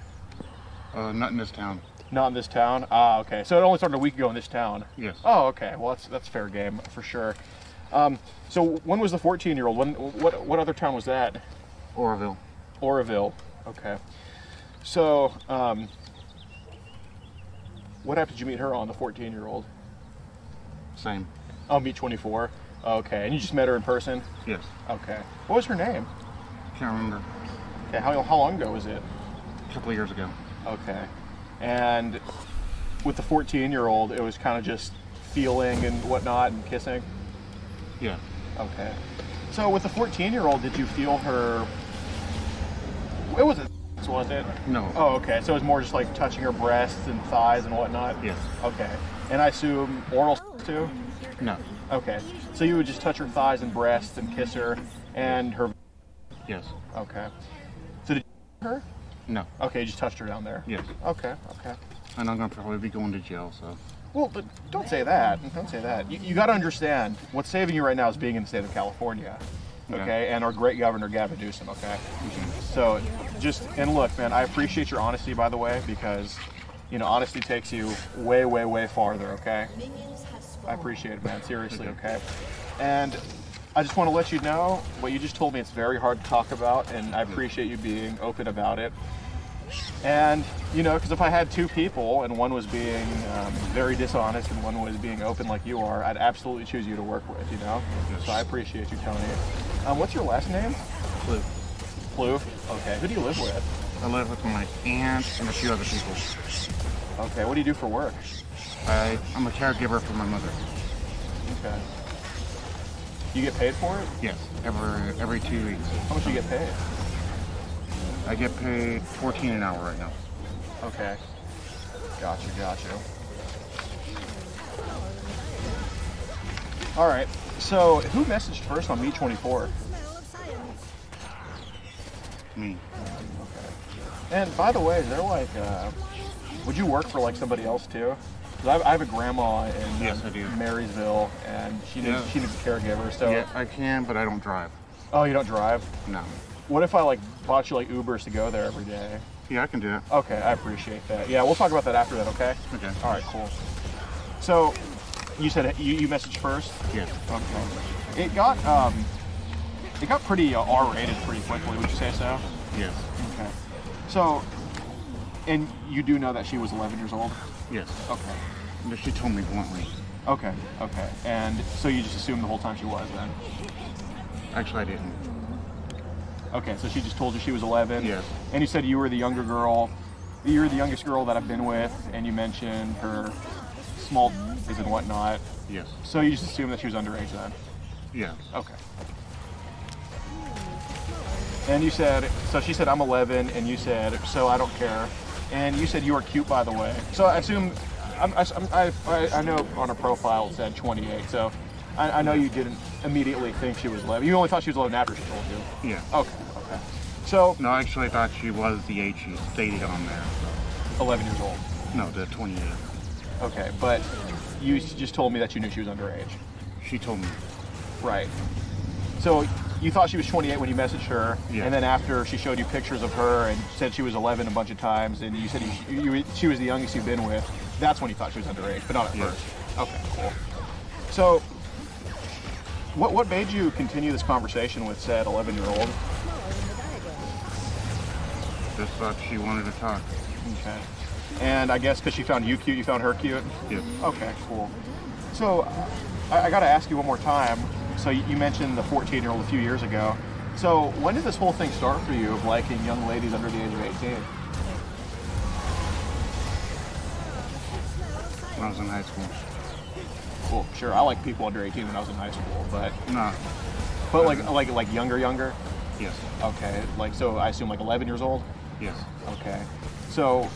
Not in this town. Not in this town? Ah, okay. So it only started a week ago in this town? Yes. Oh, okay. Well, that's fair game for sure. So when was the 14-year-old? What other town was that? Oroville. Oroville. Okay. So, what app did you meet her on, the 14-year-old? Same. Oh, Meet 24? Okay. And you just met her in person? Yes. Okay. What was her name? Can't remember. Okay. How long ago was it? A couple of years ago. Okay. And with the 14-year-old, it was kind of just feeling and whatnot and kissing? Yeah. Okay. So with the 14-year-old, did you feel her... It wasn't, was it? No. Oh, okay. So it was more just like touching her breasts and thighs and whatnot? Yes. Okay. And I assume oral too? No. Okay. So you would just touch her thighs and breasts and kiss her and her... Yes. Okay. So did you her? No. Okay, you just touched her down there? Yes. Okay, okay. And I'm going to probably be going to jail, so... Well, but don't say that. Don't say that. You got to understand, what's saving you right now is being in the state of California, okay? And our great governor, Gavin Newsom, okay? So and look, man, I appreciate your honesty, by the way, because, you know, honesty takes you way, way, way farther, okay? I appreciate it, man, seriously, okay? And I just want to let you know, what you just told me, it's very hard to talk about, and I appreciate you being open about it. And, you know, because if I had 2 people and one was being very dishonest and one was being open like you are, I'd absolutely choose you to work with, you know? So I appreciate you, Tony. What's your last name? Blue. Blue? Okay. Who do you live with? I live with my aunt and a few other people. Okay. What do you do for work? I'm a caregiver for my mother. Okay. You get paid for it? Yes. Every 2 weeks. How much do you get paid? I get paid $14 an hour right now. Okay. Gotcha. All right. So who messaged first on Me24? Me. Okay. And by the way, is there like, would you work for like somebody else too? 'Cause I have a grandma in Yes, I do. Marysville, and she needs a caregiver. So Yeah, I can, but I don't drive. Oh, you don't drive? No. What if I like bought you like Ubers to go there every day? Yeah, I can do it. Okay, I appreciate that. Yeah, we'll talk about that after that, okay? Okay. All right, cool. So, you said you messaged first? Yeah. Okay. It got pretty R-rated pretty quickly. Would you say so? Yes. Okay. So, and you do know that she was 11 years old? Yes. Okay. But she told me bluntly. Okay. And so you just assumed the whole time she was then? Actually, I didn't. Okay, so she just told you she was 11? Yes. And you said you were the younger girl. You're the youngest girl that I've been with, and you mentioned her small is and whatnot. Yes. So you just assumed that she was underage then? Yes. Okay. And you said, so she said, I'm 11, and you said, so I don't care. And you said you were cute, by the way. So I assume, I know on her profile it said 28, so I know you didn't immediately think she was 11. You only thought she was 11 after she told you? Yeah. Okay. So... No, actually I thought she was the age she stated on there. 11 years old? No, the 28. Okay, but you just told me that you knew she was underage. She told me. Right. So you thought she was 28 when you messaged her, Yeah. and then after she showed you pictures of her and said she was 11 a bunch of times, and you said she was the youngest you've been with, that's when you thought she was underage, but not at first. Okay, cool. So what made you continue this conversation with said 11-year-old? Just thought she wanted to talk. Okay. And I guess because she found you cute, you found her cute? Yes. Okay, cool. So I got to ask you one more time. So you mentioned the 14-year-old a few years ago. So when did this whole thing start for you of liking young ladies under the age of 18? When I was in high school. Well, sure, I liked people under 18 when I was in high school, but... No. But like younger? Yes. Okay, like, so I assume like 11 years old? Yes. Okay. So,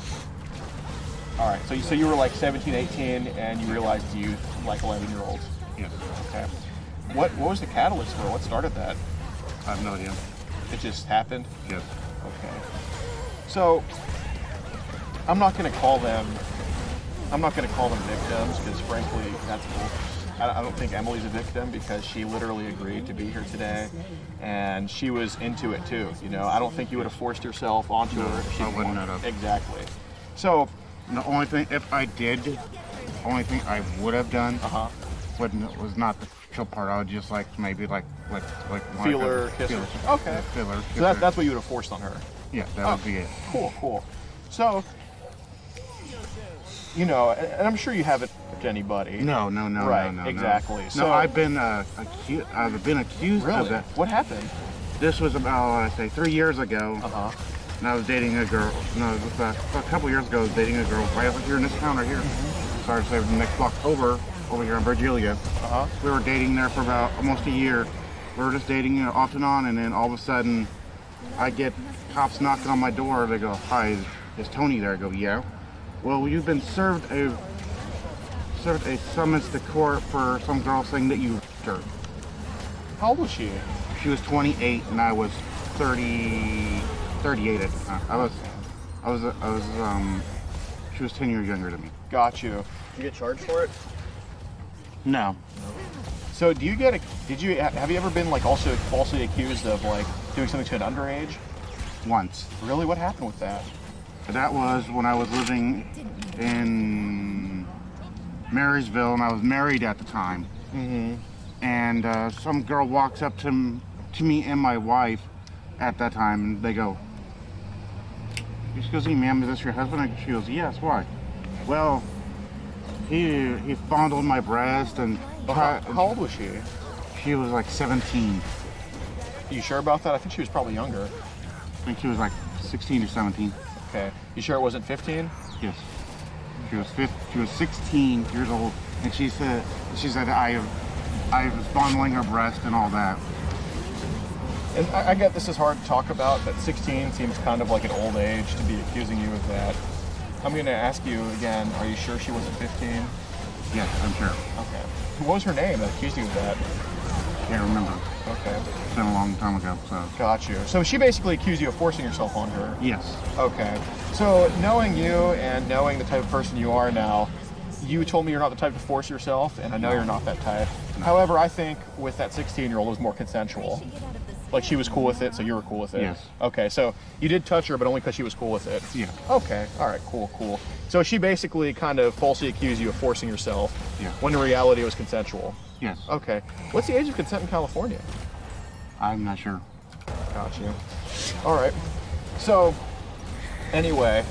all right, so you were like 17, 18, and you realized you like 11-year-olds? Yes. Okay. What was the catalyst for it? What started that? I have no idea. It just happened? Yes. Okay. So, I'm not gonna call them victims, because frankly, that's bull. I don't think Emily's a victim, because she literally agreed to be here today, and she was into it too. You know, I don't think you would have forced yourself onto her if she I wouldn't have. Exactly. So the only thing, if I did, the only thing I would have done was not the chill part. I would just maybe feel kiss her. Okay. Feel her. So that's what you would have forced on her. Yeah, that would be it. Cool. So, you know, and I'm sure you haven't to anybody. No. Right, no. exactly. No, So I've been accused. I've been accused really? of that. What happened? This was about 3 years ago. And I was dating a girl. No, it was a couple years ago. I was dating a girl right over here in this town right here. Started the next block over here in Virgilia. We were dating there for about almost a year. We were just dating off and on, and then all of a sudden, I get cops knocking on my door. They go, "Hi, is Tony there?" I go, "Yeah." Well, you've been served a summons to court for some girl saying that you raped her. How old was she? She was 28 and I was 38 at the time. She was 10 years younger than me. Got you. Did you get charged for it? No. So have you ever been also falsely accused of doing something to an underage? Once. Really? What happened with that? That was when I was living in Marysville, and I was married at the time. And some girl walks up to me and my wife at that time, and they go, "Excuse me, ma'am, is this your husband?" And she goes, "Yes, why?" "Well, he fondled my breast and..." How old was she? She was 17. You sure about that? I think she was probably younger. I think she was 16 or 17. Okay. You sure it wasn't 15? Yes. She was 16 years old, and she said I was fondling her breast and all that. And I get this is hard to talk about, but 16 seems kind of like an old age to be accusing you of that. I'm going to ask you again, are you sure she wasn't 15? Yes, I'm sure. Okay. What was her name that accused you of that? Can't remember. Okay. It's been a long time ago, so. Got you. So she basically accused you of forcing yourself on her? Yes. Okay. So knowing you and knowing the type of person you are now, you told me you're not the type to force yourself, and I know you're not that type. No. However, I think with that 16-year-old, it was more consensual. Like she was cool with it, so you were cool with it? Yes. Okay, so you did touch her, but only because she was cool with it? Yeah. Okay, all right, cool. So she basically kind of falsely accused you of forcing yourself, yeah, when in reality it was consensual? Yes. Okay. What's the age of consent in California? I'm not sure. Got you. All right. So, anyway,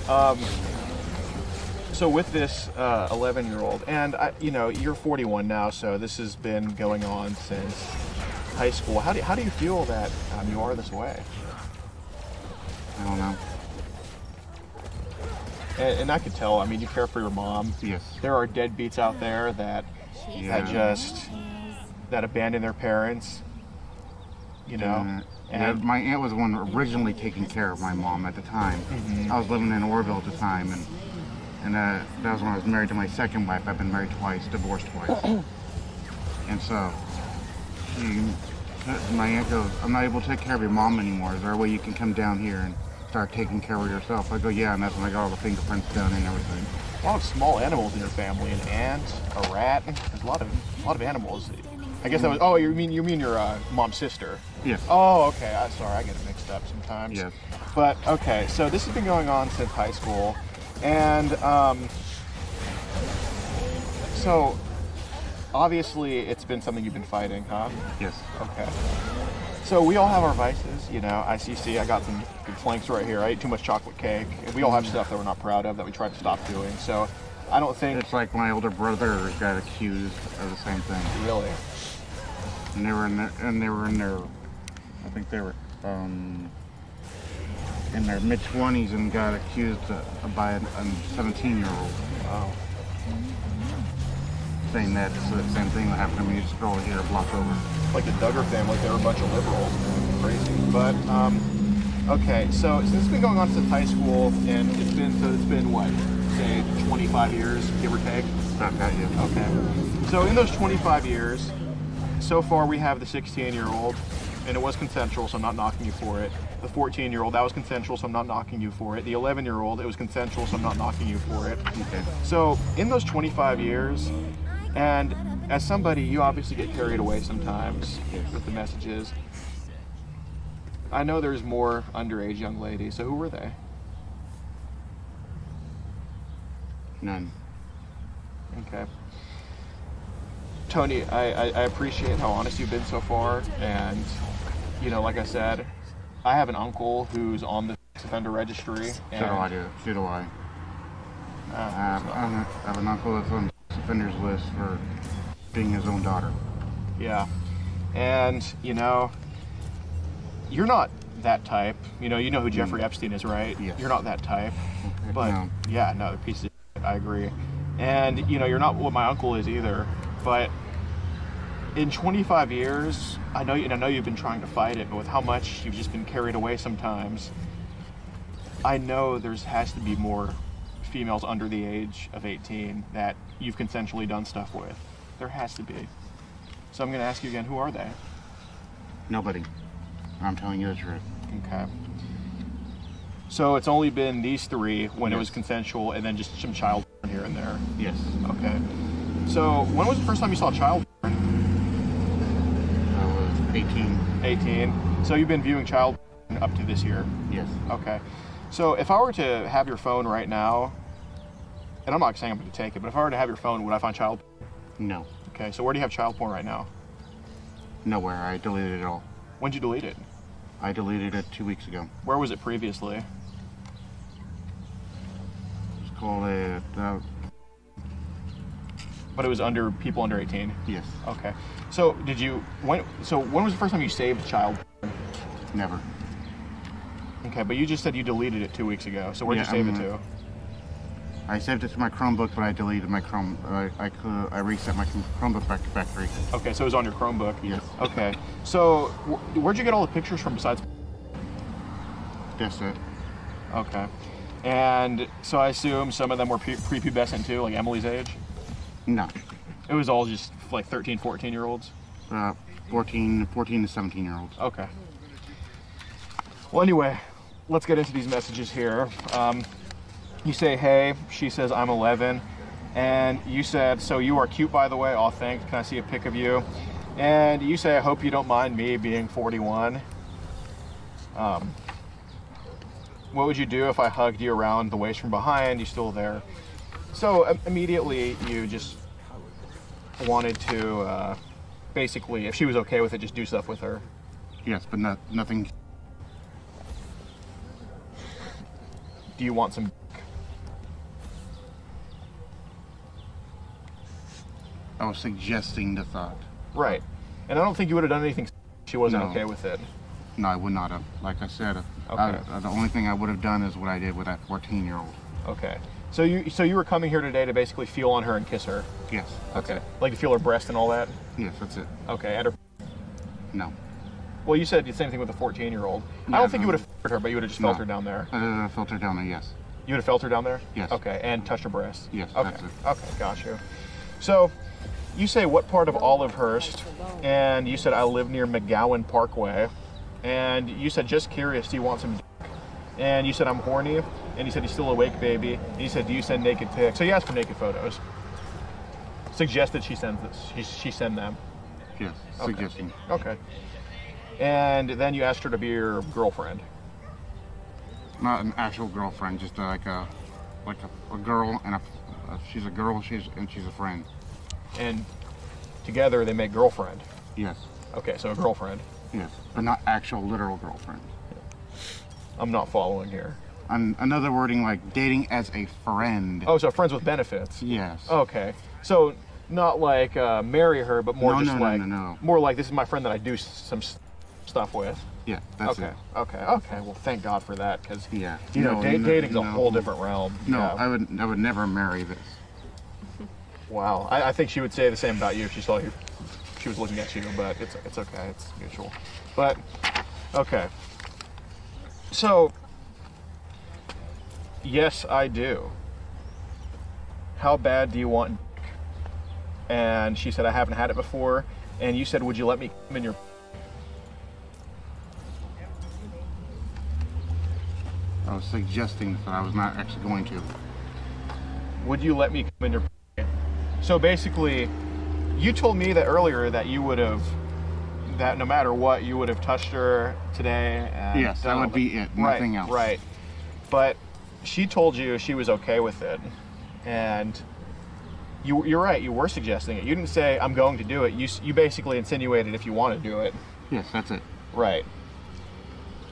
so with this 11-year-old, and you're 41 now, so this has been going on since high school. How do you feel that you are this way? I don't know. And I could tell. I mean, you care for your mom. Yes. There are deadbeats out there that that abandon their parents. You know. And my aunt was the one originally taking care of my mom at the time. Mm-hmm. I was living in Orville at the time, and that was when I was married to my second wife. I've been married twice, divorced twice, and so. My aunt goes, I'm not able to take care of your mom anymore. Is there a way you can come down here and start taking care of yourself? I go, yeah, and that's when I got all the fingerprints done and everything. A lot of small animals in your family, an ant, a rat. There's a lot of animals. I guess that was. Oh, you mean your mom's sister? Yes. Oh, okay. I'm sorry, I get it mixed up sometimes. Yes. But okay, so this has been going on since high school, and so. Obviously, it's been something you've been fighting, huh? Yes. Okay. So we all have our vices, ICC, I got some good flanks right here. I ate too much chocolate cake. And we all have stuff that we're not proud of that we try to stop doing. So I don't think... It's like my older brother got accused of the same thing. Really? And they were in their, I think they were in their mid-20s and got accused by a 17-year-old. Wow. Saying that it's the same thing that happened to me just over here a block over. Like the Duggar family, they were a bunch of liberals. Crazy. But, okay, so since it's been going on since high school, and it's been what, say 25 years, give or take? About that, yeah. Okay. So in those 25 years, so far we have the 16-year-old, and it was consensual, so I'm not knocking you for it. The 14-year-old, that was consensual, so I'm not knocking you for it. The 11-year-old, it was consensual, so I'm not knocking you for it. Okay. So in those 25 years, and as somebody, you obviously get carried away sometimes with the messages. I know there's more underage young ladies, so who were they? None. Okay. Tony, I appreciate how honest you've been so far, and, like I said, I have an uncle who's on the offender registry. And So do I. I have an uncle that's on the offenders list for being his own daughter. Yeah. And, you're not that type. You know who Jeffrey Epstein is, right? Yes. You're not that type. Okay. But, No. yeah, no, the piece of shit, I agree. And, you're not what my uncle is either. But in 25 years, I know you've been trying to fight it, but with how much you've just been carried away sometimes, I know has to be more females under the age of 18 that you've consensually done stuff with. There has to be. So I'm going to ask you again, who are they? Nobody. I'm telling you the truth. Okay. So it's only been these three when it was consensual, and then just some child porn here and there? Yes. Okay. So when was the first time you saw child porn? I was 18. 18. So you've been viewing child porn up to this year? Yes. Okay. So if I were to have your phone right now, and I'm not saying I'm going to take it, but if I were to have your phone, would I find child porn? No. Okay, so where do you have child porn right now? Nowhere. I deleted it all. When'd you delete it? I deleted it 2 weeks ago. Where was it previously? It's called a... But it was under people under 18? Yes. Okay. So when was the first time you saved child porn? Never. Okay, but you just said you deleted it 2 weeks ago. So where'd you save it to? I saved it to my Chromebook, but I deleted my Chrome. I reset my Chromebook back to factory. Okay, so it was on your Chromebook? Yes. Okay. So, where'd you get all the pictures from besides? That's it. Okay. And so I assume some of them were prepubescent too, like Emily's age? No. It was all just like 13, 14-year-olds? 14 to 17-year-olds. Okay. Well, anyway, let's get into these messages here. You say, hey, she says, I'm 11. And you said, so you are cute, by the way. Oh, thanks. Can I see a pic of you? And you say, I hope you don't mind me being 41. What would you do if I hugged you around the waist from behind? You still there? So immediately you just wanted to, basically, if she was okay with it, just do stuff with her. Yes, but nothing. Do you want some? I was suggesting the thought. Right. And I don't think you would have done anything if she wasn't okay with it. No, I would not have. Like I said, Okay. The only thing I would have done is what I did with that 14-year-old. Okay. So you were coming here today to basically feel on her and kiss her? Yes. Okay. Like to feel her breast and all that? Yes, that's it. Okay. And her? No. Well, you said the same thing with the 14-year-old. I don't think you would have felt her, but you would have just felt her down there. I would have felt her down there, yes. You would have felt her down there? Yes. Okay. And touched her breast? Yes, okay. that's it. Okay, got you. So, you say what part of Olivehurst, and you said I live near McGowan Parkway, and you said just curious, do you want some dick? And you said I'm horny, and you said he's still awake, baby. And you said, do you send naked pics? So you asked for naked photos. Suggested she sends this. She send them. Yes, okay. suggesting. Okay. And then you asked her to be your girlfriend. Not an actual girlfriend, just like a girl, and she's a girl, she's a friend. And together they make girlfriend. Yes. Okay, so a girlfriend. Yes, but not actual literal girlfriend. I'm not following here. Another wording like dating as a friend. Oh, so friends with benefits. Yes. Okay, so not like marry her, but more no. More like this is my friend that I do some stuff with. Yeah, that's it. Okay. Well, thank God for that, because yeah, dating's a whole different realm. No, yeah. I would never marry this. Wow, I think she would say the same about you if she saw you. She was looking at you, but it's okay. It's mutual. But okay. So yes, I do. How bad do you want? And she said, I haven't had it before. And you said, would you let me come in your? I was suggesting that I was not actually going to. Would you let me come in your? So basically, you told me that earlier that you would have, that no matter what, you would have touched her today. And yes, that would be it. Nothing else. Right. But she told you she was okay with it, and you're right. You were suggesting it. You didn't say I'm going to do it. You basically insinuated if you want to do it. Yes, that's it. Right.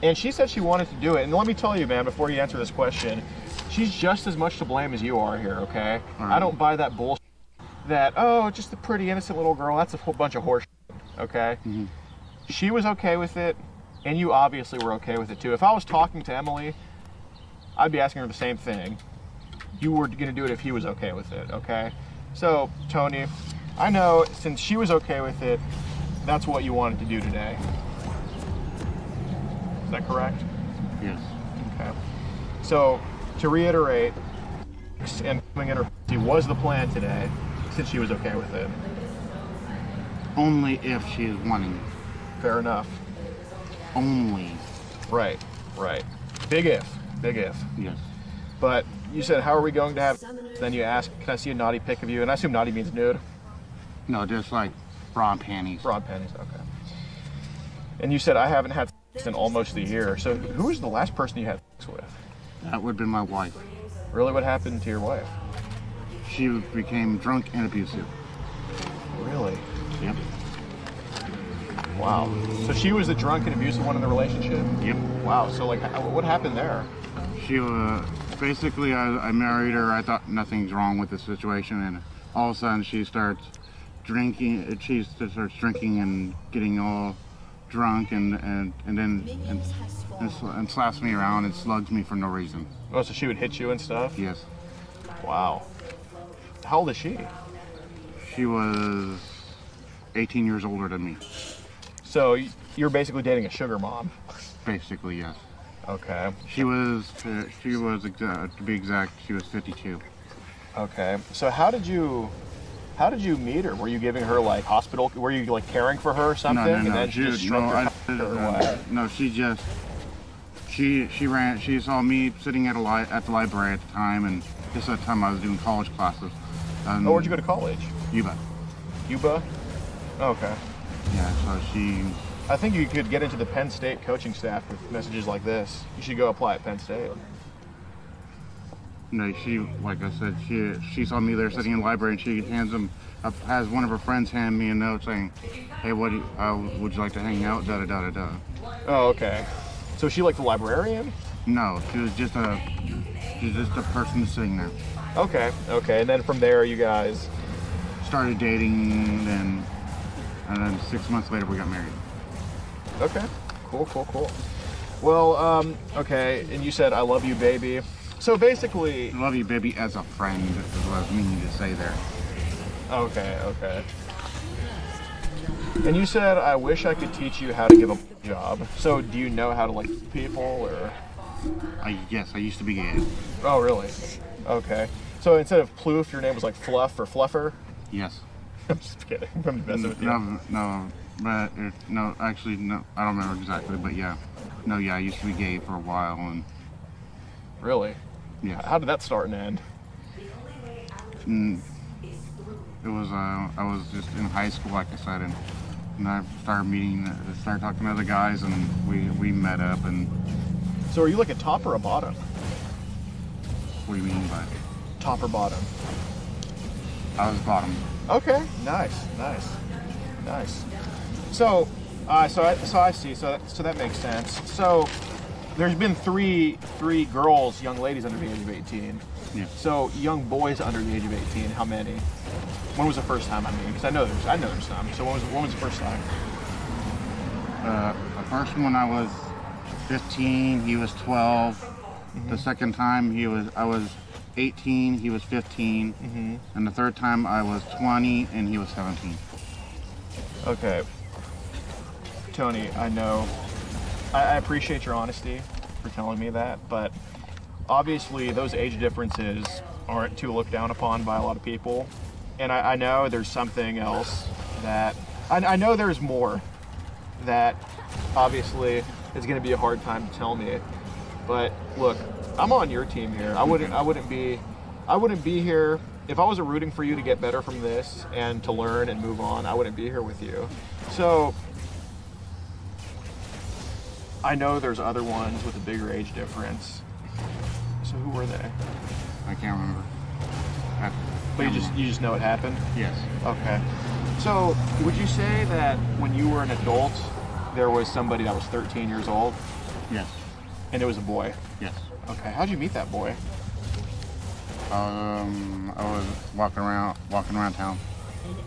And she said she wanted to do it. And let me tell you, man, before you answer this question, she's just as much to blame as you are here. Okay. All right. I don't buy that bullshit. That, oh, just a pretty innocent little girl, that's a whole bunch of horse shit, okay? Mm-hmm. She was okay with it, and you obviously were okay with it too. If I was talking to Emily, I'd be asking her the same thing. You were gonna do it if he was okay with it, okay? So, Tony, I know since she was okay with it, that's what you wanted to do today. Is that correct? Yes. Okay. So, to reiterate, and coming in her was the plan today, since she was okay with it. Only if she is wanting. Fair enough. Only. Right. Big if. Yes. But you said, how are we going to have? Then you asked, can I see a naughty pic of you? And I assume naughty means nude. No, just like bra and panties. Bra and panties, okay. And you said, I haven't had sex in almost a year. So who was the last person you had sex with? That would have been my wife. Really, what happened to your wife? She became drunk and abusive. Really? Yep. Wow. So she was the drunk and abusive one in the relationship? Yep. Wow. So like, what happened there? She basically, I married her. I thought nothing's wrong with the situation, and all of a sudden she starts drinking. She starts drinking and getting all drunk, and slaps me around and slugs me for no reason. Oh, so she would hit you and stuff? Yes. Wow. How old is she? She was 18 years older than me. So you're basically dating a sugar mom. Basically, yes. Okay. She was to be exact, she was 52. Okay. So how did you meet her? Were you giving her like hospital? Were you like caring for her or something? No. And then she just stroked her what? No, she just she saw me sitting at the library at the time, and this at the time I was doing college classes. Oh, where'd you go to college? Yuba. Yuba? Okay. Yeah, so she... I think you could get into the Penn State coaching staff with messages like this. You should go apply at Penn State. No, she, like I said, she saw me there sitting in the library, and she has one of her friends hand me a note saying, "Hey, would you like to hang out? Da da da da da." Oh, okay. So she like the librarian? No, she was just a person sitting there. Okay, and then from there you guys started dating, and then 6 months later we got married. Okay, cool. Well, okay, and you said "I love you, baby." So basically, I love you, baby, as a friend is what I was meaning to say there. Okay. And you said, "I wish I could teach you how to give a job." So do you know how to like people, or? Yes, I used to be gay. Oh, really? Okay. So instead of Ploof, your name was like Fluff or Fluffer? Yes. I'm just kidding. I'm messing with you. No, actually, no. I don't remember exactly, but yeah. No, yeah, I used to be gay for a while, and. Really? Yeah. How did that start and end? It was I was just in high school, like I said, and I started talking to other guys, and we met up. And so, are you like a top or a bottom? What do you mean by top or bottom? I was bottom. Okay, nice. So, I see. So that makes sense. So, there's been three girls, young ladies under the age of 18. Yeah. So, young boys under the age of 18, how many? When was the first time? I mean, because I know there's some. So, when was the first time? The first one I was 15. He was 12. Mm-hmm. The second time I was 18. He was 15. Mm-hmm. And the third time I was 20 and he was 17. Okay. Tony, I know. I appreciate your honesty for telling me that, but obviously those age differences aren't too looked down upon by a lot of people. And I know there's something else that, I know there's more that obviously is going to be a hard time to tell me. But look, I'm on your team here. I wouldn't be here if I wasn't rooting for you to get better from this and to learn and move on. I wouldn't be here with you. So I know there's other ones with a bigger age difference. So who were they? I can't remember. But you just know it happened? Yes. Okay. So would you say that when you were an adult, there was somebody that was 13 years old? Yes. And it was a boy? Yes. Okay. How'd you meet that boy? I was walking around town.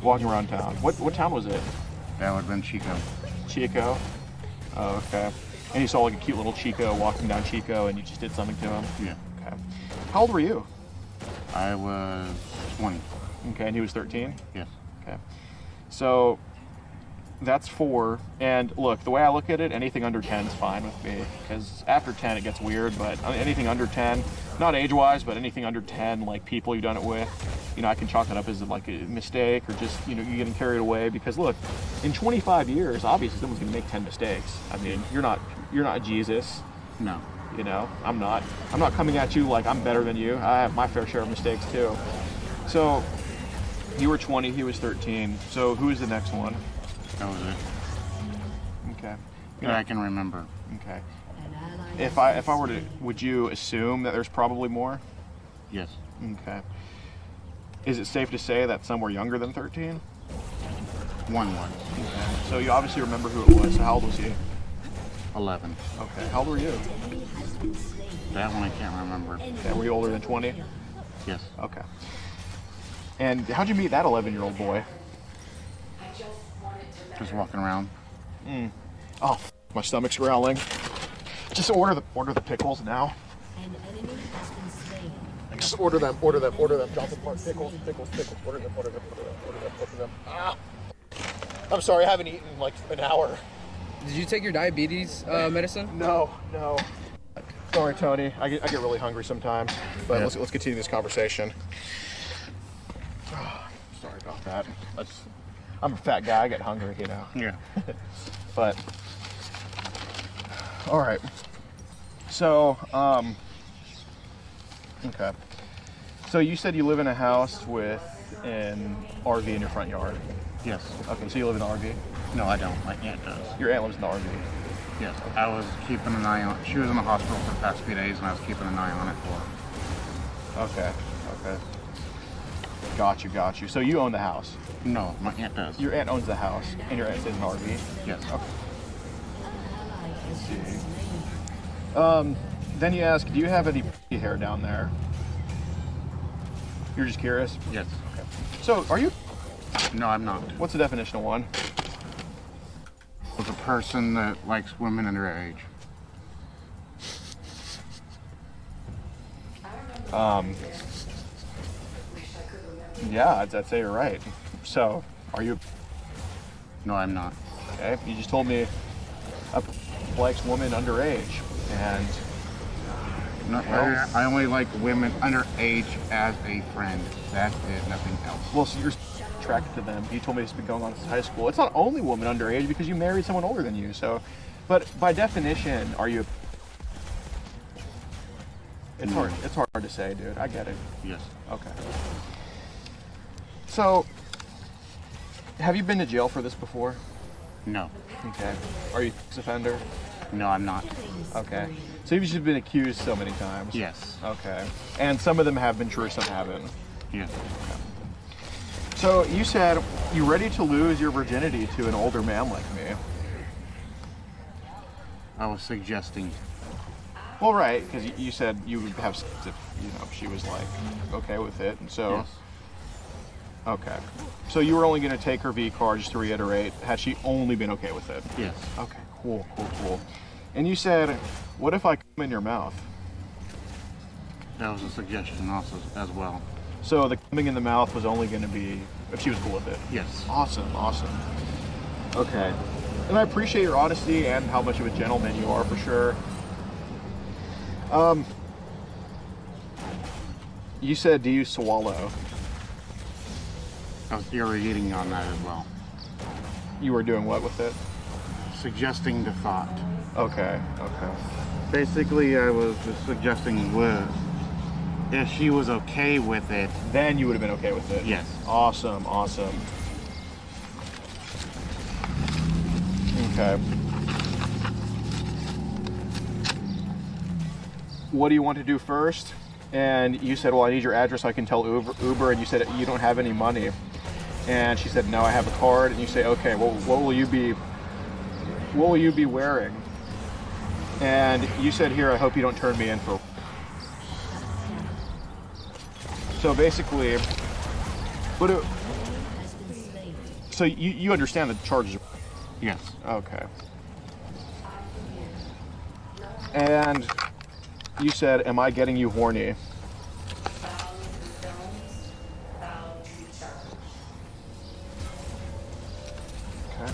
Walking around town. What town was it? That would have been Chico. Chico? Oh, okay. And you saw like a cute little Chico walking down Chico and you just did something to him? Yeah. Okay. How old were you? I was 20. Okay, and he was 13? Yes. Okay. So that's 4. And look, the way I look at it, anything under 10 is fine with me. Because after 10 it gets weird, but anything under 10, not age-wise, but anything under 10, like people you've done it with, I can chalk that up as like a mistake or just, you getting carried away. Because look, in 25 years, obviously someone's going to make 10 mistakes. I mean, you're not Jesus. No. I'm not coming at you like I'm better than you. I have my fair share of mistakes too. So you were 20, he was 13. So who is the next one? That was it. Okay. That I can remember. Okay. If I were to, would you assume that there's probably more? Yes. Okay. Is it safe to say that some were younger than 13? One was. Okay. So you obviously remember who it was. So how old was he? 11. Okay. How old were you? That one I can't remember. Okay. Were you older than 20? Yes. Okay. And how'd you meet that 11-year-old boy? Just walking around. Oh, my stomach's growling. Just order the pickles now. An enemy has been slain. Like Just order them. Johnson Park, pickles. Order them. Ah. I'm sorry, I haven't eaten in like an hour. Did you take your diabetes medicine? No. Sorry, Tony. I get really hungry sometimes. But let's continue this conversation. Sorry about that. I'm a fat guy. I get hungry, you know. Yeah. But all right. So okay. So you said you live in a house with an RV in your front yard. Yes. Okay. So you live in an RV? No, I don't. My aunt does. Your aunt lives in the RV. Yes. I was keeping an eye on. She was in the hospital for the past few days, and I was keeping an eye on it for her. Okay. Got you. So you own the house? No, my aunt does. Your aunt owns the house, and your aunt stays in an RV? Yes. Okay. Let's see. Then you ask, do you have any hair down there? You're just curious? Yes. Okay. So, are you? No, I'm not. What's the definition of one? With a person that likes women underage. Yeah, I'd say you're right. So, are you? No, I'm not. Okay, you just told me a likes women underage, and No, I only like women underage as a friend. That's it, nothing else. well, so you're attracted to them. You told me it's been going on since high school. It's not only women underage because you married someone older than you. So, but by definition, are you? It's hard. It's hard to say, dude. I get it. Yes. Okay. So, have you been to jail for this before? No. Okay. Are you an offender? No, I'm not. Okay. So you've just been accused so many times? Yes. Okay. And some of them have been true, some haven't? Yes. Okay. So you said you're ready to lose your virginity to an older man like me. I was suggesting. Well, right, because you said you would have sex if, she was like, okay with it, and so... Yes. Okay. So you were only going to take her V card, just to reiterate, had she only been okay with it? Yes. Okay, cool. And you said, what if I come in your mouth? That was a suggestion also as well. So the coming in the mouth was only going to be if she was cool with it? Yes. Awesome. Okay. And I appreciate your honesty and how much of a gentleman you are, for sure. You said, do you swallow? I was irrigating on that as well. You were doing what with it? Suggesting the thought. Okay. Basically, I was just suggesting if she was okay with it. Then you would have been okay with it? Yes. Awesome. Okay. What do you want to do first? And you said, well, I need your address so I can tell Uber. And you said, you don't have any money. And she said, no, I have a card. And you say, okay, well, what will you be wearing? And you said, here, I hope you don't turn me in for... So basically, so you understand the charges? Yes. Okay. And you said, am I getting you horny? Okay.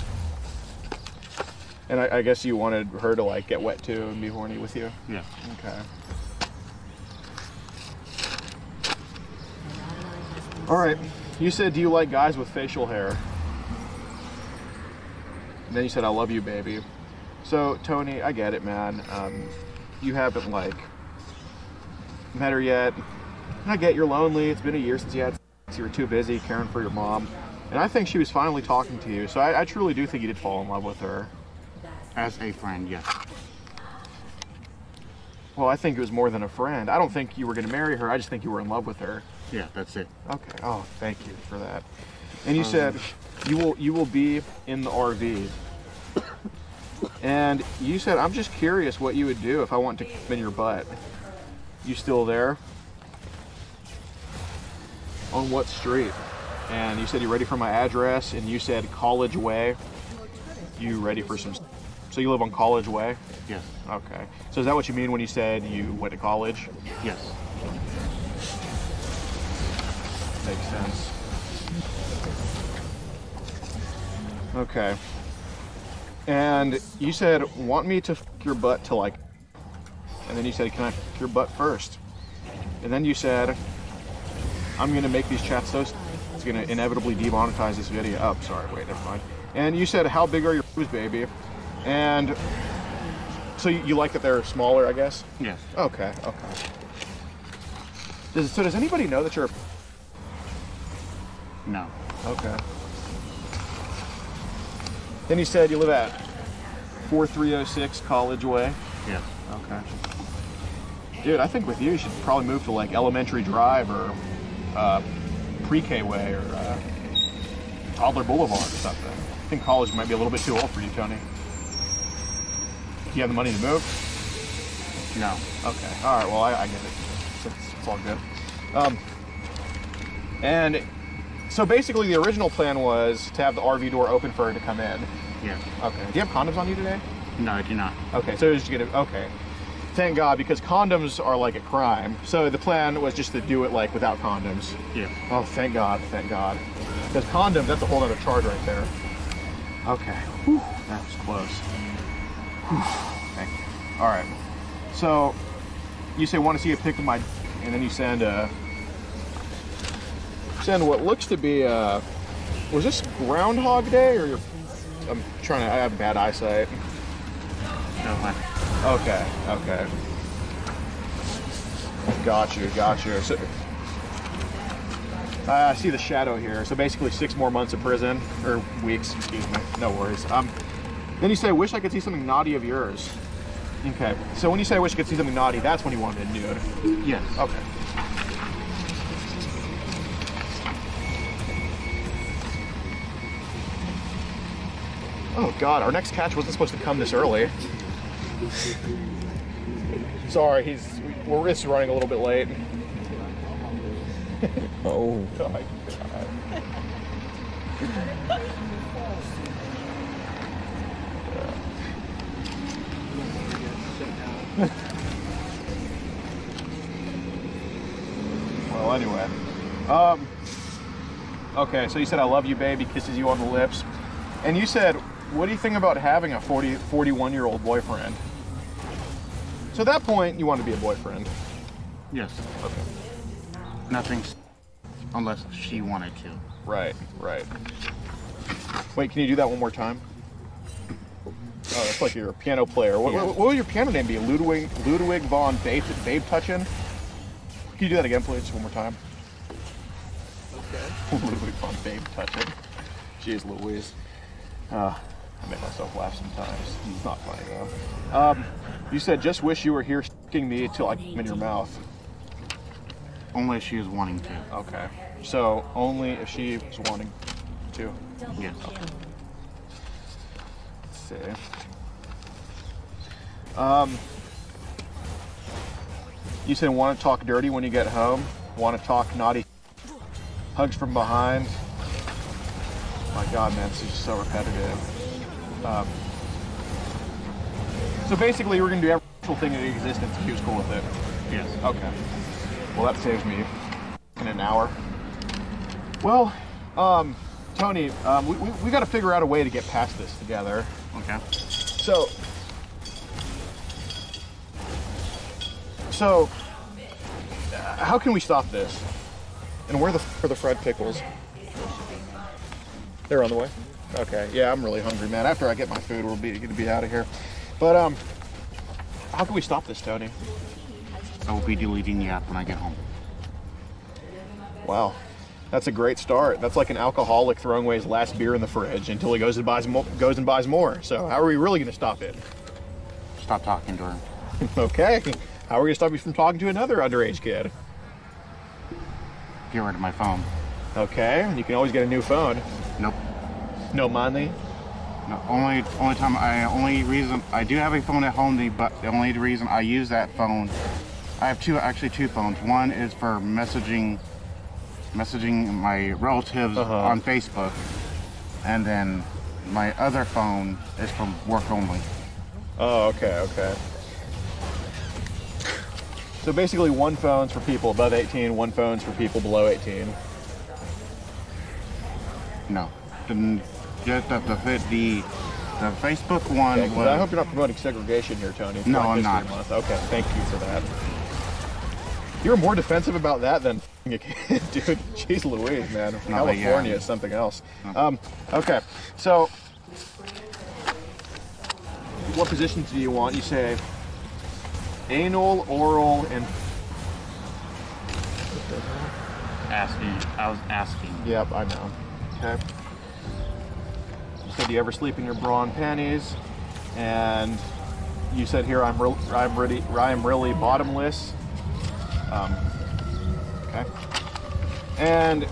And I guess you wanted her to like get wet too and be horny with you? Yeah. Okay. All right. You said, do you like guys with facial hair? And then you said, I love you, baby. So, Tony, I get it, man. You haven't, met her yet. And I get you're lonely. It's been a year since you had sex. You were too busy caring for your mom. And I think she was finally talking to you. So I truly do think you did fall in love with her. As a friend, yes. Well, I think it was more than a friend. I don't think you were going to marry her. I just think you were in love with her. Yeah, that's it. Okay. Oh, thank you for that. And you said you will be in the RV. And you said, I'm just curious what you would do if I want to come in your butt. You still there? On what street? And you said you're ready for my address, and you said College Way. You ready for some... So you live on College Way? Yes. Okay. So is that what you mean when you said you went to college? Yes. Makes sense. Okay. And you said, want me to f your butt to like, and then you said, can I f your butt first? And then you said, I'm gonna make these chats so it's gonna inevitably demonetize this video. Oh, sorry, wait, never mind. And you said, how big are your boobs, baby? And so you like that they're smaller, I guess? Yes. Okay, okay. So does anybody know that you're... No. Okay. Then you said you live at 4306 College Way? Yes. Okay. Dude, I think with you should probably move to like Elementary Drive or Pre-K Way or Toddler Boulevard or something. I think college might be a little bit too old for you, Tony. Do you have the money to move? No. Okay. All right. Well, I get it. It's all good. And so basically, the original plan was to have the RV door open for her to come in. Yes. Okay. Do you have condoms on you today? No, I do not. Okay. So just get okay. Thank God, because condoms are like a crime. So the plan was just to do it like without condoms. Yeah. Oh, thank God. Thank God. Because condoms, that's a whole other charge right there. Okay. Whew. That was close. Whew. Thank you. All right. So you say want to see a pic of my, and then you send what looks to be was this Groundhog Day or I'm trying to, I have bad eyesight. No, fine. Okay, okay. Got you. So I see the shadow here. So basically 6 more months of prison, or weeks, excuse me. No worries. Then you say, wish I could see something naughty of yours. Okay, so when you say I wish I could see something naughty, that's when you want it nude. Yes. Okay. Oh God, our next catch wasn't supposed to come this early. Sorry, we're just running a little bit late. Oh my God. Well, anyway. Okay, so you said I love you, babe. He kisses you on the lips. And you said, what do you think about having a 41-year-old boyfriend? So at that point, you want to be a boyfriend? Yes. Okay. Nothing unless she wanted to. Right. Wait, can you do that one more time? Oh, that's like you're a piano player. What would your piano name be? Ludwig von Babe Touchin'? Can you do that again, please? One more time. Okay. Ludwig von Babe Touchin'. Jeez Louise. I make myself laugh sometimes. It's not funny though. You said, just wish you were here sticking me till I come in your mouth. Only if she was wanting to. Okay. So, only if she was wanting to? Yes. Okay. Let's see. You said, want to talk dirty when you get home? Want to talk naughty? Hugs from behind? My God, man, this is just so repetitive. So basically, we're going to do every single thing in existence if he was cool with it. Yes. Okay. Well, that saves me in an hour. Well, Tony, we got to figure out a way to get past this together. Okay. So, how can we stop this? And where the f are the fried pickles? They're on the way? Okay, yeah, I'm really hungry, man. After I get my food, we'll gonna be out of here. But, how can we stop this, Tony? I will be deleting the app when I get home. Wow. That's a great start. That's like an alcoholic throwing away his last beer in the fridge until he goes and buys more. So how are we really gonna stop it? Stop talking to her. Okay. How are we gonna stop you from talking to another underage kid? Get rid of my phone. Okay, and you can always get a new phone. Nope. No money? No, only reason I do have a phone at home, but the only reason I use that phone, I have two phones. One is for messaging my relatives on Facebook, and then my other phone is for work only. Oh, okay. So basically, one phone's for people above 18, one phone's for people below 18. No. Just the Facebook one Okay, was... I hope you're not promoting segregation here, Tony. It's No, Black I'm History not. Month. Okay, thank you for that. You're more defensive about that than a kid, dude. Jeez Louise, man. California is something else. Okay, so what positions do you want? You say anal, oral, and... I was asking. Yep, I know. Okay. You said, do you ever sleep in your bra and panties? And you said here, I'm really bottomless. Okay. And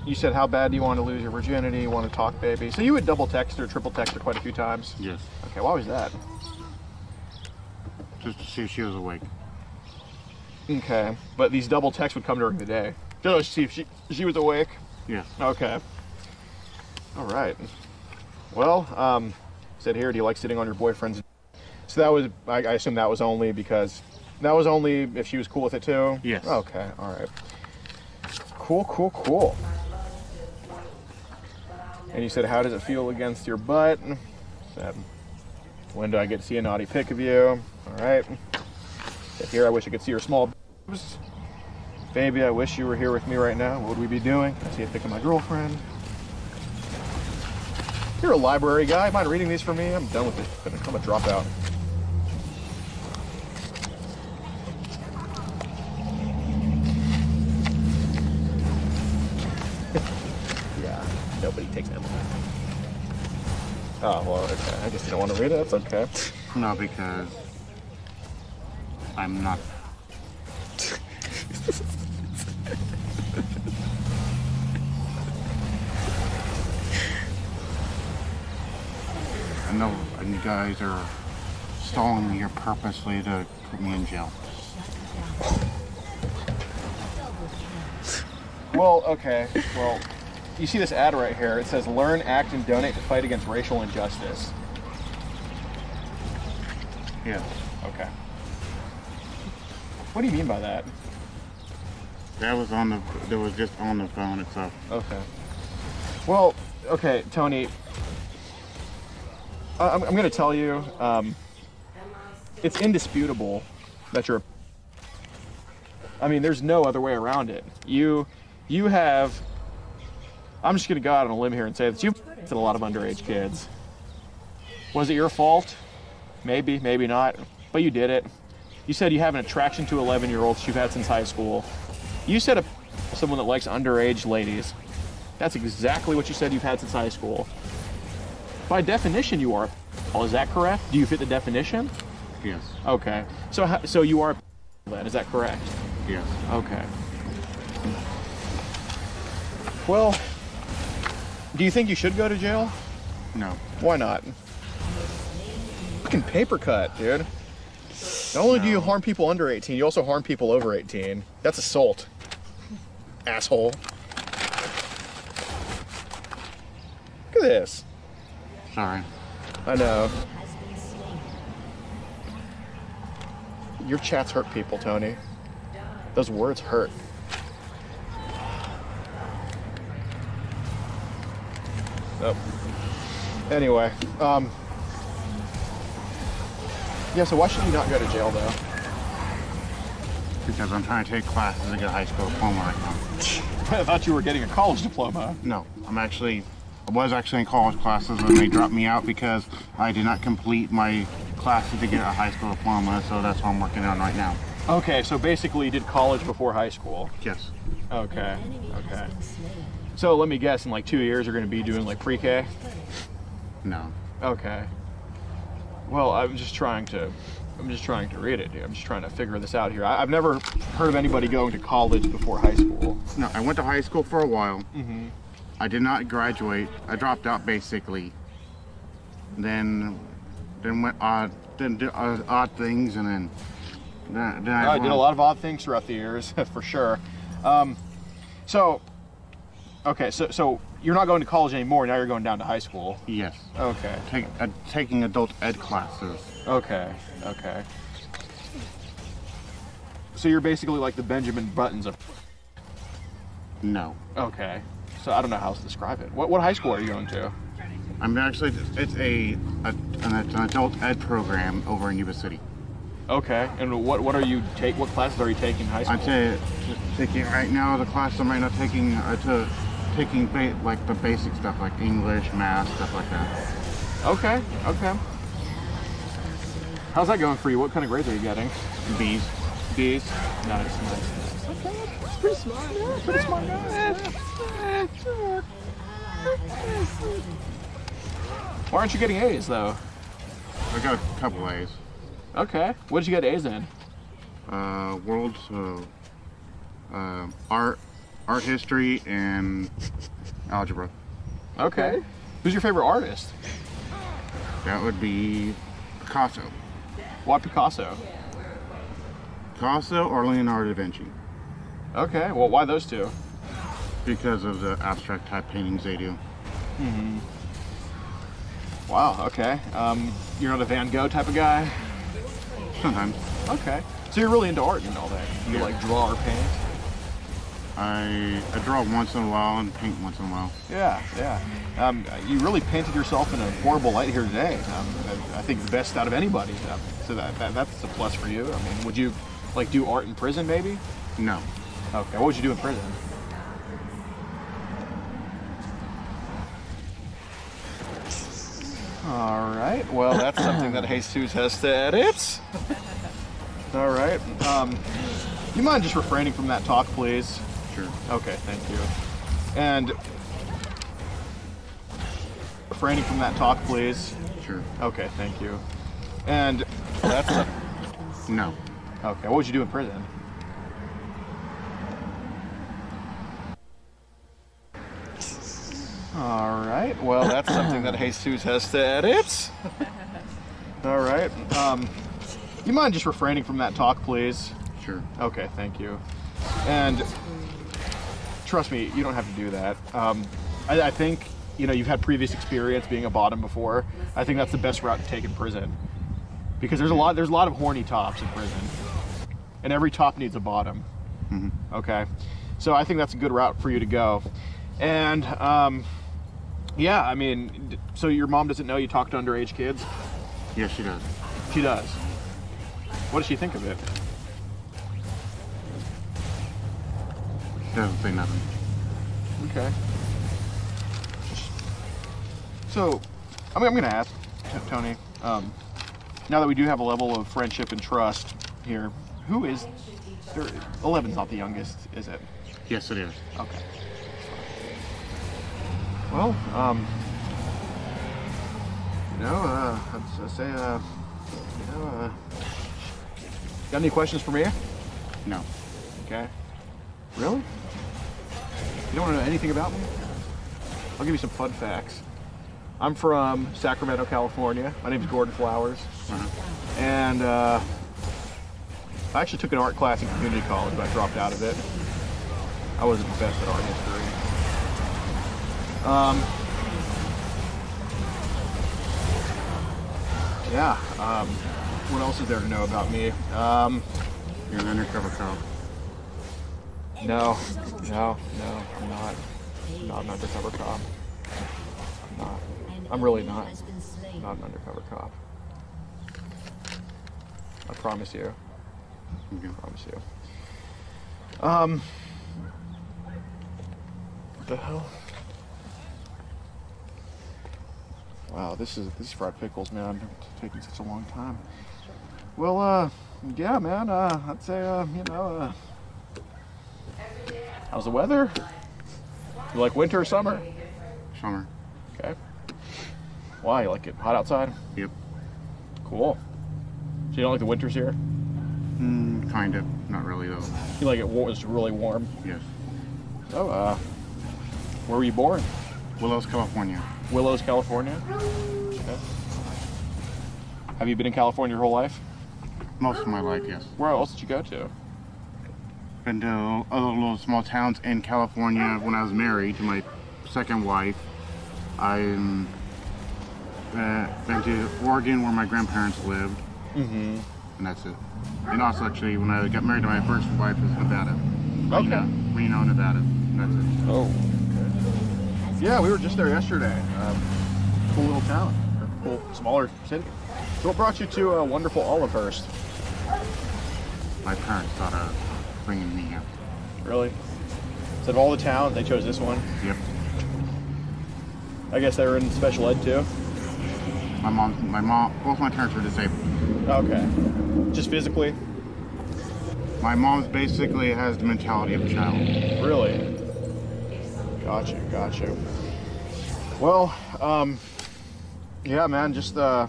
you said, how bad do you want to lose your virginity? You want to talk, baby? So you would double text her, triple text her quite a few times? Yes. Okay, why was that? Just to see if she was awake. Okay, but these double texts would come during the day. Just to see if she was awake? Yes. Okay. All right. Well, said here, do you like sitting on your boyfriend's? So that was, I assume that was only because, that was only if she was cool with it too? Yes. Okay, all right. Cool. And you said, how does it feel against your butt? Said, when do I get to see a naughty pic of you? All right. Said here, I wish I could see your small boobs. Baby, I wish you were here with me right now. What would we be doing? Can I see a pic of my girlfriend? You're a library guy. Mind reading these for me? I'm done with this. I'm a dropout. Yeah, nobody takes them. Oh, well, okay. I guess you don't want to read it. That's okay. No, because I'm not. I know you guys are stalling me here purposely to put me in jail. Well, okay. Well, you see this ad right here. It says, learn, act, and donate to fight against racial injustice. Yeah. Okay. What do you mean by that? That was just on the phone itself. Okay. Well, okay, Tony. I'm going to tell you, it's indisputable that you're. I mean, there's no other way around it. You have. I'm just going to go out on a limb here and say that you've a lot of underage kids. Was it your fault? Maybe, maybe not. But you did it. You said you have an attraction to 11-year-olds you've had since high school. You said someone that likes underage ladies. That's exactly what you said you've had since high school. By definition, you are. Is that correct? Do you fit the definition? Yes. Okay. So you are then, is that correct? Yes. Okay. Well, do you think you should go to jail? No. Why not? Fucking paper cut, dude. Not only do you harm people under 18, you also harm people over 18. That's assault. Asshole. Look at this. Sorry. I know. Your chats hurt people, Tony. Those words hurt. Oh. Anyway, yeah, so why should you not go to jail, though? Because I'm trying to take classes to get a high school diploma right now. I thought you were getting a college diploma. No, I was actually in college classes and they dropped me out because I did not complete my classes to get a high school diploma, so that's what I'm working on right now. Okay, so basically you did college before high school. Yes. Okay, okay. So let me guess, in like 2 years you're going to be doing like pre-K? No. Okay. Well, I'm just trying to read it, dude. I'm just trying to figure this out here. I've never heard of anybody going to college before high school. No, I went to high school for a while. Mm-hmm. I did not graduate. I dropped out basically. Then went did odd things, and then I did a lot of odd things throughout the years, for sure. So you're not going to college anymore. Now you're going down to high school. Yes. Okay. Taking adult ed classes. Okay. Okay. So you're basically like the Benjamin Buttons of. No. Okay. So I don't know how else to describe it. What high school are you going to? I'm actually, it's an adult ed program over in Yuba City. Okay, and what classes are you taking in high school? I'm taking right now, the class I'm right now taking, like the basic stuff, like English, math, stuff like that. Okay. How's that going for you? What kind of grades are you getting? B's. Nice. Okay, that's pretty smart. Yeah, pretty smart guy. Why aren't you getting A's though? I got a couple A's. Okay. What did you get A's in? World, art history, and algebra. Okay. Who's your favorite artist? That would be Picasso. Why Picasso? Picasso or Leonardo da Vinci. Okay. Well, why those two? Because of the abstract type paintings they do. Mm-hmm. Wow. Okay. You're not a Van Gogh type of guy? Sometimes. Okay. So you're really into art and all that. You like draw or paint? I draw once in a while and paint once in a while. Yeah. You really painted yourself in a horrible light here today. I think the best out of anybody. So that's a plus for you. I mean, would you like do art in prison maybe? No. Okay. What would you do in prison? All right. Well, that's something that Jesus has to edit. All right. You mind just refraining from that talk, please? Sure. Okay, thank you. And refraining from that talk, please. Sure. Okay, thank you. And that's no. Okay, what would you do in prison? All right. Well, that's something that Jesus has to edit. All right. You mind just refraining from that talk, please? Sure. Okay, thank you. And trust me, you don't have to do that. I think, you've had previous experience being a bottom before. I think that's the best route to take in prison. Because there's a lot of horny tops in prison. And every top needs a bottom. Mm-hmm. Okay? So I think that's a good route for you to go. And, yeah, I mean, so your mom doesn't know you talk to underage kids? Yes, she does. She does. What does she think of it? Doesn't say nothing. Okay. So, I'm going to ask, Tony, now that we do have a level of friendship and trust here, who is... 11's not the youngest, is it? Yes, it is. Okay. Well, I'd say, got any questions for me? No. Okay. Really? You don't want to know anything about me? I'll give you some fun facts. I'm from Sacramento, California. My name's Gordon Flowers. And I actually took an art class in community college, but I dropped out of it. I wasn't the best at art history. What else is there to know about me? You're an undercover cop. No, I'm not. I'm not an undercover cop. I'm not. I'm really not. I'm not an undercover cop. I promise you. Okay. I promise you. What the hell? Wow, this is fried pickles, man. It's taking such a long time. Well, yeah, man. I'd say, how's the weather? You like winter or summer? Summer. Okay. Why? You like it hot outside? Yep. Cool. So you don't like the winters here? Kind of. Not really, though. You like it it's really warm? Yes. So, where were you born? Willows, California. Willows, California? Okay. Have you been in California your whole life? Most of my life, yes. Where else did you go to? Been to other little small towns in California when I was married to my second wife. I've been to Oregon where my grandparents lived. Mm-hmm. And that's it. And also, actually, when I got married to my first wife, was Nevada. Okay. Reno, Nevada. That's it. Oh, okay. Yeah, we were just there yesterday. Cool little town, or cool smaller city. So what brought you to wonderful Olivehurst? My parents thought of bringing me here. Really? So of all the towns, they chose this one? Yep. I guess they were in special ed too? Both my parents were disabled. Okay. Just physically? My mom's basically has the mentality of a child. Really? Gotcha. Well, yeah, man, yeah,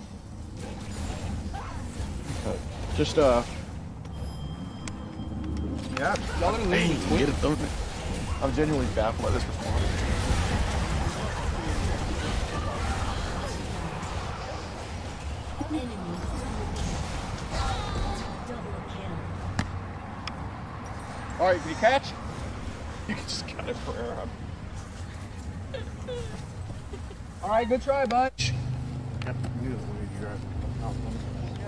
get it done. I'm genuinely baffled by this response. All right, can you catch? You can just cut it for her. All right, good try, bud. Yeah,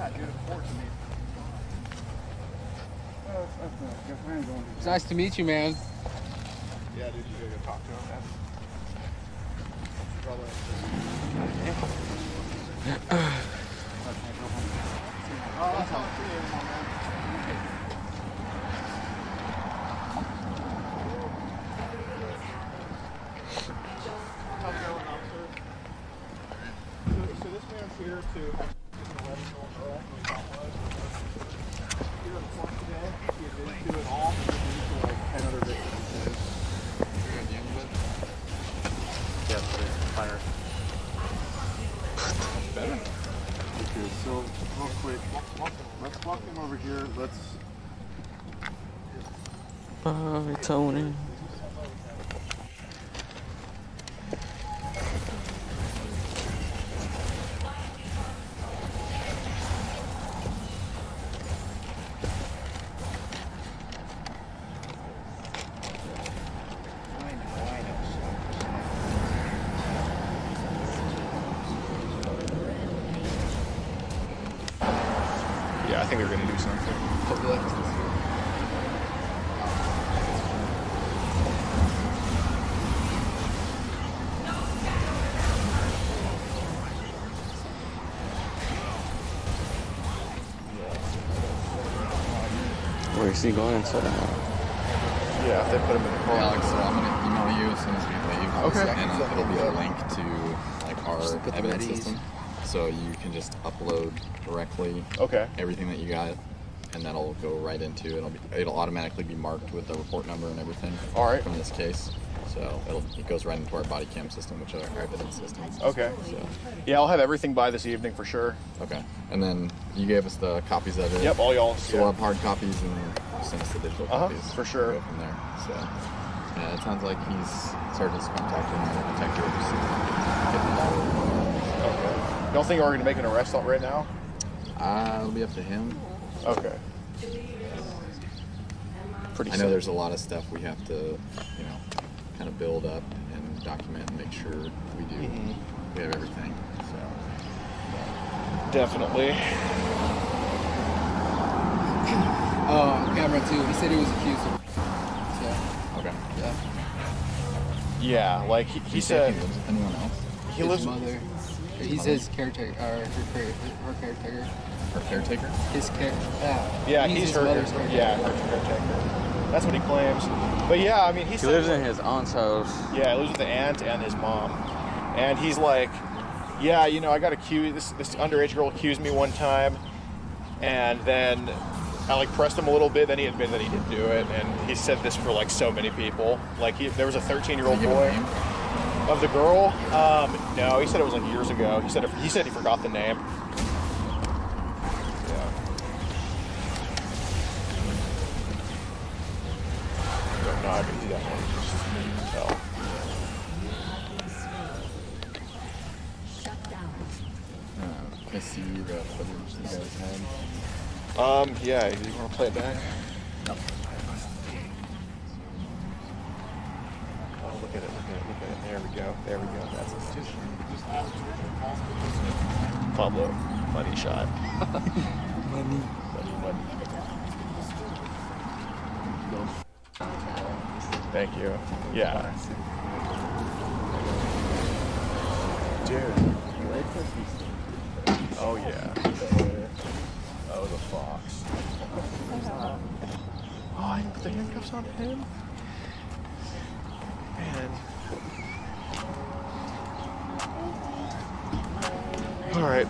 dude, of course. It's nice to meet you, man. Yeah, dude, you gotta go talk to him, man. So this man's here to here in court today. He didn't do it all, but he did like 10 other victims. You're at the end of it? Yeah, fire. That's better. Okay, so real quick, let's walk him over here. Let's. Bye, Tony. Yeah, I think they're gonna do something. Where's he going inside? Yeah, if they put him in the car. Alex, so I'm gonna email you as soon as we leave. Okay. And it'll be a link to like our evidence system, so you can just upload directly. Okay. Everything that you got, and that'll go right into it'll automatically be marked with the report number and everything. All right. From this case, so it goes right into our body cam system, which is our evidence system. Okay. So. Yeah, I'll have everything by this evening for sure. Okay. And then you gave us the copies of it. Yep, all y'all. So we'll have hard copies and you send us the digital copies. For sure. We'll go from there. So yeah, it sounds like he's started contacting the detectives. Okay. Y'all think we're gonna make an arrest right now? It'll be up to him. Okay. I know there's a lot of stuff we have to, kind of build up and document and make sure we do. We have everything. So definitely. Camera too. He said he was accused of. So. Okay. Yeah. Yeah, like he said. He lives with anyone else. He lives. His mother. He's his caretaker. Her caretaker. Her caretaker. His caretaker. Yeah, he's her. Mother's caretaker. Yeah, her caretaker. That's what he claims. But yeah, I mean, he lives in his aunt's house. Yeah, he lives with the aunt and his mom. And he's like, yeah, I got accused. This underage girl accused me one time, and then I pressed him a little bit. Then he admitted that he didn't do it, and he said this for so many people. There was a 13-year-old boy of the girl. No, he said it was years ago. He said he forgot the name. No, I mean, he definitely just tell. Can I see the footage you guys had? Yeah, you want to play it back? No. Oh, look at it. There we go. That's it. Just Pablo, money shot. Money. Thank you. Yeah. Dude. Oh yeah. Oh, the fox. Oh, I didn't put the handcuffs on him. Man. All right.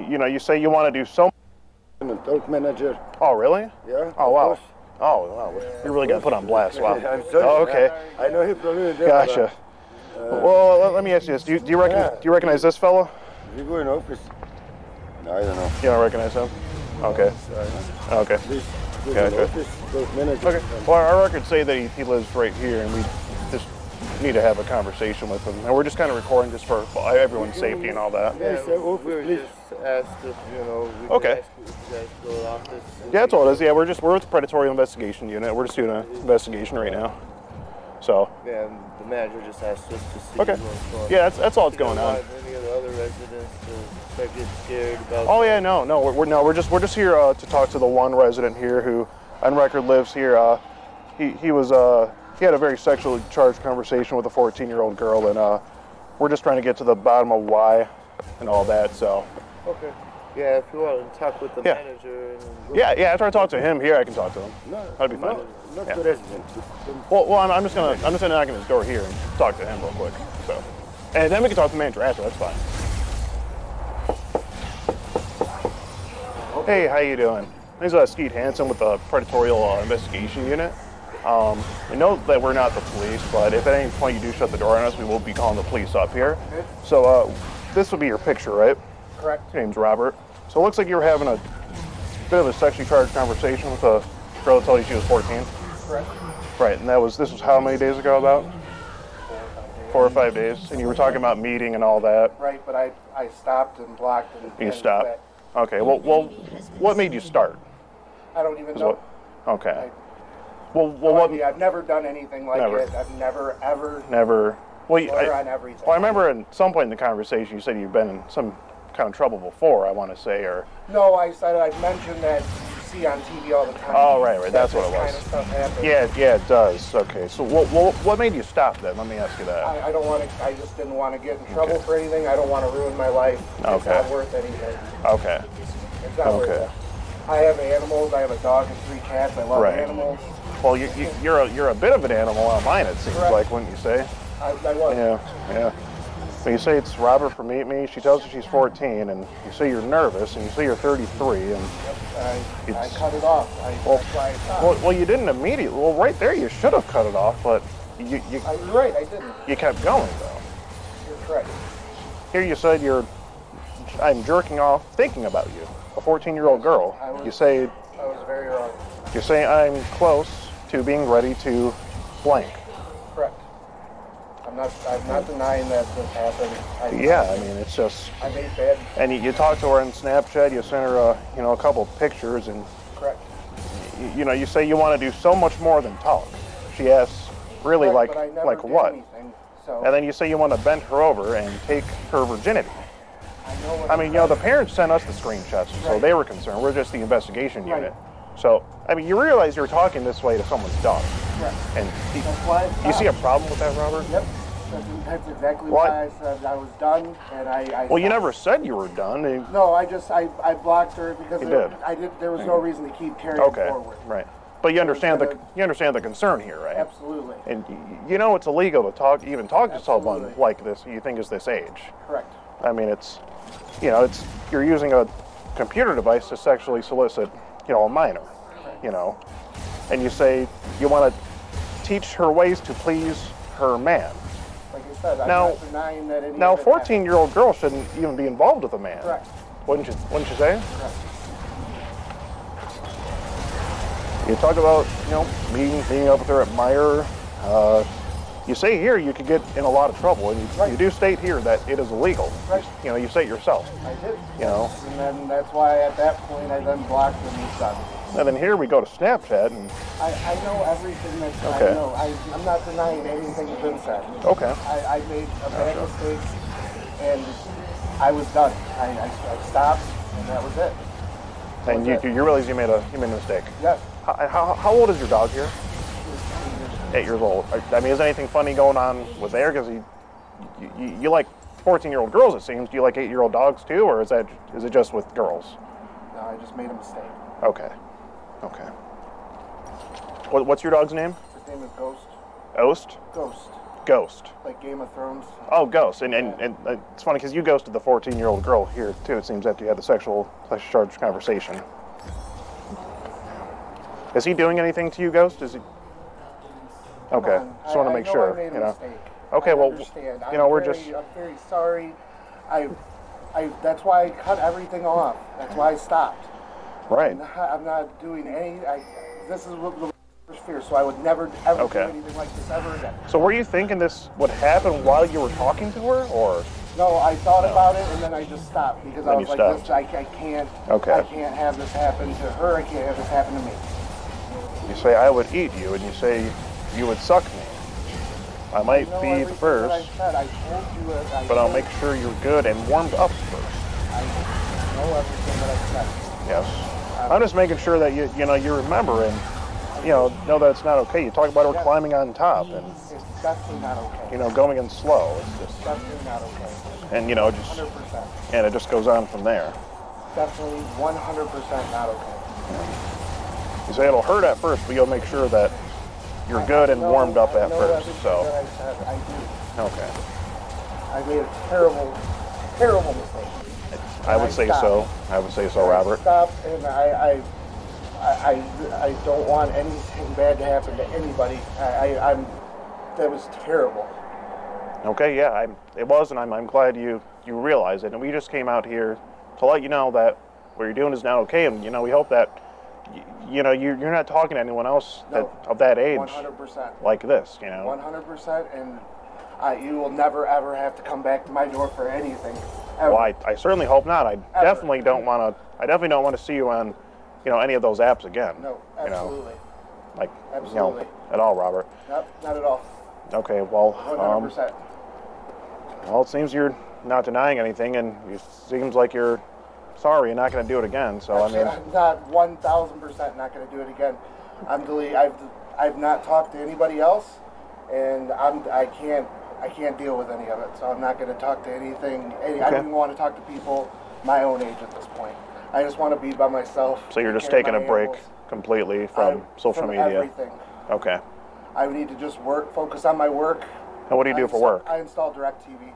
You know, you say you want to do so. I'm an adult manager. Oh, really? Yeah. Oh, wow. Oh, wow. You're really gonna put on blast. Wow. I'm sorry. Oh, okay. I know him from there. Gotcha. Well, let me ask you this: Do you recognize this fellow? You go in office? No, I don't know. You don't recognize him? Okay. Okay. Gotcha. Okay. Well, our records say that he lives right here, and we just need to have a conversation with him. And we're just kind of recording just for everyone's safety and all that. Yeah, we were just asked if, we Okay. could ask you guys to go to office. Yeah, that's all it is. Yeah, we're with the Predatory Investigation Unit. We're just doing an investigation right now. So. Yeah, and the manager just asked us to see Okay. what's going on. Yeah, that's all that's going on. Any of the other residents to start getting scared about? Oh yeah, no, we're just here to talk to the one resident here who, on record, lives here. He had a very sexually charged conversation with a 14-year-old girl, and we're just trying to get to the bottom of why and all that. So. Okay. Yeah, if you want to talk with the Yeah. manager. And Yeah. After I talk to him here, I can talk to him. No, That'd be fine. not Yeah. the resident. Well, I'm just gonna knock on his door here and talk to him real quick. So, and then we can talk to the manager after. That's fine. Hey, how you doing? My name's Skeet Hansen with the Predatory Investigation Unit. We know that we're not the police, but if at any point you do shut the door on us, we will be calling the police up here. So this will be your picture, right? Correct. Your name's Robert. So it looks like you were having a bit of a sexually charged conversation with a girl that told you she was 14. Correct. Right, and this was how many days ago about? 4 or 5 days. And you were talking about meeting and all that. Right, but I stopped and blocked and. You and stopped. that. Okay. Well, what made you start? I don't even Is know. Okay. No what? idea. I've never done anything like Never. it. I've never ever. Never. Well, Swear on everything. Well, I remember at some point in the conversation you said you've been in some kind of trouble before. I want to say, or. No, I said I'd mentioned that you see on TV all the time. Oh, right. That's what it this was. kind of stuff happens. Yeah, it does. Okay. So what made you stop then? Let me ask you that. I don't want to. I just didn't want to get in trouble for anything. I don't want to ruin my life. It's Okay. not worth anything. Okay. It's not worth it. I have animals. I have a dog and 3 cats. I love Right. animals. Well, you're a bit of an animal online, it seems like, wouldn't you say? I was. Yeah. When you say it's Robert from Meet Me, she tells you she's 14, and you say you're nervous, and you say you're 33, and I cut it off. That's why I stopped. well, you didn't immediately. Well, right there, you should have cut it off, but you're right. I didn't. You kept going though. You're correct. Here you said I'm jerking off thinking about you, a 14-year-old girl. You say I was very wrong. you're saying I'm close to being ready to blank. Correct. I'm not denying that this happened. Yeah, I mean, it's just. I made bad. And you talked to her on Snapchat. You sent her, a couple pictures, and Correct. You say you want to do so much more than talk. She asks, really, Correct, but I never like did what? anything, so. And then you say you want to bend her over and take her virginity. I know what I mean, the parents sent us the screenshots, so Right. they were concerned. We're just the investigation Right. unit. So, I mean, you realize you're talking this way to someone's dog. Right. And That's why I you see a stopped. problem with that, Robert? Yep. That's exactly What? why I said I was done, and I Well, you stopped. never said you were done. No, I blocked her because You there, did. there was no reason to keep carrying Okay, forward. right. But you understand the concern here, right? Absolutely. And it's illegal to even talk to someone like this you think is this age. Correct. I mean, you're using a computer device to sexually solicit, a minor, and you say you want to teach her ways to please her man. Like I said, I'm Now- not denying that any Now, a of it happened. 14-year-old girl shouldn't even be involved with a man. Correct. Wouldn't you say? Correct. You talk about, meeting up with her at Meyer. You say here you could get in a lot of trouble, and you do state here that it is illegal. Right. You say it yourself. I did. And then that's why at that point I then blocked them and done. And then here we go to Snapchat, and I know everything that's Okay. I know. I'm not denying anything that's been said. Okay. I made a bad mistake, and I was done. I stopped, and that was it. and you realize you made a mistake. Yes. How old is your dog here? 8 years old. I mean, is anything funny going on with there? Because you like 14-year-old girls, it seems. Do you like 8-year-old dogs too, or is it just with girls? No, I just made a mistake. Okay. Okay. What's your dog's name? His name is Ghost. Ghost? Ghost. Ghost. Like Game of Thrones. Oh, Ghost. And it's funny because you ghosted the 14-year-old girl here too, it seems, after you had the sexual charge conversation. Is he doing anything to you, Ghost? Is he? Okay. Just want to make sure. I made a mistake. Okay, I well, understand. we're I'm very sorry. That's why I cut everything off. That's why I stopped. Right. I'm not doing any. This is the first fear, so I would never ever do anything like this ever again. So were you thinking this would happen while you were talking to her, or? No, I thought about it and then I just stopped because I was like, stopped. this, I can't. Okay. I can't have this happen to her. I can't have this happen to me. You say I would eat you, and you say you would suck me. I might be the first, I told you but I'll make sure you're good and warmed up first. I know everything that I said. Yes. I'm just making sure that you remember and know that it's not okay. You talk about her climbing on top and It's definitely not okay. Going in slow. It's just Definitely not okay. and just 100%. and it just goes on from there. Definitely 100% not okay. You say it'll hurt at first, but you'll make sure that you're good and warmed up at first. So That I said, I do. okay. I made a terrible, terrible mistake. I would say so. I would say so, Robert. Stop, and I don't want anything bad to happen to anybody. That was terrible. Okay, yeah, it was, and I'm glad you realize it. And we just came out here to let you know that what you're doing is now okay, and we hope that you're not talking to anyone else of that age 100%. like this. 100%, and you will never ever have to come back to my door for anything. Ever. Well, I certainly hope not. I definitely don't want to see you on any of those apps again. No, absolutely. Absolutely. At all, Robert. Nope, not at all. Okay, well, 100%. Well, it seems you're not denying anything, and it seems like you're sorry and not going to do it again. So Actually, I'm not 1,000% not going to do it again. I've not talked to anybody else, and I can't deal with any of it. So I'm not going to talk to anything. I don't even want to talk to people my own age at this point. I just want to be by myself. So you're just taking a break completely from social media. Everything. Okay. I need to just focus on my work. And what do you do for work? I install DirecTV.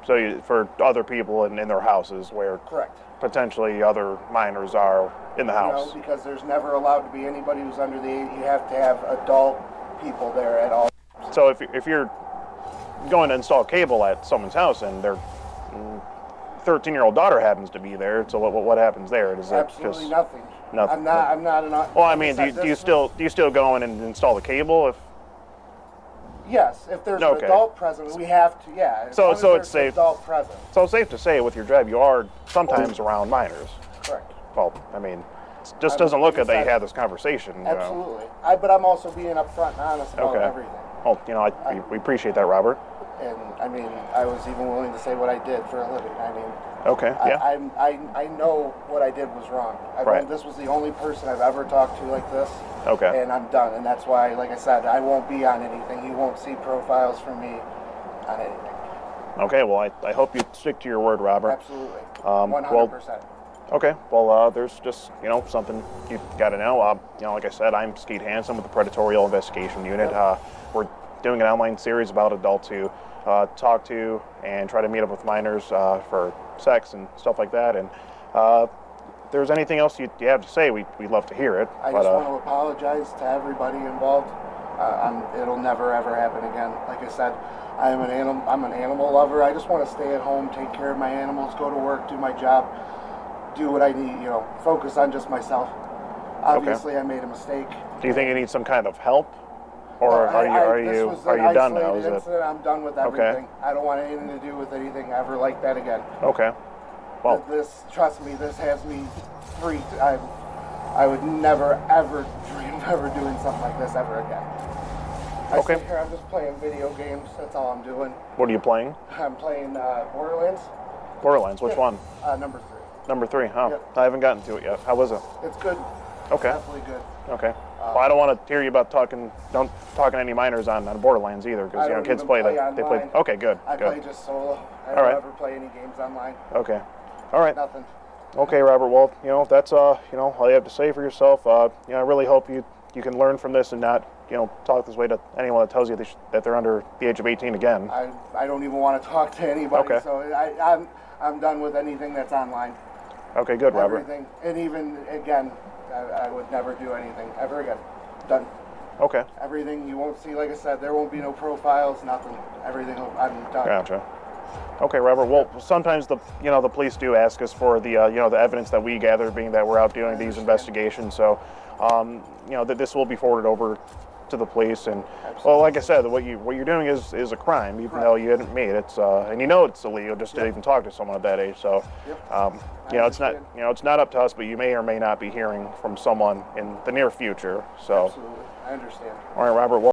So for other people in their houses where Correct. Potentially other minors are in the house. No, because there's never allowed to be anybody who's under the age. You have to have adult people there at all. So if you're going to install cable at someone's house and their 13-year-old daughter happens to be there, so what happens there? Is absolutely just nothing? Nothing. I'm not an. Well, I mean, do you still go in and install the cable if? Yes, if there's an adult present, we have to. Yeah. So it's safe. Adult present. So it's safe to say with your job you are sometimes around minors. Correct. Well, I mean, it just doesn't look good that you had this conversation. Absolutely. But I'm also being upfront and honest about everything. Well, we appreciate that, Robert. And I mean, I was even willing to say what I did for a living. I mean. Okay. Yeah. I know what I did was wrong. This was the only person I've ever talked to like this. Okay. And I'm done. And that's why, like I said, I won't be on anything. You won't see profiles from me on anything. Okay. Well, I hope you stick to your word, Robert. Absolutely. 100%. Okay. Well, there's just something you got to know. Like I said, I'm Skeet Hansen with the Predatorial Investigation Unit. We're doing an online series about adults who talk to and try to meet up with minors for sex and stuff like that. And if there's anything else you have to say, we'd love to hear it. I just want to apologize to everybody involved. It'll never ever happen again. Like I said, I'm an animal lover. I just want to stay at home, take care of my animals, go to work, do my job, do what I need. Focus on just myself. Obviously, I made a mistake. Do you think you need some kind of help? Or are you done now? Is it? I'm done with everything. Okay. I don't want anything to do with anything ever like that again. Okay. Well, trust me, this has me freaked. I would never ever dream of ever doing something like this ever again. I sit here, I'm just playing video games. That's all I'm doing. What are you playing? I'm playing Borderlands. Borderlands. Which one? Number 3. Number 3. Oh, yep. I haven't gotten to it yet. How was it? It's good. Okay. Definitely good. Okay. Well, I don't want to hear you about talking to any minors on Borderlands either, because kids play that. They play. Okay, good. I good. play just solo. I All don't right. ever play any games online. Okay. All right. Nothing. Okay, Robert. Well, if that's all you have to say for yourself. I really hope you can learn from this and not talk this way to anyone that tells you that they're under the age of 18 again. I don't even want to talk to anybody. Okay. So I'm done with anything that's online. Okay, good, Robert. Everything, and even again, I would never do anything ever again. Done. Okay. Everything you won't see, like I said, there won't be no profiles, nothing. Everything, I'm done. Gotcha. Okay, Robert. Well, sometimes the police do ask us for the the evidence that we gather, being that we're out doing these investigations. So, that this will be forwarded over to the police. And well, like I said, what you're doing is a crime, even though you hadn't made it. And it's illegal just to even talk to someone at that age. So, it's not it's not up to us, but you may or may not be hearing from someone in the near future. So, absolutely, I understand. All right, Robert. Well,